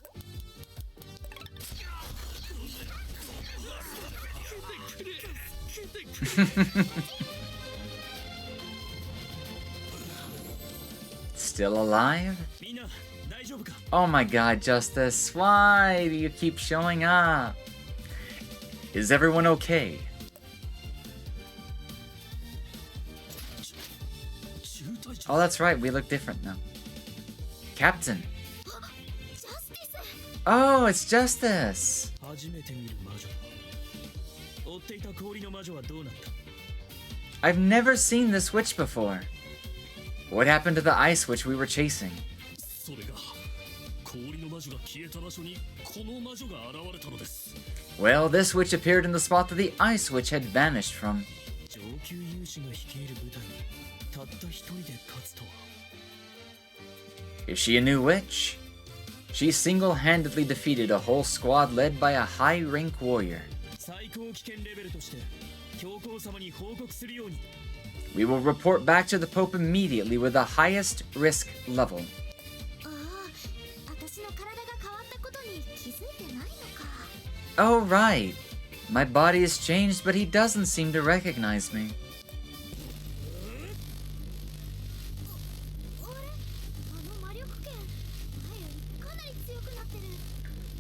Still alive? みんな大丈夫か？ Oh my god, Justice. Why do you keep showing up? Is everyone okay? 中隊長 Oh, that's right. We look different now. Captain. ジャスティス。 Oh, it's Justice. 初めて見る魔女。追っていた氷の魔女はどうなった？ I've never seen this witch before. What happened to the ice witch we were chasing? それが氷の魔女が消えた場所にこの魔女が現れたのです。 Well, this witch appeared in the spot that the ice witch had vanished from. 上級勇士が率いる部隊にたった一人で勝つとは。 Is she a new witch? She single-handedly defeated a whole squad led by a high-rank warrior. 最高危険レベルとして教皇様に報告するように。 We will report back to the Pope immediately with the highest risk level. ああ、私の体が変わったことに気づいてないのか。 Oh, right. My body has changed, but he doesn't seem to recognize me.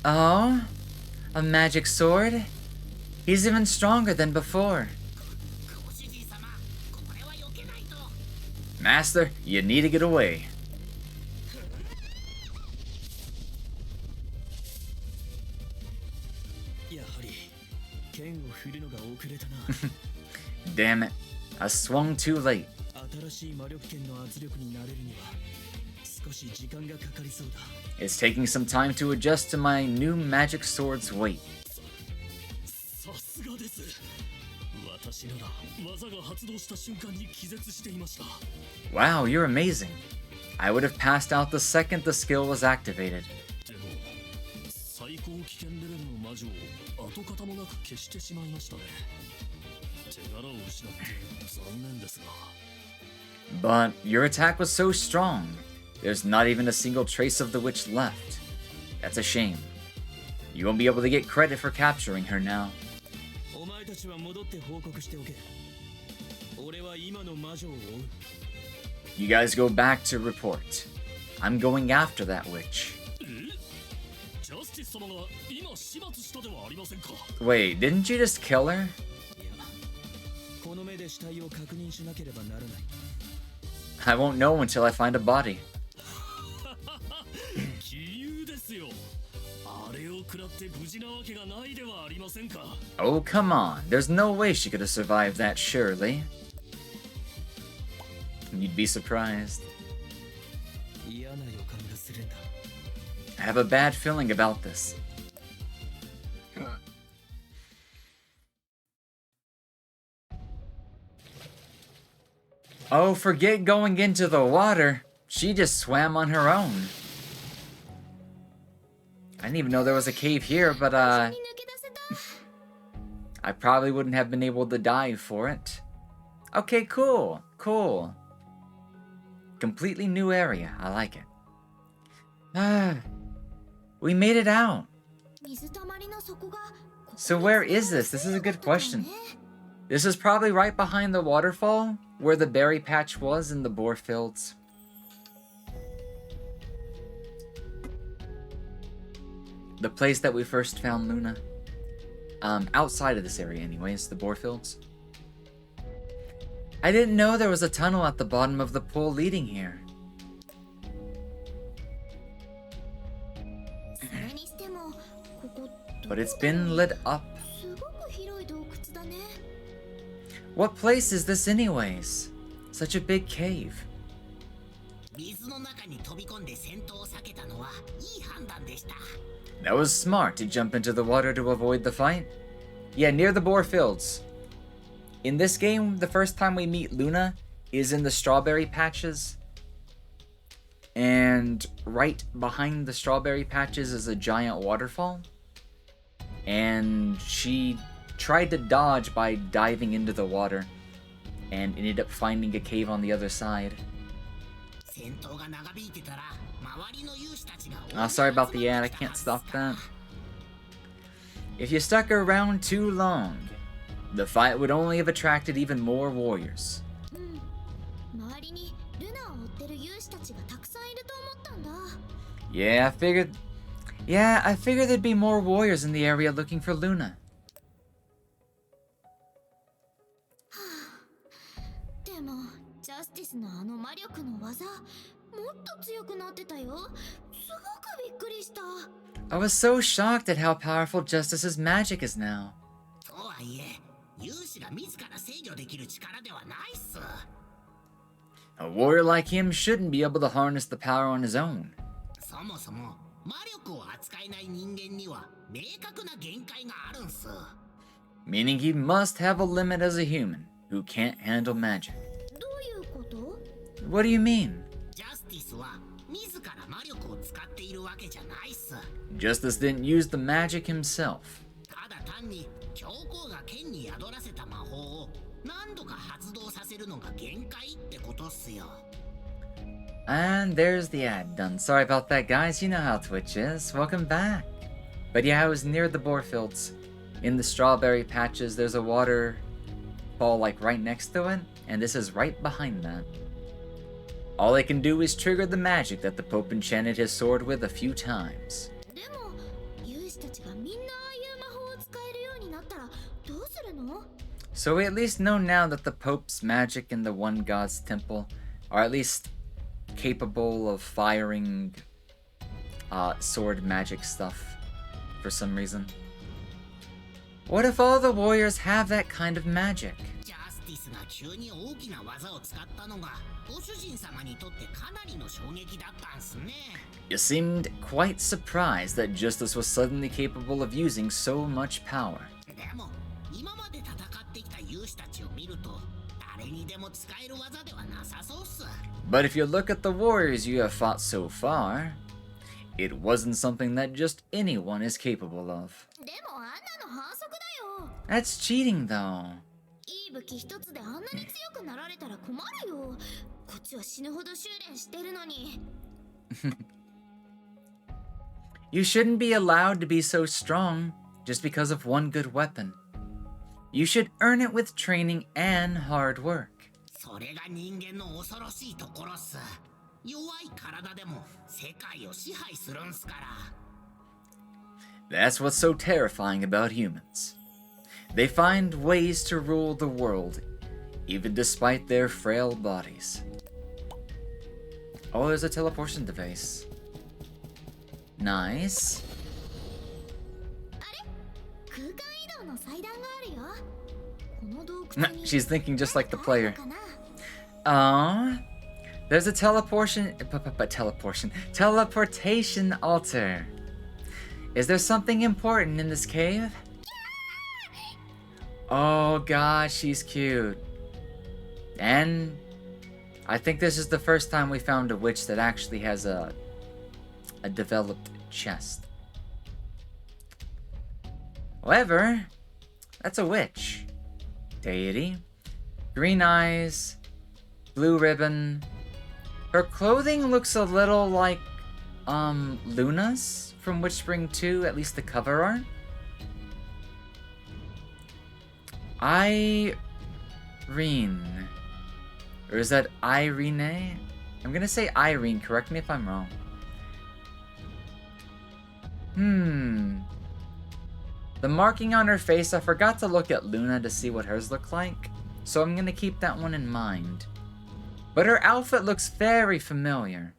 Oh? A magic sword? He's even stronger than before. ご主人様、これは避けないと。 Master, you need to get away. やはり剣を振るのが遅れたな Damn it. I swung too late. 新しい魔力剣の圧力になれるには少し時間がかかりそうだ It's taking some time to adjust to my new magic sword's weight. さすがです私なら技が発動した瞬間に気絶していました Wow, you're amazing. I would have passed out the second the skill was activated. でも最高危険レベルの魔女を跡形もなく消してしまいましたね手柄を失って残念ですが But your attack was so strong. There's not even a single trace of the witch left. That's a shame. You won't be able to get credit for capturing her now. お前たちは戻って報告しておけ俺は今の魔女を追う You guys go back to report. I'm going after that witch. ジャスティス様が今始末したではありませんか Wait, didn't you just kill her? いやこの目で死体を確認しなければならない I won't know until I find a body. 杞憂ですよあれを食らって無事なわけがないではありませんか Oh, come on. There's no way she could have survived that, surely. You'd be surprised. 嫌な予感がするんだ I have a bad feeling about this. Oh, forget going into the water. She just swam on her own. I didn't even know there was a cave here, but 抜け出せた I probably wouldn't have been able to dive for it. Okay, cool. Cool. Completely new area. I like it. Ah, we made it out. 水たまりの底がここに So where is this? This is a good question. This is probably right behind the waterfall, where the berry patch was in the boar fields. The place that we first found Luna. Outside of this area anyways, the boar fields. I didn't know there was a tunnel at the bottom of the pool leading here. それにしてもここ But it's been lit up. すごく広い洞窟だね What place is this anyways? Such a big cave. 水の中に飛び込んで戦闘を避けたのはいい判断でした。 That was smart to jump into the water to avoid the fight. Yeah, near the boar fields. In this game, the first time we meet Luna is in the strawberry patches. And right behind the strawberry patches is a giant waterfall. And she tried to dodge by diving into the water and ended up finding a cave on the other side. 戦闘が長引いてたら周りの勇士たちが Oh, sorry about the ad, I can't stop that. If you stuck around too long, the fight would only have attracted even more warriors. 周りにルナを追ってる勇士たちがたくさんいると思ったんだ Yeah, I figured there'd be more warriors in the area looking for Luna. でもジャスティスのあの魔力の技もっと強くなってたよすごくびっくりした I was so shocked at how powerful Justice's magic is now. とはいえ勇士が自ら制御できる力ではないっす。 A warrior like him shouldn't be able to harness the power on his own. そもそも魔力を扱えない人間には明確な限界があるんす。 Meaning he must have a limit as a human who can't handle magic. どういうこと What do you mean? ジャスティスは自ら魔力を使っているわけじゃないっす。 Justice didn't use the magic himself. ただ単に教皇が剣に宿らせた魔法を何度か発動させるのが限界ってことっすよ。 And there's the ad done. Sorry about that, guys. You know how Twitch is. Welcome back. But yeah, I was near the boar fields. In the strawberry patches, there's a waterfall like right next to it, and this is right behind that. All I can do is trigger the magic that the Pope enchanted his sword with a few times. でも勇士たちがみんなああいう魔法を使えるようになったらどうするの？ So we at least know now that the Pope's magic and the One God's temple are at least capable of firing sword magic stuff for some reason. What if all the warriors have that kind of magic? ジャスティスが急に大きな技を使ったのがご主人様にとってかなりの衝撃だったんすね。 You seemed quite surprised that Justice was suddenly capable of using so much power. でも今まで戦ってきた勇士たちを見ると誰にでも使える技ではなさそうっす。 But if you look at the warriors you have fought so far, it wasn't something that just anyone is capable of. でもあんなの反則だよ。 That's cheating though. いい武器一つであんなに強くなられたら困るよ。こっちは死ぬほど修練してるのに。You shouldn't be allowed to be so strong just because of one good weapon. You should earn it with training and hard work. それが人間の恐ろしいところっす。弱い体でも世界を支配するんすから。 That's what's so terrifying about humans. They find ways to rule the world, even despite their frail bodies. Oh, there's a teleportation device. Nice. 空間移動の祭壇があるよ。この洞窟に She's thinking just like the 何かある player. のかな？ Aww. There's a teleportation altar. Is there something important in this cave? Oh god, she's cute. And I think this is the first time we found a witch that actually has a developed chest. However, that's a witch. Deity. Green eyes. Blue ribbon. Her clothing looks a little like, Luna's from WitchSpring 2, at least the cover art. Irene. Or is that Irene? I'm gonna say Irene, correct me if I'm wrong. The marking on her face, I forgot to look at Luna to see what hers look like, so I'm gonna keep that one in mind. But her outfit looks very familiar.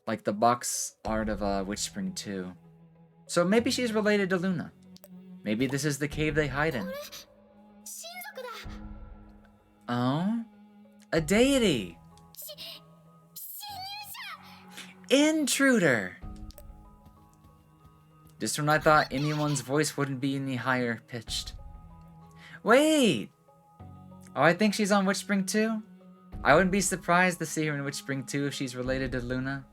Like the box art of WitchSpring 2. So maybe she's related to Luna. Maybe this is the cave they hide in. 親族だ。 Oh? A deity! Intruder! Just when I thought anyone's voice wouldn't be any higher pitched. Wait! Oh, I think she's on WitchSpring 2? I wouldn't be surprised to see her in WitchSpring 2 if she's related to Luna.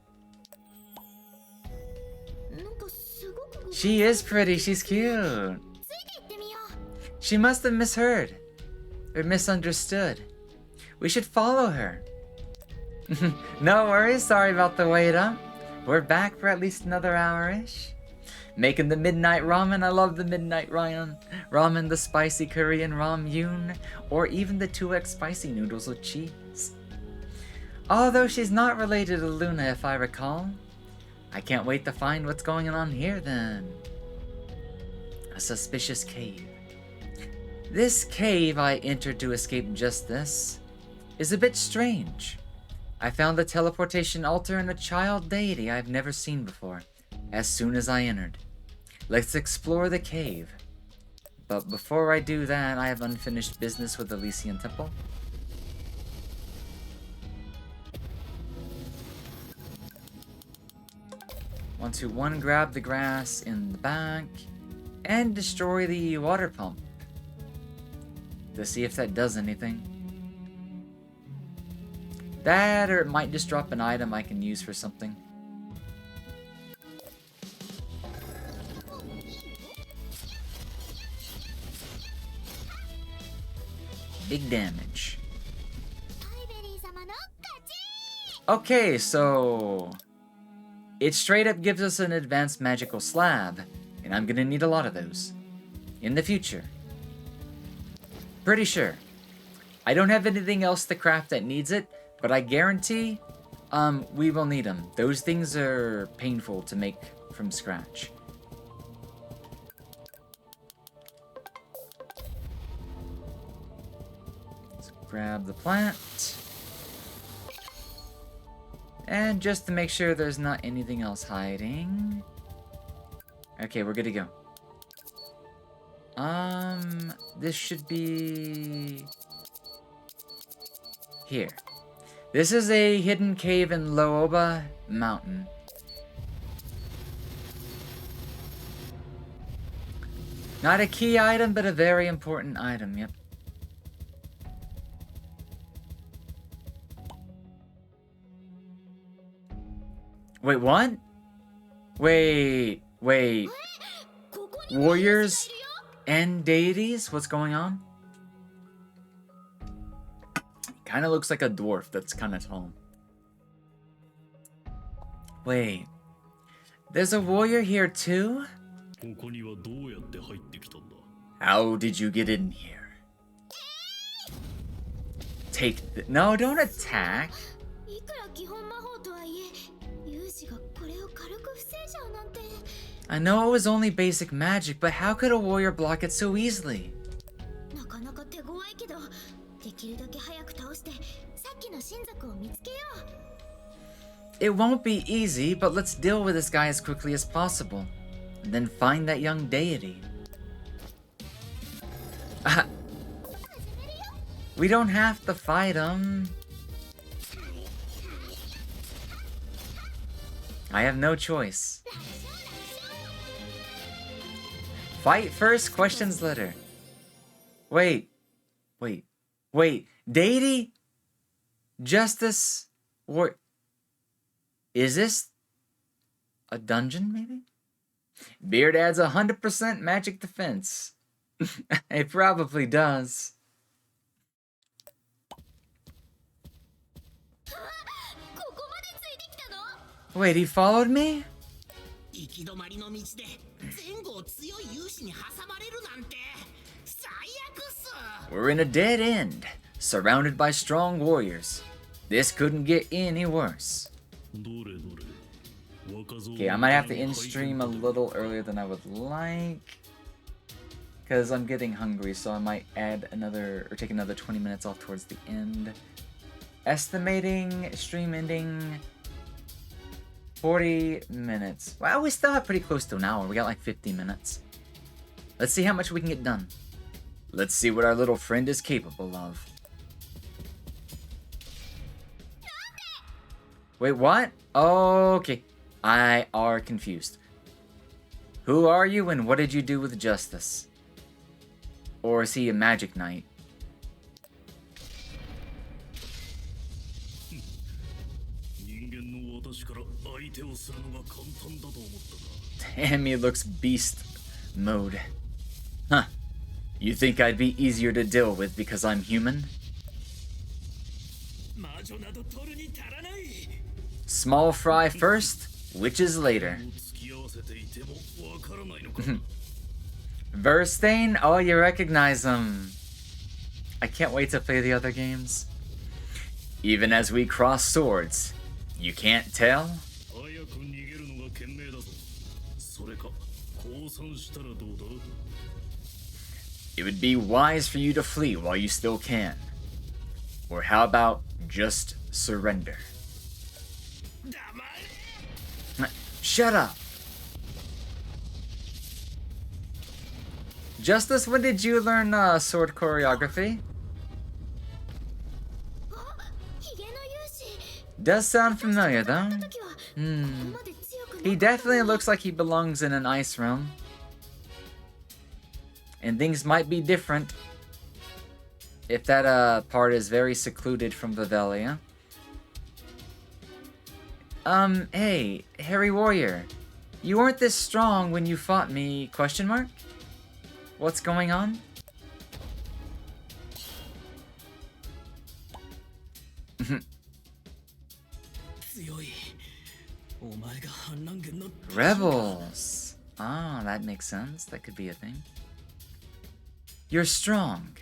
なんかすごく She is pretty, she's cute! ついて行ってみよう。 She must have misheard. Or misunderstood. We should follow her. No worries, sorry about the wait up. We're back for at least another hour-ish. Making the midnight ramen, I love the midnight ramen, the spicy Korean ramyun, or even the 2x spicy noodles with cheese. Although she's not related to Luna if I recall. I can't wait to find what's going on here then. A suspicious cave. This cave I entered to escape justice is a bit strange. I found the teleportation altar and a child deity I've never seen before as soon as I entered. Let's explore the cave. But before I do that, I have unfinished business with the Elysian Temple. Want to grab the grass in the back and destroy the water pump to see if that does anything. That, or it might just drop an item I can use for something. Big damage. タイベリー様の勝ち。 Okay, so it straight up gives us an advanced magical slab, and I'm gonna need a lot of those in the future. Pretty sure. I don't have anything else to craft that needs it, but I guarantee we will need them. Those things are painful to make from scratch. Let's grab the plant. And just to make sure there's not anything else hiding. Okay, we're good to go. This should be here. This is a hidden cave in Looba Mountain. Not a key item, but a very important item, yep. Wait, what? Wait. Warriors and deities? What's going on? Kind of looks like a dwarf that's kind of tall. Wait. There's a warrior here too? How did you get in here? Take the... No, don't attack. I know it was only basic magic, but how could a warrior block it so easily? It won't be easy, but let's deal with this guy as quickly as possible. And then find that young deity. We don't have to fight him. I have no choice. Fight first, questions later. Wait. Deity? Justice? Or... Is this... a dungeon, maybe? Beard adds 100% magic defense. It probably does. Wait, he followed me? We're in a dead end, surrounded by strong warriors. This couldn't get any worse. Okay, I might have to end stream a little earlier than I would like. Because I'm getting hungry, so I might add another, or take another 20 minutes off towards the end. Estimating stream ending 40 minutes. Well, we still have pretty close to an hour. We got like 50 minutes. Let's see how much we can get done. Let's see what our little friend is capable of. Wait, what? Okay. I are confused. Who are you and what did you do with Justice? Or is he a magic knight? Damn, he looks beast mode. Huh. You think I'd be easier to deal with because I'm human? Small fry first, witches later. Verstein? Oh, you recognize him. I can't wait to play the other games. Even as we cross swords, you can't tell? It would be wise for you to flee while you still can. Or how about just surrender? Shut up! Justice, when did you learn sword choreography? Does sound familiar though. He definitely looks like he belongs in an ice realm. And things might be different if that part is very secluded from Vivelia. Hey, Hairy Warrior. You weren't this strong when you fought me, question mark? What's going on? Rebels. Ah, that makes sense. That could be a thing. You're strong.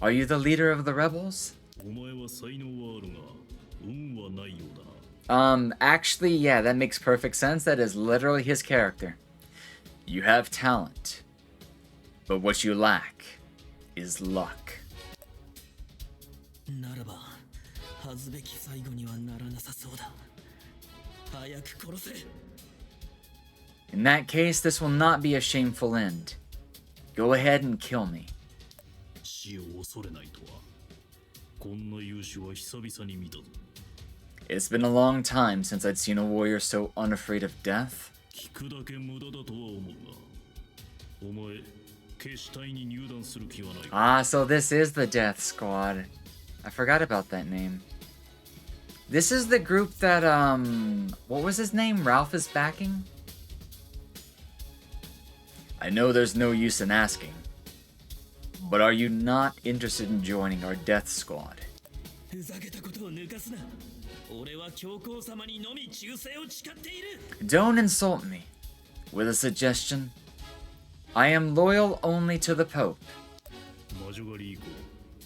Are you the leader of the rebels? Actually, yeah, that makes perfect sense. That is literally his character. You have talent, but what you lack is luck. ならば恥ずべき最後にはならなさそうだ。早く殺せ。 In that case, this will not be a shameful end. Go ahead and kill me. 死を恐れないとはこんな勇士は久々に見たぞ。 It's been a long time since I'd seen a warrior so unafraid of death. 聞くだけ無駄だとは思うが、お前決死隊に入団する気はないか。 Ah, so this is the Death Squad. I forgot about that name. This is the group that, what was his name? Ralph is backing? I know there's no use in asking, but are you not interested in joining our Death Squad? ふざけたことを抜かすな。俺は教皇様にのみ忠誠を誓っている。 Don't insult me with a suggestion. I am loyal only to the Pope. 魔女狩り以降、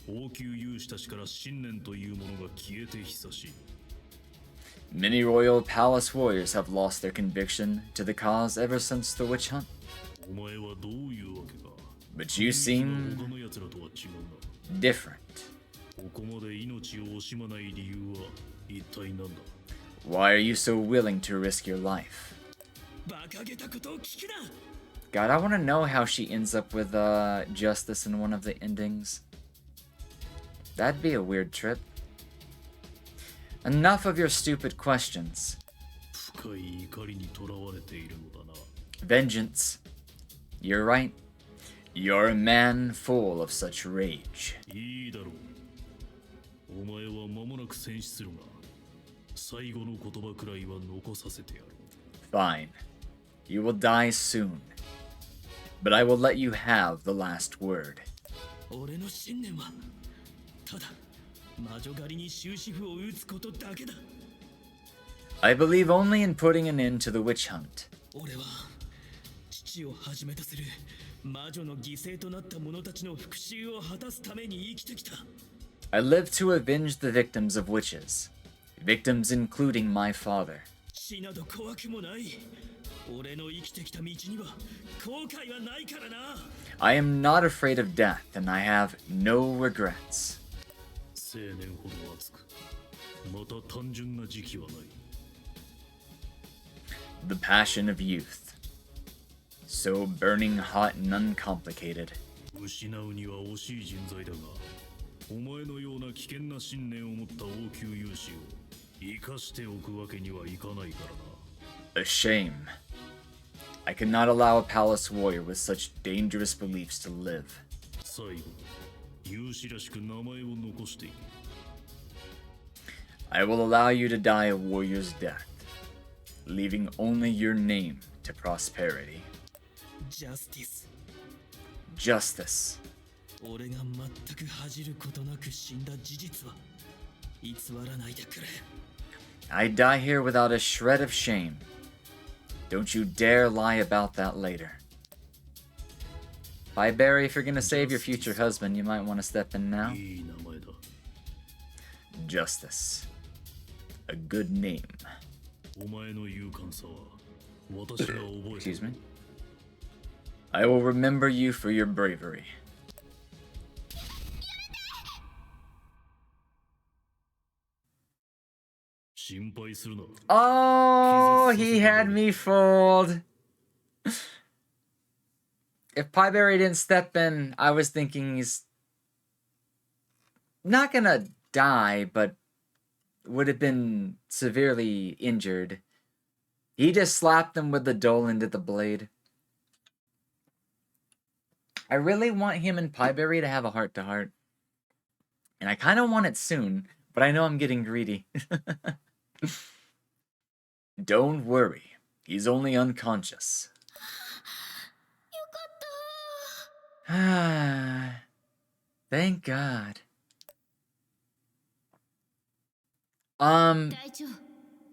王宮勇士たちから信念というものが消えて久しい。 Many royal palace warriors have lost their conviction to the cause ever since the witch hunt. お前はどういうわけか。 But you seem 他の奴らとは違うな。 different. ここまで命を惜しまない理由は一体何だ。 Why are you so willing to risk your life? 馬鹿げたことを聞くな。 God, I want to know how she ends up with Justice in one of the endings. That'd be a weird trip. Enough of your stupid questions. 深い怒りにとらわれているのだな。 Vengeance. You're right. You're a man full of such rage. いいだろう。お前は間もなく戦死するが、最後の言葉くらいは残させてやる。 Fine. You will die soon. But I will let you have the last word. 俺の信念はただ魔女狩りに終止符を打つことだけだ。 I believe only in putting an end to the witch hunt. 俺は父をはじめとする魔女の犠牲となった者たちの復讐を果たすために生きてきた。 I live to avenge the victims of witches. Victims including my father. 死など怖くもない。俺の生きてきた道には後悔はないからな。 I am not afraid of death, and I have no regrets. 青年ほど熱く、また単純な時期はない。 The passion of youth. So burning hot and uncomplicated. 失うには惜しい人材だが、お前のような危険な信念を持った王宮勇士を生かしておくわけにはいかないからな。 A shame. I cannot allow a palace warrior with such dangerous beliefs to live. 最後、勇士らしく名前を残していく。 I will allow you to die a warrior's death, leaving only your name to prosperity. ジャスティス。 Justice. 俺が全く恥じることなく死んだ事実は偽らないでくれ。 I die here without a shred of shame. Don't you dare lie about that later. Bye, Barry. If you're gonna save your future husband, you might want to step in now. いい名前だ。 Justice. A good name. お前の勇敢さは私が覚えて Excuse me. I will remember you for your bravery. Oh, he had me fooled. If Pieberry didn't step in, I was thinking he's not gonna die, but would have been severely injured. He just slapped him with the dole into the blade. I really want him and Pieberry to have a heart-to-heart. And I kind of want it soon, but I know I'm getting greedy. Don't worry. He's only unconscious. Ah, thank God. 隊長、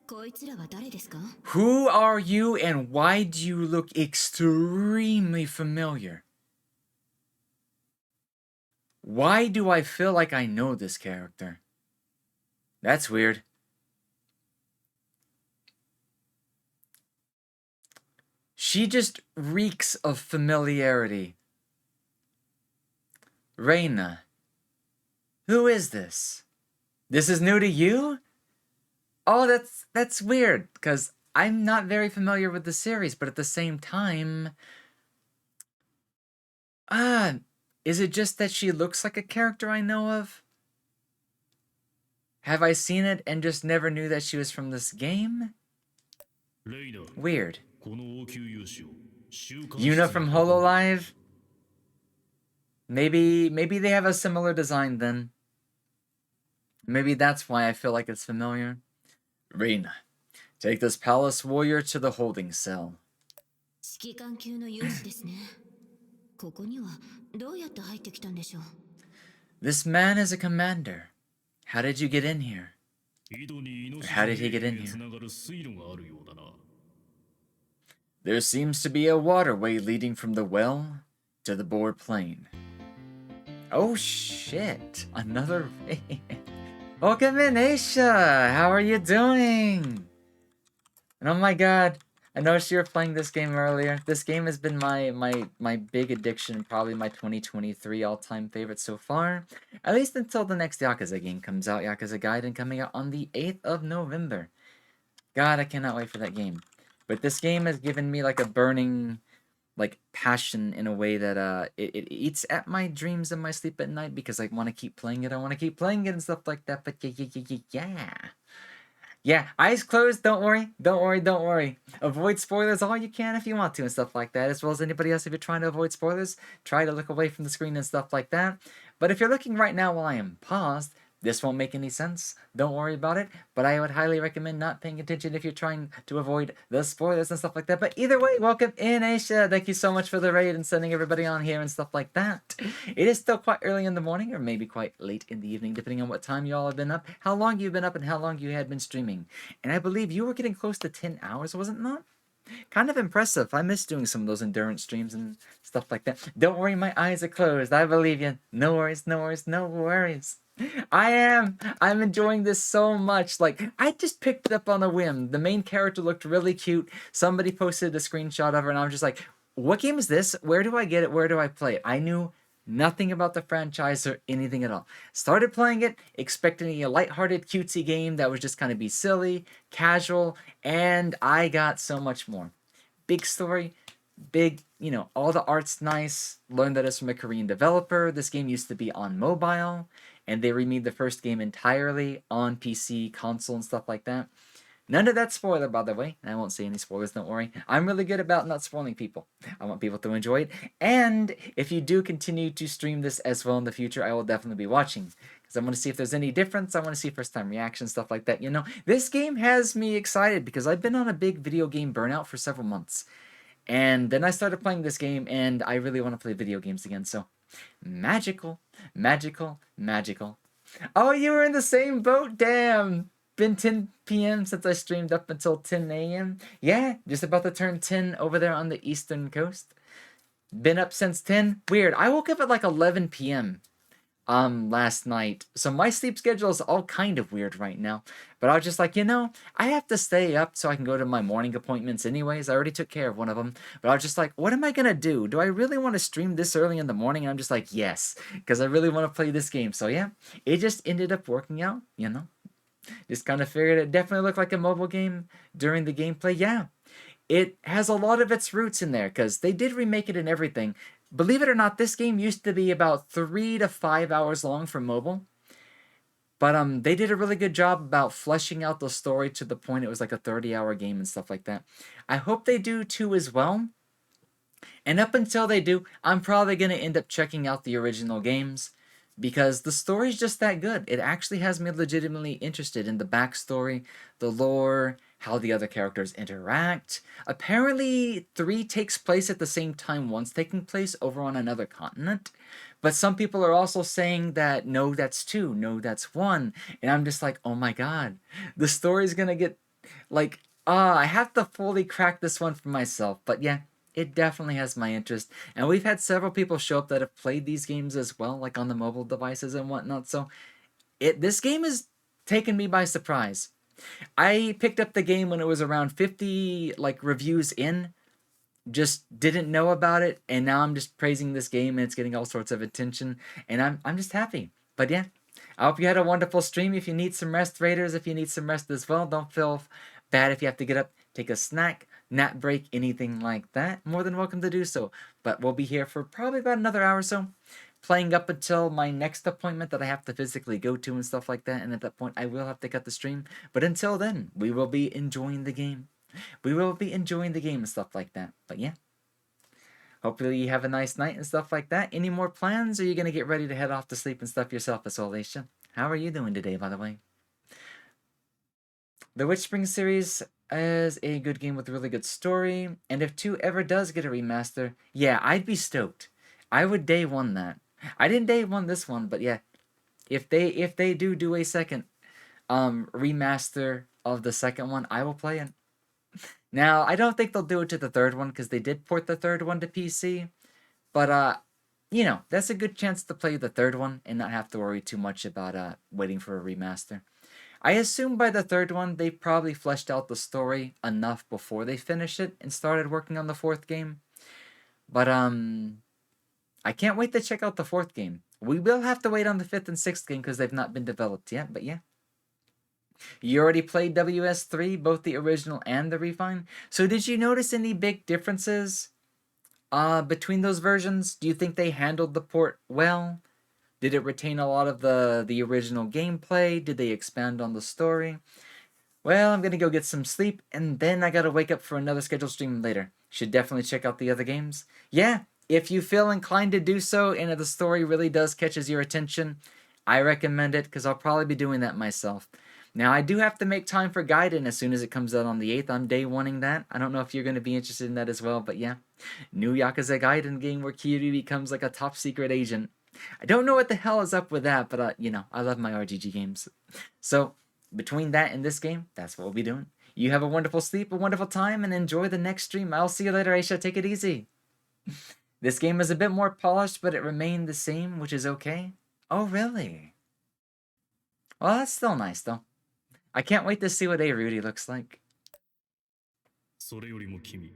こいつらは誰ですか？ Who are you and why do you look extremely familiar? Why do I feel like I know this character? That's weird. She just reeks of familiarity. Reina. Who is this? This is new to you? Oh, that's weird, because I'm not very familiar with the series, but at the same time... is it just that she looks like a character I know of? Have I seen it and just never knew that she was from this game? Weird. Yuna from Hololive? Maybe they have a similar design then. Maybe that's why I feel like it's familiar. Reina, take this palace warrior to the holding cell. 指揮官級の勇士ですね。ここにはどうやって入ってきたんでしょう。This man is a commander. How did you get in here? How did he get in here? There seems to be a waterway leading from the well to the board plain. Oh shit! Another raid. Welcome in, Aisha! How are you doing? And oh my god, I noticed you were playing this game earlier. This game has been my big addiction, probably my 2023 all-time favorite so far. At least until the next Yakuza game comes out, Yakuza Gaiden, coming out on the 8th of November. God, I cannot wait for that game. But this game has given me like a burning like passion in a way that it eats at my dreams and my sleep at night, because I want to keep playing it. I want to keep playing it and stuff like that. But yeah, eyes closed. Don't worry. Avoid spoilers all you can if you want to and stuff like that, as well as anybody else. If you're trying to avoid spoilers, try to look away from the screen and stuff like that. But if you're looking right now while I am paused, this won't make any sense. Don't worry about it. But I would highly recommend not paying attention if you're trying to avoid the spoilers and stuff like that. But either way, welcome in, Aisha. Thank you so much for the raid and sending everybody on here and stuff like that. It is still quite early in the morning, or maybe quite late in the evening, depending on what time you all have been up, how long you've been up, and how long you had been streaming. And I believe you were getting close to 10 hours, wasn't it not? Kind of impressive. I miss doing some of those endurance streams and stuff like that. Don't worry, my eyes are closed. I believe you. No worries. I'm enjoying this so much. Like, I just picked it up on a whim. The main character looked really cute. Somebody posted a screenshot of her, and I was just like, what game is this? Where do I get it? Where do I play it? I knew nothing about the franchise or anything at all. Started playing it, expecting a lighthearted, cutesy game that was just kind of be silly, casual, and I got so much more. Big story, big, all the art's nice. Learned that it's from a Korean developer. This game used to be on mobile, and they remade the first game entirely on PC, console, and stuff like that. None of that spoiler, by the way. I won't say any spoilers, don't worry. I'm really good about not spoiling people. I want people to enjoy it. And if you do continue to stream this as well in the future, I will definitely be watching. Because I want to see if there's any difference. I want to see first-time reactions, stuff like that. This game has me excited because I've been on a big video game burnout for several months. And then I started playing this game, and I really want to play video games again. So, magical. Oh, you were in the same boat? Damn. Been 10 p.m. since I streamed up until 10 a.m. Yeah, just about to turn 10 over there on the eastern coast. Been up since 10. Weird. I woke up at like 11 p.m. Last night. So my sleep schedule is all kind of weird right now. But I was just like, I have to stay up so I can go to my morning appointments anyways. I already took care of one of them. But I was just like, what am I going to do? Do I really want to stream this early in the morning? And I'm just like, yes. Because I really want to play this game. So yeah, it just ended up working out, Just kind of figured it definitely looked like a mobile game during the gameplay. Yeah, it has a lot of its roots in there because they did remake it and everything. Believe it or not, this game used to be about 3 to 5 hours long for mobile. But they did a really good job about fleshing out the story to the point it was like a 30-hour game and stuff like that. I hope they do too as well. And up until they do, I'm probably going to end up checking out the original games, because the story's just that good. It actually has me legitimately interested in the backstory, the lore, how the other characters interact. Apparently, 3 takes place at the same time, one's taking place over on another continent. But some people are also saying that, no, that's 2, no, that's 1. And I'm just like, oh my god, the story's gonna get, like, I have to fully crack this one for myself. But yeah, it definitely has my interest, and we've had several people show up that have played these games as well, like on the mobile devices and whatnot, so this game has taken me by surprise. I picked up the game when it was around 50 reviews in, just didn't know about it, and now I'm just praising this game and it's getting all sorts of attention, and I'm just happy. But yeah, I hope you had a wonderful stream. If you need some rest, Raiders, if you need some rest as well, don't feel bad if you have to get up, take a snack, nap break, anything like that. More than welcome to do so. But we'll be here for probably about another hour or so, playing up until my next appointment that I have to physically go to and stuff like that. And at that point, I will have to cut the stream. But until then, we will be enjoying the game. We will be enjoying the game and stuff like that. But yeah. Hopefully you have a nice night and stuff like that. Any more plans? Or are you going to get ready to head off to sleep and stuff yourself, Isolation? How are you doing today, by the way? The WitchSpring series is a good game with a really good story. And if 2 ever does get a remaster, yeah, I'd be stoked. I would day one that. I didn't day one this one, but yeah. If they do a second remaster of the second one, I will play it. Now, I don't think they'll do it to the third one because they did port the third one to PC. But, you know, that's a good chance to play the third one and not have to worry too much about waiting for a remaster. I assume by the third one, they probably fleshed out the story enough before they finished it and started working on the fourth game. But, I can't wait to check out the fourth game. We will have to wait on the fifth and sixth game because they've not been developed yet, but yeah. You already played WS3, both the original and the refine. So did you notice any big differences between those versions? Do you think they handled the port well? Did it retain a lot of the original gameplay? Did they expand on the story? Well, I'm going to go get some sleep, and then I got to wake up for another scheduled stream later. Should definitely check out the other games. Yeah, if you feel inclined to do so, and if the story really does catches your attention, I recommend it, because I'll probably be doing that myself. Now, I do have to make time for Gaiden as soon as it comes out on the 8th. I'm day oneing that. I don't know if you're going to be interested in that as well, but yeah. New Yakuza Gaiden game where Kiryu becomes like a top secret agent. I don't know what the hell is up with that, but, you know, I love my RGG games. So, between that and this game, that's what we'll be doing. You have a wonderful sleep, a wonderful time, and enjoy the next stream. I'll see you later, Aisha. Take it easy. This game is a bit more polished, but it remained the same, which is okay. Oh, really? Well, that's still nice, though. I can't wait to see what A. Rudy looks like. それよりも君、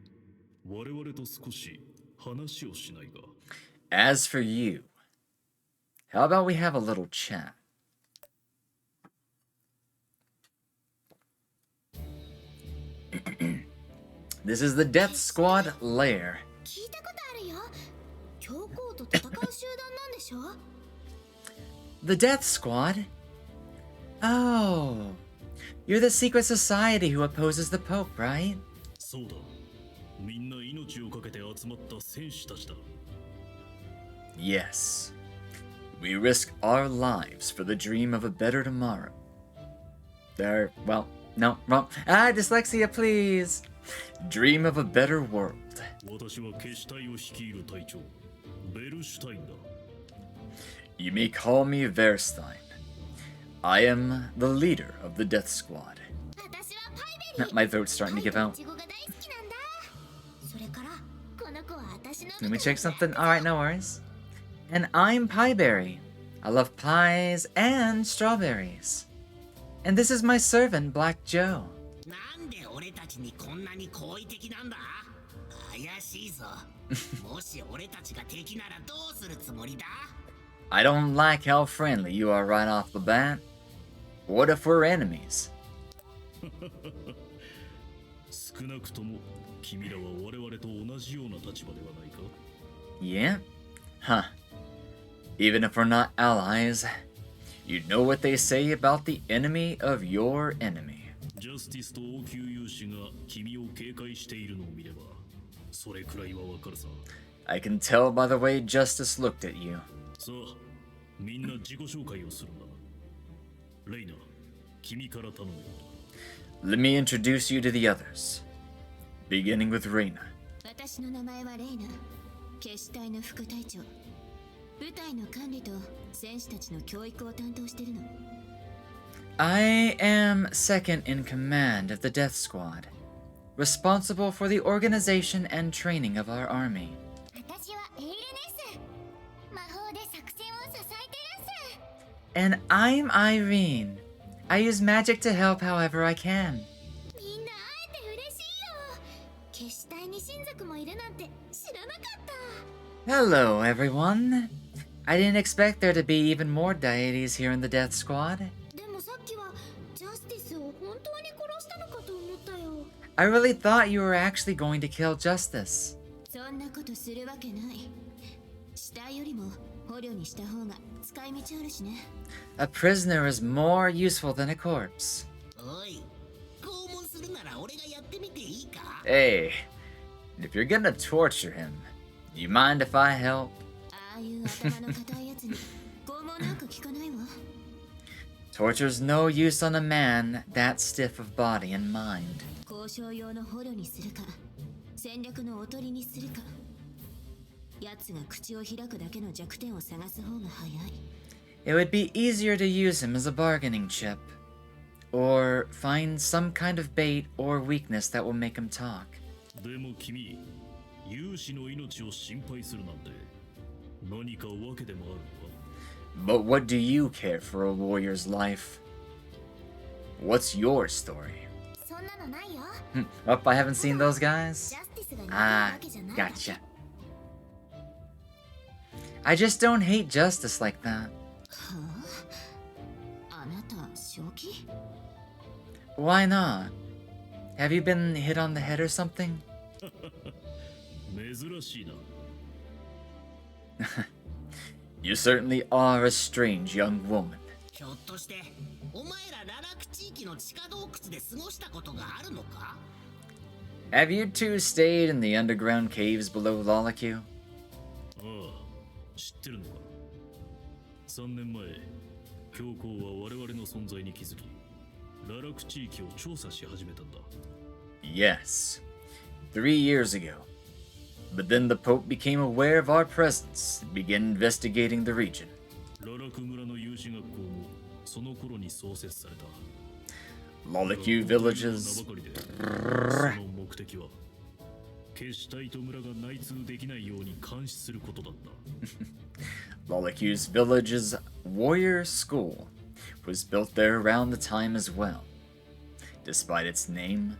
我々と少し話をしないか。 As for you, how about we have a little chat? This is the Death Squad lair. 聞いたことあるよ。教皇と戦う集団なんでしょ？ The Death Squad? Oh, you're the secret society who opposes the Pope, right? そうだ。みんな命をかけて集まった戦士たちだ。 Yes. We risk our lives for the dream of a better tomorrow. Well, no, wrong. Dyslexia, please. Dream of a better world. 私は決死隊を率いる隊長、ベルシュタインだ。 You may call me Verstein. I am the leader of the Death Squad. 私はパイベリー。 My throat's starting to give out. イチゴが大好きなんだ。それからこの子は私の。 Let me check something. Alright, no worries. And I'm Pieberry. I love pies and strawberries. And this is my servant, Black Joe. なんで俺たちにこんなに好意的なんだ？怪しいぞ。もし俺たちが敵ならどうするつもりだ？ I don't like how friendly you are right off the bat. What if we're enemies? 少なくとも君らは我々と同じような立場ではないか？ Yeah? Huh. Even if we're not allies, you know what they say about the enemy of your enemy. ジャスティスと王宮勇士が君を警戒しているのを見れば、それくらいはわかるさ。 I can tell by the way Justice looked at you. さあ、みんな自己紹介をするんだ。レイナ、君から頼むよ。 Let me introduce you to the others. Beginning with Reina. 私の名前はレイナ、決死隊の副隊長。部隊の管理と戦士たちの教育を担当してるの。 I am second in command of the Death Squad, responsible for the organization and training of our army. 私はエイレネス。魔法で作戦を支えてるす。 And I'm Irene. I use magic to help however I can. みんな会えて嬉しいよ。決死体に親族もいるなんて知らなかった。 Hello, everyone. I didn't expect there to be even more deities here in the Death Squad. でもさっきはジャスティスを本当に殺したのかと思ったよ。 I really thought you were actually going to kill Justice. そんなことするわけない。死体よりも捕虜にした方が使い道あるしね。 A prisoner is more useful than a corpse. おい、拷問するなら俺がやってみていいか？ Hey, if you're gonna torture him, do you mind if I help? ああいう頭の固いやつに拷問なんか聞かないわ。 Torture's no use on a man that stiff of body and mind. 交渉用の捕虜にするか、戦略のおとりにするか。奴が口を開くだけの弱点を探す方が早い。 It would be easier to use him as a bargaining chip, or find some kind of bait or weakness that will make him talk. でも君、勇士の命を心配するなんて何か訳でもあるのか？ But what do you care for a warrior's life? What's your story? そんなのないよ。 Oh, I haven't seen those guys? ジャスティスが似てる Ah, わけじゃないだけ。 gotcha. I just don't hate justice like that. はあ、あなた正気？ Why not? Have you been hit on the head or something? 珍しいな。 You certainly are a strange young woman. ひょっとしてお前らララク地域の地下洞窟で過ごしたことがあるのか？ Have you two stayed in the underground caves below Lolacue? ああ、知ってるのか。3年前、教皇は我々の存在に気づき、ララク地域を調査し始めたんだ。 Yes. 3 years ago. But then the Pope became aware of our presence and began investigating the region. ララク村の有志学校もその頃に創設された。 Lolacue villages. 名ばかりで、その目的は決死隊と村が内通できないように監視することだった。 Lolacue's village's warrior school was built there around the time as well. Despite its name,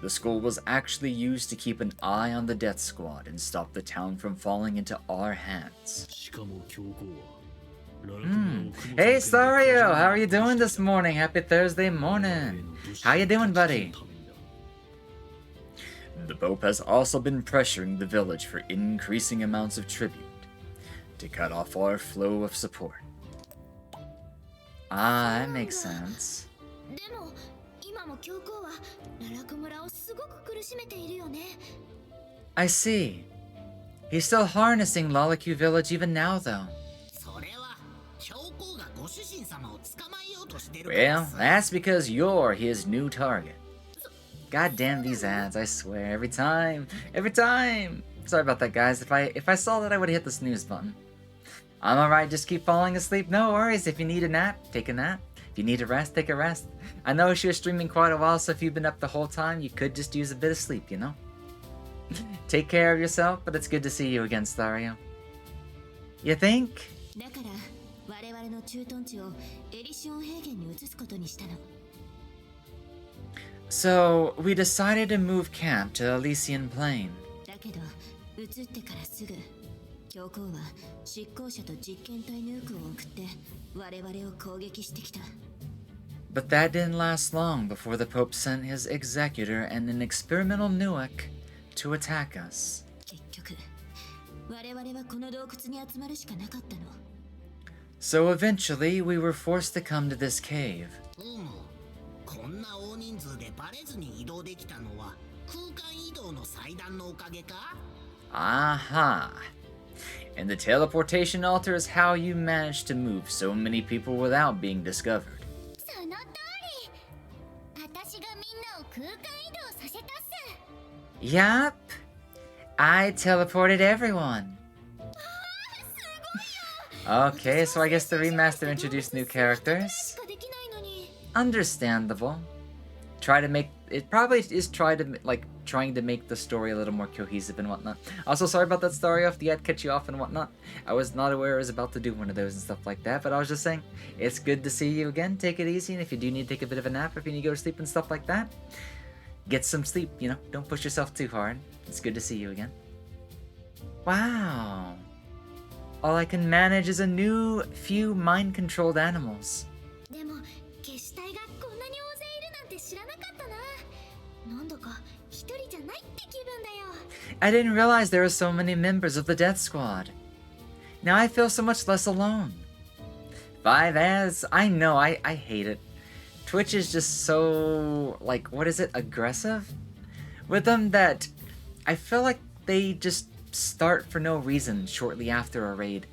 the school was actually used to keep an eye on the Death Squad and stop the town from falling into our hands. しかも教皇はララク村を雲 Hey つけて Sario, how are you doing this morning? Happy Thursday morning. How you doing, buddy? The Pope has also been pressuring the village for increasing amounts of tribute to cut off our flow of support. Ah, that makes sense. でも今も教皇はララク村をすごく苦しめているよね。 I see. He's still harnessing Lolacue Village even now, though. それは教皇がご主人様を捕まえようとしてるから Well, さ。 that's because you're his new target. God damn these ads, I swear, every time. Every time! Sorry about that, guys. If I saw that, I would have hit the snooze button. I'm alright, just keep falling asleep. No worries. If you need a nap, take a nap. If you need a rest, take a rest. I know she was streaming quite a while, so if you've been up the whole time, you could just use a bit of sleep, you know? Take care of yourself, but it's good to see you again, Stario. You think? だから我々の駐屯地をエリシオン平原に移すことにしたの。 So, we decided to move camp to Elysian Plain. だけど移ってからすぐ教皇は執行者と実験体ヌークを送って我々を攻撃してきた。 But that didn't last long before the Pope sent his executor and an experimental nuke to attack us. 結局我々はこの洞窟に集まるしかなかったの。 So eventually, we were forced to come to this cave. こんな大人数でバレずに移動できたのは空間移動の祭壇のおかげか？ Aha! And the teleportation altar is how you managed to move so many people without being discovered. その通り。私がみんなを空間移動させたっす。 Yup! I teleported everyone. Okay, so I guess the remaster introduced new characters. しかできないのに。 Understandable. Try to make it probably is trying to make the story a little more cohesive and whatnot. Also, sorry about that story off the ad cut you off and whatnot. I was not aware I was about to do one of those and stuff like that, but I was just saying it's good to see you again. Take it easy, and if you do need to take a bit of a nap, if you need to go to sleep and stuff like that, get some sleep. You know, don't push yourself too hard. It's good to see you again. Wow. All I can manage is a new few mind-controlled animals. でも消し隊がこんなに大勢いるなんて知らなかったな。なんだか一人じゃないって気分だよ。 I didn't realize there were so many members of the Death Squad. Now I feel so much less alone. 5 as I know, I hate it. Twitch is just so, like, what is it, aggressive? With them that I feel like they just start for no reason shortly after a raid.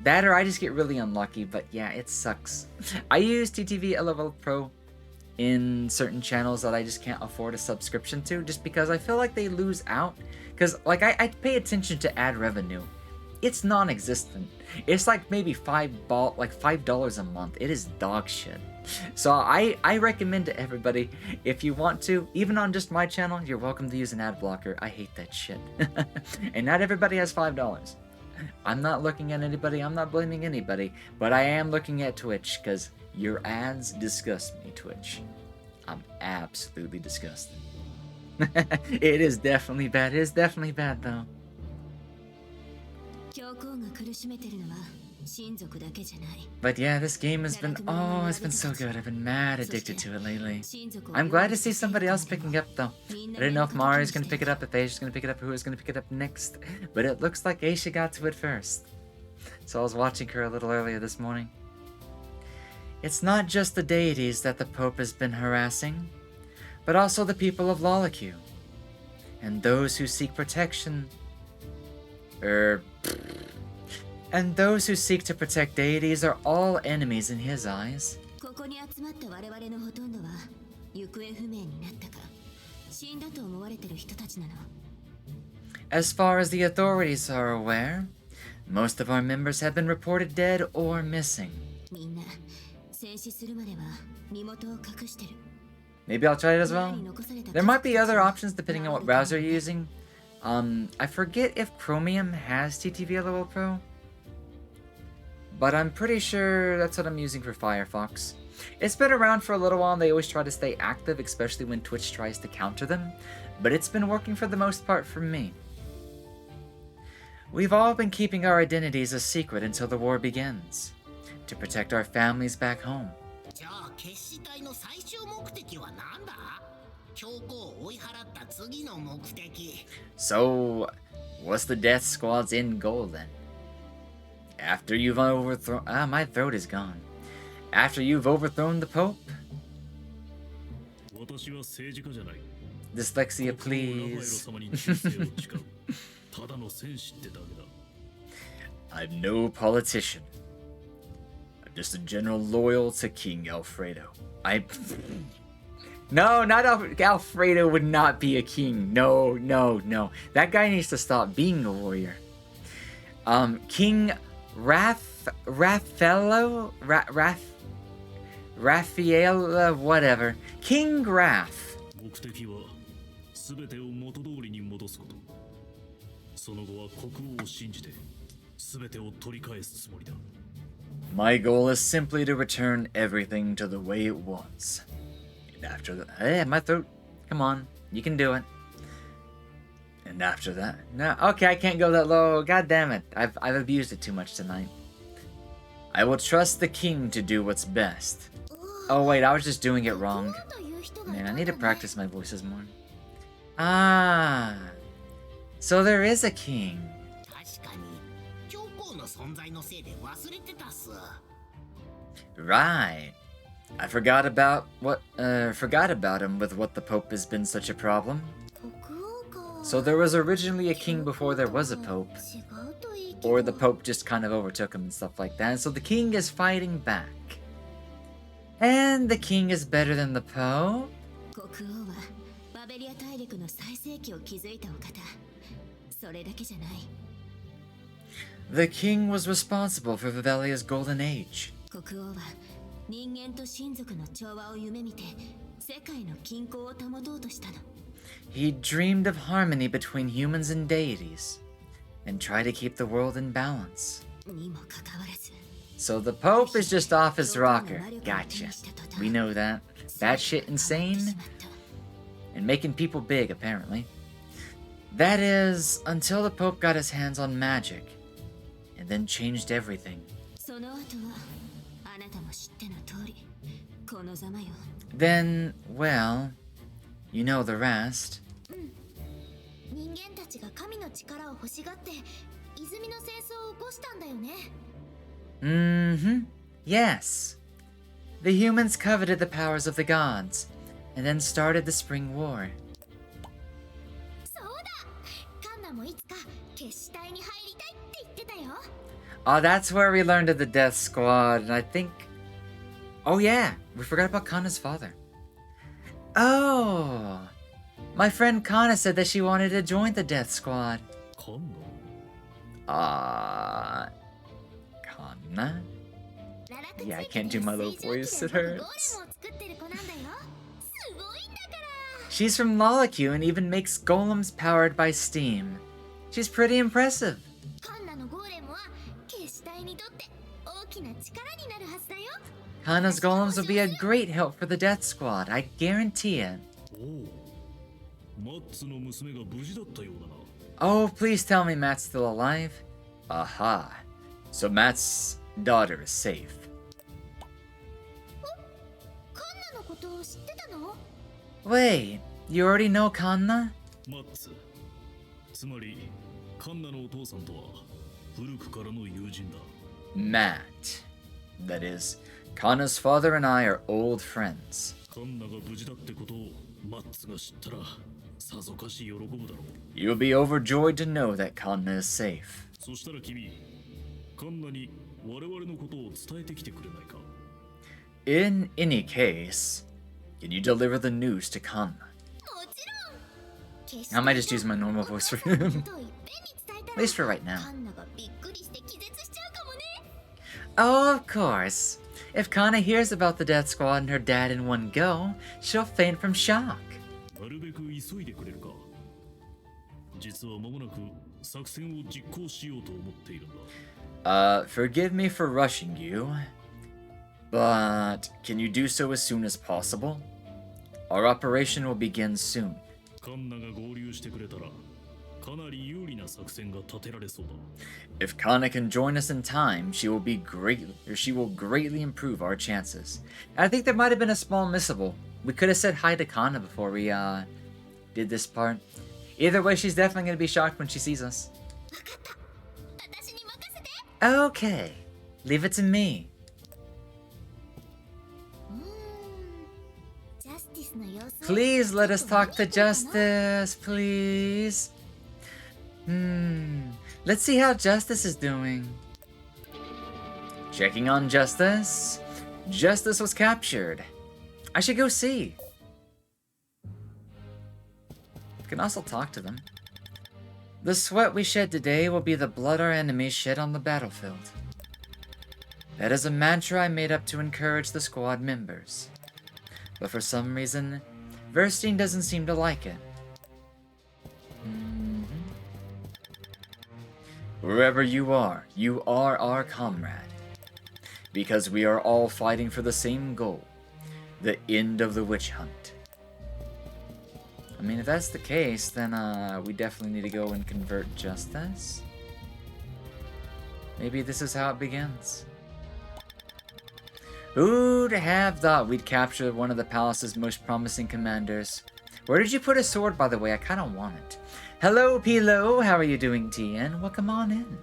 That or I just get really unlucky, but yeah, it sucks. I use TTV LOL Pro in certain channels that I just can't afford a subscription to, just because I feel like they lose out. Because, like, I pay attention to ad revenue. It's non-existent. It's like maybe $5 a month. It is dog shit. So I recommend to everybody, if you want to, even on just my channel, you're welcome to use an ad blocker. I hate that shit. And not everybody has $5. I'm not looking at anybody, I'm not blaming anybody, but I am looking at Twitch, because your ads disgust me, Twitch. I'm absolutely disgusted. It is definitely bad. It is definitely bad, though. 教皇が苦しめてるのは親族だけじゃない。 But yeah, this game has been, oh, it's been so good. I've been mad addicted to it lately. I'm glad to see somebody else picking up, though. I didn't know if Mari's gonna pick it up, if Aisha's gonna pick it up, who is gonna pick it up next. But it looks like Aisha got to it first. So I was watching her a little earlier this morning. It's not just the deities that the Pope has been harassing, but also the people of Lolaque. And those who seek protection... And those who seek to protect deities are all enemies in his eyes. ここに集まった我々のほとんどは行方不明になったか死んだと思われてる人たちなの。 As far as the authorities are aware, most of our members have been reported dead or missing. みんな戦死するまでは身元を隠してる。 Maybe I'll try it as well. There might be other options depending on what browser you're using. I forget if Chromium has TTV LOL Pro, but I'm pretty sure that's what I'm using for Firefox. It's been around for a little while and they always try to stay active, especially when Twitch tries to counter them, but it's been working for the most part for me. We've all been keeping our identities a secret until the war begins, to protect our families back home. じゃあ決死隊の最終目的は何だ？教皇を追い払った次の目的。 So, what's the Death Squad's end goal then? After you've overthrown... Ah, my throat is gone. After you've overthrown the Pope? 私は政治家じゃない。 Dyslexia, ラファエロ please. 様に忠誠を誓う。ただの戦士ってだけだ。 I'm no politician. I'm just a general loyal to King Alfredo. No, not Alfredo would not be a king. No, no, no. That guy needs to stop being a warrior. King Raphael, whatever. King Raph. 目的は全てを元通りに戻すこと。その後は国王を信じて全てを取り返すつもりだ。 My goal is simply to return everything to the way it was. And after that, hey, my throat. Come on, you can do it. And after that, no, okay, I can't go that low. God damn it, I've abused it too much tonight. I will trust the king to do what's best. Oh wait, I was just doing it wrong. Man, I need to practice my voices more. Ah, so there is a king. 確かに教皇の存在のせいで忘れてたっす。 Right. I forgot about him with what the Pope has been such a problem. So there was originally a king before there was a Pope. Or the Pope just kind of overtook him and stuff like that. And so the king is fighting back. And the king is better than the Pope? 国王はバベリア大陸の最盛期を築いたお方。それだけじゃない。 The king was responsible for Vivelia's golden age. 国王は人間と親族の調和を夢見て世界の均衡を保とうとしたの。 He dreamed of harmony between humans and deities, and tried to keep the world in balance. にもかかわらず。 So the Pope is just off his rocker. Gotcha. We know that. That shit insane. And making people big, apparently. That is, until the Pope got his hands on magic, and then changed everything. その後はあなたも知っての通りこのざまよ。 Then, well, you know the rest. 人間たちが神の力を欲しがって泉の戦争を起こしたんだよね。 Mm-hmm. Yes. The humans coveted the powers of the gods, and then started the Spring War. そうだ、カンナもいつか決死隊に入りたいって言ってたよ。 Oh, that's where we learned of the Death Squad, and I think... Oh yeah, we forgot about Kana's father. Oh! My friend Kana said that she wanted to join the Death Squad. カンナ Kana? Yeah, I can't do my low voice, it hurts. She's from Lollicue and even makes golems powered by steam. She's pretty impressive. カンナのゴーレムは決死隊にとって大きな力になるはずだよ。 Kana's golems will be a great help for the Death Squad, I guarantee it. おおマッツの娘が無事だったようだな。 Oh, please tell me Matt's still alive. Aha. So Matt's daughter is safe. カンナのことを知ってたの？ Wait, you already know Kanna? マッツつまりカンナのお父さんとは古くからの友人だ。 Matt. That is, Kanna's father and I are old friends. カンナが無事だってことをマッツが知ったらさぞかし喜ぶだろう。 You'll be overjoyed to know that Kanna is safe. そしたら君カンナに我々のことを伝えてきてくれないか。 In any case, can you deliver the news to Kanna? もちろん。決死 I 隊 might just use my normal voice for him. といっぺんに伝えたら At least for right now. カンナがびっくりして気絶しちゃうかもね。 Oh, of course. If Kanna hears about the Death Squad and her dad in one go, she'll faint from shock. なるべく急いでくれるか。実は間もなく作戦を実行しようと思っているんだ。 Forgive me for rushing you, but can you do so as soon as possible? Our operation will begin soon. カンナが合流してくれたらかなり有利な作戦が立てられそうだ。 If Kanna can join us in time, she will greatly improve our chances. I think there might have been a small missable. We could have said hi to Kanna before we did this part. Either way, she's definitely gonna be shocked when she sees us. わかった。私に任せて。 Okay, leave it to me. ジャスティスの様子を Please let us talk to ちょっと見てみようかな。 Justice, please. Let's see how Justice is doing. Checking on Justice. Justice was captured. I should go see. Can also talk to them. The sweat we shed today will be the blood our enemies shed on the battlefield. That is a mantra I made up to encourage the squad members. But for some reason, Verstein doesn't seem to like it. Wherever you are our comrade. Because we are all fighting for the same goal, the end of the witch hunt. I mean, if that's the case, then we definitely need to go and convert Justice. Maybe this is how it begins. Who'd have thought we'd capture one of the palace's most promising commanders? Where did you put a sword, by the way? I kind of want it. Hello, Pilo. How are you doing, TN? Welcome on in.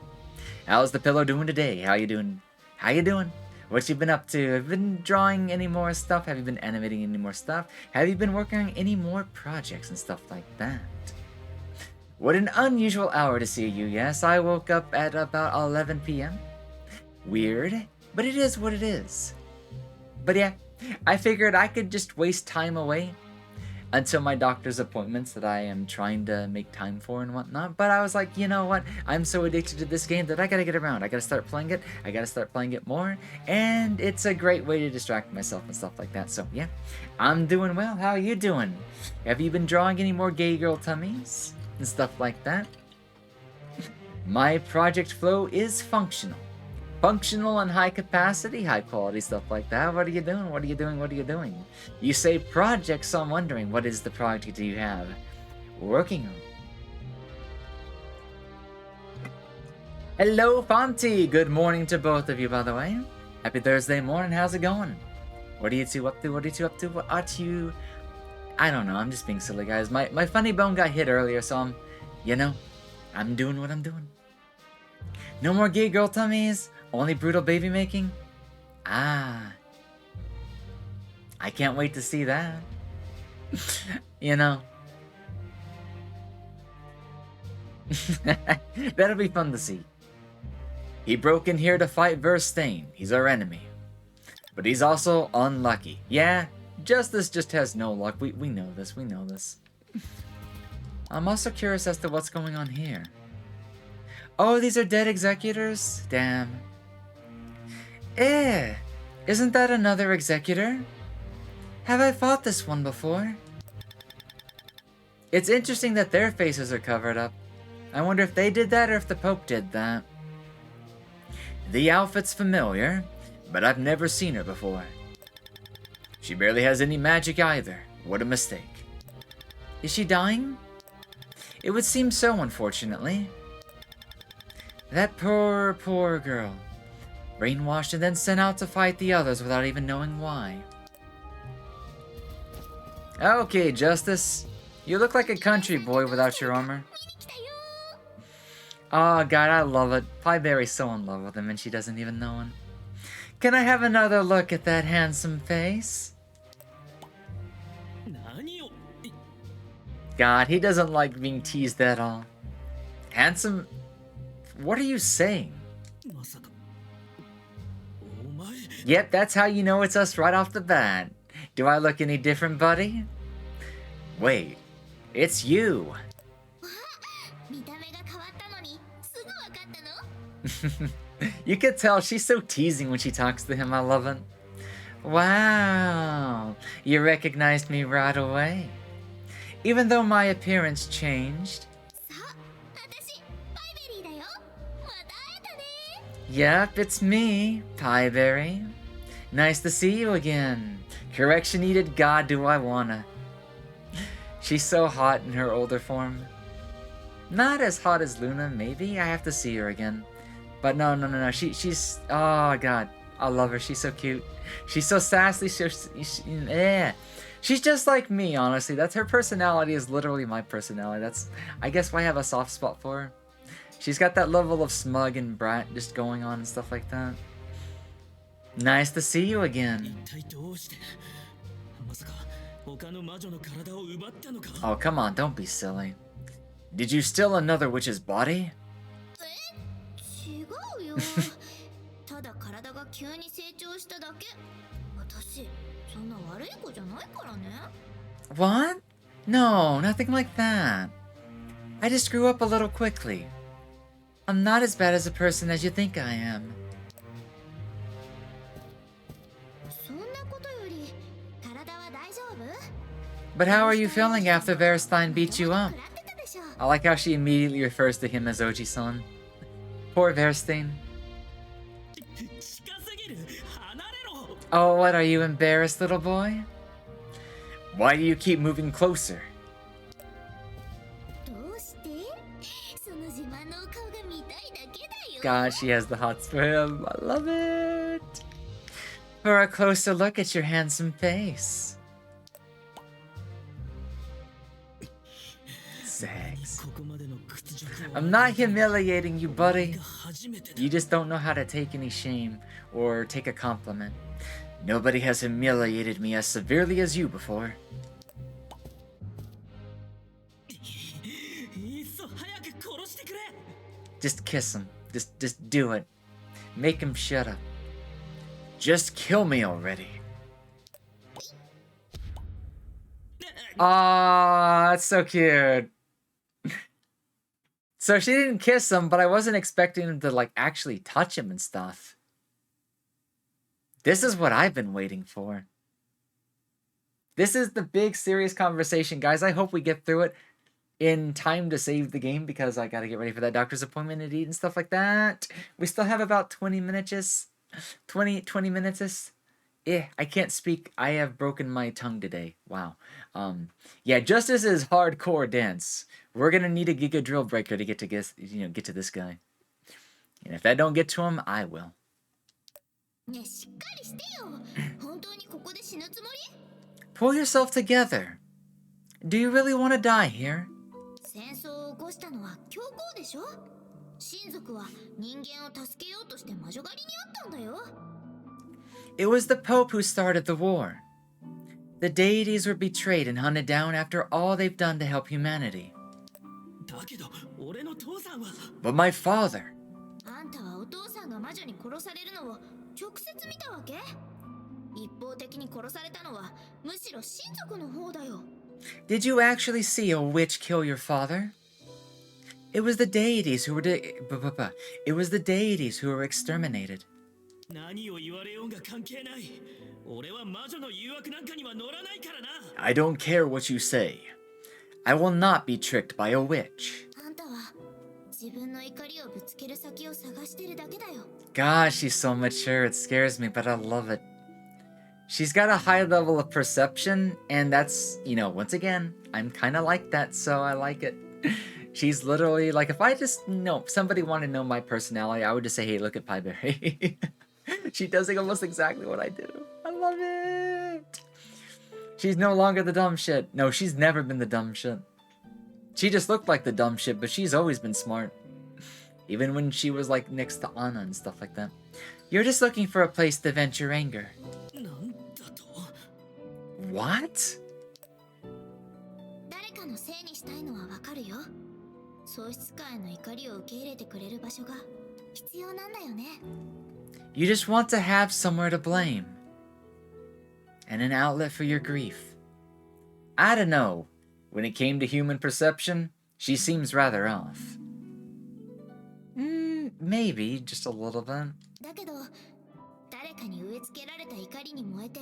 How's the pillow doing today? How you doing? How you doing? What you been up to? Have you been drawing any more stuff? Have you been animating any more stuff? Have you been working on any more projects and stuff like that? What an unusual hour to see you, yes. I woke up at about 11 p.m. Weird, but it is what it is. But yeah, I figured I could just waste time away until my doctor's appointments that I am trying to make time for and whatnot. But I was like, you know what? I'm so addicted to this game that I gotta get around. I gotta start playing it. I gotta start playing it more. And it's a great way to distract myself and stuff like that. So yeah, I'm doing well. How are you doing? Have you been drawing any more gay girl tummies and stuff like that? My project flow is functional. Functional and high capacity, high quality stuff like that. What are you doing? What are you doing? What are you doing? You say project, so I'm wondering, what is the project do you have working on? Hello, Fonty. Good morning to both of you, by the way. Happy Thursday morning. How's it going? What are you two up to? What are you two up to? What are you... I don't know. I'm just being silly, guys. My funny bone got hit earlier, so I'm... You know, I'm doing what I'm doing. No more gay girl tummies. Only brutal baby making. Ah. I can't wait to see that. You know. That'll be fun to see. He broke in here to fight Verstein. He's our enemy. But he's also unlucky. Yeah, Justice just has no luck. We know this. We know this. I'm also curious as to what's going on here. Oh, these are dead executors? Damn. Isn't that another executor? Have I fought this one before? It's interesting that their faces are covered up. I wonder if they did that or if the Pope did that. The outfit's familiar, but I've never seen her before. She barely has any magic either. What a mistake. Is she dying? It would seem so, unfortunately. That poor girl. Brainwashed and then sent out to fight the others without even knowing why. Okay, Justice. You look like a country boy without your armor. Oh god, I love it. Pieberry's so in love with him and she doesn't even know him. Can I have another look at that handsome face? God, he doesn't like being teased at all. Handsome? What are you saying? Yep, that's how you know it's us right off the bat. Do I look any different, buddy? Wait, it's you. You could tell she's so teasing when she talks to him. I love it. Wow, you recognized me right away. Even though my appearance changed. Yep, it's me, Pieberry. Nice to see you again. Correction needed, god do I wanna. She's so hot in her older form. Not as hot as Luna, maybe? I have to see her again. But no. She's... Oh, God. I love her. She's so cute. She's so sassy. She's just like me, honestly. That's her personality is literally my personality. That's, I guess, why I have a soft spot for her. She's got that level of smug and brat just going on and stuff like that. Nice to see you again. Oh, come on. Don't be silly. Did you steal another witch's body? What? No, nothing like that. I just grew up a little quickly. I'm not as bad as a person as you think I am. But how are you feeling after Verstein beat you up? I like how she immediately refers to him as Oji-san. Poor Verstein. Oh, what, are you embarrassed, little boy? Why do you keep moving closer? God, she has the hots for him. I love it. For a closer look at your handsome face. Sex. I'm not humiliating you, buddy. You just don't know how to take any shame or take a compliment. Nobody has humiliated me as severely as you before. Just kiss him. Just do it. Make him shut up. Just kill me already. Aww, that's so cute. So she didn't kiss him, but I wasn't expecting him to, like, actually touch him and stuff. This is what I've been waiting for. This is the big, serious conversation, guys. I hope we get through it in time to save the game, because I gotta get ready for that doctor's appointment and eat and stuff like that. We still have about 20 minutes. 20 minutes. I can't speak. I have broken my tongue today. Wow. Yeah, Justice is hardcore dense. We're gonna need a Giga Drill Breaker to get to this guy. And if I don't get to him, I will. ねえ、しっかりしてよ。本当にここで死ぬつもり？ Pull yourself together. Do you really want to die here? 戦争を起こしたのは教皇でしょ？親族は人間を助けようとして魔女狩りにあったんだよ。It was the Pope who started the war. The deities were betrayed and hunted down after all they've done to help humanity. だけど俺の父さんは But my father, あんたはお父さんが魔女に殺されるのを直接見たわけ？一方的に殺されたのはむしろ親族の方だよ。did you actually see a witch kill your father? It was the deities who were It was the deities who were exterminated. 何を言われようが関係ない。俺は魔女の誘惑なんかには乗らないからな。 I don't care what you say. I will not be tricked by a witch. あんたは自分の怒りをぶつける先を探してるだけだよ。 Gosh, she's so mature. It scares me, but I love it. She's got a high level of perception, and that's, once again, I'm kind of like that, so I like it. She's literally like, if I just know, somebody wanted to know my personality, I would just say, hey, look at Pieberry. She does almost exactly what I do. I love it. She's no longer the dumb shit. No, she's never been the dumb shit. She just looked like the dumb shit, but she's always been smart. Even when she was like next to Anna and stuff like that. You're just looking for a place to vent your anger. なんだと What? 誰かのせいにしたいのはわかるよ。喪失感への怒りを受け入れてくれる場所が必要なんだよね。You just want to have somewhere to blame. And an outlet for your grief. I don't know. When it came to human perception, she seems rather off. Maybe, just a little bit. だけど、誰かに植え付けられた怒りに燃えて、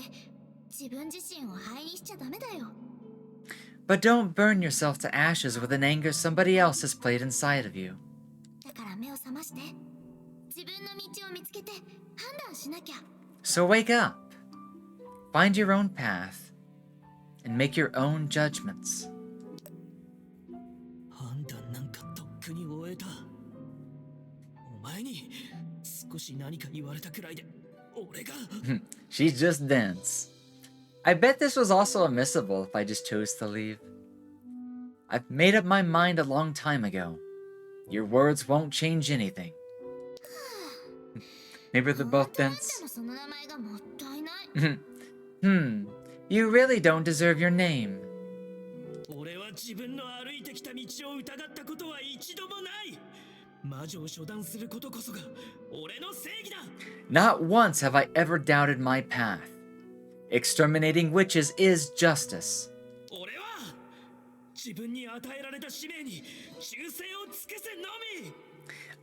自分自身を灰にしちゃダメだよ。But don't burn yourself to ashes with an anger somebody else has played inside of you. だから目を覚まして、自分の道を見つけて判断しなきゃ。So wake up. Find your own path. And make your own judgments. 判断なんかとっくに終えた。お前に少し何か言われたくらいで俺が She just danced. I bet this was also admissible if I just chose to leave. I've made up my mind a long time ago. Your words won't change anything. Maybe they're both あんた dense. のその名前がもったいない。You really don't deserve your name. 俺は自分の歩いてきた道を疑ったことは一度もない。魔女を処断することこそが俺の正義だ。 Not once have I ever doubted my path. Exterminating witches is justice. 俺は自分に与えられた使命に忠誠を尽くせのみ。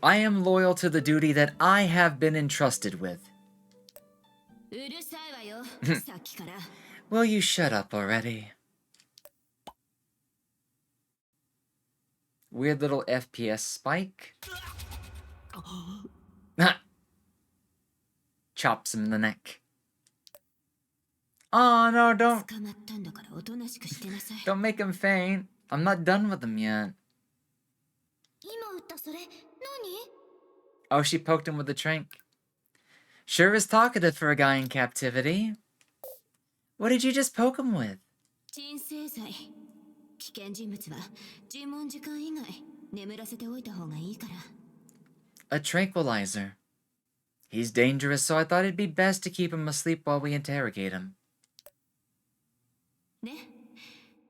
I am loyal to the duty that I have been entrusted with. うるさいわよさっきから Will you shut up already? Weird little FPS spike. Chops him in the neck. Oh no, don't 捕まったんだからおとなしくしてなさい don't make him faint. I'm not done with him yet. 今撃ったそれ、何？ Oh, she poked him with the trank. Sure is talkative for a guy in captivity. What did you just poke him with? 鎮静剤危険人物は尋問時間以外眠らせておいた方がいいから A tranquilizer. He's dangerous, so I thought it'd be best to keep him asleep while we interrogate him. ね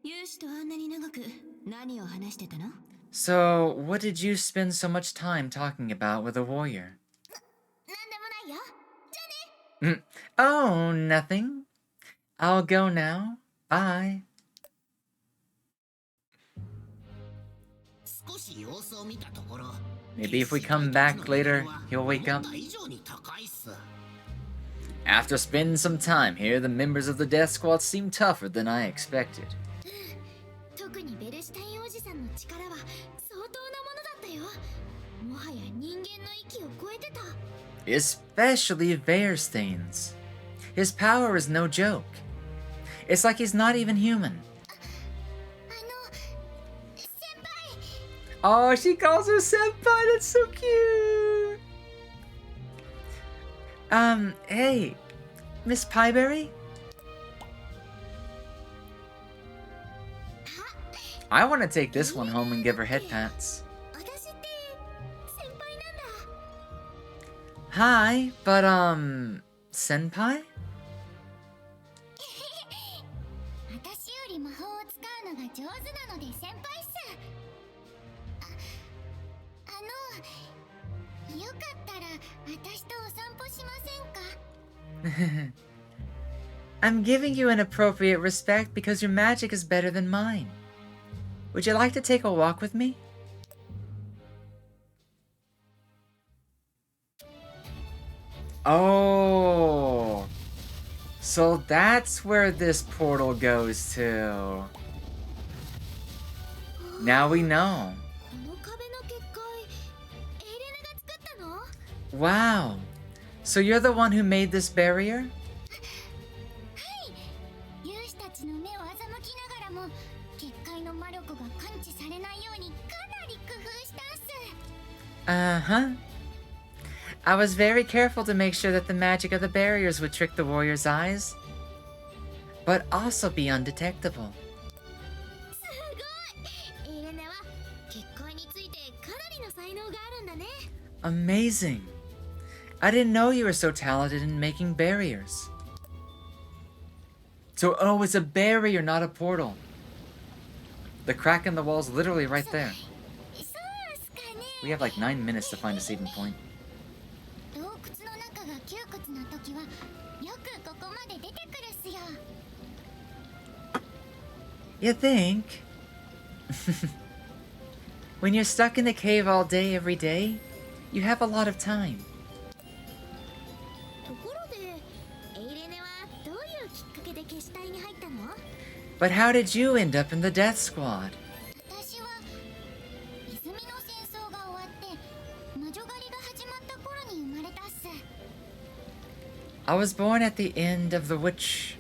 勇士とあんなに長く何を話してたの So, what did you spend so much time talking about with a warrior? なんでもないよ。じゃあね。 Oh, nothing. I'll go now. Bye. 少し様子を見たところ Maybe if we come back later, he'll wake up. 思った以上に高いっす。 After spending some time here, the members of the Death Squad seem tougher than I expected. 特にベルシュタインおじさんの力は相当なものだったよ。もはや人間の域を超えてた。Especially Verstein's. His power is no joke. It's like he's not even human. 先輩。 Oh, she calls her senpai. That's so cute. Hey, Miss Pieberry? I want to take this one home and give her head pats. 私って先輩なんだ。 Hi, but, senpai? 私より魔法を使うのが上手なので先輩っす。よかったら私とお散歩しませんか？ I'm giving you an appropriate respect because your magic is better than mine. Would you like to take a walk with me? Oh, so that's where this portal goes to. Now we know. この壁の結界、エレナが作ったの？ Wow. So you're the one who made this barrier? 勇士たちの目を欺きながらも結界の魔力が感知されないようにかなり工夫したんす。 Uh-huh. I was very careful to make sure that the magic of the barriers would trick the warrior's eyes, but also be undetectable. すごい！エレナは結界についてかなりの才能があるんだね。 Amazing. I didn't know you were so talented in making barriers. So, oh, it's a barrier, not a portal. The crack in the wall's literally right there. そうっすかね。 We have like 9 minutes to find a saving point. 洞窟の中が窮屈な時はよくここまで出てくるっすよ。 You think? When you're stuck in the cave all day, every day, you have a lot of time. ところで、エイレネはどういうきっかけで消し隊に入ったの？ But how did you end up in the death squad? 私は泉の戦争が終わって魔女狩りが始まった頃に生まれたっす。 I was born at the end of the witch...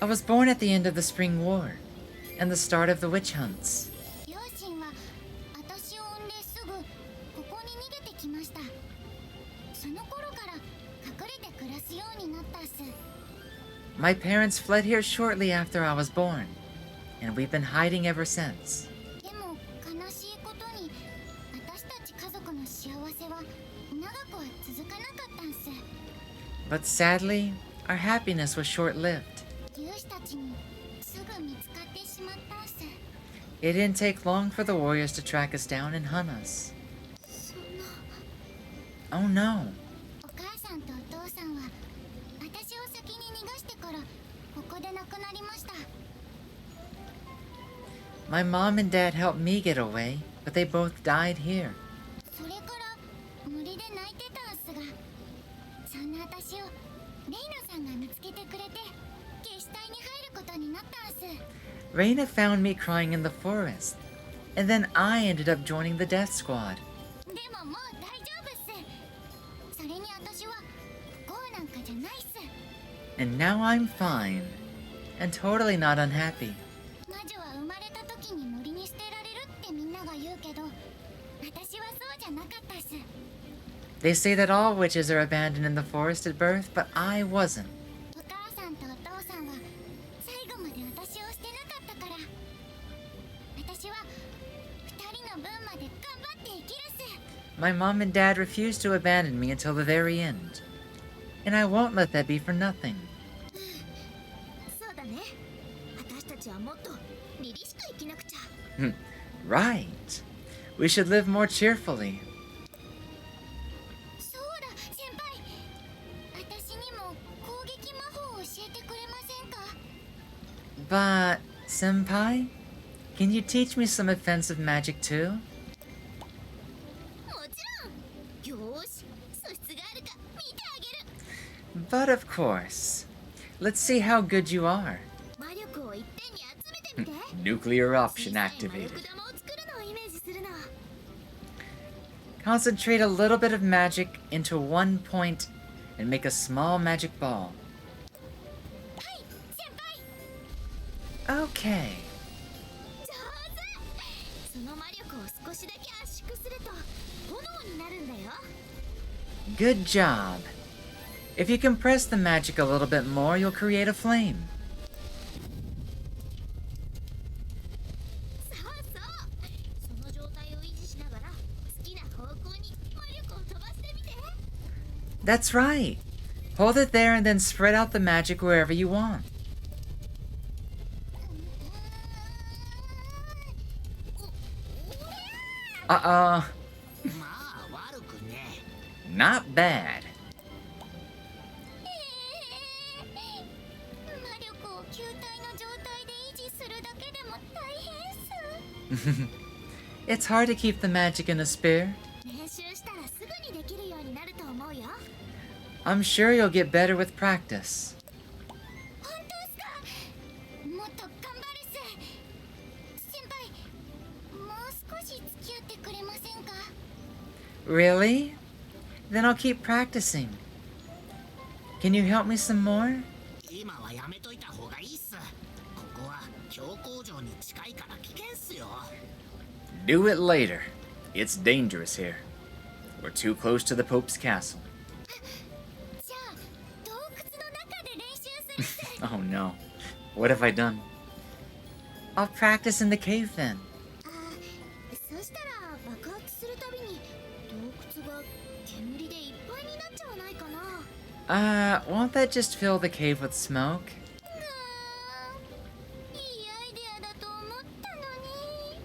I was born at the end of the Spring War, and the start of the witch hunts. 両親は私を産んですぐここに逃げてきました。その頃から隠れて暮らすようになったっす。 My parents fled here shortly after I was born, and we've been hiding ever since. でも悲しいことに私たち家族の幸せは長くは続かなかったんす。 But sadly, our happiness was short-lived. 勇士たちにすぐ見つかってしまったんす。 It didn't take long for the warriors to track us down and hunt us. そんな。 Oh no. お母さんとお父さんは私を先に逃がしてからここで亡くなりました。 My mom and dad helped me get away, but they both died here. それから森で泣いてたんすが、そんな私をレイナさんが見つけてくれて消し隊に入ることになったんす。 Reina found me crying in the forest, and then I ended up joining the death squad. でももう大丈夫っす。それに私はこうなんかじゃないっす。 And now I'm fine, and totally not unhappy. 魔女は生まれた時に森に捨てられるってみんなが言うけど、私はそうじゃなかったっす。 They say that all witches are abandoned in the forest at birth, but I wasn't. お母さんとお父さんは最後まで私を捨てなかったから、私は二人の分まで頑張って生きるっす。 My mom and dad refused to abandon me until the very end. And I won't let that be for nothing. そうだね。私たちはもっと凛々しく生きなくちゃ。 Right. We should live more cheerfully. そうだ、先輩。私にも攻撃魔法を教えてくれませんか？ But, senpai, can you teach me some offensive magic too? もちろん。よーし、素質があるか見てあげる。 But of course. Let's see how good you are. 魔力を一点に集めてみて。 Nuclear 小 option さい魔 activated. 力玉を作るのをイメージするの。 Concentrate a little bit of magic into one point and make a small magic ball. はい、先輩。 Okay. 上手。その魔力を少しだけ圧縮すると炎になるんだよ。Good job. If you compress the magic a little bit more, you'll create a flame. そうそうその状態を維持しながら好きな方向に魔力を飛ばしてみて That's right. Hold it there and then spread out the magic wherever you want. Uh-oh. まあ悪くね Not bad. 魔力を球体の状態で維持するだけでも大変っす It's hard to keep the magic in a sphere. 練習したらすぐにできるようになると思うよ I'm sure you'll get better with practice. 本当っすかもっと頑張るっす先輩もう少し付き合ってくれませんか Really? Then I'll keep practicing. Can you help me some more? 今はやめといた方がいいっすここは強行城に近いから危険っすよ Do it later. It's dangerous here. We're too close to the Pope's castle. じゃあ洞窟の中で練習するっす Oh no. What have I done? I'll practice in the cave then. そしたら爆発するたびに洞窟が煙でいっぱいになっちゃわないかな Won't that just fill the cave with smoke? いいアイデアだと思ったのに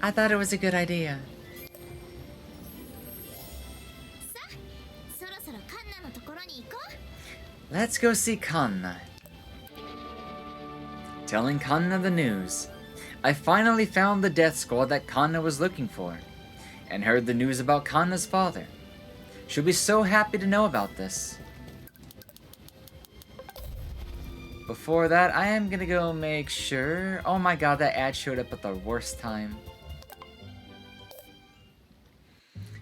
I thought it was a good idea. さあそろそろカンナのところに行こう Let's go see Kanna. Telling Kanna the news. I finally found the death scroll that Kanna was looking for, and heard the news about Kanna's father. She'll be so happy to know about this. Before that, I am gonna go make sure... Oh my god, that ad showed up at the worst time.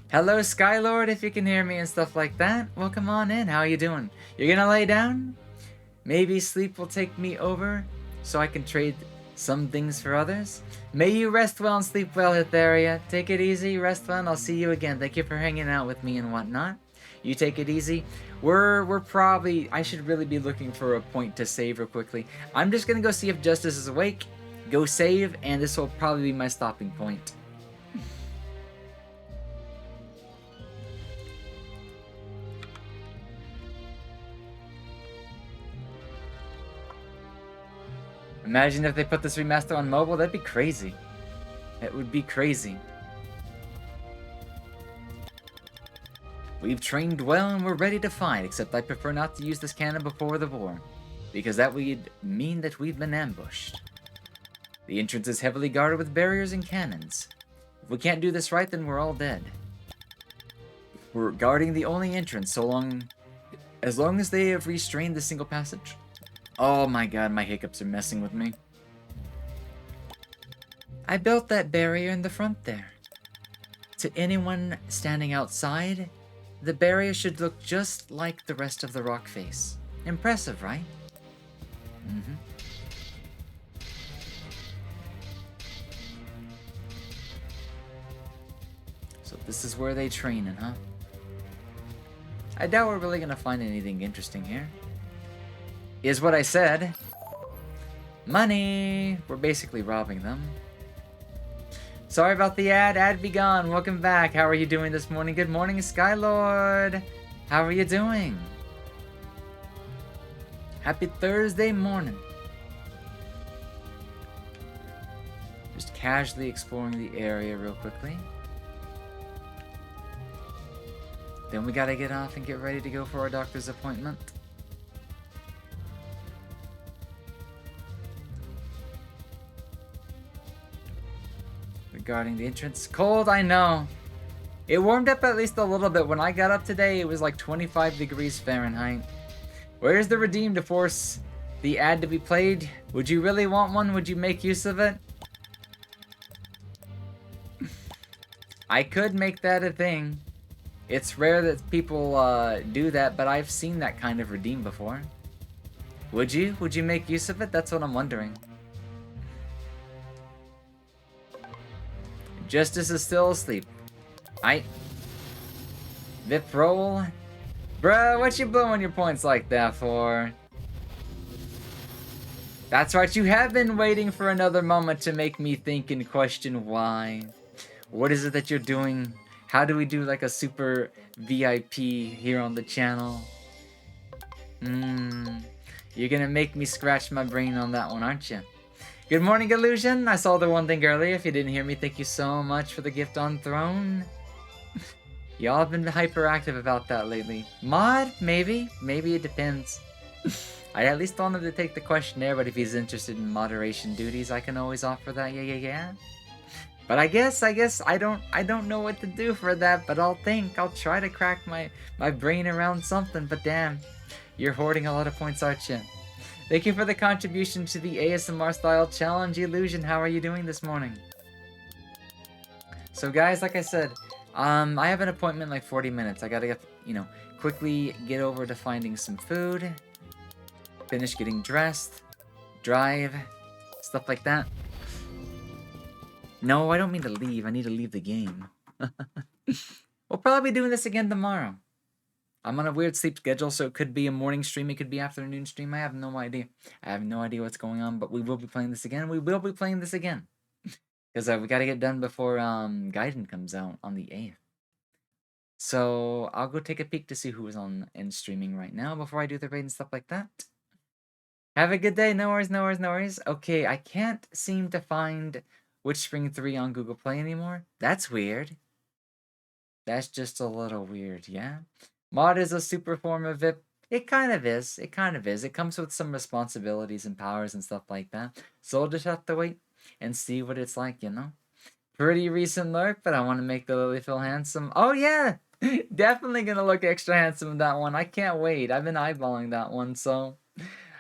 Hello, Skylord, if you can hear me and stuff like that. Welcome on in. How you doing? You're gonna lay down? Maybe sleep will take me over, so I can trade some things for others? May you rest well and sleep well, Etheria. Take it easy, rest well, and I'll see you again. Thank you for hanging out with me and whatnot. You take it easy. We're probably... I should really be looking for a point to save real quickly. I'm just gonna go see if Justice is awake, go save, and this will probably be my stopping point. Imagine if they put this remaster on mobile, that'd be crazy. It would be crazy. We've trained well and we're ready to fight, except I prefer not to use this cannon before the war, because that would mean that we've been ambushed. The entrance is heavily guarded with barriers and cannons. If we can't do this right, then we're all dead. We're guarding the only entrance as long as they have restrained the single passage. Oh my god, my hiccups are messing with me. I built that barrier in the front there. To anyone standing outside, the barrier should look just like the rest of the rock face. Impressive, right? Mm-hmm. So this is where they training, huh? I doubt we're really gonna find anything interesting here. Is what I said. Money! We're basically robbing them. Sorry about the ad. Ad be gone. Welcome back. How are you doing this morning? Good morning, Skylord. How are you doing? Happy Thursday morning. Just casually exploring the area real quickly. Then we gotta get off and get ready to go for our doctor's appointment. Regarding the entrance. Cold, I know. It warmed up at least a little bit. When I got up today, it was like 25 degrees Fahrenheit. Where's the redeem to force the ad to be played? Would you really want one? Would you make use of it? I could make that a thing. It's rare that people do that, but I've seen that kind of redeem before. Would you? Would you make use of it? That's what I'm wondering. Justice is still asleep. I... Vip roll? Bruh, what you blowing your points like that for? That's right, you have been waiting for another moment to make me think and question why. What is it that you're doing? How do we do like a super VIP here on the channel? You're gonna make me scratch my brain on that one, aren't you? Good morning, Illusion. I saw the one thing earlier. If you didn't hear me, thank you so much for the gift on Throne. Y'all have been hyperactive about that lately. Mod? Maybe. Maybe it depends. I at least wanted to take the questionnaire, but if he's interested in moderation duties, I can always offer that. Yeah. But I guess I don't know what to do for that, but I'll try to crack my brain around something, but damn. You're hoarding a lot of points, aren't you? Thank you for the contribution to the ASMR style challenge, Illusion. How are you doing this morning? So guys, like I said, I have an appointment in like 40 minutes. I gotta get, quickly get over to finding some food, finish getting dressed, drive, stuff like that. No, I don't mean to leave. I need to leave the game. We'll probably be doing this again tomorrow. I'm on a weird sleep schedule, so it could be a morning stream, it could be afternoon stream. I have no idea. I have no idea what's going on, but we will be playing this again. We will be playing this again. Because we got to get done before Gaiden comes out on the 8th. So I'll go take a peek to see who is on and streaming right now before I do the raid and stuff like that. Have a good day. No worries. Okay, I can't seem to find WitchSpring 3 on Google Play anymore. That's weird. That's just a little weird, yeah? Mod is a super form of VIP. It kind of is. It comes with some responsibilities and powers and stuff like that. So we'll just have to wait and see what it's like, Pretty recent lurk, but I want to make the Lily feel handsome. Oh, yeah! Definitely gonna look extra handsome in that one. I can't wait. I've been eyeballing that one, so...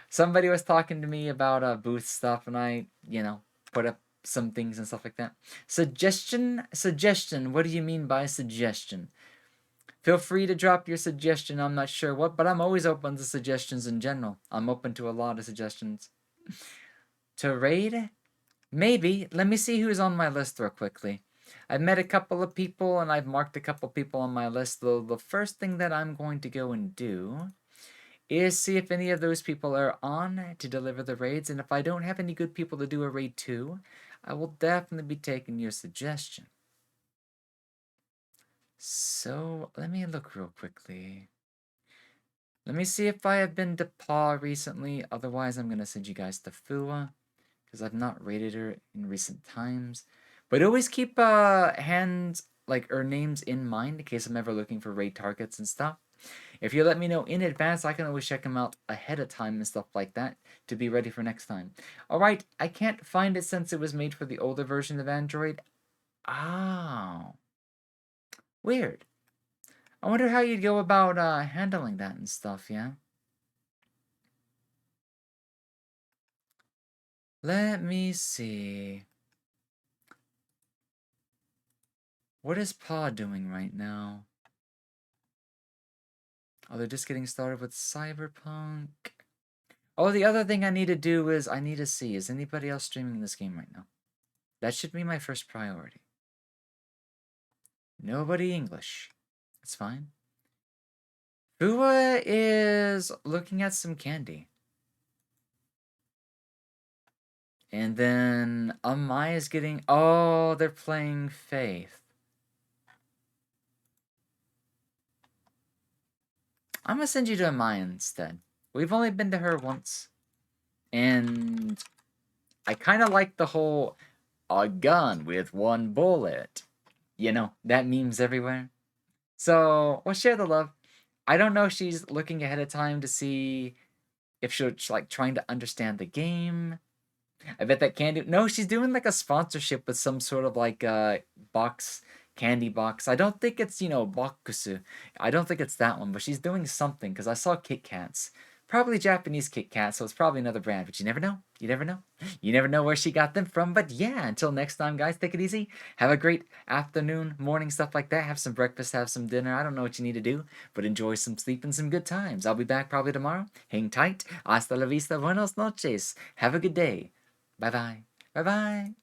Somebody was talking to me about booth stuff, and I, put up some things and stuff like that. Suggestion? What do you mean by suggestion? Feel free to drop your suggestion. I'm not sure what, but I'm always open to suggestions in general. I'm open to a lot of suggestions. To raid? Maybe. Let me see who's on my list real quickly. I've met a couple of people, and I've marked a couple of people on my list. The first thing that I'm going to go and do is see if any of those people are on to deliver the raids, and if I don't have any good people to do a raid to, I will definitely be taking your suggestion. So, let me look real quickly. Let me see if I have been to Paw recently, otherwise I'm going to send you guys to Fua, because I've not raided her in recent times. But always keep names in mind in case I'm ever looking for raid targets and stuff. If you let me know in advance, I can always check them out ahead of time and stuff like that to be ready for next time. Alright, I can't find it since it was made for the older version of Android. Oh. Weird. I wonder how you'd go about handling that and stuff, yeah? Let me see. What is Paw doing right now? Oh, they're just getting started with Cyberpunk. Oh, the other thing I need to do is I need to see, is anybody else streaming this game right now? That should be my first priority. Nobody English. That's fine. Fua is looking at some candy. And then Amai is getting... Oh, they're playing Faith. I'm gonna send you to Amai instead. We've only been to her once. And I kind of like the whole a gun with one bullet. That meme's everywhere. So, we'll share the love. I don't know if she's looking ahead of time to see if she's like trying to understand the game. I bet that candy... No, she's doing like a sponsorship with some sort of like candy box. I don't think it's, Bokusu. I don't think it's that one, but she's doing something because I saw Kit Kats. Probably Japanese Kit Kats, so it's probably another brand, but you never know. You never know. You never know where she got them from, but yeah, until next time, guys, take it easy. Have a great afternoon, morning, stuff like that. Have some breakfast, have some dinner. I don't know what you need to do, but enjoy some sleep and some good times. I'll be back probably tomorrow. Hang tight. Hasta la vista. Buenos noches. Have a good day. Bye-bye. Bye-bye.